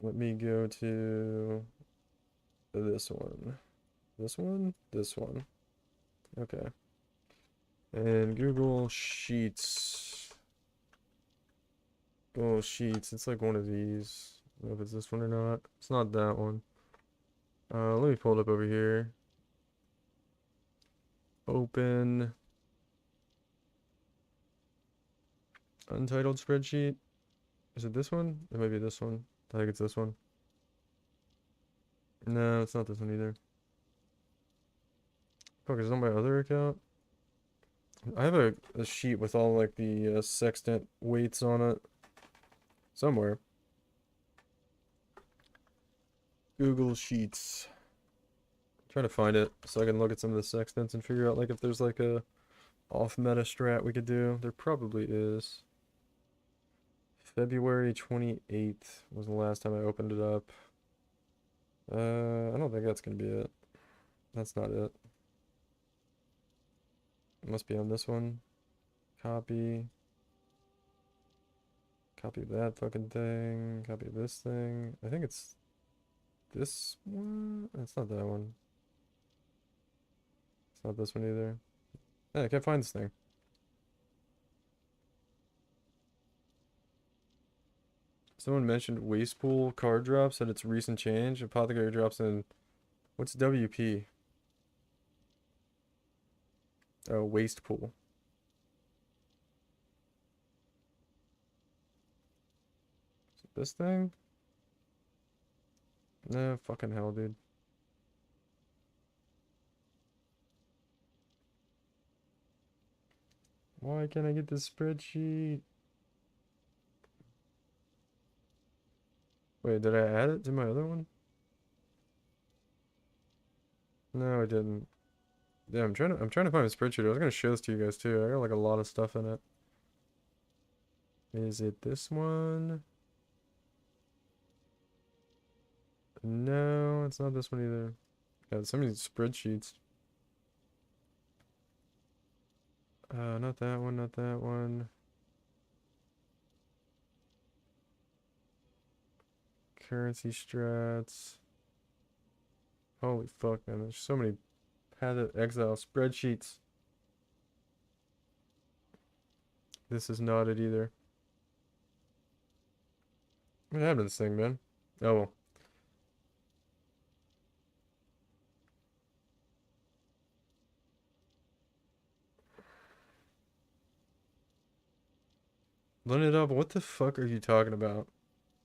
Let me go to this one. This one? This one. Okay. And Google Sheets. Google Sheets. It's like one of these. I don't know if it's this one or not. It's not that one. Let me pull it up over here. Open. Untitled spreadsheet. Is it this one? It might be this one. I think it's this one. No, it's not this one either. Fuck, is it on my other account? I have a sheet with all like the sextant weights on it. Somewhere. Google Sheets. Trying to find it so I can look at some of the sextants and figure out like if there's like a off meta strat we could do. There probably is. February 28th was the last time I opened it up. I don't think that's gonna be it. That's not it. It must be on this one. Copy. Copy that fucking thing. Copy this thing. I think it's this one. It's not that one. It's not this one either. Yeah, I can't find this thing. Someone mentioned waste pool card drops at its recent change. Apothecary drops in. What's WP? Oh, waste pool. Is it this thing? No, fucking hell, dude. Why can't I get this spreadsheet? Wait, did I add it to my other one? No, I didn't. Yeah, I'm trying to find a spreadsheet. I was gonna show this to you guys too. I got like a lot of stuff in it. Is it this one? No, it's not this one either. Yeah, so many spreadsheets. Not that one, not that one. Currency strats. Holy fuck, man. There's so many padded Exile spreadsheets. This is not it either. What happened to this thing, man? Oh well. Run it up. What the fuck are you talking about?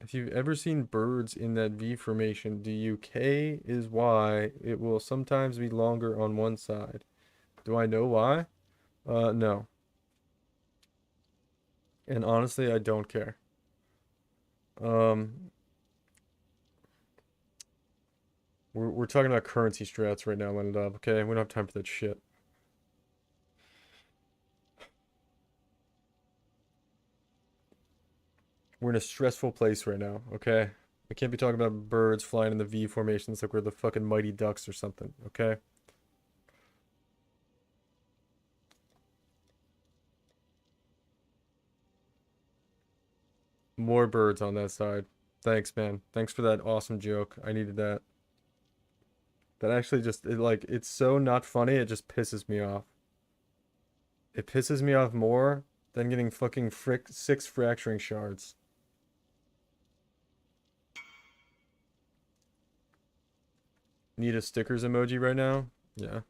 If you've ever seen birds in that V formation, do K is Y. It will sometimes be longer on one side. Do I know why? No. And honestly, I don't care. Um, we're talking about currency strats right now, Leonard. Okay, we don't have time for that shit. We're in a stressful place right now, okay? We can't be talking about birds flying in the V formations like we're the fucking Mighty Ducks or something, okay? More birds on that side. Thanks, man. Thanks for that awesome joke. I needed that. That actually just, it's so not funny, it just pisses me off. It pisses me off more than getting fucking 6 fracturing shards. Need a stickers emoji right now? Yeah.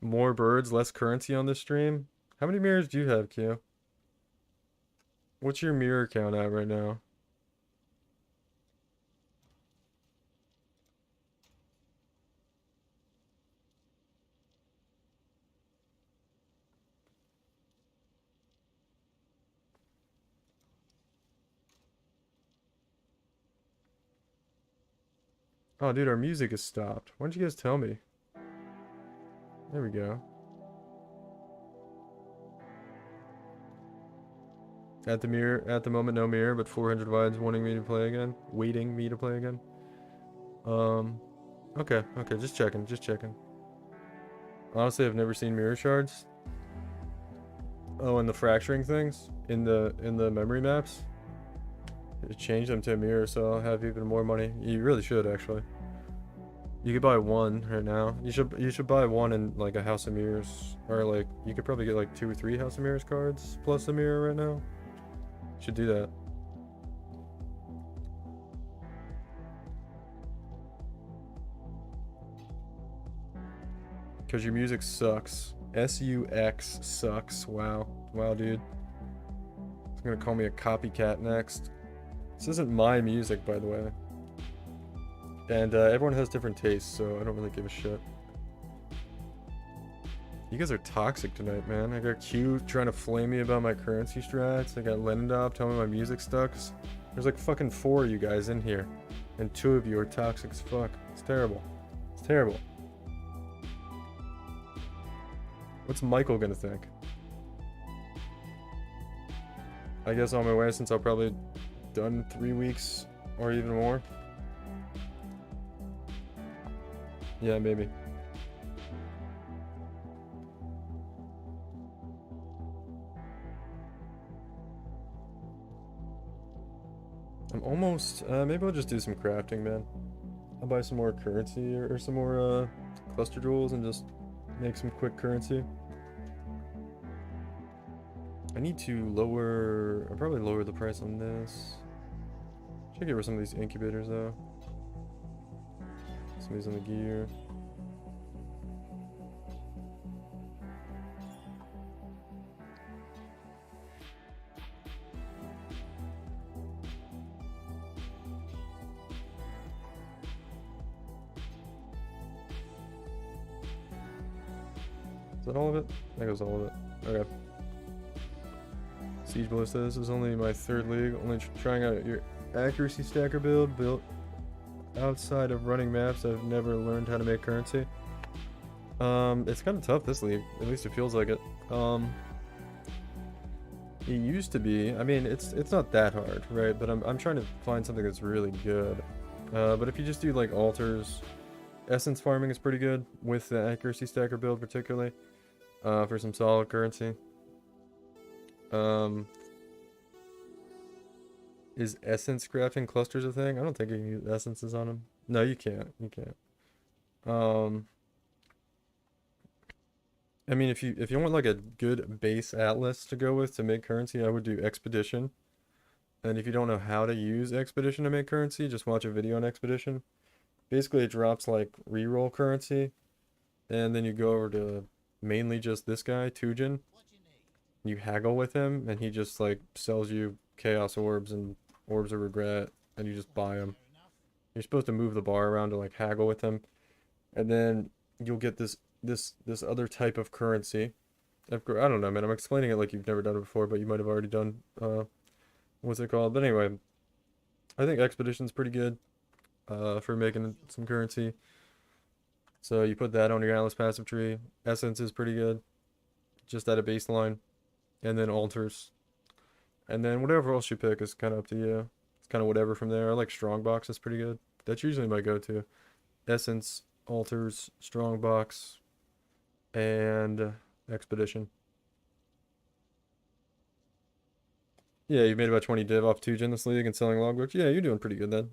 More birds, less currency on this stream? How many mirrors do you have, Q? What's your mirror count at right now? Oh, dude, our music is stopped. Why don't you guys tell me? There we go. At the moment, no mirror, but 400 wides wanting me to play again. Waiting me to play again. Um, okay, just checking, just checking. Honestly, I've never seen mirror shards. Oh, and the fracturing things in the memory maps. Change them to a mirror, so I'll have even more money. You really should actually. You could buy one right now. You should buy one in like a House of Mirrors, or like you could probably get like 2 or 3 House of Mirrors cards plus a mirror right now. You should do that. Cause your music sucks. SUX sucks. Wow. Wow, dude. It's gonna call me a copycat next. This isn't my music, by the way. And everyone has different tastes, so I don't really give a shit. You guys are toxic tonight, man. I got Q trying to flame me about my currency strats. I got Lenendop telling me my music sucks. There's like fucking 4 of you guys in here. And 2 of you are toxic as fuck. It's terrible. It's terrible. What's Michael gonna think? I guess on my way since I'll probably done 3 weeks or even more. Yeah, maybe. I'm almost, maybe I'll just do some crafting, man. I'll buy some more currency or some more, cluster jewels and just make some quick currency. I need to lower, I'll probably lower the price on this. Should get rid of some of these incubators, though. Some of these on the gear. Is that all of it? That goes all of it. Okay. Siege Ballista, this is only my 3rd league. Only trying out your accuracy stacker build. Built outside of running maps, I've never learned how to make currency. It's kind of tough this league. At least it feels like it. It used to be. I mean, it's not that hard, right? But I'm trying to find something that's really good. But if you just do like altars, essence farming is pretty good with the accuracy stacker build particularly. For some solid currency. Is essence crafting clusters a thing? I don't think you can use essences on them. No, you can't. You can't. I mean, if you want like a good base atlas to go with to make currency, I would do expedition. And if you don't know how to use expedition to make currency, just watch a video on expedition. Basically, it drops like reroll currency, and then you go over to mainly just this guy, Tujin. You haggle with him, and he just like sells you chaos orbs and orbs of regret, and you just buy them. You're supposed to move the bar around to like haggle with him, and then you'll get this other type of currency. I don't know, man. I'm explaining it like you've never done it before, but you might have already done what's it called? But anyway, I think expedition's pretty good for making some currency. So you put that on your Atlas passive tree. Essence is pretty good, just at a baseline, and then altars, and then whatever else you pick is kind of up to you. It's kind of whatever from there. I like strongbox is pretty good. That's usually my go-to. Essence, altars, strongbox, and expedition. Yeah, you made about 20 div off 2 gen this league and selling logbooks. Yeah, you're doing pretty good then.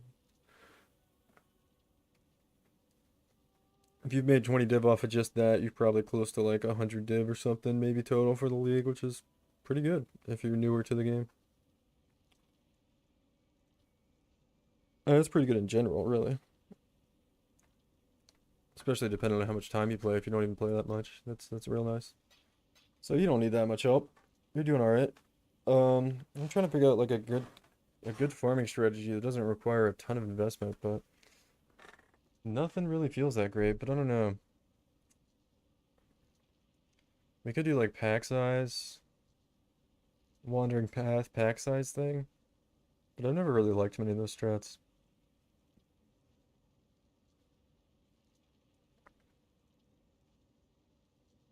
If you've made 20 div off of just that, you're probably close to like 100 div or something, maybe total for the league, which is pretty good if you're newer to the game. That's pretty good in general, really. Especially depending on how much time you play. If you don't even play that much, that's real nice. So you don't need that much help. You're doing all right. I'm trying to figure out like a good farming strategy that doesn't require a ton of investment, but nothing really feels that great. But I don't know. We could do like pack size, wandering path, pack size thing, but I've never really liked many of those strats.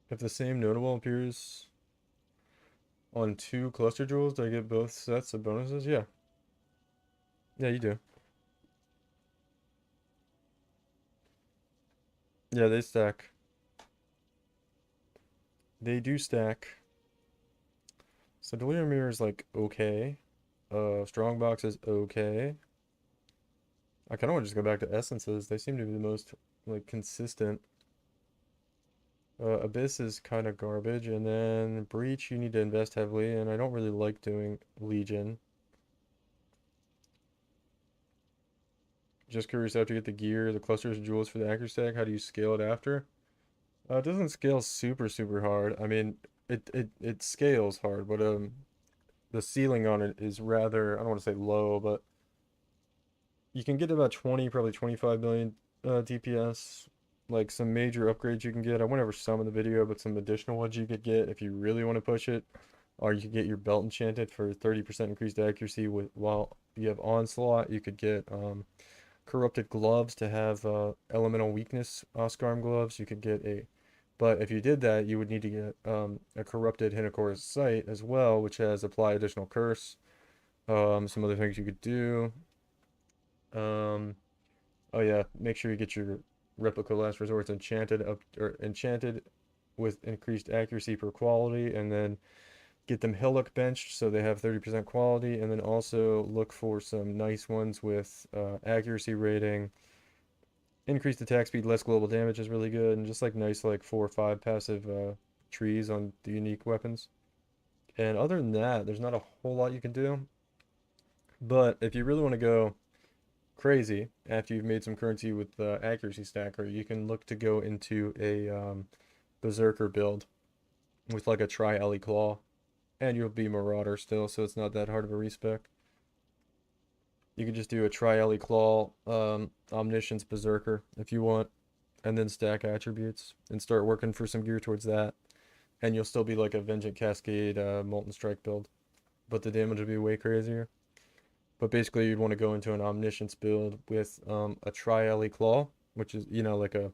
If the same notable appears, On 2 cluster jewels, do I get both sets of bonuses? Yeah. Yeah, you do. Yeah, they stack. They do stack. So Delirium Mirror is like okay. Strongbox is okay. I kind of want to just go back to essences. They seem to be the most like consistent. Abyss is kind of garbage, and then Breach you need to invest heavily, and I don't really like doing Legion. Just curious after you get the gear, the clusters of jewels for the accuracy stack, how do you scale it after? It doesn't scale super hard. I mean, it scales hard, but the ceiling on it is rather, I don't want to say low, but you can get about 20, probably 25 million DPS. Like some major upgrades you can get. I went over some in the video, but some additional ones you could get if you really want to push it. Or you could get your belt enchanted for 30% increased accuracy with while you have onslaught. You could get corrupted gloves to have elemental weakness Oscarm gloves. You could get but if you did that, you would need to get a corrupted Hinokora's sight as well, which has apply additional curse. Some other things you could do. Um, oh yeah, make sure you get your replica last resorts enchanted up or enchanted with increased accuracy per quality, and then get them Hillock benched so they have 30% quality, and then also look for some nice ones with accuracy rating. Increased attack speed, less global damage is really good, and just like nice like 4 or 5 passive trees on the unique weapons. And other than that, there's not a whole lot you can do. But if you really want to go crazy after you've made some currency with the accuracy stacker, you can look to go into a berserker build with like a tri-alley claw, and you'll be marauder still, so it's not that hard of a respec. You could just do a tri-alley claw, omniscience berserker if you want, and then stack attributes and start working for some gear towards that. And you'll still be like a Vengeant Cascade, Molten Strike build, but the damage will be way crazier. But basically, you'd want to go into an Omniscience build with a Tri-Alley Claw, which is, like a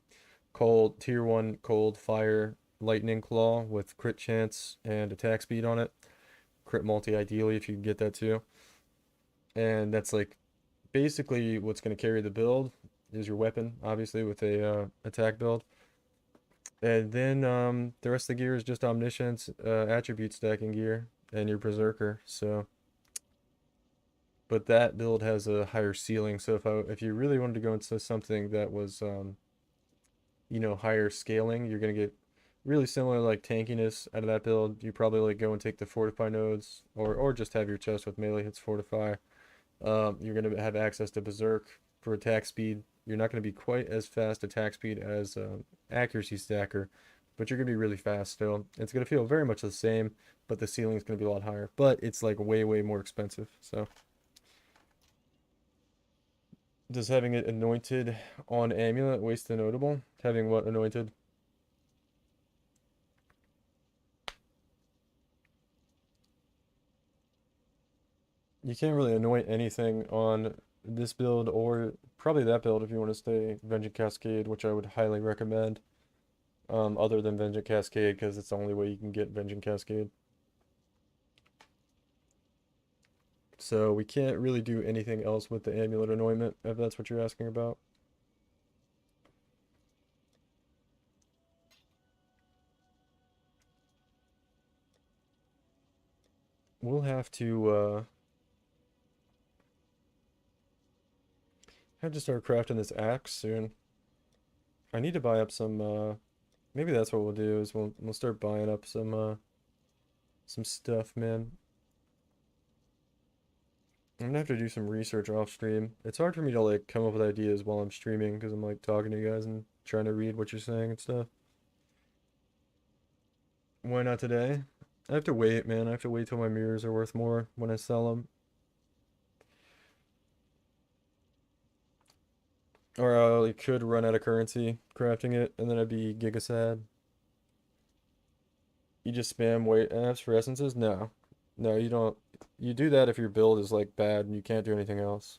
cold, tier 1 cold fire lightning claw with crit chance and attack speed on it. Crit multi, ideally, if you can get that too. And that's like basically what's going to carry the build is your weapon, obviously, with a attack build. And then the rest of the gear is just Omniscience, attribute stacking gear, and your Berserker. So, but that build has a higher ceiling. So if you really wanted to go into something that was higher scaling, you're gonna get really similar like tankiness out of that build. You probably like go and take the Fortify nodes, or just have your chest with melee hits Fortify. You're gonna have access to Berserk for attack speed. You're not gonna be quite as fast attack speed as accuracy stacker, but you're gonna be really fast still. It's gonna feel very much the same, but the ceiling is gonna be a lot higher. But it's like way more expensive. So does having it anointed on amulet waste the notable? Having what anointed? You can't really anoint anything on this build or probably that build if you want to stay Vengeance Cascade, which I would highly recommend. Other than Vengeance Cascade, because it's the only way you can get Vengeance Cascade. So we can't really do anything else with the amulet anointment, if that's what you're asking about. We'll have to start crafting this axe soon. I need to buy up some maybe that's what we'll do is we'll start buying up some stuff, man. I'm gonna have to do some research off stream. It's hard for me to like come up with ideas while I'm streaming because I'm like talking to you guys and trying to read what you're saying and stuff. Why not today? I have to wait, man. I have to wait till my mirrors are worth more when I sell them. Or I like, could run out of currency crafting it and then I'd be giga sad. You just spam wait apps for essences? No. No, you don't. You do that if your build is like bad and you can't do anything else.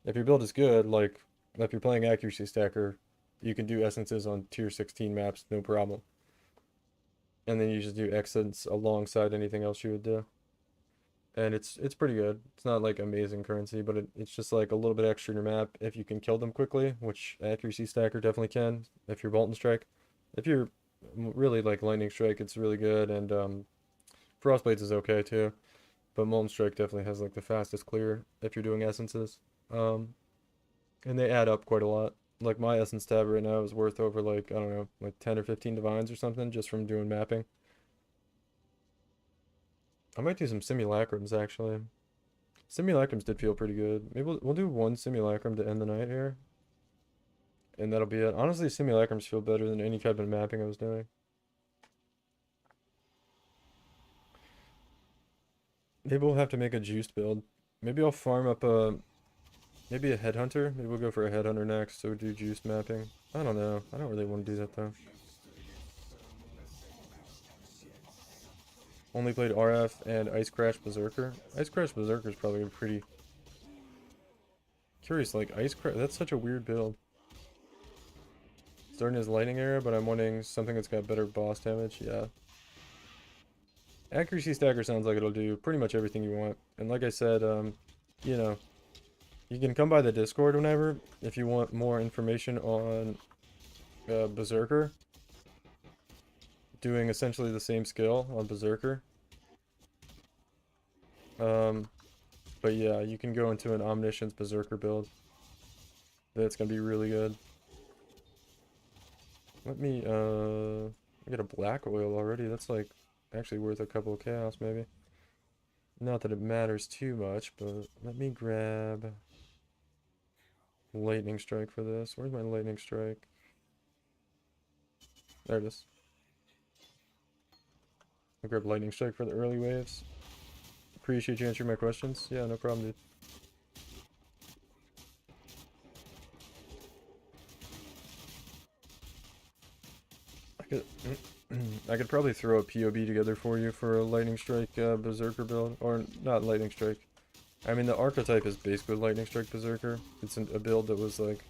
If your build is good, like if you're playing accuracy stacker, you can do essences on tier 16 maps, no problem. and then you just do accents alongside anything else you would do. And it's pretty good. It's not like amazing currency, but it's just like a little bit extra in your map if you can kill them quickly, which accuracy stacker definitely can if you're Bolton Strike. If you're really like Lightning Strike, it's really good, and Frostblades is okay too. But Molten Strike definitely has like the fastest clear if you're doing essences. Um, and they add up quite a lot. Like my essence tab right now is worth over like, I don't know, like 10 or 15 divines or something just from doing mapping. I might do some simulacrums actually. Simulacrums did feel pretty good. Maybe we'll do one simulacrum to end the night here. And that'll be it. Honestly, simulacrums feel better than any kind of mapping I was doing. Maybe we'll have to make a juiced build. Maybe I'll farm up maybe a headhunter. Maybe we'll go for a headhunter next, so we do juiced mapping. I don't know. I don't really want to do that though. Only played RF and Ice Crash Berserker. Ice Crash Berserker is probably a pretty curious. Like Ice Crash, that's such a weird build. Starting his lightning era, but I'm wanting something that's got better boss damage. Yeah. Accuracy stacker sounds like it'll do pretty much everything you want. And like I said, you know, you can come by the Discord whenever if you want more information on Berserker. Doing essentially the same skill on Berserker. But yeah, you can go into an Omniscience Berserker build. That's gonna be really good. Let me, I get a black oil already. That's like actually worth a couple of chaos maybe. Not that it matters too much, but let me grab lightning strike for this. Where's my lightning strike? There it is. I'll grab lightning strike for the early waves. Appreciate you answering my questions. Yeah, no problem, dude. I could probably throw a POB together for you for a lightning strike berserker build, or not lightning strike. I mean, the archetype is basically lightning strike berserker. It's a build that was like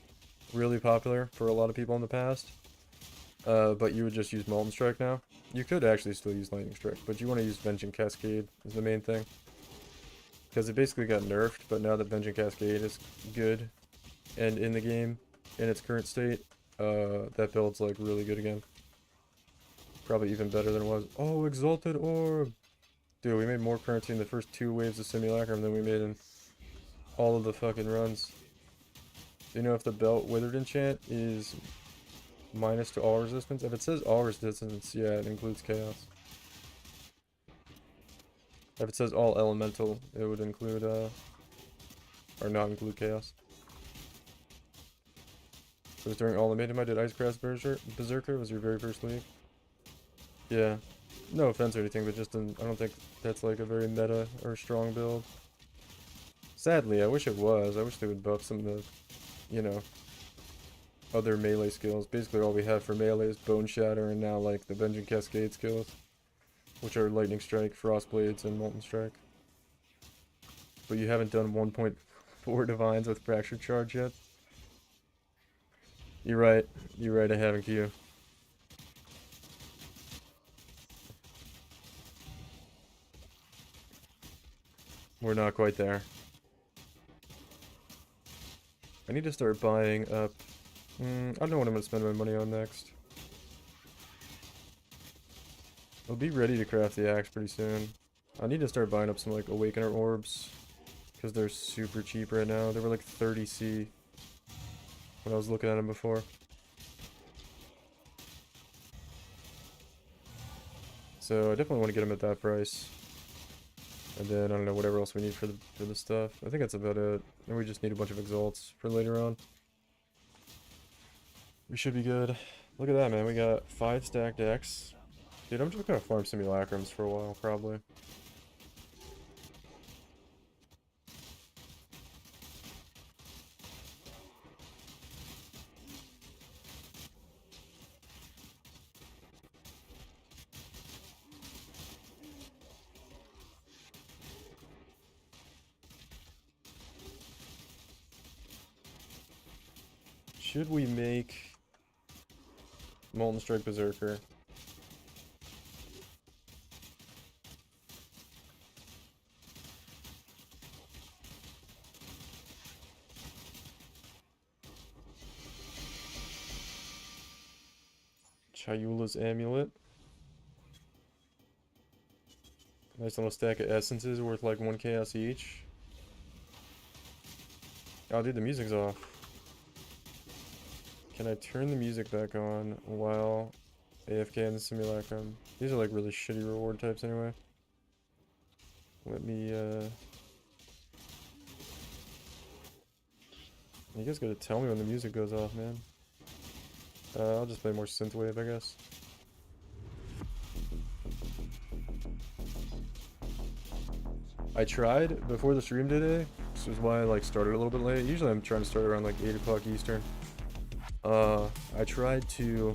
really popular for a lot of people in the past. But you would just use Molten Strike now. You could actually still use Lightning Strike, but you want to use Vengeance Cascade is the main thing. Because it basically got nerfed, but now that Vengeance Cascade is good and in the game in its current state, that build's like really good again. Probably even better than it was. Oh, Exalted Orb! Dude, we made more currency in the first 2 waves of Simulacrum than we made in all of the fucking runs. Do you know if the Belt Withered enchant is minus to all resistance? If it says all resistance, yeah, it includes chaos. If it says all elemental, it would include, or not include chaos. So it was during all the Ultimatum I did Ice Crash Berserker was your very first league? Yeah. No offense or anything, but just I don't think that's like a very meta or strong build. Sadly, I wish it was. I wish they would buff some of the, you know, other melee skills. Basically all we have for melee is Bone Shatter and now like the Vengeance Cascade skills, which are Lightning Strike, Frost Blades, and Molten Strike. But you haven't done 1.4 Divines with Fractured Charge yet? You're right. You're right, I haven't, Q. We're not quite there. I need to start buying up... I don't know what I'm going to spend my money on next. I'll be ready to craft the axe pretty soon. I need to start buying up some like Awakener orbs. Because they're super cheap right now. They were like 30C when I was looking at them before. So I definitely want to get them at that price. And then, I don't know, whatever else we need for the stuff. I think that's about it. And we just need a bunch of exalts for later on. We should be good. Look at that, man. We got 5 stacked decks. Dude, I'm just gonna farm simulacrums for a while, probably. Should we make Molten Strike Berserker? Chayula's Amulet. Nice little stack of essences worth like 1 chaos each. Oh, dude, the music's off. Can I turn the music back on while AFK in the simulacrum? These are like really shitty reward types anyway. Let me, you guys gotta tell me when the music goes off, man. I'll just play more synthwave, I guess. I tried before the stream today. This is why I like started a little bit late. Usually I'm trying to start around like 8 o'clock Eastern. I tried to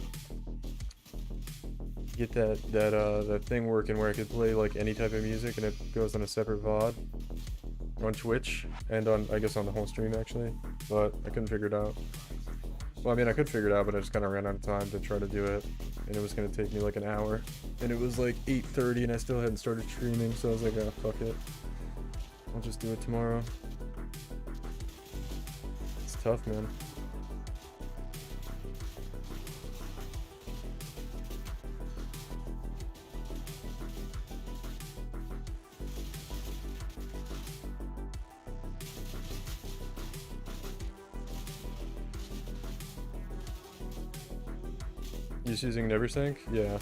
get that thing working where I could play like any type of music and it goes on a separate VOD on Twitch and on, I guess, on the whole stream actually, but I couldn't figure it out. Well, I mean, I could figure it out, but I just kind of ran out of time to try to do it, and it was going to take me like an hour, and it was like 8:30 and I still hadn't started streaming, so I was like, ah, fuck it. I'll just do it tomorrow. It's tough, man. Just using NeverSync? Yeah.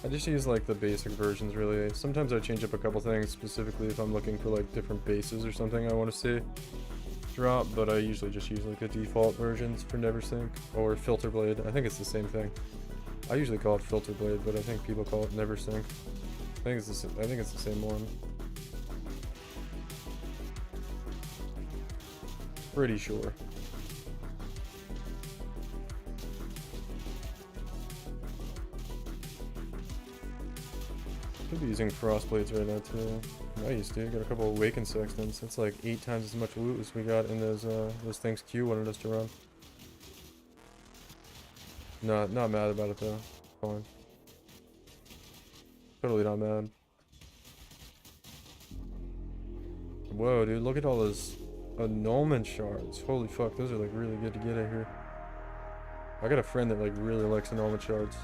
I just use like the basic versions really. Sometimes I change up a couple things, specifically if I'm looking for like different bases or something I want to see drop, but I usually just use like the default versions for NeverSync or Filter Blade. I think it's the same thing. I usually call it Filter Blade, but I think people call it NeverSync. I think it's the same one. Pretty sure. Could be using Frostblades right now too. Nice, dude. Got a couple of Awakened Sextants. That's like 8 times as much loot as we got in those things Q wanted us to run. Not mad about it though. Fine. Totally not mad. Whoa, dude, look at all those annulment shards. Holy fuck, those are like really good to get at here. I got a friend that like really likes annulment shards.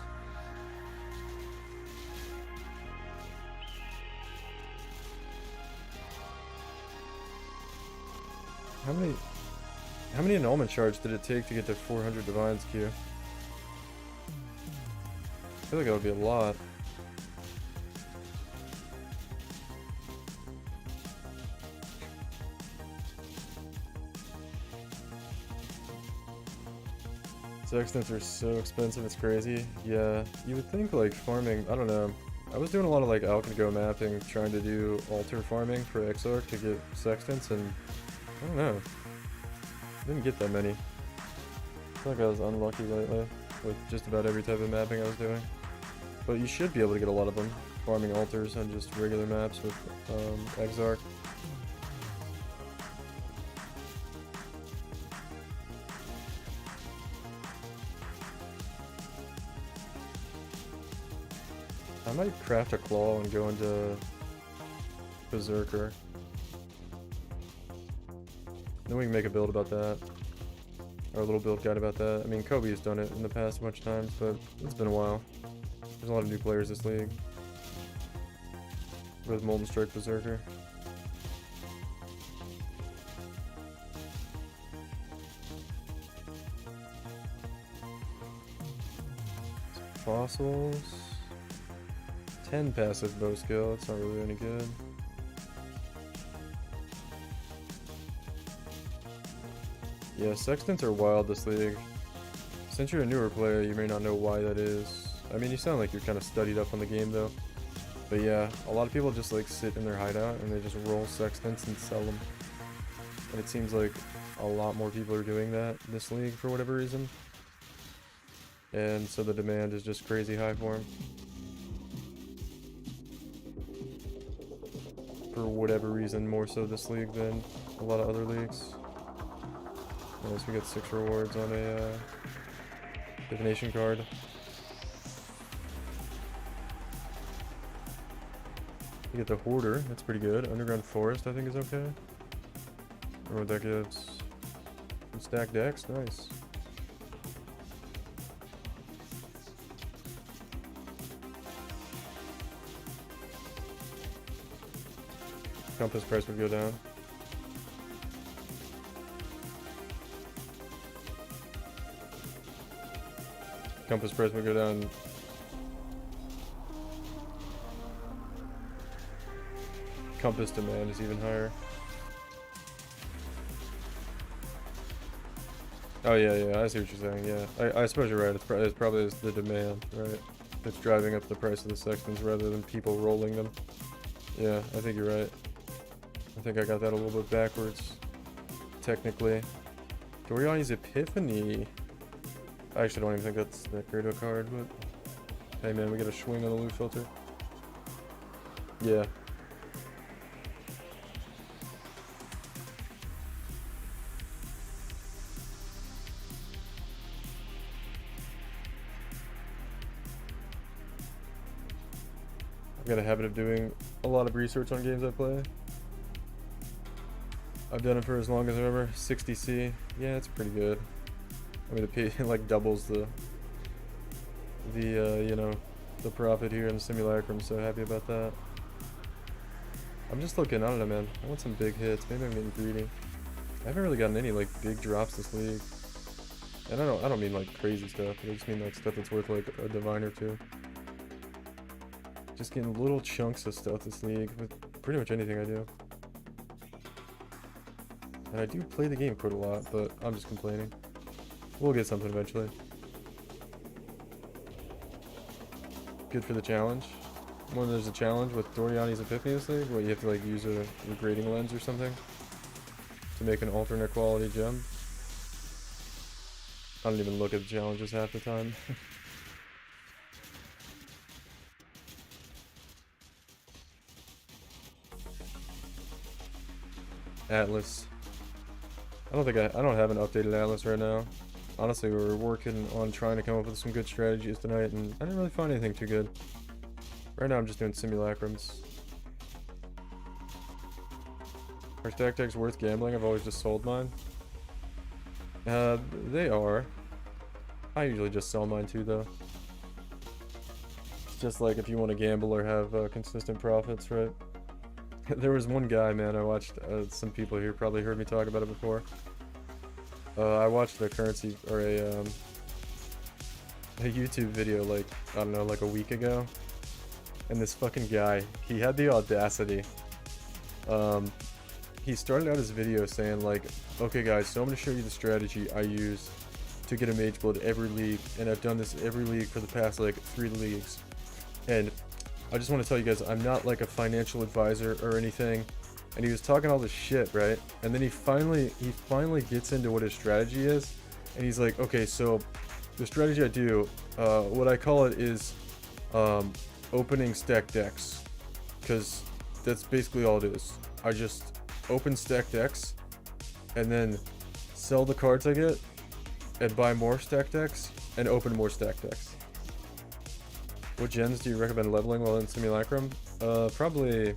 How many annulment shards did it take to get to 400 Divines Q? I feel like that would be a lot. Sextants are so expensive, it's crazy. Yeah, you would think like farming, I don't know. I was doing a lot of like AlchGo mapping, trying to do altar farming for Exile to get sextants, and I don't know. Didn't get that many. I feel like I was unlucky lately with just about every type of mapping I was doing. But you should be able to get a lot of them farming altars on just regular maps with Exarch. I might craft a claw and go into Berserker. Then we can make a build about that. Or a little build guide about that. I mean, Kobe has done it in the past a bunch of times, but it's been a while. There's a lot of new players this league. With Molten Strike Berserker. Fossils. 10 passive bow skill, that's not really any good. Yeah, sextants are wild this league. Since you're a newer player, you may not know why that is. I mean, you sound like you're kind of studied up on the game though. But yeah, a lot of people just like sit in their hideout and they just roll sextants and sell them. And it seems like a lot more people are doing that this league for whatever reason. And so the demand is just crazy high for them. For whatever reason, more so this league than a lot of other leagues. Nice, we got 6 rewards on a divination card. You get the Hoarder, that's pretty good. Underground Forest, I think, is okay. I don't know what that gives. Some stacked decks, nice. Compass price would go down. Compass price would go down. Compass demand is even higher. Oh yeah, I see what you're saying. Yeah, I suppose you're right. It's probably the demand, right? It's driving up the price of the sextants rather than people rolling them. Yeah, I think you're right. I think I got that a little bit backwards, technically. Doriani's Epiphany. I actually don't even think that's that great of a card, but hey man, we got a swing on the loot filter. Yeah. I've got a habit of doing a lot of research on games I play. I've done it for as long as ever. 60C. Yeah, it's pretty good. I mean, it like doubles the you know, the profit here in the simulacrum, so happy about that. I'm just looking, I don't know man, I want some big hits, maybe I'm getting greedy. I haven't really gotten any like big drops this league. And I don't mean like crazy stuff, I just mean like stuff that's worth like a divine or two. Just getting little chunks of stuff this league with pretty much anything I do. And I do play the game quite a lot, but I'm just complaining. We'll get something eventually. Good for the challenge. When there's a challenge with Doriani's Epiphany this league, where you have to like use a grading lens or something to make an alternate quality gem. I don't even look at the challenges half the time. Atlas. I don't have an updated Atlas right now. Honestly, we were working on trying to come up with some good strategies tonight, and I didn't really find anything too good. Right now I'm just doing simulacrums. Are stack decks worth gambling? I've always just sold mine. They are. I usually just sell mine too, though. It's just like if you want to gamble or have consistent profits, right? There was one guy, man, I watched, some people here probably heard me talk about it before. I watched a currency, or a YouTube video, like, I don't know, like a week ago. And this fucking guy, he had the audacity. He started out his video saying like, okay guys, so I'm going to show you the strategy I use to get a Mage Blood every league. And I've done this every league for the past like 3 leagues. And I just want to tell you guys, I'm not like a financial advisor or anything. And he was talking all this shit, right? And then he finally gets into what his strategy is. And he's like, okay, so the strategy I do, what I call it is opening stack decks. Because that's basically all it is. I just open stack decks and then sell the cards I get and buy more stack decks and open more stack decks. What gens do you recommend leveling while in Simulacrum? Probably,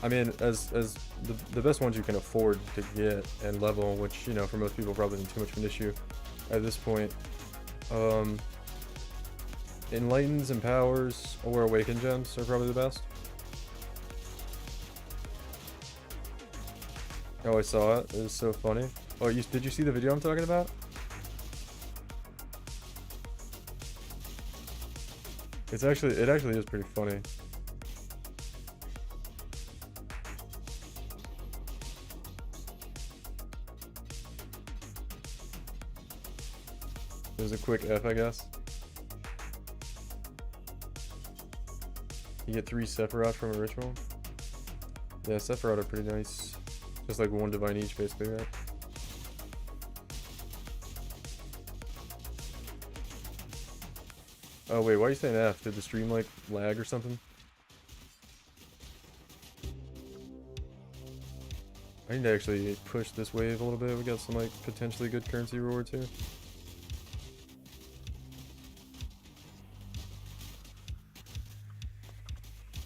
I mean, as the best ones you can afford to get and level, which, you know, for most people probably isn't too much of an issue at this point. Enlightens and Powers or Awaken gens are probably the best. Oh, I saw it. It was so funny. Oh, did you see the video I'm talking about? It actually is pretty funny. There's a quick F, I guess. You get 3 Sephiroth from a ritual. Yeah, Sephiroth are pretty nice. Just like 1 divine each, basically, right? Oh wait, why are you saying F? Did the stream like lag or something? I need to actually push this wave a little bit. We got some like potentially good currency rewards here.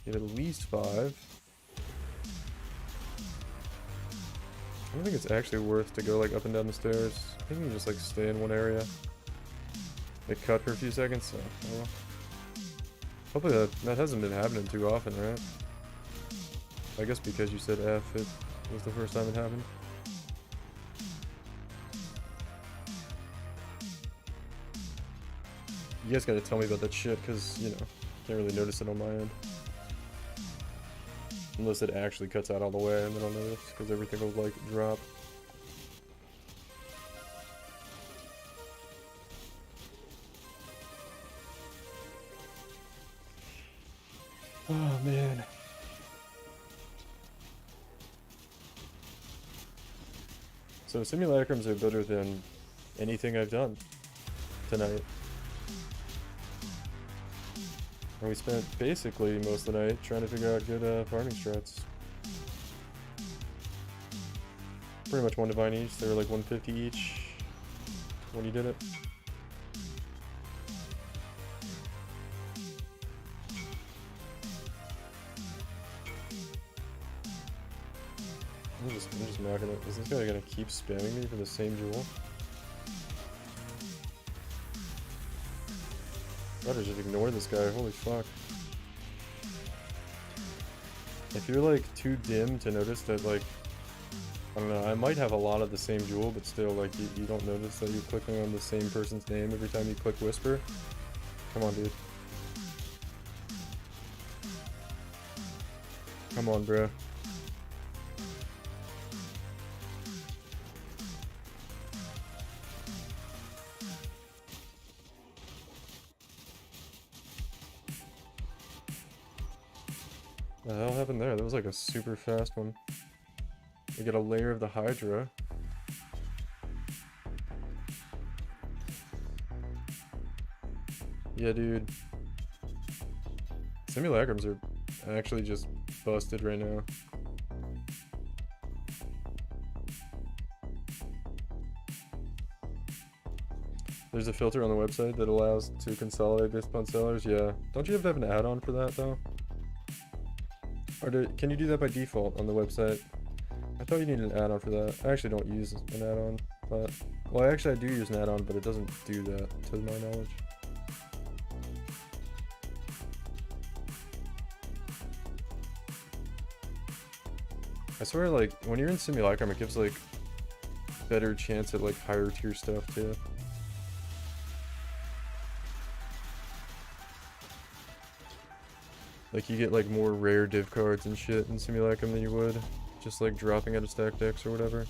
Get at least 5. I don't think it's actually worth to go like up and down the stairs. I think we can just like stay in one area. They cut for a few seconds, so oh well. Hopefully that hasn't been happening too often, right? I guess because you said F, it was the first time it happened. You guys gotta tell me about that shit, because, you know, can't really notice it on my end. Unless it actually cuts out all the way, and then I'll notice, because everything will, like, drop. Oh, man. So simulacrums are better than anything I've done tonight. And we spent basically most of the night trying to figure out good farming strats. Pretty much one divine each. They were like 150 each when you did it. I'm just macking it. Is this guy gonna keep spamming me for the same jewel? Better just ignore this guy, holy fuck. If you're like too dim to notice that, like, I don't know, I might have a lot of the same jewel, but still, like, you don't notice that you're clicking on the same person's name every time you click whisper. Come on, dude. Come on, bro. What the hell happened there? That was like a super fast one. We get a layer of the Hydra. Yeah, dude. Simulacrums are actually just busted right now. There's a filter on the website that allows to consolidate based upon sellers. Yeah. Don't you have to have an add-on for that, though? Or can you do that by default on the website? I thought you needed an add-on for that. I actually don't use an add-on, but... Well, actually I do use an add-on, but it doesn't do that, to my knowledge. I swear, like, when you're in Simulacrum, it gives, like, better chance at, like, higher tier stuff, too. Like, you get, like, more rare div cards and shit in Simulacrum than you would just, like, dropping out of stack decks or whatever.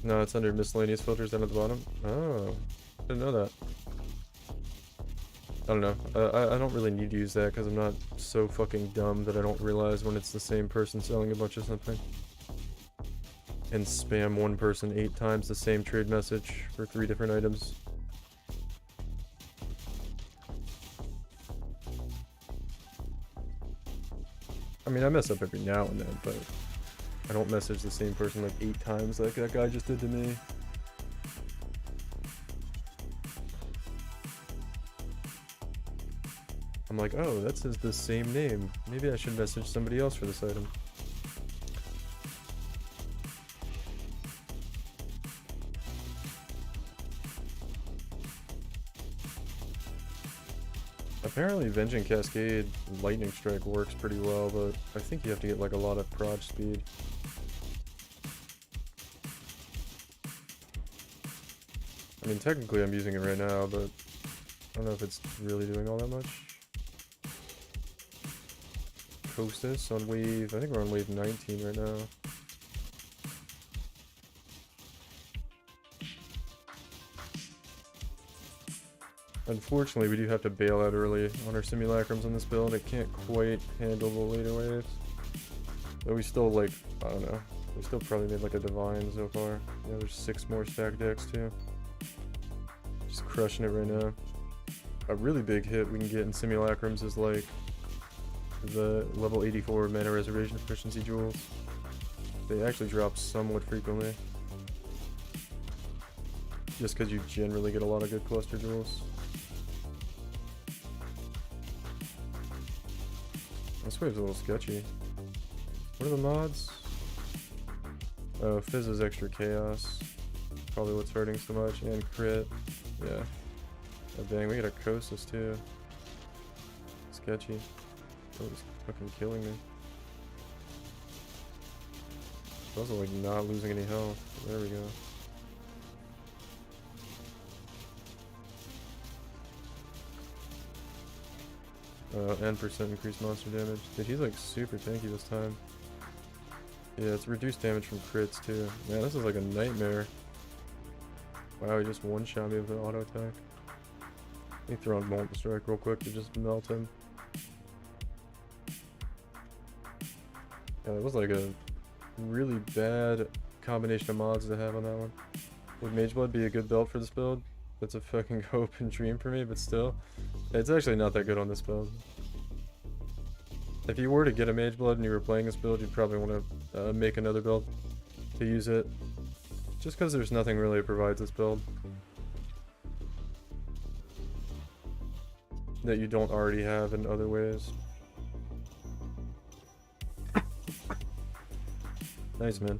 No, it's under miscellaneous filters down at the bottom. Oh, didn't know that. I don't know. I don't really need to use that because I'm not so fucking dumb that I don't realize when it's the same person selling a bunch of something. And spam one person 8 times the same trade message for 3 different items. I mean, I mess up every now and then, but I don't message the same person like 8 times like that guy just did to me. I'm like, oh, that says the same name. Maybe I should message somebody else for this item. Apparently Vengeance Cascade Lightning Strike works pretty well, but I think you have to get like a lot of prod speed. I mean, technically I'm using it right now, but I don't know if it's really doing all that much. Costas on wave, I think we're on wave 19 right now. Unfortunately, we do have to bail out early on our simulacrums on this build. It can't quite handle the later waves. But we still, like, I don't know. We still probably made like a divine so far. Yeah, there's 6 more stack decks too. Just crushing it right now. A really big hit we can get in simulacrums is like the level 84 mana reservation efficiency jewels. They actually drop somewhat frequently. Just because you generally get a lot of good cluster jewels. This wave's a little sketchy. What are the mods? Oh, Fizz is extra chaos. Probably what's hurting so much. And crit. Yeah. Oh dang, we got a Kostas too. Sketchy. Oh, he's fucking killing me. Also, like, not losing any health. There we go. N% increased monster damage. Dude, he's like super tanky this time. Yeah, it's reduced damage from crits too. Man, this is like a nightmare. Wow, he just one-shot me with an auto attack. Let me throw on Molten Strike real quick to just melt him. Yeah, that was like a really bad combination of mods to have on that one. Would Mageblood be a good build for this build? That's a fucking hope and dream for me, but still. It's actually not that good on this build. If you were to get a Mageblood and you were playing this build, you'd probably want to make another build to use it. Just because there's nothing really that provides this build that you don't already have in other ways. Nice, man.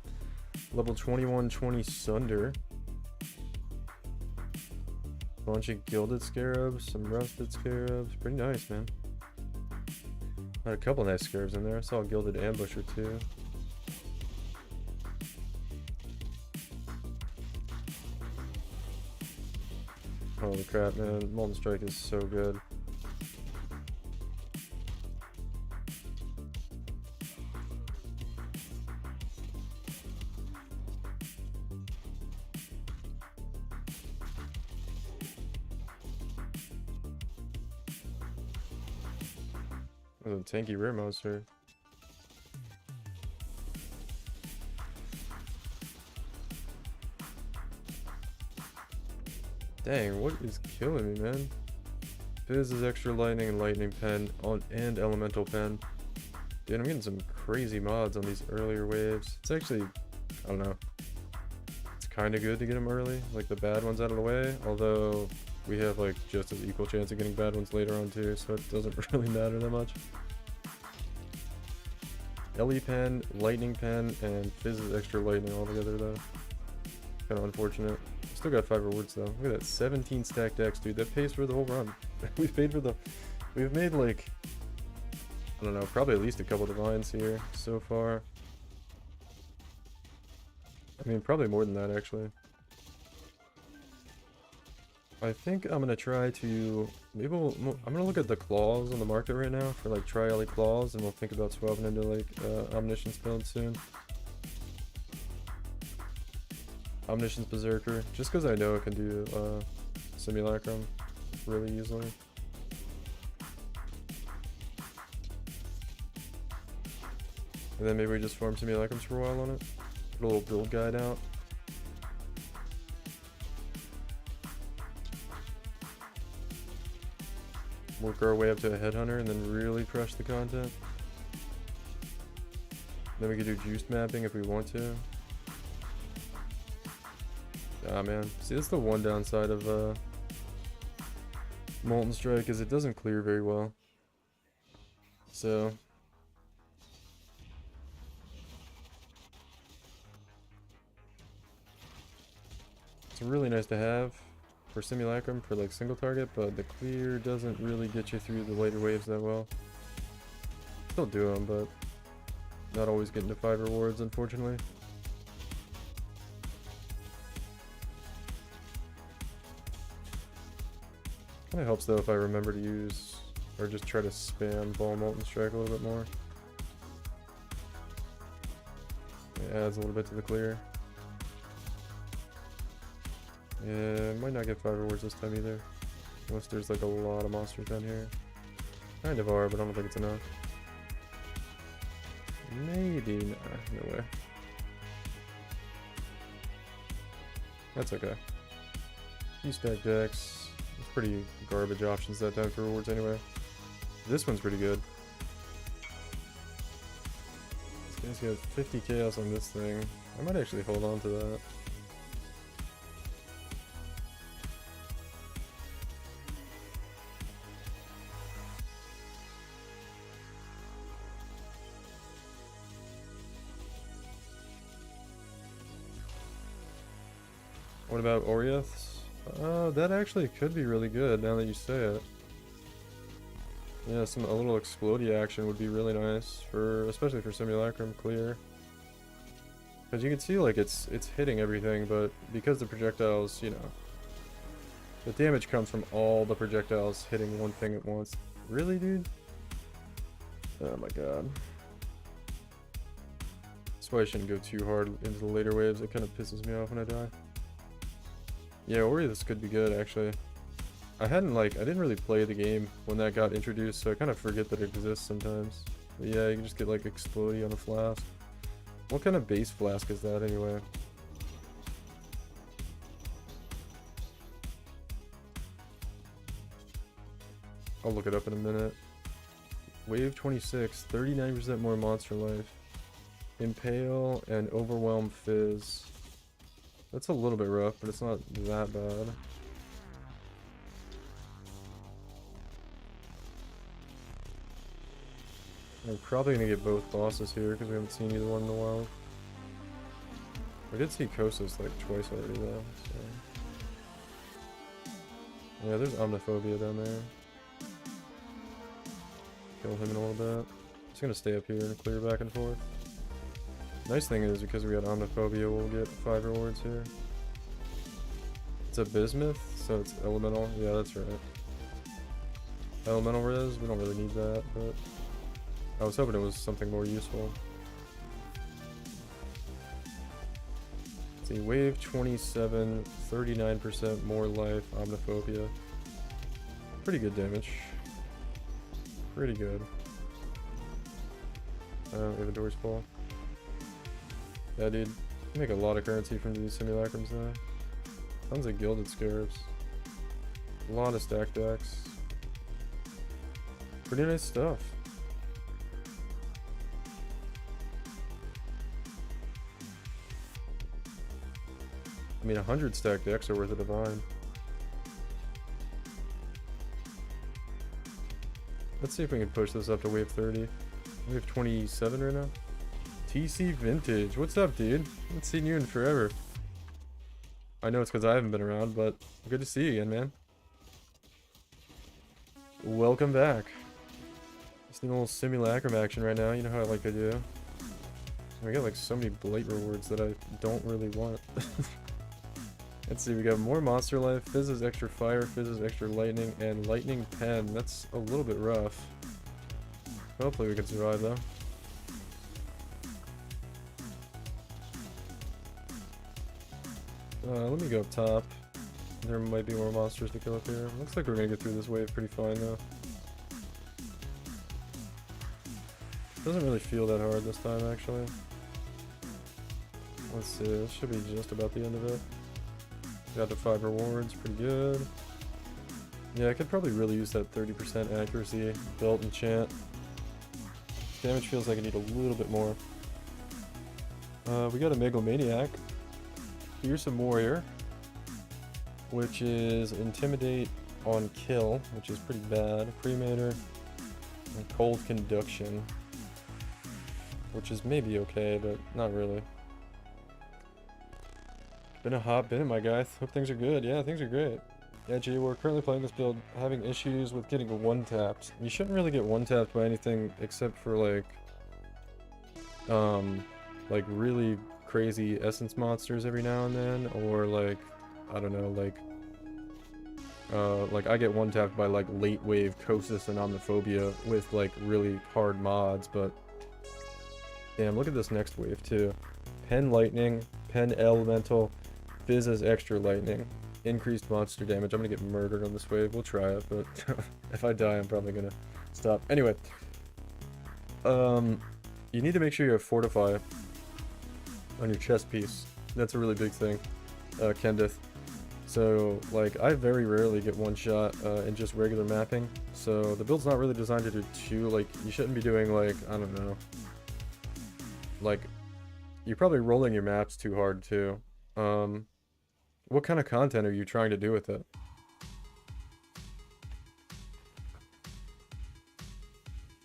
Level 21, 20 Sunder. Bunch of Gilded Scarabs, some Rusted Scarabs. Pretty nice, man. Had a couple nice Scarabs in there. I saw a Gilded Ambusher, too. Holy crap, man. Molten Strike is so good. There's a tanky rare monster. Dang, what is killing me, man? Fizz is extra lightning and lightning pen and elemental pen. Dude, I'm getting some crazy mods on these earlier waves. It's actually, I don't know. It's kind of good to get them early, like the bad ones out of the way. Although we have like just as equal chance of getting bad ones later on too, so it doesn't really matter that much. LE pen, lightning pen, and Fizz is extra lightning altogether though. Kind of unfortunate. Still got 5 rewards though. Look at that, 17 stacked decks, dude. That pays for the whole run. We've made like, I don't know, probably at least a couple divines here so far. I mean, probably more than that actually. I think I'm gonna try to, maybe I'm gonna look at the claws on the market right now for like tri-elite claws, and we'll think about swapping into like Omniscience build soon. Omniscience Berserker, just because I know it can do Simulacrum really easily. And then maybe we just farm Simulacrums for a while on it. Put a little build guide out. Work our way up to a Headhunter and then really crush the content. Then we could do juiced mapping if we want to. Ah man, see that's the one downside of Molten Strike is it doesn't clear very well. So it's really nice to have for Simulacrum for like single target, but the clear doesn't really get you through the later waves that well. Still do them, but not always getting to 5 rewards unfortunately. Kind of helps though if I remember to use, or just try to spam Ball Molten Strike a little bit more. It adds a little bit to the clear. Yeah, might not get 5 rewards this time either. Unless there's like a lot of monsters down here. Kind of are, but I don't think it's enough. Maybe, nah, no way. That's okay. Few stack decks. Pretty garbage options that time for rewards anyway. This one's pretty good. This guy's got 50 chaos on this thing. I might actually hold on to that. What about Orieth's? That actually could be really good now that you say it. Yeah, a little explodey action would be really nice for, especially for Simulacrum clear. Because you can see like it's hitting everything, but because the projectiles, you know, the damage comes from all the projectiles hitting one thing at once. Really, dude? Oh my god. That's why I shouldn't go too hard into the later waves. It kind of pisses me off when I die. Yeah, Ori, this could be good, actually. I didn't really play the game when that got introduced, so I kind of forget that it exists sometimes. But yeah, you can just get like Explodey on a flask. What kind of base flask is that anyway? I'll look it up in a minute. Wave 26, 39% more monster life. Impale and Overwhelm Fizz. That's a little bit rough, but it's not that bad. I'm probably gonna get both bosses here because we haven't seen either one in a while. We did see Kosos like twice already though, so. Yeah, there's Omniphobia down there. Kill him in a little bit. Just gonna stay up here and clear back and forth. Nice thing is because we got Omniphobia, we'll get 5 rewards here. It's a Bismuth, so it's elemental. Yeah, that's right. Elemental res, we don't really need that, but I was hoping it was something more useful. Let's see, wave 27, 39% more life, Omniphobia. Pretty good damage. Pretty good. Inventory's full. Yeah, dude. You make a lot of currency from these simulacrums though. Tons of gilded scarabs. A lot of stack decks. Pretty nice stuff. I mean, 100 stack decks are worth a divine. Let's see if we can push this up to wave 30. We have 27 right now. TC Vintage, what's up, dude? Haven't seen you in forever. I know it's because I haven't been around, but good to see you again, man. Welcome back. Just need a little simulacrum action right now. You know how I like to do. We got like so many blight rewards that I don't really want. Let's see, we got more monster life, fizzes extra fire, fizzes extra lightning, and lightning pen. That's a little bit rough. Hopefully we can survive though. Let me go up top. There might be more monsters to kill up here. Looks like we're gonna get through this wave pretty fine though. Doesn't really feel that hard this time actually. Let's see, this should be just about the end of it. Got the 5 rewards, pretty good. Yeah, I could probably really use that 30% accuracy belt enchant. Damage feels like I need a little bit more. We got a Megalomaniac. Fearsome Warrior, which is Intimidate on Kill, which is pretty bad. Cremator, and Cold Conduction, which is maybe okay, but not really. Been a hot minute, my guy. Hope things are good. Yeah, things are great. Yeah, Jay, we're currently playing this build, having issues with getting one-tapped. You shouldn't really get one-tapped by anything except for like really crazy essence monsters every now and then, or like, I don't know, like I get one-tapped by like late wave Kosis and Omniphobia with like really hard mods, but damn, look at this next wave too. Pen Lightning, Pen Elemental, Fizz as extra lightning, increased monster damage. I'm gonna get murdered on this wave. We'll try it, but if I die, I'm probably gonna stop. Anyway, you need to make sure you have Fortify on your chest piece. That's a really big thing, Kendith. So, like, I very rarely get one shot in just regular mapping. So the build's not really designed to do two. Like, you shouldn't be doing like, I don't know. Like, you're probably rolling your maps too hard too. What kind of content are you trying to do with it?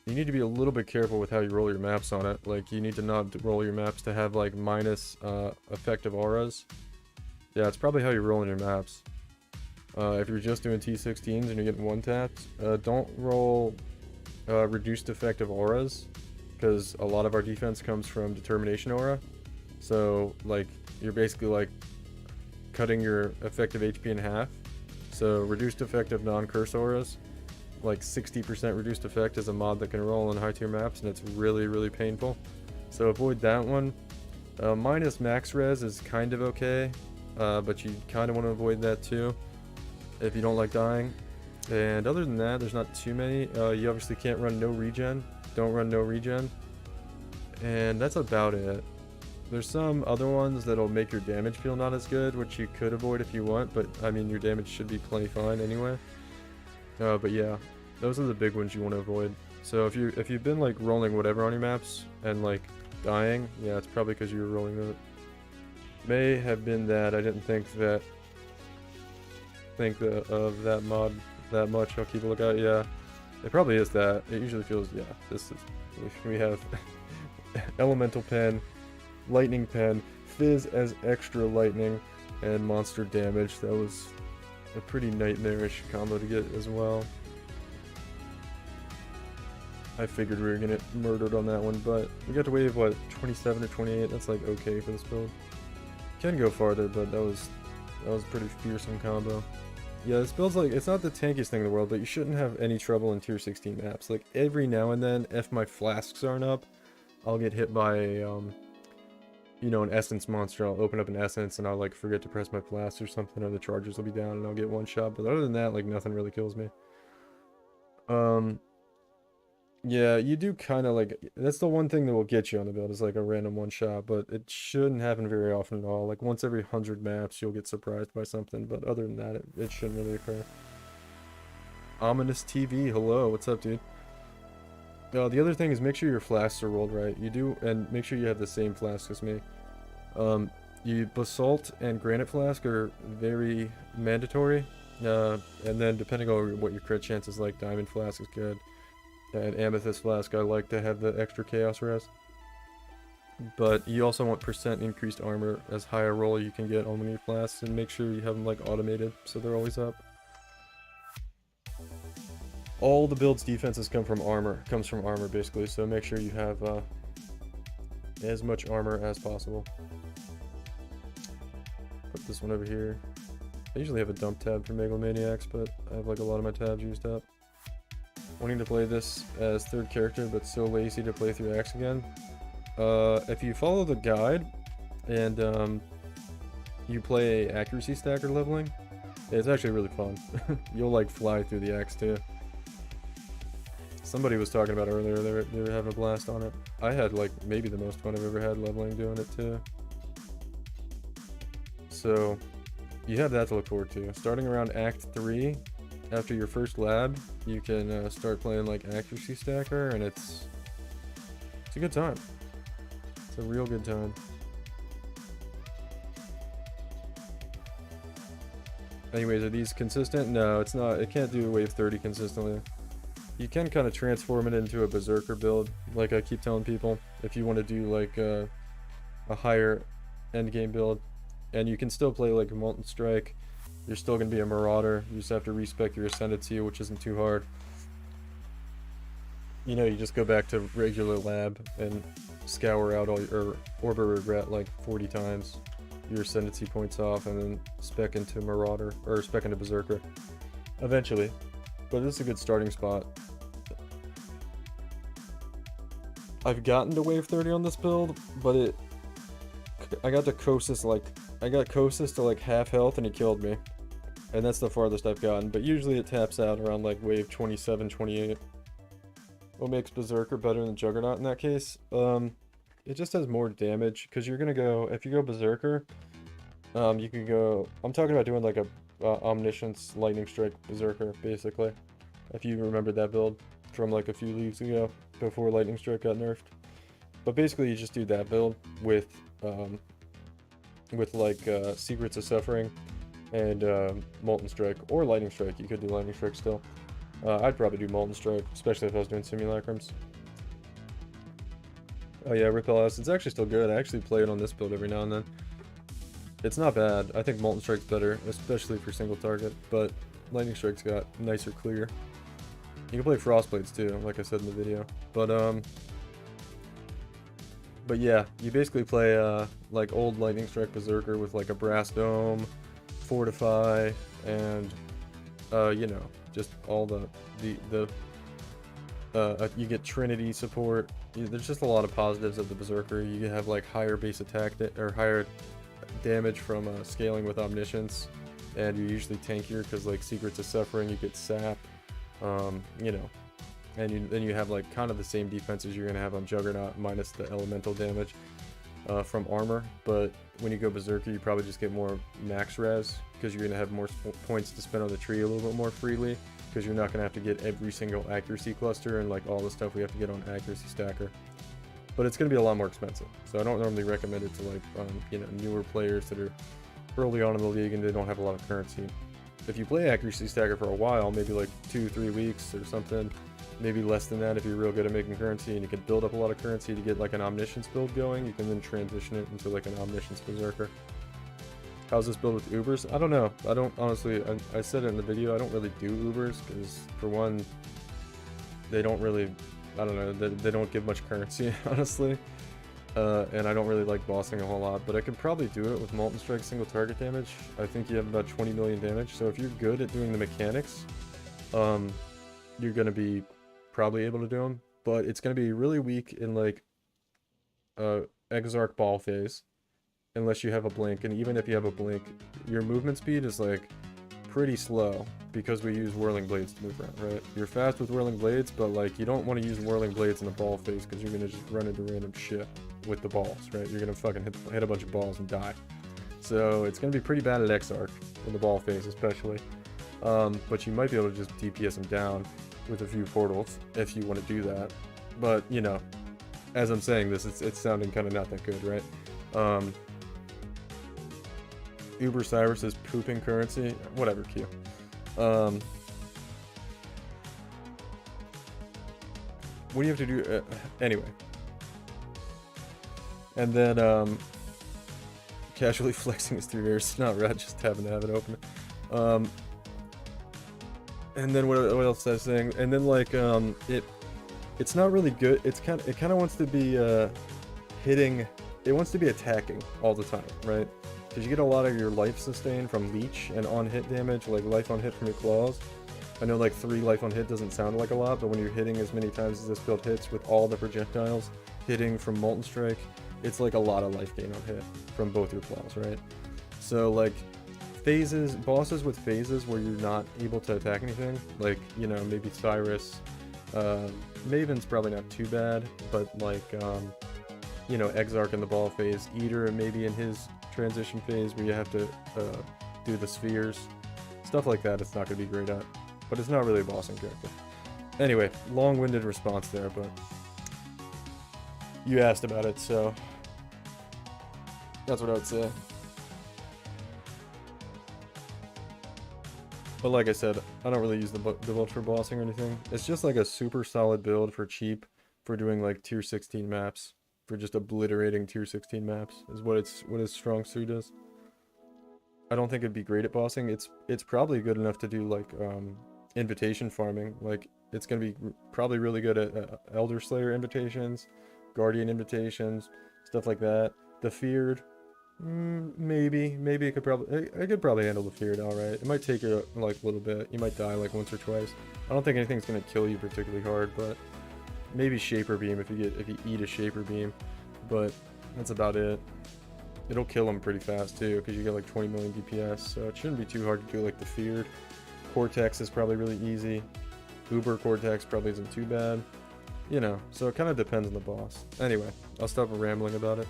You need to be a little bit careful with how you roll your maps on it. Like, you need to not roll your maps to have, like, minus effective auras. Yeah, it's probably how you're rolling your maps. If you're just doing T16s and you're getting one-tapped, don't roll reduced effective auras, because a lot of our defense comes from determination aura. So like you're basically like cutting your effective HP in half. So reduced effective non-curse auras, like 60% reduced effect is a mod that can roll on high tier maps, and it's really painful. So avoid that one. Minus max res is kind of okay, but you kind of want to avoid that too if you don't like dying. And other than that, there's not too many. You obviously can't run no regen. Don't run no regen. And that's about it. There's some other ones that'll make your damage feel not as good, which you could avoid if you want, but I mean your damage should be plenty fine anyway. But yeah, those are the big ones you want to avoid. So if you've been like rolling whatever on your maps and like dying, yeah, it's probably because you were rolling that. May have been that I didn't think of that mod that much. I'll keep a lookout. Yeah, it probably is that. It usually feels, yeah. This is, we have elemental pen, lightning pen, fizz as extra lightning, and monster damage. That was a pretty nightmarish combo to get as well. I figured we were gonna get murdered on that one, but we got to wave, what, 27 or 28? That's like okay for this build. Can go farther, but that was a pretty fearsome combo. Yeah, this build's like, it's not the tankiest thing in the world, but you shouldn't have any trouble in tier 16 maps. Like every now and then, if my flasks aren't up, I'll get hit by a, you know, an essence monster. I'll open up an essence and I'll like forget to press my flasks or something, or the charges will be down and I'll get one shot. But other than that, like nothing really kills me. Yeah, you do kind of like, that's the one thing that will get you on the build is like a random one shot, but it shouldn't happen very often at all. Like once every 100 maps you'll get surprised by something, but other than that it shouldn't really occur. Ominous TV, hello, what's up, dude? The other thing is make sure your flasks are rolled right. You do, and make sure you have the same flask as me. You basalt and granite flask are very mandatory, and then depending on what your crit chance is like, diamond flask is good. And amethyst flask, I like to have the extra chaos res. But you also want percent increased armor as high a roll you can get on one of your flasks, and make sure you have them like automated so they're always up. All the build's defenses comes from armor basically, so make sure you have as much armor as possible. Put this one over here. I usually have a dump tab for Megalomaniacs, but I have like a lot of my tabs used up. Wanting to play this as third character, but so lazy to play through Axe again. If you follow the guide and you play accuracy stacker leveling, it's actually really fun. You'll like fly through the Axe too. Somebody was talking about earlier, they were having a blast on it. I had like maybe the most fun I've ever had leveling doing it too. So you have that to look forward to. Starting around Act 3, after your first lab, you can start playing like accuracy stacker, and it's a good time. It's a real good time. Anyways, are these consistent? No, it's not. It can't do wave 30 consistently. You can kind of transform it into a berserker build, like I keep telling people, if you want to do like a higher endgame build. And you can still play like a Molten Strike. You're still going to be a Marauder. You just have to respec your Ascendancy, which isn't too hard. You know, you just go back to regular lab and scour out all your Orb of Regret like 40 times. Your Ascendancy points off, and then spec into Marauder, or spec into Berserker. Eventually. But this is a good starting spot. I've gotten to wave 30 on this build, but I got to Kosis to like half health and he killed me. And that's the farthest I've gotten, but usually it taps out around like wave 27, 28. What makes Berserker better than Juggernaut in that case? It just has more damage, because you're gonna go, if you go Berserker, you can go, I'm talking about doing like a Omniscience Lightning Strike Berserker, basically. If you remember that build from like a few leagues ago, before Lightning Strike got nerfed. But basically you just do that build with like Secrets of Suffering and Molten Strike, or Lightning Strike. You could do Lightning Strike still. I'd probably do Molten Strike, especially if I was doing Simulacrums. Oh yeah, Repel S, it's actually still good. I actually play it on this build every now and then. It's not bad. I think Molten Strike's better, especially for single target, but Lightning Strike's got nicer clear. You can play Frostblades too, like I said in the video. But yeah, you basically play like old Lightning Strike Berserker with like a Brass Dome, Fortify, and you know, just all you get Trinity support. There's just a lot of positives of the Berserker. You have like higher base attack or higher damage from scaling with Omniscience, and you're usually tankier because like Secrets of Suffering, you get Sap, you know, and then you have like kind of the same defenses you're gonna have on Juggernaut minus the elemental damage from armor. But when you go Berserker, you probably just get more max res because you're gonna have more points to spend on the tree a little bit more freely, because you're not gonna have to get every single accuracy cluster and like all the stuff we have to get on accuracy stacker. But it's gonna be a lot more expensive, so I don't normally recommend it to like you know, newer players that are early on in the league and they don't have a lot of currency. If you play accuracy stacker for a while, maybe like 2-3 weeks or something, maybe less than that if you're real good at making currency and you can build up a lot of currency to get like an Omniscience build going, you can then transition it into like an Omniscience Berserker. How's this build with Ubers? I don't know. I don't honestly, I said it in the video, I don't really do Ubers because for one, they don't really, I don't know, they don't give much currency, honestly. And I don't really like bossing a whole lot, but I could probably do it with Molten Strike single target damage. I think you have about 20 million damage, so if you're good at doing the mechanics, you're going to be probably able to do them, but it's going to be really weak in like Exarch Ball phase, unless you have a blink, and even if you have a blink, your movement speed is like pretty slow because we use Whirling Blades to move around, right? You're fast with Whirling Blades, but like you don't want to use Whirling Blades in a ball phase because you're gonna just run into random shit with the balls, right? You're gonna fucking hit a bunch of balls and die. So it's gonna be pretty bad at Exarch in the ball phase especially. But you might be able to just DPS them down with a few portals if you want to do that. But you know, as I'm saying this, it's sounding kind of not that good, right? Uber Cyrus is pooping currency. Whatever, Q. What do you have to do? Anyway. And then, casually flexing is 3 years. It's not red, just happen to have it open. And then what else was I saying? And then like, it's not really good. It kind of wants to be, hitting. It wants to be attacking all the time, right? Because you get a lot of your life sustain from leech and on hit damage, like life on hit from your claws. I know like 3 life on hit doesn't sound like a lot, but when you're hitting as many times as this build hits with all the projectiles hitting from Molten Strike, it's like a lot of life gain on hit from both your claws, right? So like phases, bosses with phases where you're not able to attack anything, like, you know, maybe Cyrus, Maven's probably not too bad, but like, you know, Exarch in the ball phase, Eater maybe in his transition phase where you have to do the spheres, stuff like that. It's not going to be great at, but it's not really a bossing character. Anyway, long-winded response there, but you asked about it, so that's what I would say. But like I said, I don't really use the build for bossing or anything. It's just like a super solid build for cheap for doing like tier 16 maps. For just obliterating tier 16 maps is what its strong suit is. I don't think it'd be great at bossing. It's probably good enough to do like invitation farming. Like it's gonna be probably really good at Elder Slayer invitations, Guardian invitations, stuff like that. The Feared, maybe it could probably handle the Feared all right. It might take you like a little bit. You might die like once or twice. I don't think anything's gonna kill you particularly hard, but maybe Shaper Beam if you eat a Shaper Beam, but that's about it. It'll kill him pretty fast too, because you get like 20 million DPS, so it shouldn't be too hard to do like the Feared. Cortex is probably really easy. Uber Cortex probably isn't too bad. You know, so it kind of depends on the boss. Anyway, I'll stop rambling about it.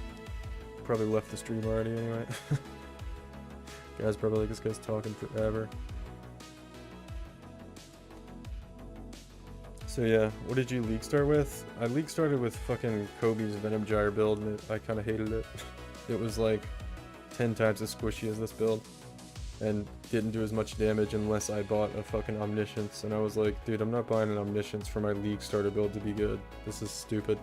Probably left the stream already anyway. Guys probably like this guy's talking forever. So yeah, what did you league start with? I league started with fucking Kobe's Venom Gyre build, and I kind of hated it. It was like 10 times as squishy as this build, and didn't do as much damage unless I bought a fucking Omniscience, and I was like, dude, I'm not buying an Omniscience for my league starter build to be good. This is stupid.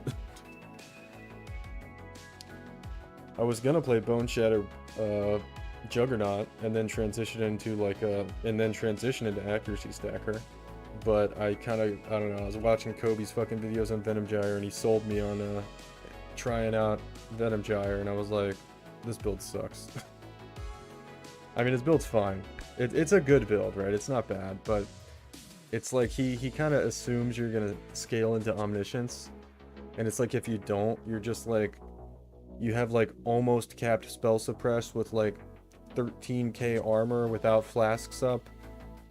I was gonna play Bone Shatter Juggernaut, and then transition into like and then transition into Accuracy Stacker. but I don't know, I was watching Kobe's fucking videos on Venom Gyre, and he sold me on trying out Venom Gyre, and I was like, this build sucks. I mean, his build's fine. It's a good build, right? It's not bad, but it's like he kind of assumes you're gonna scale into Omniscience, and it's like if you don't, you're just like, you have like almost capped spell suppress with like 13k armor without flasks up,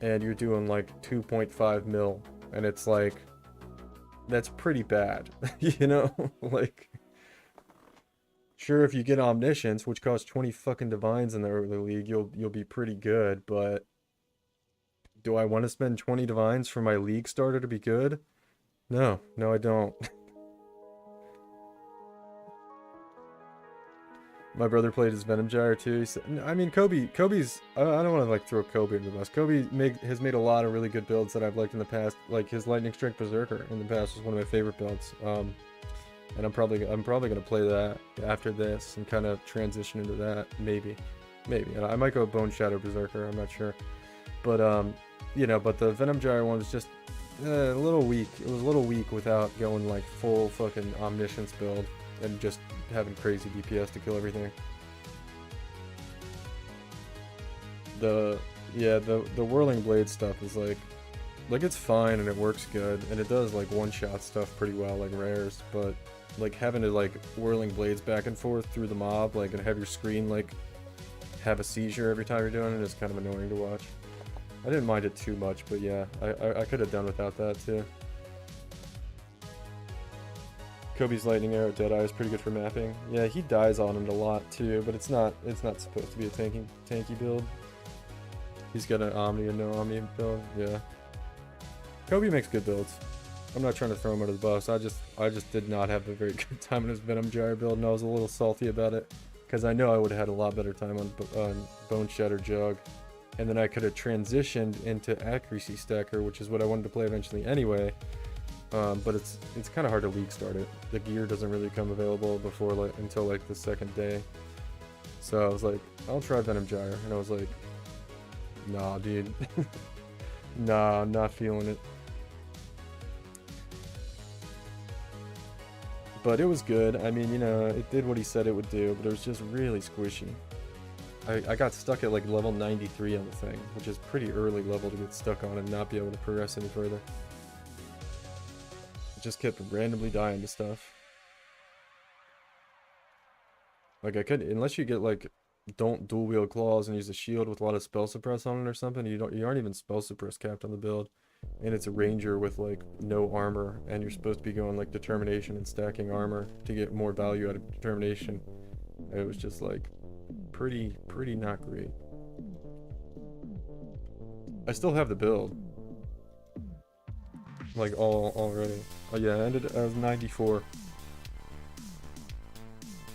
and you're doing like 2.5 mil, and it's like, that's pretty bad. You know, like, sure, if you get Omniscience, which costs 20 fucking divines in the early league, you'll be pretty good, but do I want to spend 20 divines for my league starter to be good? No, I don't. My brother played his Venom Gyre too. He said, I mean, Kobe's, I don't want to like throw Kobe into the bus. Kobe has made a lot of really good builds that I've liked in the past. Like his Lightning Strike Berserker in the past was one of my favorite builds. And I'm probably gonna play that after this and kind of transition into that. Maybe. And I might go Bone Shadow Berserker. I'm not sure. But you know, but the Venom Gyre one was just a little weak. It was a little weak without going like full fucking Omniscience build and just having crazy DPS to kill everything. The Whirling Blade stuff is like it's fine and it works good and it does like one-shot stuff pretty well, like rares, but like having to like Whirling Blades back and forth through the mob, like, and have your screen like have a seizure every time you're doing it is kind of annoying to watch. I didn't mind it too much, but yeah, I could have done without that too. Kobe's Lightning Arrow Deadeye is pretty good for mapping. Yeah, he dies on it a lot too, but it's not supposed to be a tanky build. He's got an Omni and no Omni build. Yeah. Kobe makes good builds. I'm not trying to throw him under the bus. I just did not have a very good time in his Venom Gyre build, and I was a little salty about it because I know I would have had a lot better time on Bone Shatter Jugg, and then I could have transitioned into Accuracy Stacker, which is what I wanted to play eventually anyway. But it's kind of hard to league start it. The gear doesn't really come available before until like the second day. So I was like, I'll try Venom Gyre, and I was like, nah, dude, nah, I'm not feeling it. But it was good. I mean, you know, it did what he said it would do, but it was just really squishy. I got stuck at like level 93 on the thing, which is pretty early level to get stuck on and not be able to progress any further. Just kept randomly dying to stuff. Like I could, unless you get like, don't dual wield claws and use a shield with a lot of spell suppress on it or something, you aren't even spell suppress capped on the build. And it's a ranger with like no armor, and you're supposed to be going like determination and stacking armor to get more value out of determination. It was just like pretty not great. I still have the build. Like already. Oh yeah, I was 94.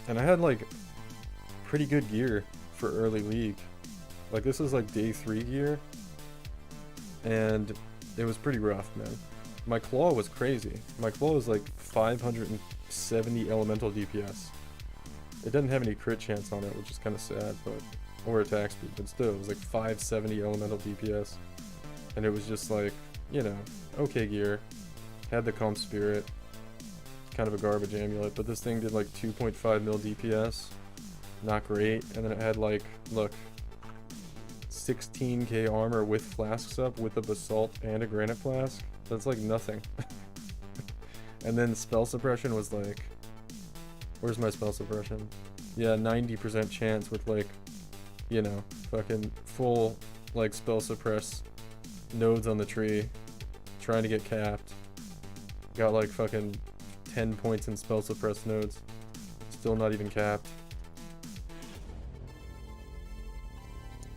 And I had like pretty good gear for early league. Like this is like day 3 gear. And it was pretty rough, man. My claw was crazy. My claw was like 570 elemental DPS. It doesn't have any crit chance on it, which is kind of sad, but, or attack speed, but still, it was like 570 elemental DPS. And it was just like, you know, okay gear. Had the Calm Spirit. Kind of a garbage amulet, but this thing did like 2.5 mil DPS. Not great. And then it had like, look, 16k armor with flasks up, with a basalt and a granite flask. That's like nothing. And then spell suppression was like, where's my spell suppression? Yeah, 90% chance with like, you know, fucking full like spell suppress nodes on the tree, trying to get capped. Got like fucking 10 points in spell suppress nodes, still not even capped.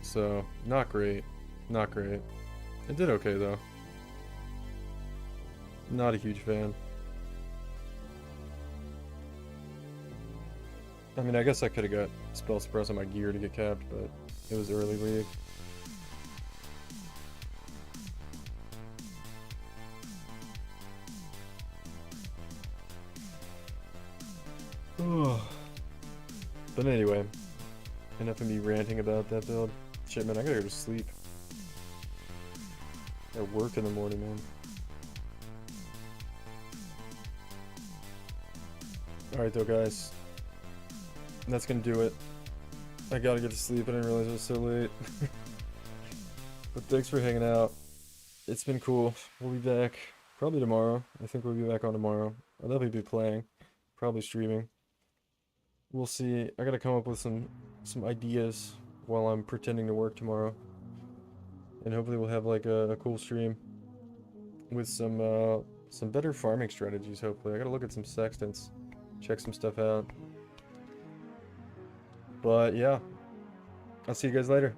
So, not great. Not great. It did okay, though. Not a huge fan. I mean, I guess I could have got spell suppress on my gear to get capped, but it was early league. But anyway, enough of me ranting about that build. Shit, man, I gotta go to sleep. At work in the morning, man. Alright though, guys. That's gonna do it. I gotta get to sleep. I didn't realize it was so late. But thanks for hanging out. It's been cool. We'll be back probably tomorrow. I think we'll be back on tomorrow. I'll definitely be playing. Probably streaming. We'll see. I gotta come up with some ideas while I'm pretending to work tomorrow. And hopefully we'll have like a cool stream with some better farming strategies, hopefully. I gotta look at some sextants. Check some stuff out. But yeah. I'll see you guys later.